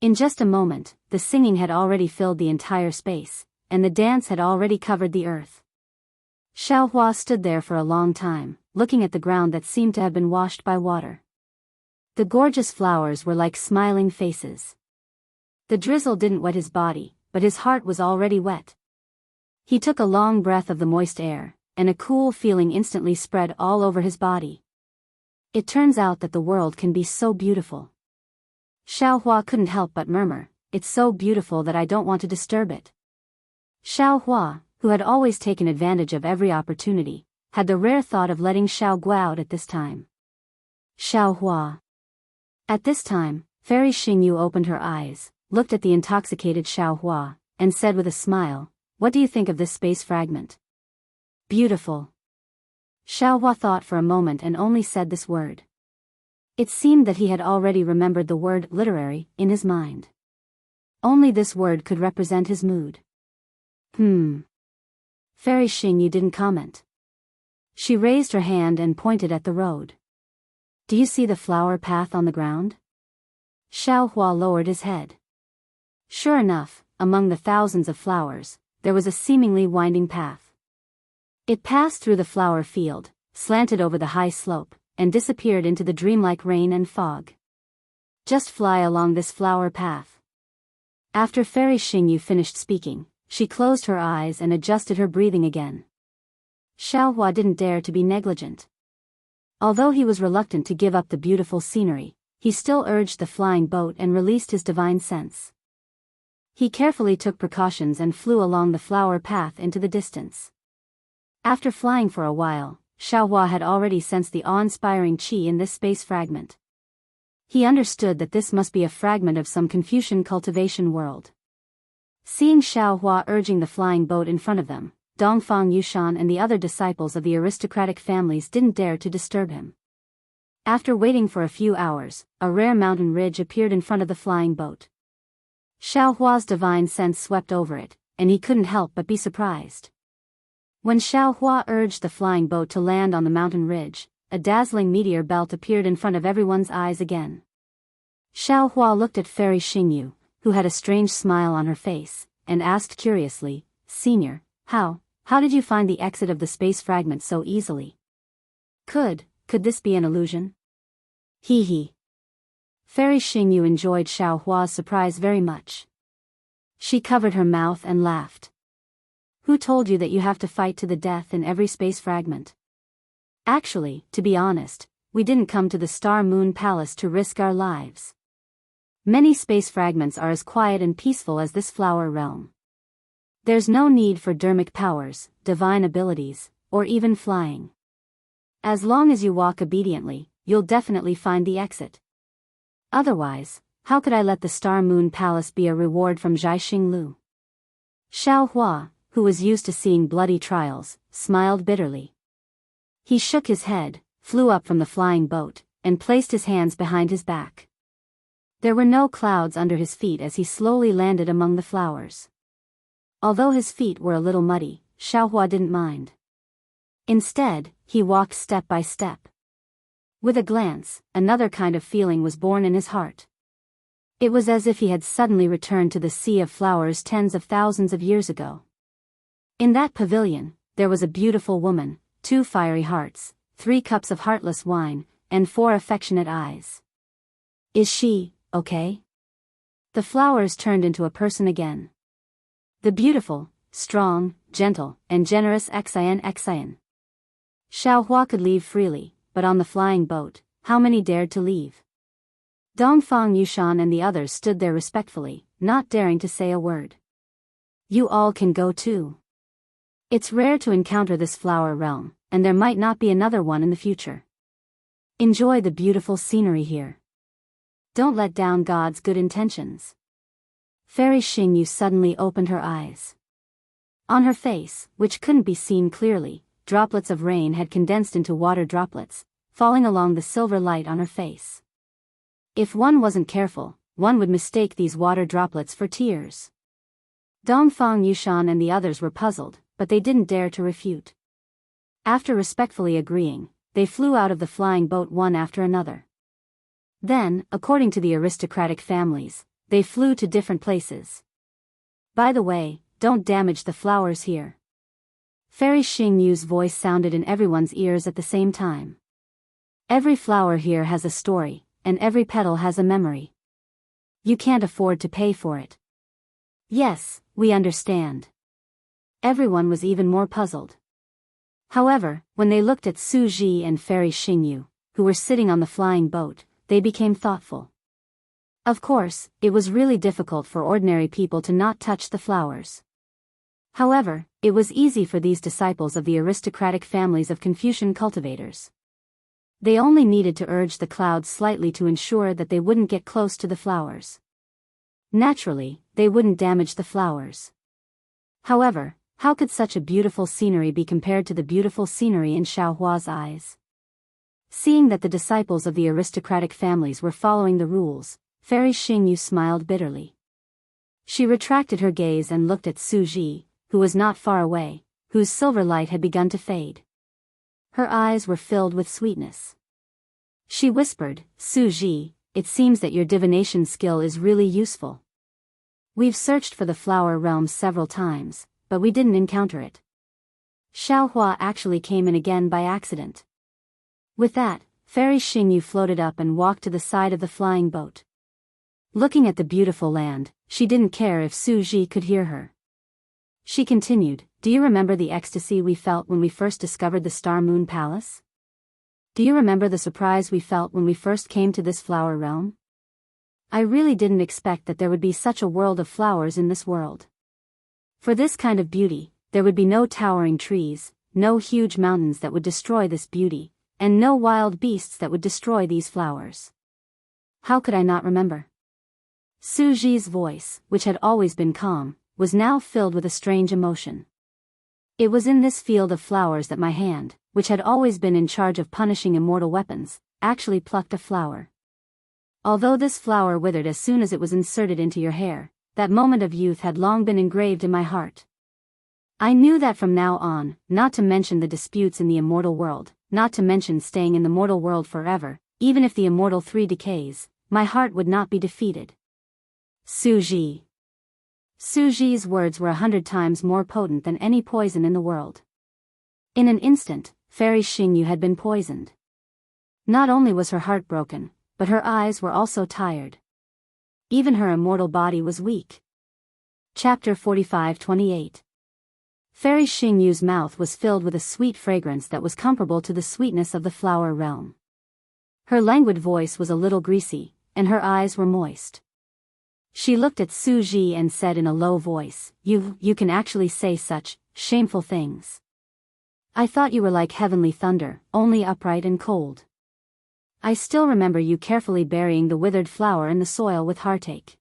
In just a moment, the singing had already filled the entire space, and the dance had already covered the earth. Xiaohua stood there for a long time, looking at the ground that seemed to have been washed by water. The gorgeous flowers were like smiling faces. The drizzle didn't wet his body, but his heart was already wet. He took a long breath of the moist air, and a cool feeling instantly spread all over his body. It turns out that the world can be so beautiful. Xiaohua couldn't help but murmur, "It's so beautiful that I don't want to disturb it." Xiaohua, who had always taken advantage of every opportunity, had the rare thought of letting Xiaoguo out at this time. Xiaohua. At this time, Fairy Xingyu opened her eyes, looked at the intoxicated Xiaohua, and said with a smile, "What do you think of this space fragment?" "Beautiful." Xiaohua thought for a moment and only said this word. It seemed that he had already remembered the word literary in his mind. Only this word could represent his mood. Fairy Xingyu didn't comment. She raised her hand and pointed at the road. "Do you see the flower path on the ground?" Xiaohua lowered his head. Sure enough, among the thousands of flowers, there was a seemingly winding path. It passed through the flower field, slanted over the high slope, and disappeared into the dreamlike rain and fog. "Just fly along this flower path." After Fairy Xingyu finished speaking, she closed her eyes and adjusted her breathing again. Xiaohua didn't dare to be negligent. Although he was reluctant to give up the beautiful scenery, he still urged the flying boat and released his divine sense. He carefully took precautions and flew along the flower path into the distance. After flying for a while, Xiaohua had already sensed the awe-inspiring qi in this space fragment. He understood that this must be a fragment of some Confucian cultivation world. Seeing Xiaohua urging the flying boat in front of them, Dongfang Yushan and the other disciples of the aristocratic families didn't dare to disturb him. After waiting for a few hours, a rare mountain ridge appeared in front of the flying boat. Xiaohua's divine sense swept over it, and he couldn't help but be surprised. When Xiaohua urged the flying boat to land on the mountain ridge, a dazzling meteor belt appeared in front of everyone's eyes again. Xiaohua looked at Fairy Xingyu, who had a strange smile on her face, and asked curiously, "Senior, how did you find the exit of the space fragment so easily? Could this be an illusion?" Hee hee. Fairy Xingyu enjoyed Xiaohua's surprise very much. She covered her mouth and laughed. "Who told you that you have to fight to the death in every space fragment? Actually, to be honest, we didn't come to the Star Moon Palace to risk our lives. Many space fragments are as quiet and peaceful as this flower realm. There's no need for dermic powers, divine abilities, or even flying. As long as you walk obediently, you'll definitely find the exit. Otherwise, how could I let the Star Moon Palace be a reward from Zhaixing Lu? Xiao Hua, who was used to seeing bloody trials, smiled bitterly. He shook his head, flew up from the flying boat, and placed his hands behind his back. There were no clouds under his feet as he slowly landed among the flowers. Although his feet were a little muddy, Xiaohua didn't mind. Instead, he walked step by step. With a glance, another kind of feeling was born in his heart. It was as if he had suddenly returned to the sea of flowers tens of thousands of years ago. In that pavilion, there was a beautiful woman, 2 fiery hearts, 3 cups of heartless wine, and 4 affectionate eyes. Is she okay? The flowers turned into a person again. The beautiful, strong, gentle, and generous Xian Xian. Xiaohua could leave freely, but on the flying boat, how many dared to leave? Dongfang Yushan and the others stood there respectfully, not daring to say a word. You all can go too. It's rare to encounter this flower realm, and there might not be another one in the future. Enjoy the beautiful scenery here. Don't let down God's good intentions. Fairy Xingyu suddenly opened her eyes. On her face, which couldn't be seen clearly, droplets of rain had condensed into water droplets, falling along the silver light on her face. If one wasn't careful, one would mistake these water droplets for tears. Dongfang Yushan and the others were puzzled, but they didn't dare to refute. After respectfully agreeing, they flew out of the flying boat one after another. Then, according to the aristocratic families, they flew to different places. By the way, don't damage the flowers here. Fairy Xingyu's voice sounded in everyone's ears at the same time. Every flower here has a story, and every petal has a memory. You can't afford to pay for it. Yes, we understand. Everyone was even more puzzled. However, when they looked at Su Ji and Fairy Xingyu, who were sitting on the flying boat, they became thoughtful. Of course, it was really difficult for ordinary people to not touch the flowers. However, it was easy for these disciples of the aristocratic families of Confucian cultivators. They only needed to urge the clouds slightly to ensure that they wouldn't get close to the flowers. Naturally, they wouldn't damage the flowers. However, how could such a beautiful scenery be compared to the beautiful scenery in Xiaohua's eyes? Seeing that the disciples of the aristocratic families were following the rules, Fairy Xingyu smiled bitterly. She retracted her gaze and looked at Su Ji, who was not far away, whose silver light had begun to fade. Her eyes were filled with sweetness. She whispered, Su Ji, it seems that your divination skill is really useful. We've searched for the flower realm several times, but we didn't encounter it. Xiaohua actually came in again by accident. With that, Fairy Xingyu floated up and walked to the side of the flying boat. Looking at the beautiful land, she didn't care if Su Ji could hear her. She continued, do you remember the ecstasy we felt when we first discovered the Star Moon Palace? Do you remember the surprise we felt when we first came to this flower realm? I really didn't expect that there would be such a world of flowers in this world. For this kind of beauty, there would be no towering trees, no huge mountains that would destroy this beauty, and no wild beasts that would destroy these flowers. How could I not remember? Su Ji's voice, which had always been calm, was now filled with a strange emotion. It was in this field of flowers that my hand, which had always been in charge of punishing immortal weapons, actually plucked a flower. Although this flower withered as soon as it was inserted into your hair, that moment of youth had long been engraved in my heart. I knew that from now on, not to mention the disputes in the immortal world, not to mention staying in the mortal world forever, even if the immortal 3 decays, my heart would not be defeated. Su Ji. Su Ji's words were 100 times more potent than any poison in the world. In an instant, Fairy Xingyu had been poisoned. Not only was her heart broken, but her eyes were also tired. Even her immortal body was weak. Chapter 45-28. Fairy Xingyu's mouth was filled with a sweet fragrance that was comparable to the sweetness of the flower realm. Her languid voice was a little greasy, and her eyes were moist. She looked at Su Ji and said in a low voice, You can actually say such shameful things. I thought you were like heavenly thunder, only upright and cold. I still remember you carefully burying the withered flower in the soil with heartache.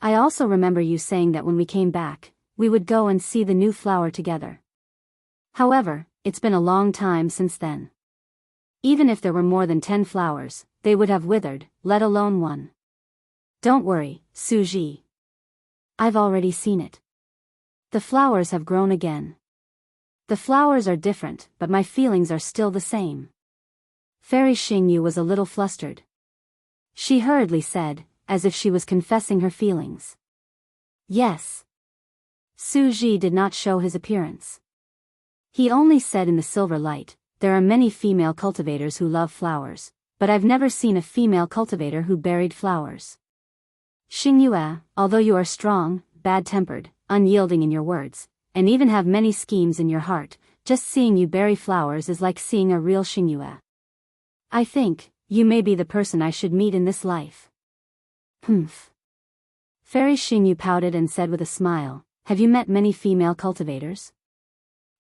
I also remember you saying that when we came back, we would go and see the new flower together. However, it's been a long time since then. Even if there were more than 10 flowers, they would have withered, let alone one. Don't worry, Suji. I've already seen it. The flowers have grown again. The flowers are different, but my feelings are still the same. Fairy Xingyu was a little flustered. She hurriedly said, as if she was confessing her feelings. Yes. Suji did not show his appearance. He only said in the silver light, there are many female cultivators who love flowers, but I've never seen a female cultivator who buried flowers. Xingyue, although you are strong, bad-tempered, unyielding in your words, and even have many schemes in your heart, just seeing you bury flowers is like seeing a real Xingyue. I think, you may be the person I should meet in this life. Humph. Fairy Xingyu pouted and said with a smile, have you met many female cultivators?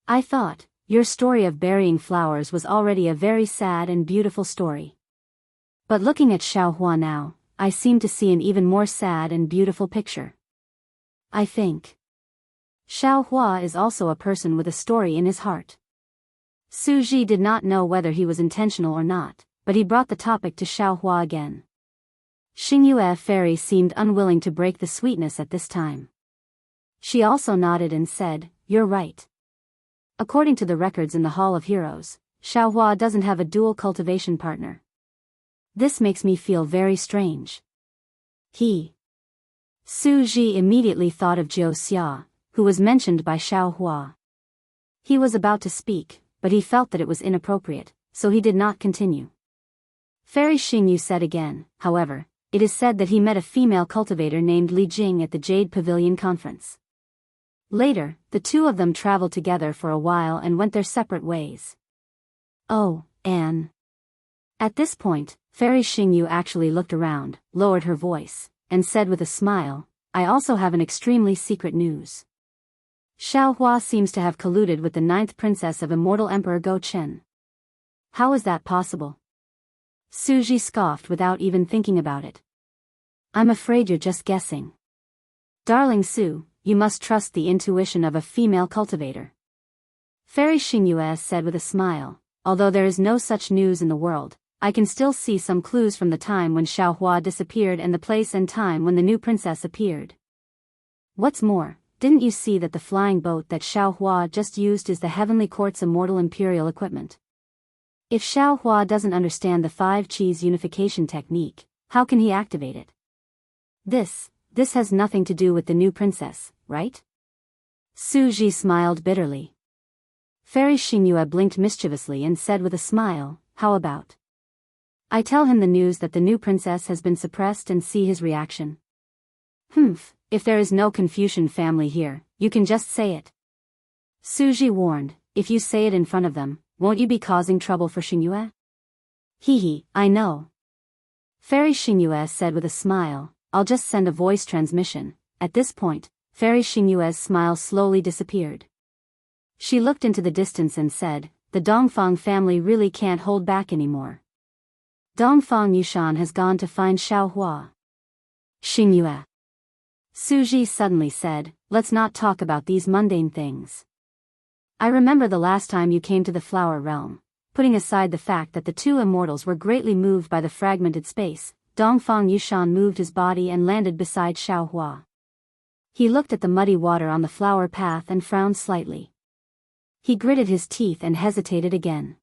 I thought, your story of burying flowers was already a very sad and beautiful story. But looking at Xiaohua now, I seem to see an even more sad and beautiful picture. I think Xiaohua is also a person with a story in his heart. Suji did not know whether he was intentional or not, but he brought the topic to Xiaohua again. Xingyue Fairy seemed unwilling to break the sweetness at this time. She also nodded and said, you're right. According to the records in the Hall of Heroes, Xiaohua doesn't have a dual cultivation partner. This makes me feel very strange. Suji immediately thought of Jiu Xia, who was mentioned by Xiaohua. He was about to speak, but he felt that it was inappropriate, so he did not continue. Fairy Xingyu said again, however, it is said that he met a female cultivator named Li Jing at the Jade Pavilion conference. Later, the two of them traveled together for a while and went their separate ways. Oh, Anne. At this point, Fairy Xingyu actually looked around, lowered her voice, and said with a smile, I also have an extremely secret news. Xiaohua seems to have colluded with the 9th princess of immortal Emperor Go Chen. How is that possible? Suji scoffed without even thinking about it. I'm afraid you're just guessing. Darling Su, you must trust the intuition of a female cultivator. Fairy Xingyue said with a smile, although there is no such news in the world, I can still see some clues from the time when Xiaohua disappeared and the place and time when the new princess appeared. What's more, didn't you see that the flying boat that Xiaohua just used is the Heavenly Court's immortal imperial equipment? If Xiaohua doesn't understand the 5 Qis unification technique, how can he activate it? This has nothing to do with the new princess, right? Suji smiled bitterly. Fairy Xingyue blinked mischievously and said with a smile, how about I tell him the news that the new princess has been suppressed and see his reaction? Humph, if there is no Confucian family here, you can just say it. Suji warned, if you say it in front of them, won't you be causing trouble for Xingyue? I know. Fairy Xingyue said with a smile, I'll just send a voice transmission. At this point, Fairy Xingyue's smile slowly disappeared. She looked into the distance and said, the Dongfang family really can't hold back anymore. Dongfang Yushan has gone to find Xiaohua. Xingyue. Suji suddenly said, let's not talk about these mundane things. I remember the last time you came to the Flower Realm, putting aside the fact that the two immortals were greatly moved by the fragmented space, Dongfang Yushan moved his body and landed beside Xiaohua. He looked at the muddy water on the flower path and frowned slightly. He gritted his teeth and hesitated again.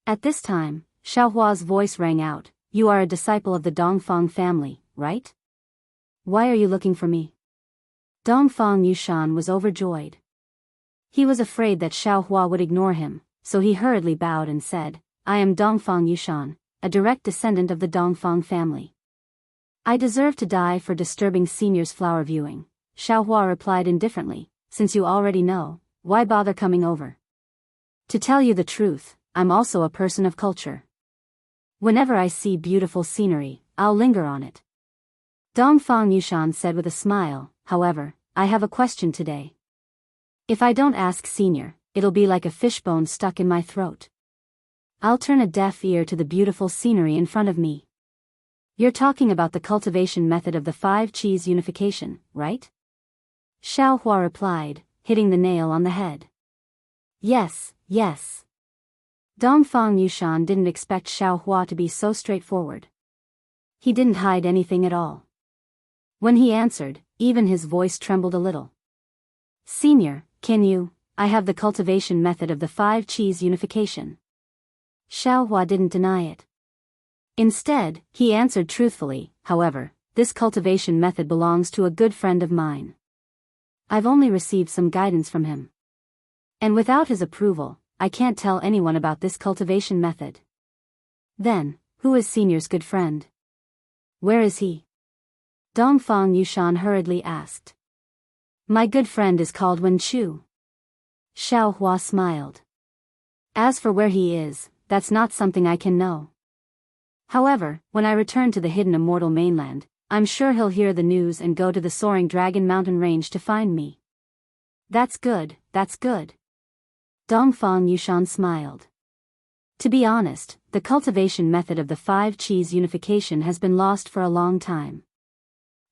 At this time, Xiaohua's voice rang out, you are a disciple of the Dongfang family, right? Why are you looking for me? Dongfang Yushan was overjoyed. He was afraid that Xiaohua would ignore him, so he hurriedly bowed and said, I am Dongfang Yushan, a direct descendant of the Dongfang family. I deserve to die for disturbing senior's flower viewing, Xiaohua replied indifferently, since you already know, why bother coming over? To tell you the truth, I'm also a person of culture. Whenever I see beautiful scenery, I'll linger on it. Dongfang Yushan said with a smile, however, I have a question today. If I don't ask senior, it'll be like a fishbone stuck in my throat. I'll turn a deaf ear to the beautiful scenery in front of me. You're talking about the cultivation method of the 5 Qis unification, right? Xiao Hua replied, hitting the nail on the head. Yes, yes. Dongfang Yushan didn't expect Xiao Hua to be so straightforward. He didn't hide anything at all. When he answered, even his voice trembled a little. Senior, I have the cultivation method of the 5 Qis unification. Xiao Hua didn't deny it. Instead, he answered truthfully, however, this cultivation method belongs to a good friend of mine. I've only received some guidance from him. And without his approval, I can't tell anyone about this cultivation method. Then, who is Senior's good friend? Where is he? Dongfang Yushan hurriedly asked. My good friend is called Wen Chu. Xiao Hua smiled. As for where he is, that's not something I can know. However, when I return to the hidden immortal mainland, I'm sure he'll hear the news and go to the soaring dragon mountain range to find me. That's good, that's good. Dongfang Yushan smiled. To be honest, the cultivation method of the 5 Qis unification has been lost for a long time.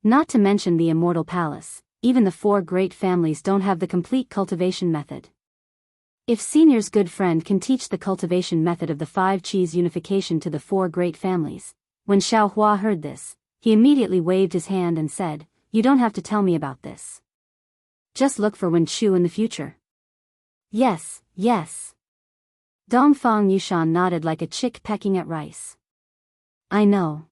Not to mention the immortal palace, even the 4 great families don't have the complete cultivation method. If Senior's good friend can teach the cultivation method of the 5 Qis unification to the 4 great families, when Xiao Hua heard this, he immediately waved his hand and said, You don't have to tell me about this. Just look for Wen Chu in the future. Yes, yes. Dongfang Yushan nodded like a chick pecking at rice. I know.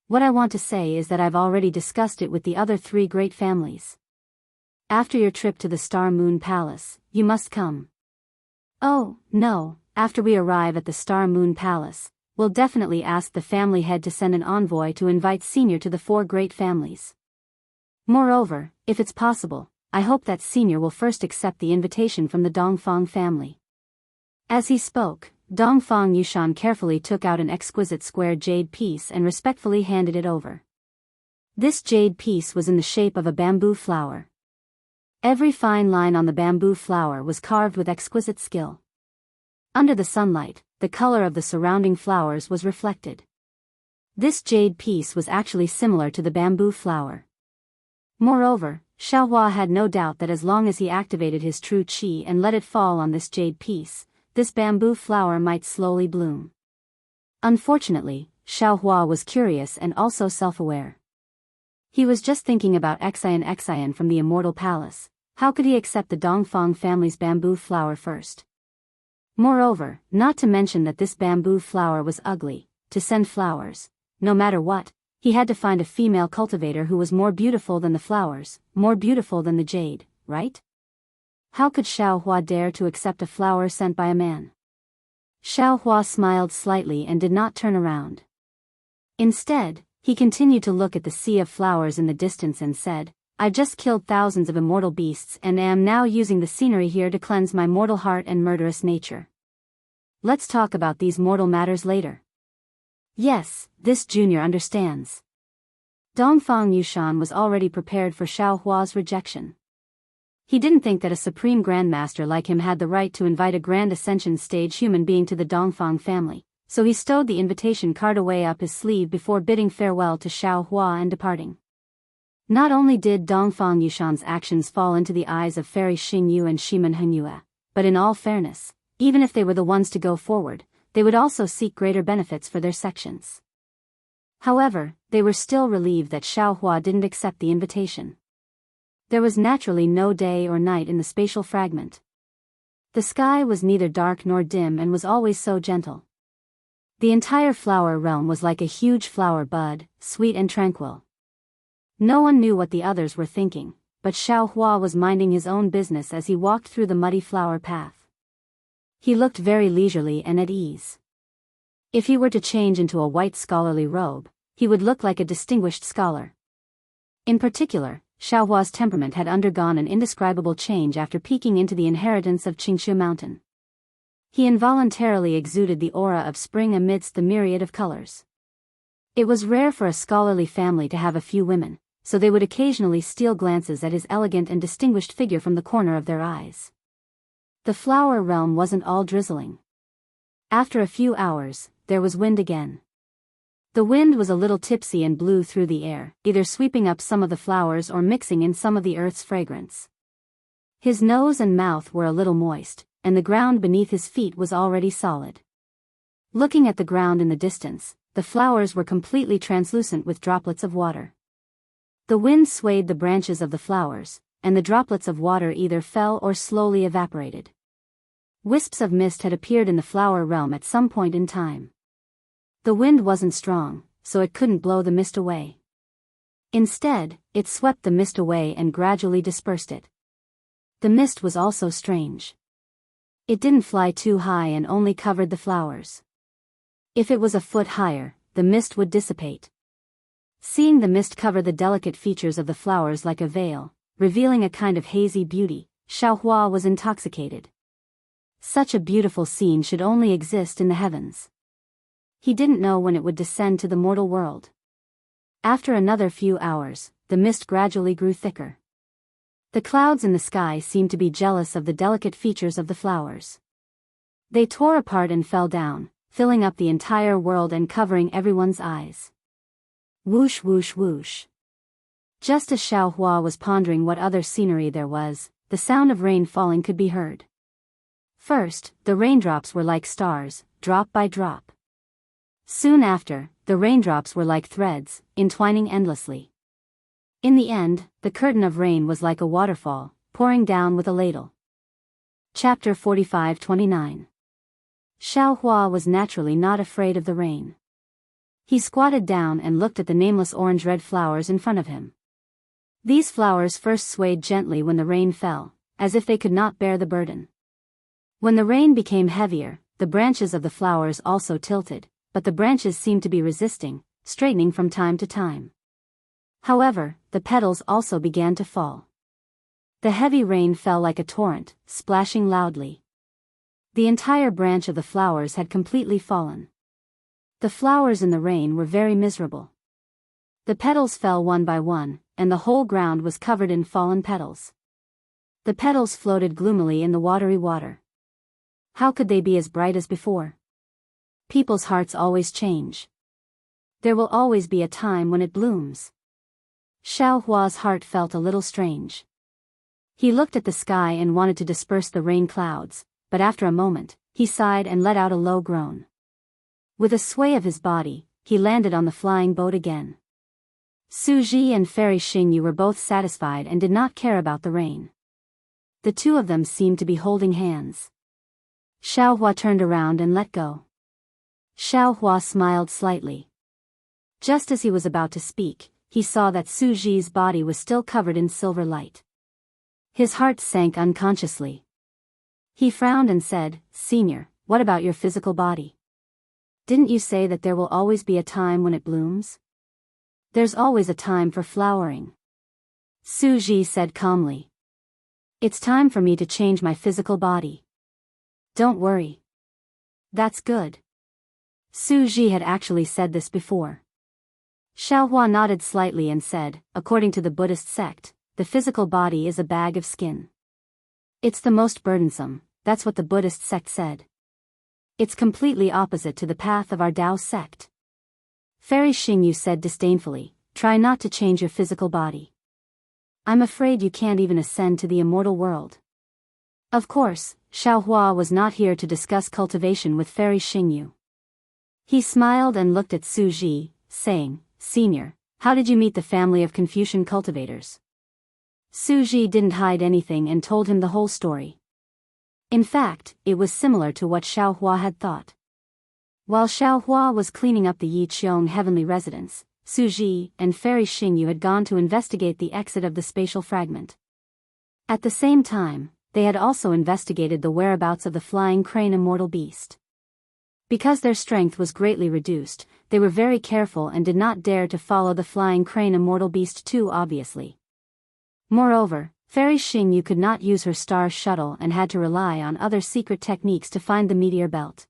What I want to say is that I've already discussed it with the other 3 great families. After your trip to the Star Moon Palace, you must come. Oh, no, after we arrive at the Star Moon Palace, we'll definitely ask the family head to send an envoy to invite Senior to the 4 great families. Moreover, if it's possible, I hope that Senior will first accept the invitation from the Dongfang family. As he spoke, Dongfang Yushan carefully took out an exquisite square jade piece and respectfully handed it over. This jade piece was in the shape of a bamboo flower. Every fine line on the bamboo flower was carved with exquisite skill. Under the sunlight, the color of the surrounding flowers was reflected. This jade piece was actually similar to the bamboo flower. Moreover, Xiao Hua had no doubt that as long as he activated his true qi and let it fall on this jade piece, this bamboo flower might slowly bloom. Unfortunately, Xiao Hua was curious and also self-aware. He was just thinking about Xian from the Immortal Palace. How could he accept the Dongfang family's bamboo flower first? Moreover, not to mention that this bamboo flower was ugly, to send flowers, no matter what, he had to find a female cultivator who was more beautiful than the flowers, more beautiful than the jade, right? How could Xiao Hua dare to accept a flower sent by a man? Xiao Hua smiled slightly and did not turn around. Instead, he continued to look at the sea of flowers in the distance and said, I've just killed thousands of immortal beasts and am now using the scenery here to cleanse my mortal heart and murderous nature. Let's talk about these mortal matters later. Yes, this junior understands. Dongfang Yushan was already prepared for Xiao Hua's rejection. He didn't think that a supreme grandmaster like him had the right to invite a grand ascension stage human being to the Dongfang family, so he stowed the invitation card away up his sleeve before bidding farewell to Xiao Hua and departing. Not only did Dongfang Yushan's actions fall into the eyes of Fairy Xingyu and Shimen Henyue, but in all fairness, even if they were the ones to go forward, they would also seek greater benefits for their sections. However, they were still relieved that Xiao Hua didn't accept the invitation. There was naturally no day or night in the spatial fragment. The sky was neither dark nor dim and was always so gentle. The entire flower realm was like a huge flower bud, sweet and tranquil. No one knew what the others were thinking, but Xiao Hua was minding his own business as he walked through the muddy flower path. He looked very leisurely and at ease. If he were to change into a white scholarly robe, he would look like a distinguished scholar. In particular, Xiao Hua's temperament had undergone an indescribable change after peeking into the inheritance of Qingshu Mountain. He involuntarily exuded the aura of spring amidst the myriad of colors. It was rare for a scholarly family to have a few women, so they would occasionally steal glances at his elegant and distinguished figure from the corner of their eyes. The flower realm wasn't all drizzling. After a few hours, there was wind again. The wind was a little tipsy and blew through the air, either sweeping up some of the flowers or mixing in some of the earth's fragrance. His nose and mouth were a little moist, and the ground beneath his feet was already solid. Looking at the ground in the distance, the flowers were completely translucent with droplets of water. The wind swayed the branches of the flowers, and the droplets of water either fell or slowly evaporated. Wisps of mist had appeared in the flower realm at some point in time. The wind wasn't strong, so it couldn't blow the mist away. Instead, it swept the mist away and gradually dispersed it. The mist was also strange. It didn't fly too high and only covered the flowers. If it was a foot higher, the mist would dissipate. Seeing the mist cover the delicate features of the flowers like a veil, revealing a kind of hazy beauty, Xiaohua was intoxicated. Such a beautiful scene should only exist in the heavens. He didn't know when it would descend to the mortal world. After another few hours, the mist gradually grew thicker. The clouds in the sky seemed to be jealous of the delicate features of the flowers. They tore apart and fell down, filling up the entire world and covering everyone's eyes. Whoosh whoosh whoosh. Just as Xiaohua was pondering what other scenery there was, the sound of rain falling could be heard. First, the raindrops were like stars, drop by drop. Soon after, the raindrops were like threads, entwining endlessly. In the end, the curtain of rain was like a waterfall, pouring down with a ladle. Chapter 45-29. Xiaohua was naturally not afraid of the rain. He squatted down and looked at the nameless orange-red flowers in front of him. These flowers first swayed gently when the rain fell, as if they could not bear the burden. When the rain became heavier, the branches of the flowers also tilted, but the branches seemed to be resisting, straightening from time to time. However, the petals also began to fall. The heavy rain fell like a torrent, splashing loudly. The entire branch of the flowers had completely fallen. The flowers in the rain were very miserable. The petals fell one by one, and the whole ground was covered in fallen petals. The petals floated gloomily in the watery water. How could they be as bright as before? People's hearts always change. There will always be a time when it blooms. Xiaohua's heart felt a little strange. He looked at the sky and wanted to disperse the rain clouds, but after a moment, he sighed and let out a low groan. With a sway of his body, he landed on the flying boat again. Suji and Fairy Xingyu were both satisfied and did not care about the rain. The two of them seemed to be holding hands. Xiaohua turned around and let go. Xiaohua smiled slightly. Just as he was about to speak, he saw that Suji's body was still covered in silver light. His heart sank unconsciously. He frowned and said, "Senior, what about your physical body? Didn't you say that there will always be a time when it blooms?" "There's always a time for flowering," Suji said calmly. "It's time for me to change my physical body. Don't worry." "That's good." Suji had actually said this before. Xiaohua nodded slightly and said, "According to the Buddhist sect, the physical body is a bag of skin. It's the most burdensome, that's what the Buddhist sect said. It's completely opposite to the path of our Dao sect." Fairy Xingyu said disdainfully, "Try not to change your physical body. I'm afraid you can't even ascend to the immortal world." Of course, Xiaohua was not here to discuss cultivation with Fairy Xingyu. He smiled and looked at Suji, saying, "Senior, how did you meet the family of Confucian cultivators?" Suji didn't hide anything and told him the whole story. In fact, it was similar to what Xiaohua had thought. While Xiaohua was cleaning up the Yiqiong heavenly residence, Suji and Fairy Xingyu had gone to investigate the exit of the spatial fragment. At the same time, they had also investigated the whereabouts of the flying crane immortal beast. Because their strength was greatly reduced, they were very careful and did not dare to follow the flying crane immortal beast too obviously. Moreover, Fairy Xingyu could not use her star shuttle and had to rely on other secret techniques to find the meteor belt.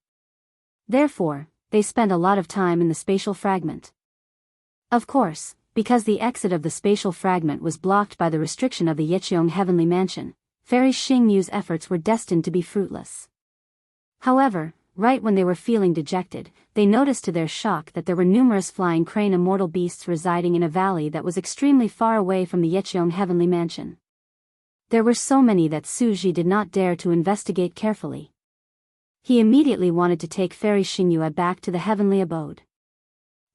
Therefore, they spent a lot of time in the spatial fragment. Of course, because the exit of the spatial fragment was blocked by the restriction of the Yiqiong heavenly mansion, Fairy Xingyu's efforts were destined to be fruitless. However, right when they were feeling dejected, they noticed to their shock that there were numerous flying crane immortal beasts residing in a valley that was extremely far away from the Yiqiong heavenly mansion. There were so many that Suji did not dare to investigate carefully. He immediately wanted to take Fairy Xingyu back to the heavenly abode.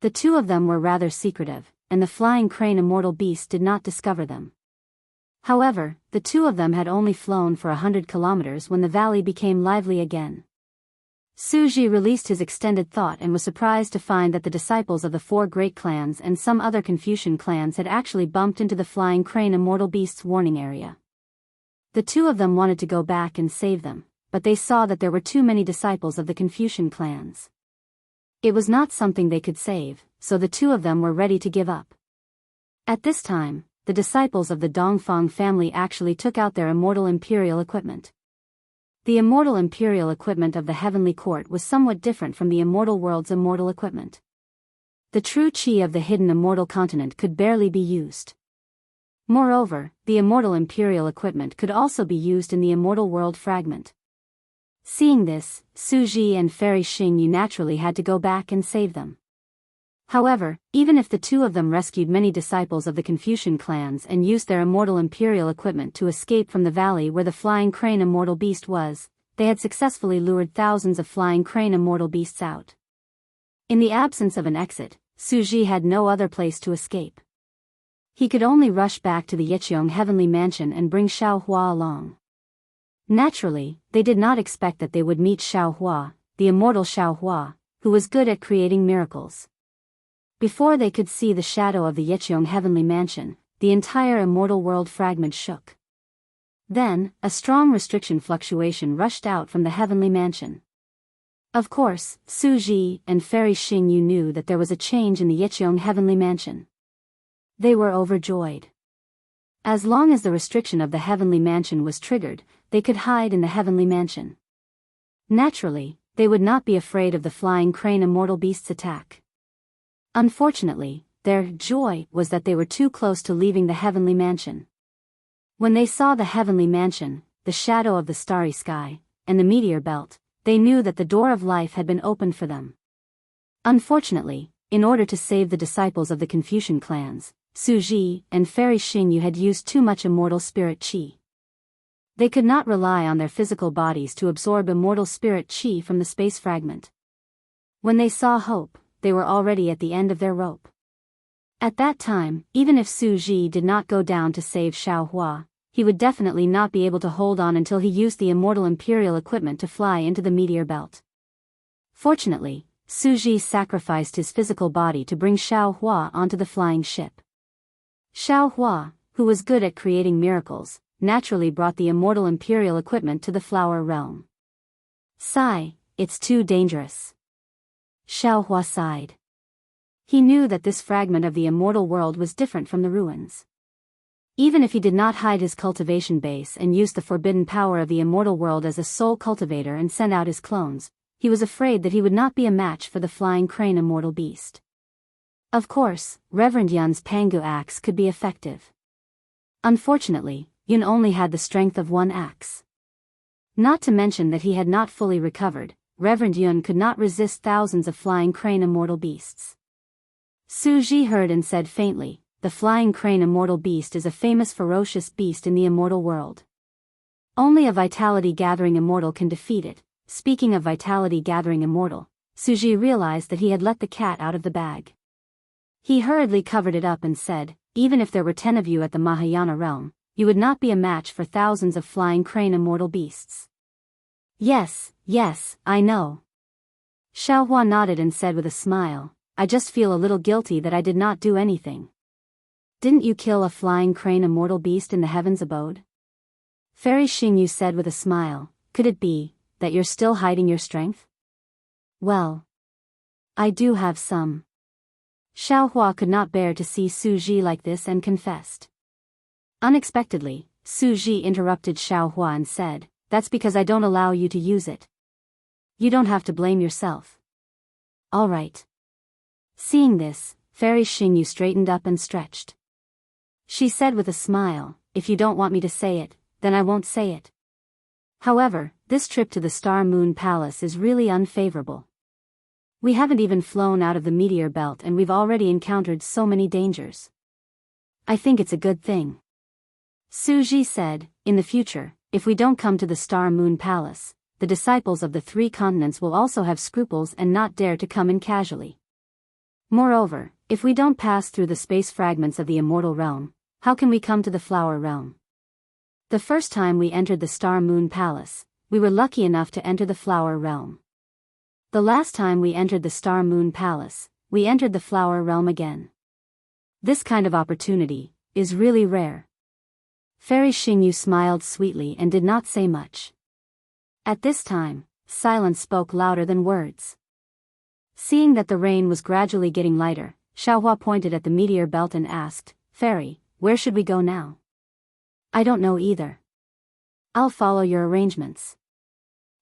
The two of them were rather secretive, and the flying crane immortal beast did not discover them. However, the two of them had only flown for 100 kilometers when the valley became lively again. Suji released his extended thought and was surprised to find that the disciples of the four great clans and some other Confucian clans had actually bumped into the flying crane immortal beast's warning area. The two of them wanted to go back and save them, but they saw that there were too many disciples of the Confucian clans. It was not something they could save, so the two of them were ready to give up. At this time, the disciples of the Dongfang family actually took out their immortal imperial equipment. The immortal imperial equipment of the heavenly court was somewhat different from the immortal world's immortal equipment. The true qi of the hidden immortal continent could barely be used. Moreover, the immortal imperial equipment could also be used in the immortal world fragment. Seeing this, Suji and Fairy Xingyu naturally had to go back and save them. However, even if the two of them rescued many disciples of the Confucian clans and used their immortal imperial equipment to escape from the valley where the flying crane immortal beast was, they had successfully lured thousands of flying crane immortal beasts out. In the absence of an exit, Suji had no other place to escape. He could only rush back to the Yiqiong heavenly mansion and bring Xiaohua along. Naturally, they did not expect that they would meet Xiaohua, the immortal Xiaohua, who was good at creating miracles. Before they could see the shadow of the Yiqiong heavenly mansion, the entire immortal world fragment shook. Then, a strong restriction fluctuation rushed out from the heavenly mansion. Of course, Suji and Fairy Xingyu knew that there was a change in the Yiqiong heavenly mansion. They were overjoyed. As long as the restriction of the heavenly mansion was triggered, they could hide in the heavenly mansion. Naturally, they would not be afraid of the flying crane immortal beast's attack. Unfortunately, their joy was that they were too close to leaving the heavenly mansion. When they saw the heavenly mansion, the shadow of the starry sky, and the meteor belt, they knew that the door of life had been opened for them. Unfortunately, in order to save the disciples of the Confucian clans, Suji and Fairy Xingyu had used too much immortal spirit qi. They could not rely on their physical bodies to absorb immortal spirit qi from the space fragment. When they saw hope, they were already at the end of their rope. At that time, even if Suji did not go down to save Xiaohua, he would definitely not be able to hold on until he used the immortal imperial equipment to fly into the meteor belt. Fortunately, Suji sacrificed his physical body to bring Xiaohua onto the flying ship. Xiaohua, who was good at creating miracles, naturally brought the immortal imperial equipment to the flower realm. Sigh, it's too dangerous. Xiaohua sighed. He knew that this fragment of the immortal world was different from the ruins. Even if he did not hide his cultivation base and use the forbidden power of the immortal world as a sole cultivator and send out his clones, he was afraid that he would not be a match for the flying crane immortal beast. Of course, Reverend Yun's Pangu axe could be effective. Unfortunately, Yun only had the strength of one axe. Not to mention that he had not fully recovered, Reverend Yun could not resist thousands of flying crane immortal beasts. Suji heard and said faintly, the flying crane immortal beast is a famous ferocious beast in the immortal world. Only a vitality-gathering immortal can defeat it. Speaking of vitality-gathering immortal, Suji realized that he had let the cat out of the bag. He hurriedly covered it up and said, even if there were 10 of you at the Mahayana realm, you would not be a match for thousands of flying crane immortal beasts. Yes, I know. Xiaohua nodded and said with a smile, I just feel a little guilty that I did not do anything. Didn't you kill a flying crane immortal beast in the heavens abode? Fairy Xingyu said with a smile, could it be that you're still hiding your strength? Well, I do have some. Xiaohua could not bear to see Suji like this and confessed. Unexpectedly, Suji interrupted Xiaohua and said, that's because I don't allow you to use it. You don't have to blame yourself. All right. Seeing this, Fairy Xingyu straightened up and stretched. She said with a smile, if you don't want me to say it, then I won't say it. However, this trip to the Star Moon Palace is really unfavorable. We haven't even flown out of the meteor belt and we've already encountered so many dangers. I think it's a good thing. Suji said, in the future, if we don't come to the Star Moon Palace, the disciples of the 3 continents will also have scruples and not dare to come in casually. Moreover, if we don't pass through the space fragments of the immortal realm, how can we come to the flower realm? The first time we entered the Star Moon Palace, we were lucky enough to enter the flower realm. The last time we entered the Star Moon Palace, we entered the flower realm again. This kind of opportunity is really rare. Fairy Xingyu smiled sweetly and did not say much. At this time, silence spoke louder than words. Seeing that the rain was gradually getting lighter, Xiaohua pointed at the meteor belt and asked, Fairy, where should we go now? I don't know either. I'll follow your arrangements.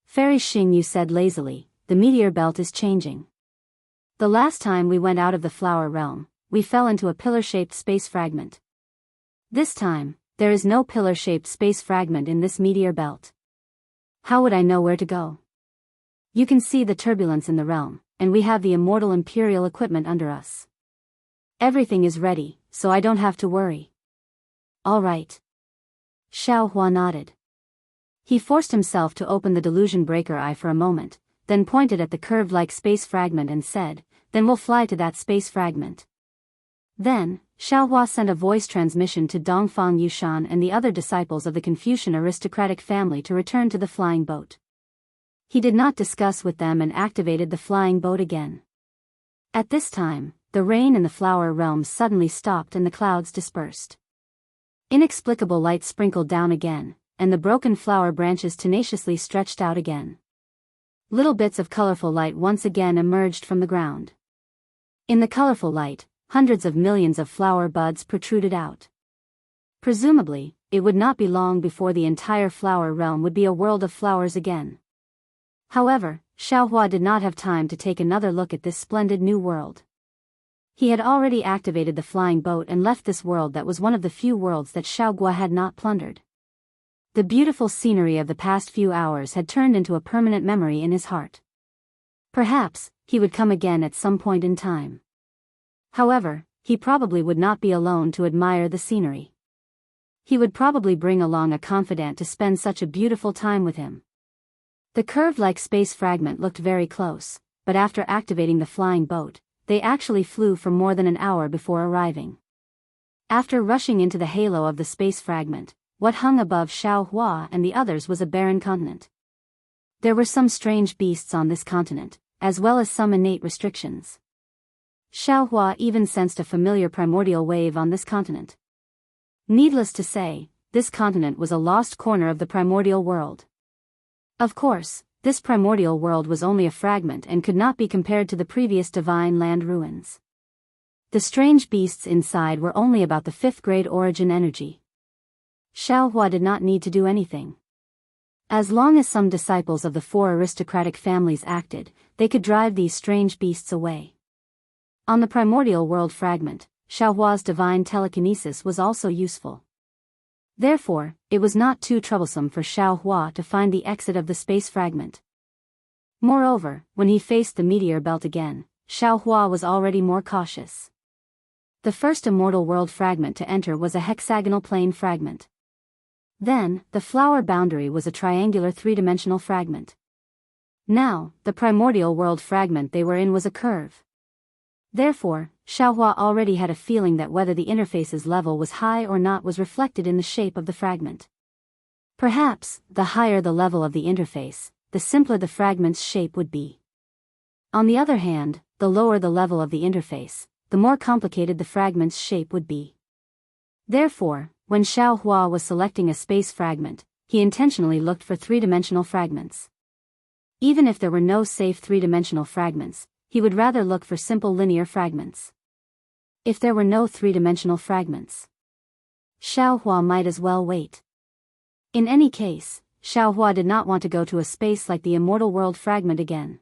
Fairy Xingyu said lazily, the meteor belt is changing. The last time we went out of the flower realm, we fell into a pillar-shaped space fragment. This time, there is no pillar-shaped space fragment in this meteor belt. How would I know where to go? You can see the turbulence in the realm, and we have the immortal imperial equipment under us. Everything is ready, so I don't have to worry. All right. Xiaohua nodded. He forced himself to open the delusion breaker eye for a moment, then pointed at the curved-like space fragment and said, then we'll fly to that space fragment. Then, Xiaohua sent a voice transmission to Dongfang Yushan and the other disciples of the Confucian aristocratic family to return to the flying boat. He did not discuss with them and activated the flying boat again. At this time, the rain in the flower realm suddenly stopped and the clouds dispersed. Inexplicable light sprinkled down again, and the broken flower branches tenaciously stretched out again. Little bits of colorful light once again emerged from the ground. In the colorful light, hundreds of millions of flower buds protruded out. Presumably, it would not be long before the entire flower realm would be a world of flowers again. However, Xiaohua did not have time to take another look at this splendid new world. He had already activated the flying boat and left this world that was one of the few worlds that Xiaogua had not plundered. The beautiful scenery of the past few hours had turned into a permanent memory in his heart. Perhaps, he would come again at some point in time. However, he probably would not be alone to admire the scenery. He would probably bring along a confidant to spend such a beautiful time with him. The curved-like space fragment looked very close, but after activating the flying boat, they actually flew for more than an hour before arriving. After rushing into the halo of the space fragment, what hung above Xiaohua and the others was a barren continent. There were some strange beasts on this continent, as well as some innate restrictions. Xiaohua even sensed a familiar primordial wave on this continent. Needless to say, this continent was a lost corner of the primordial world. Of course, this primordial world was only a fragment and could not be compared to the previous divine land ruins. The strange beasts inside were only about the 5th grade origin energy. Xiaohua did not need to do anything. As long as some disciples of the 4 aristocratic families acted, they could drive these strange beasts away. On the primordial world fragment, Xiaohua's divine telekinesis was also useful. Therefore, it was not too troublesome for Xiaohua to find the exit of the space fragment. Moreover, when he faced the meteor belt again, Xiaohua was already more cautious. The first immortal world fragment to enter was a hexagonal plane fragment. Then, the flower boundary was a triangular 3-dimensional fragment. Now, the primordial world fragment they were in was a curve. Therefore, Xiaohua already had a feeling that whether the interface's level was high or not was reflected in the shape of the fragment. Perhaps, the higher the level of the interface, the simpler the fragment's shape would be. On the other hand, the lower the level of the interface, the more complicated the fragment's shape would be. Therefore, when Xiaohua was selecting a space fragment, he intentionally looked for 3-dimensional fragments. Even if there were no safe 3-dimensional fragments, he would rather look for simple linear fragments. If there were no 3-dimensional fragments, Xiaohua might as well wait. In any case, Xiaohua did not want to go to a space like the immortal world fragment again.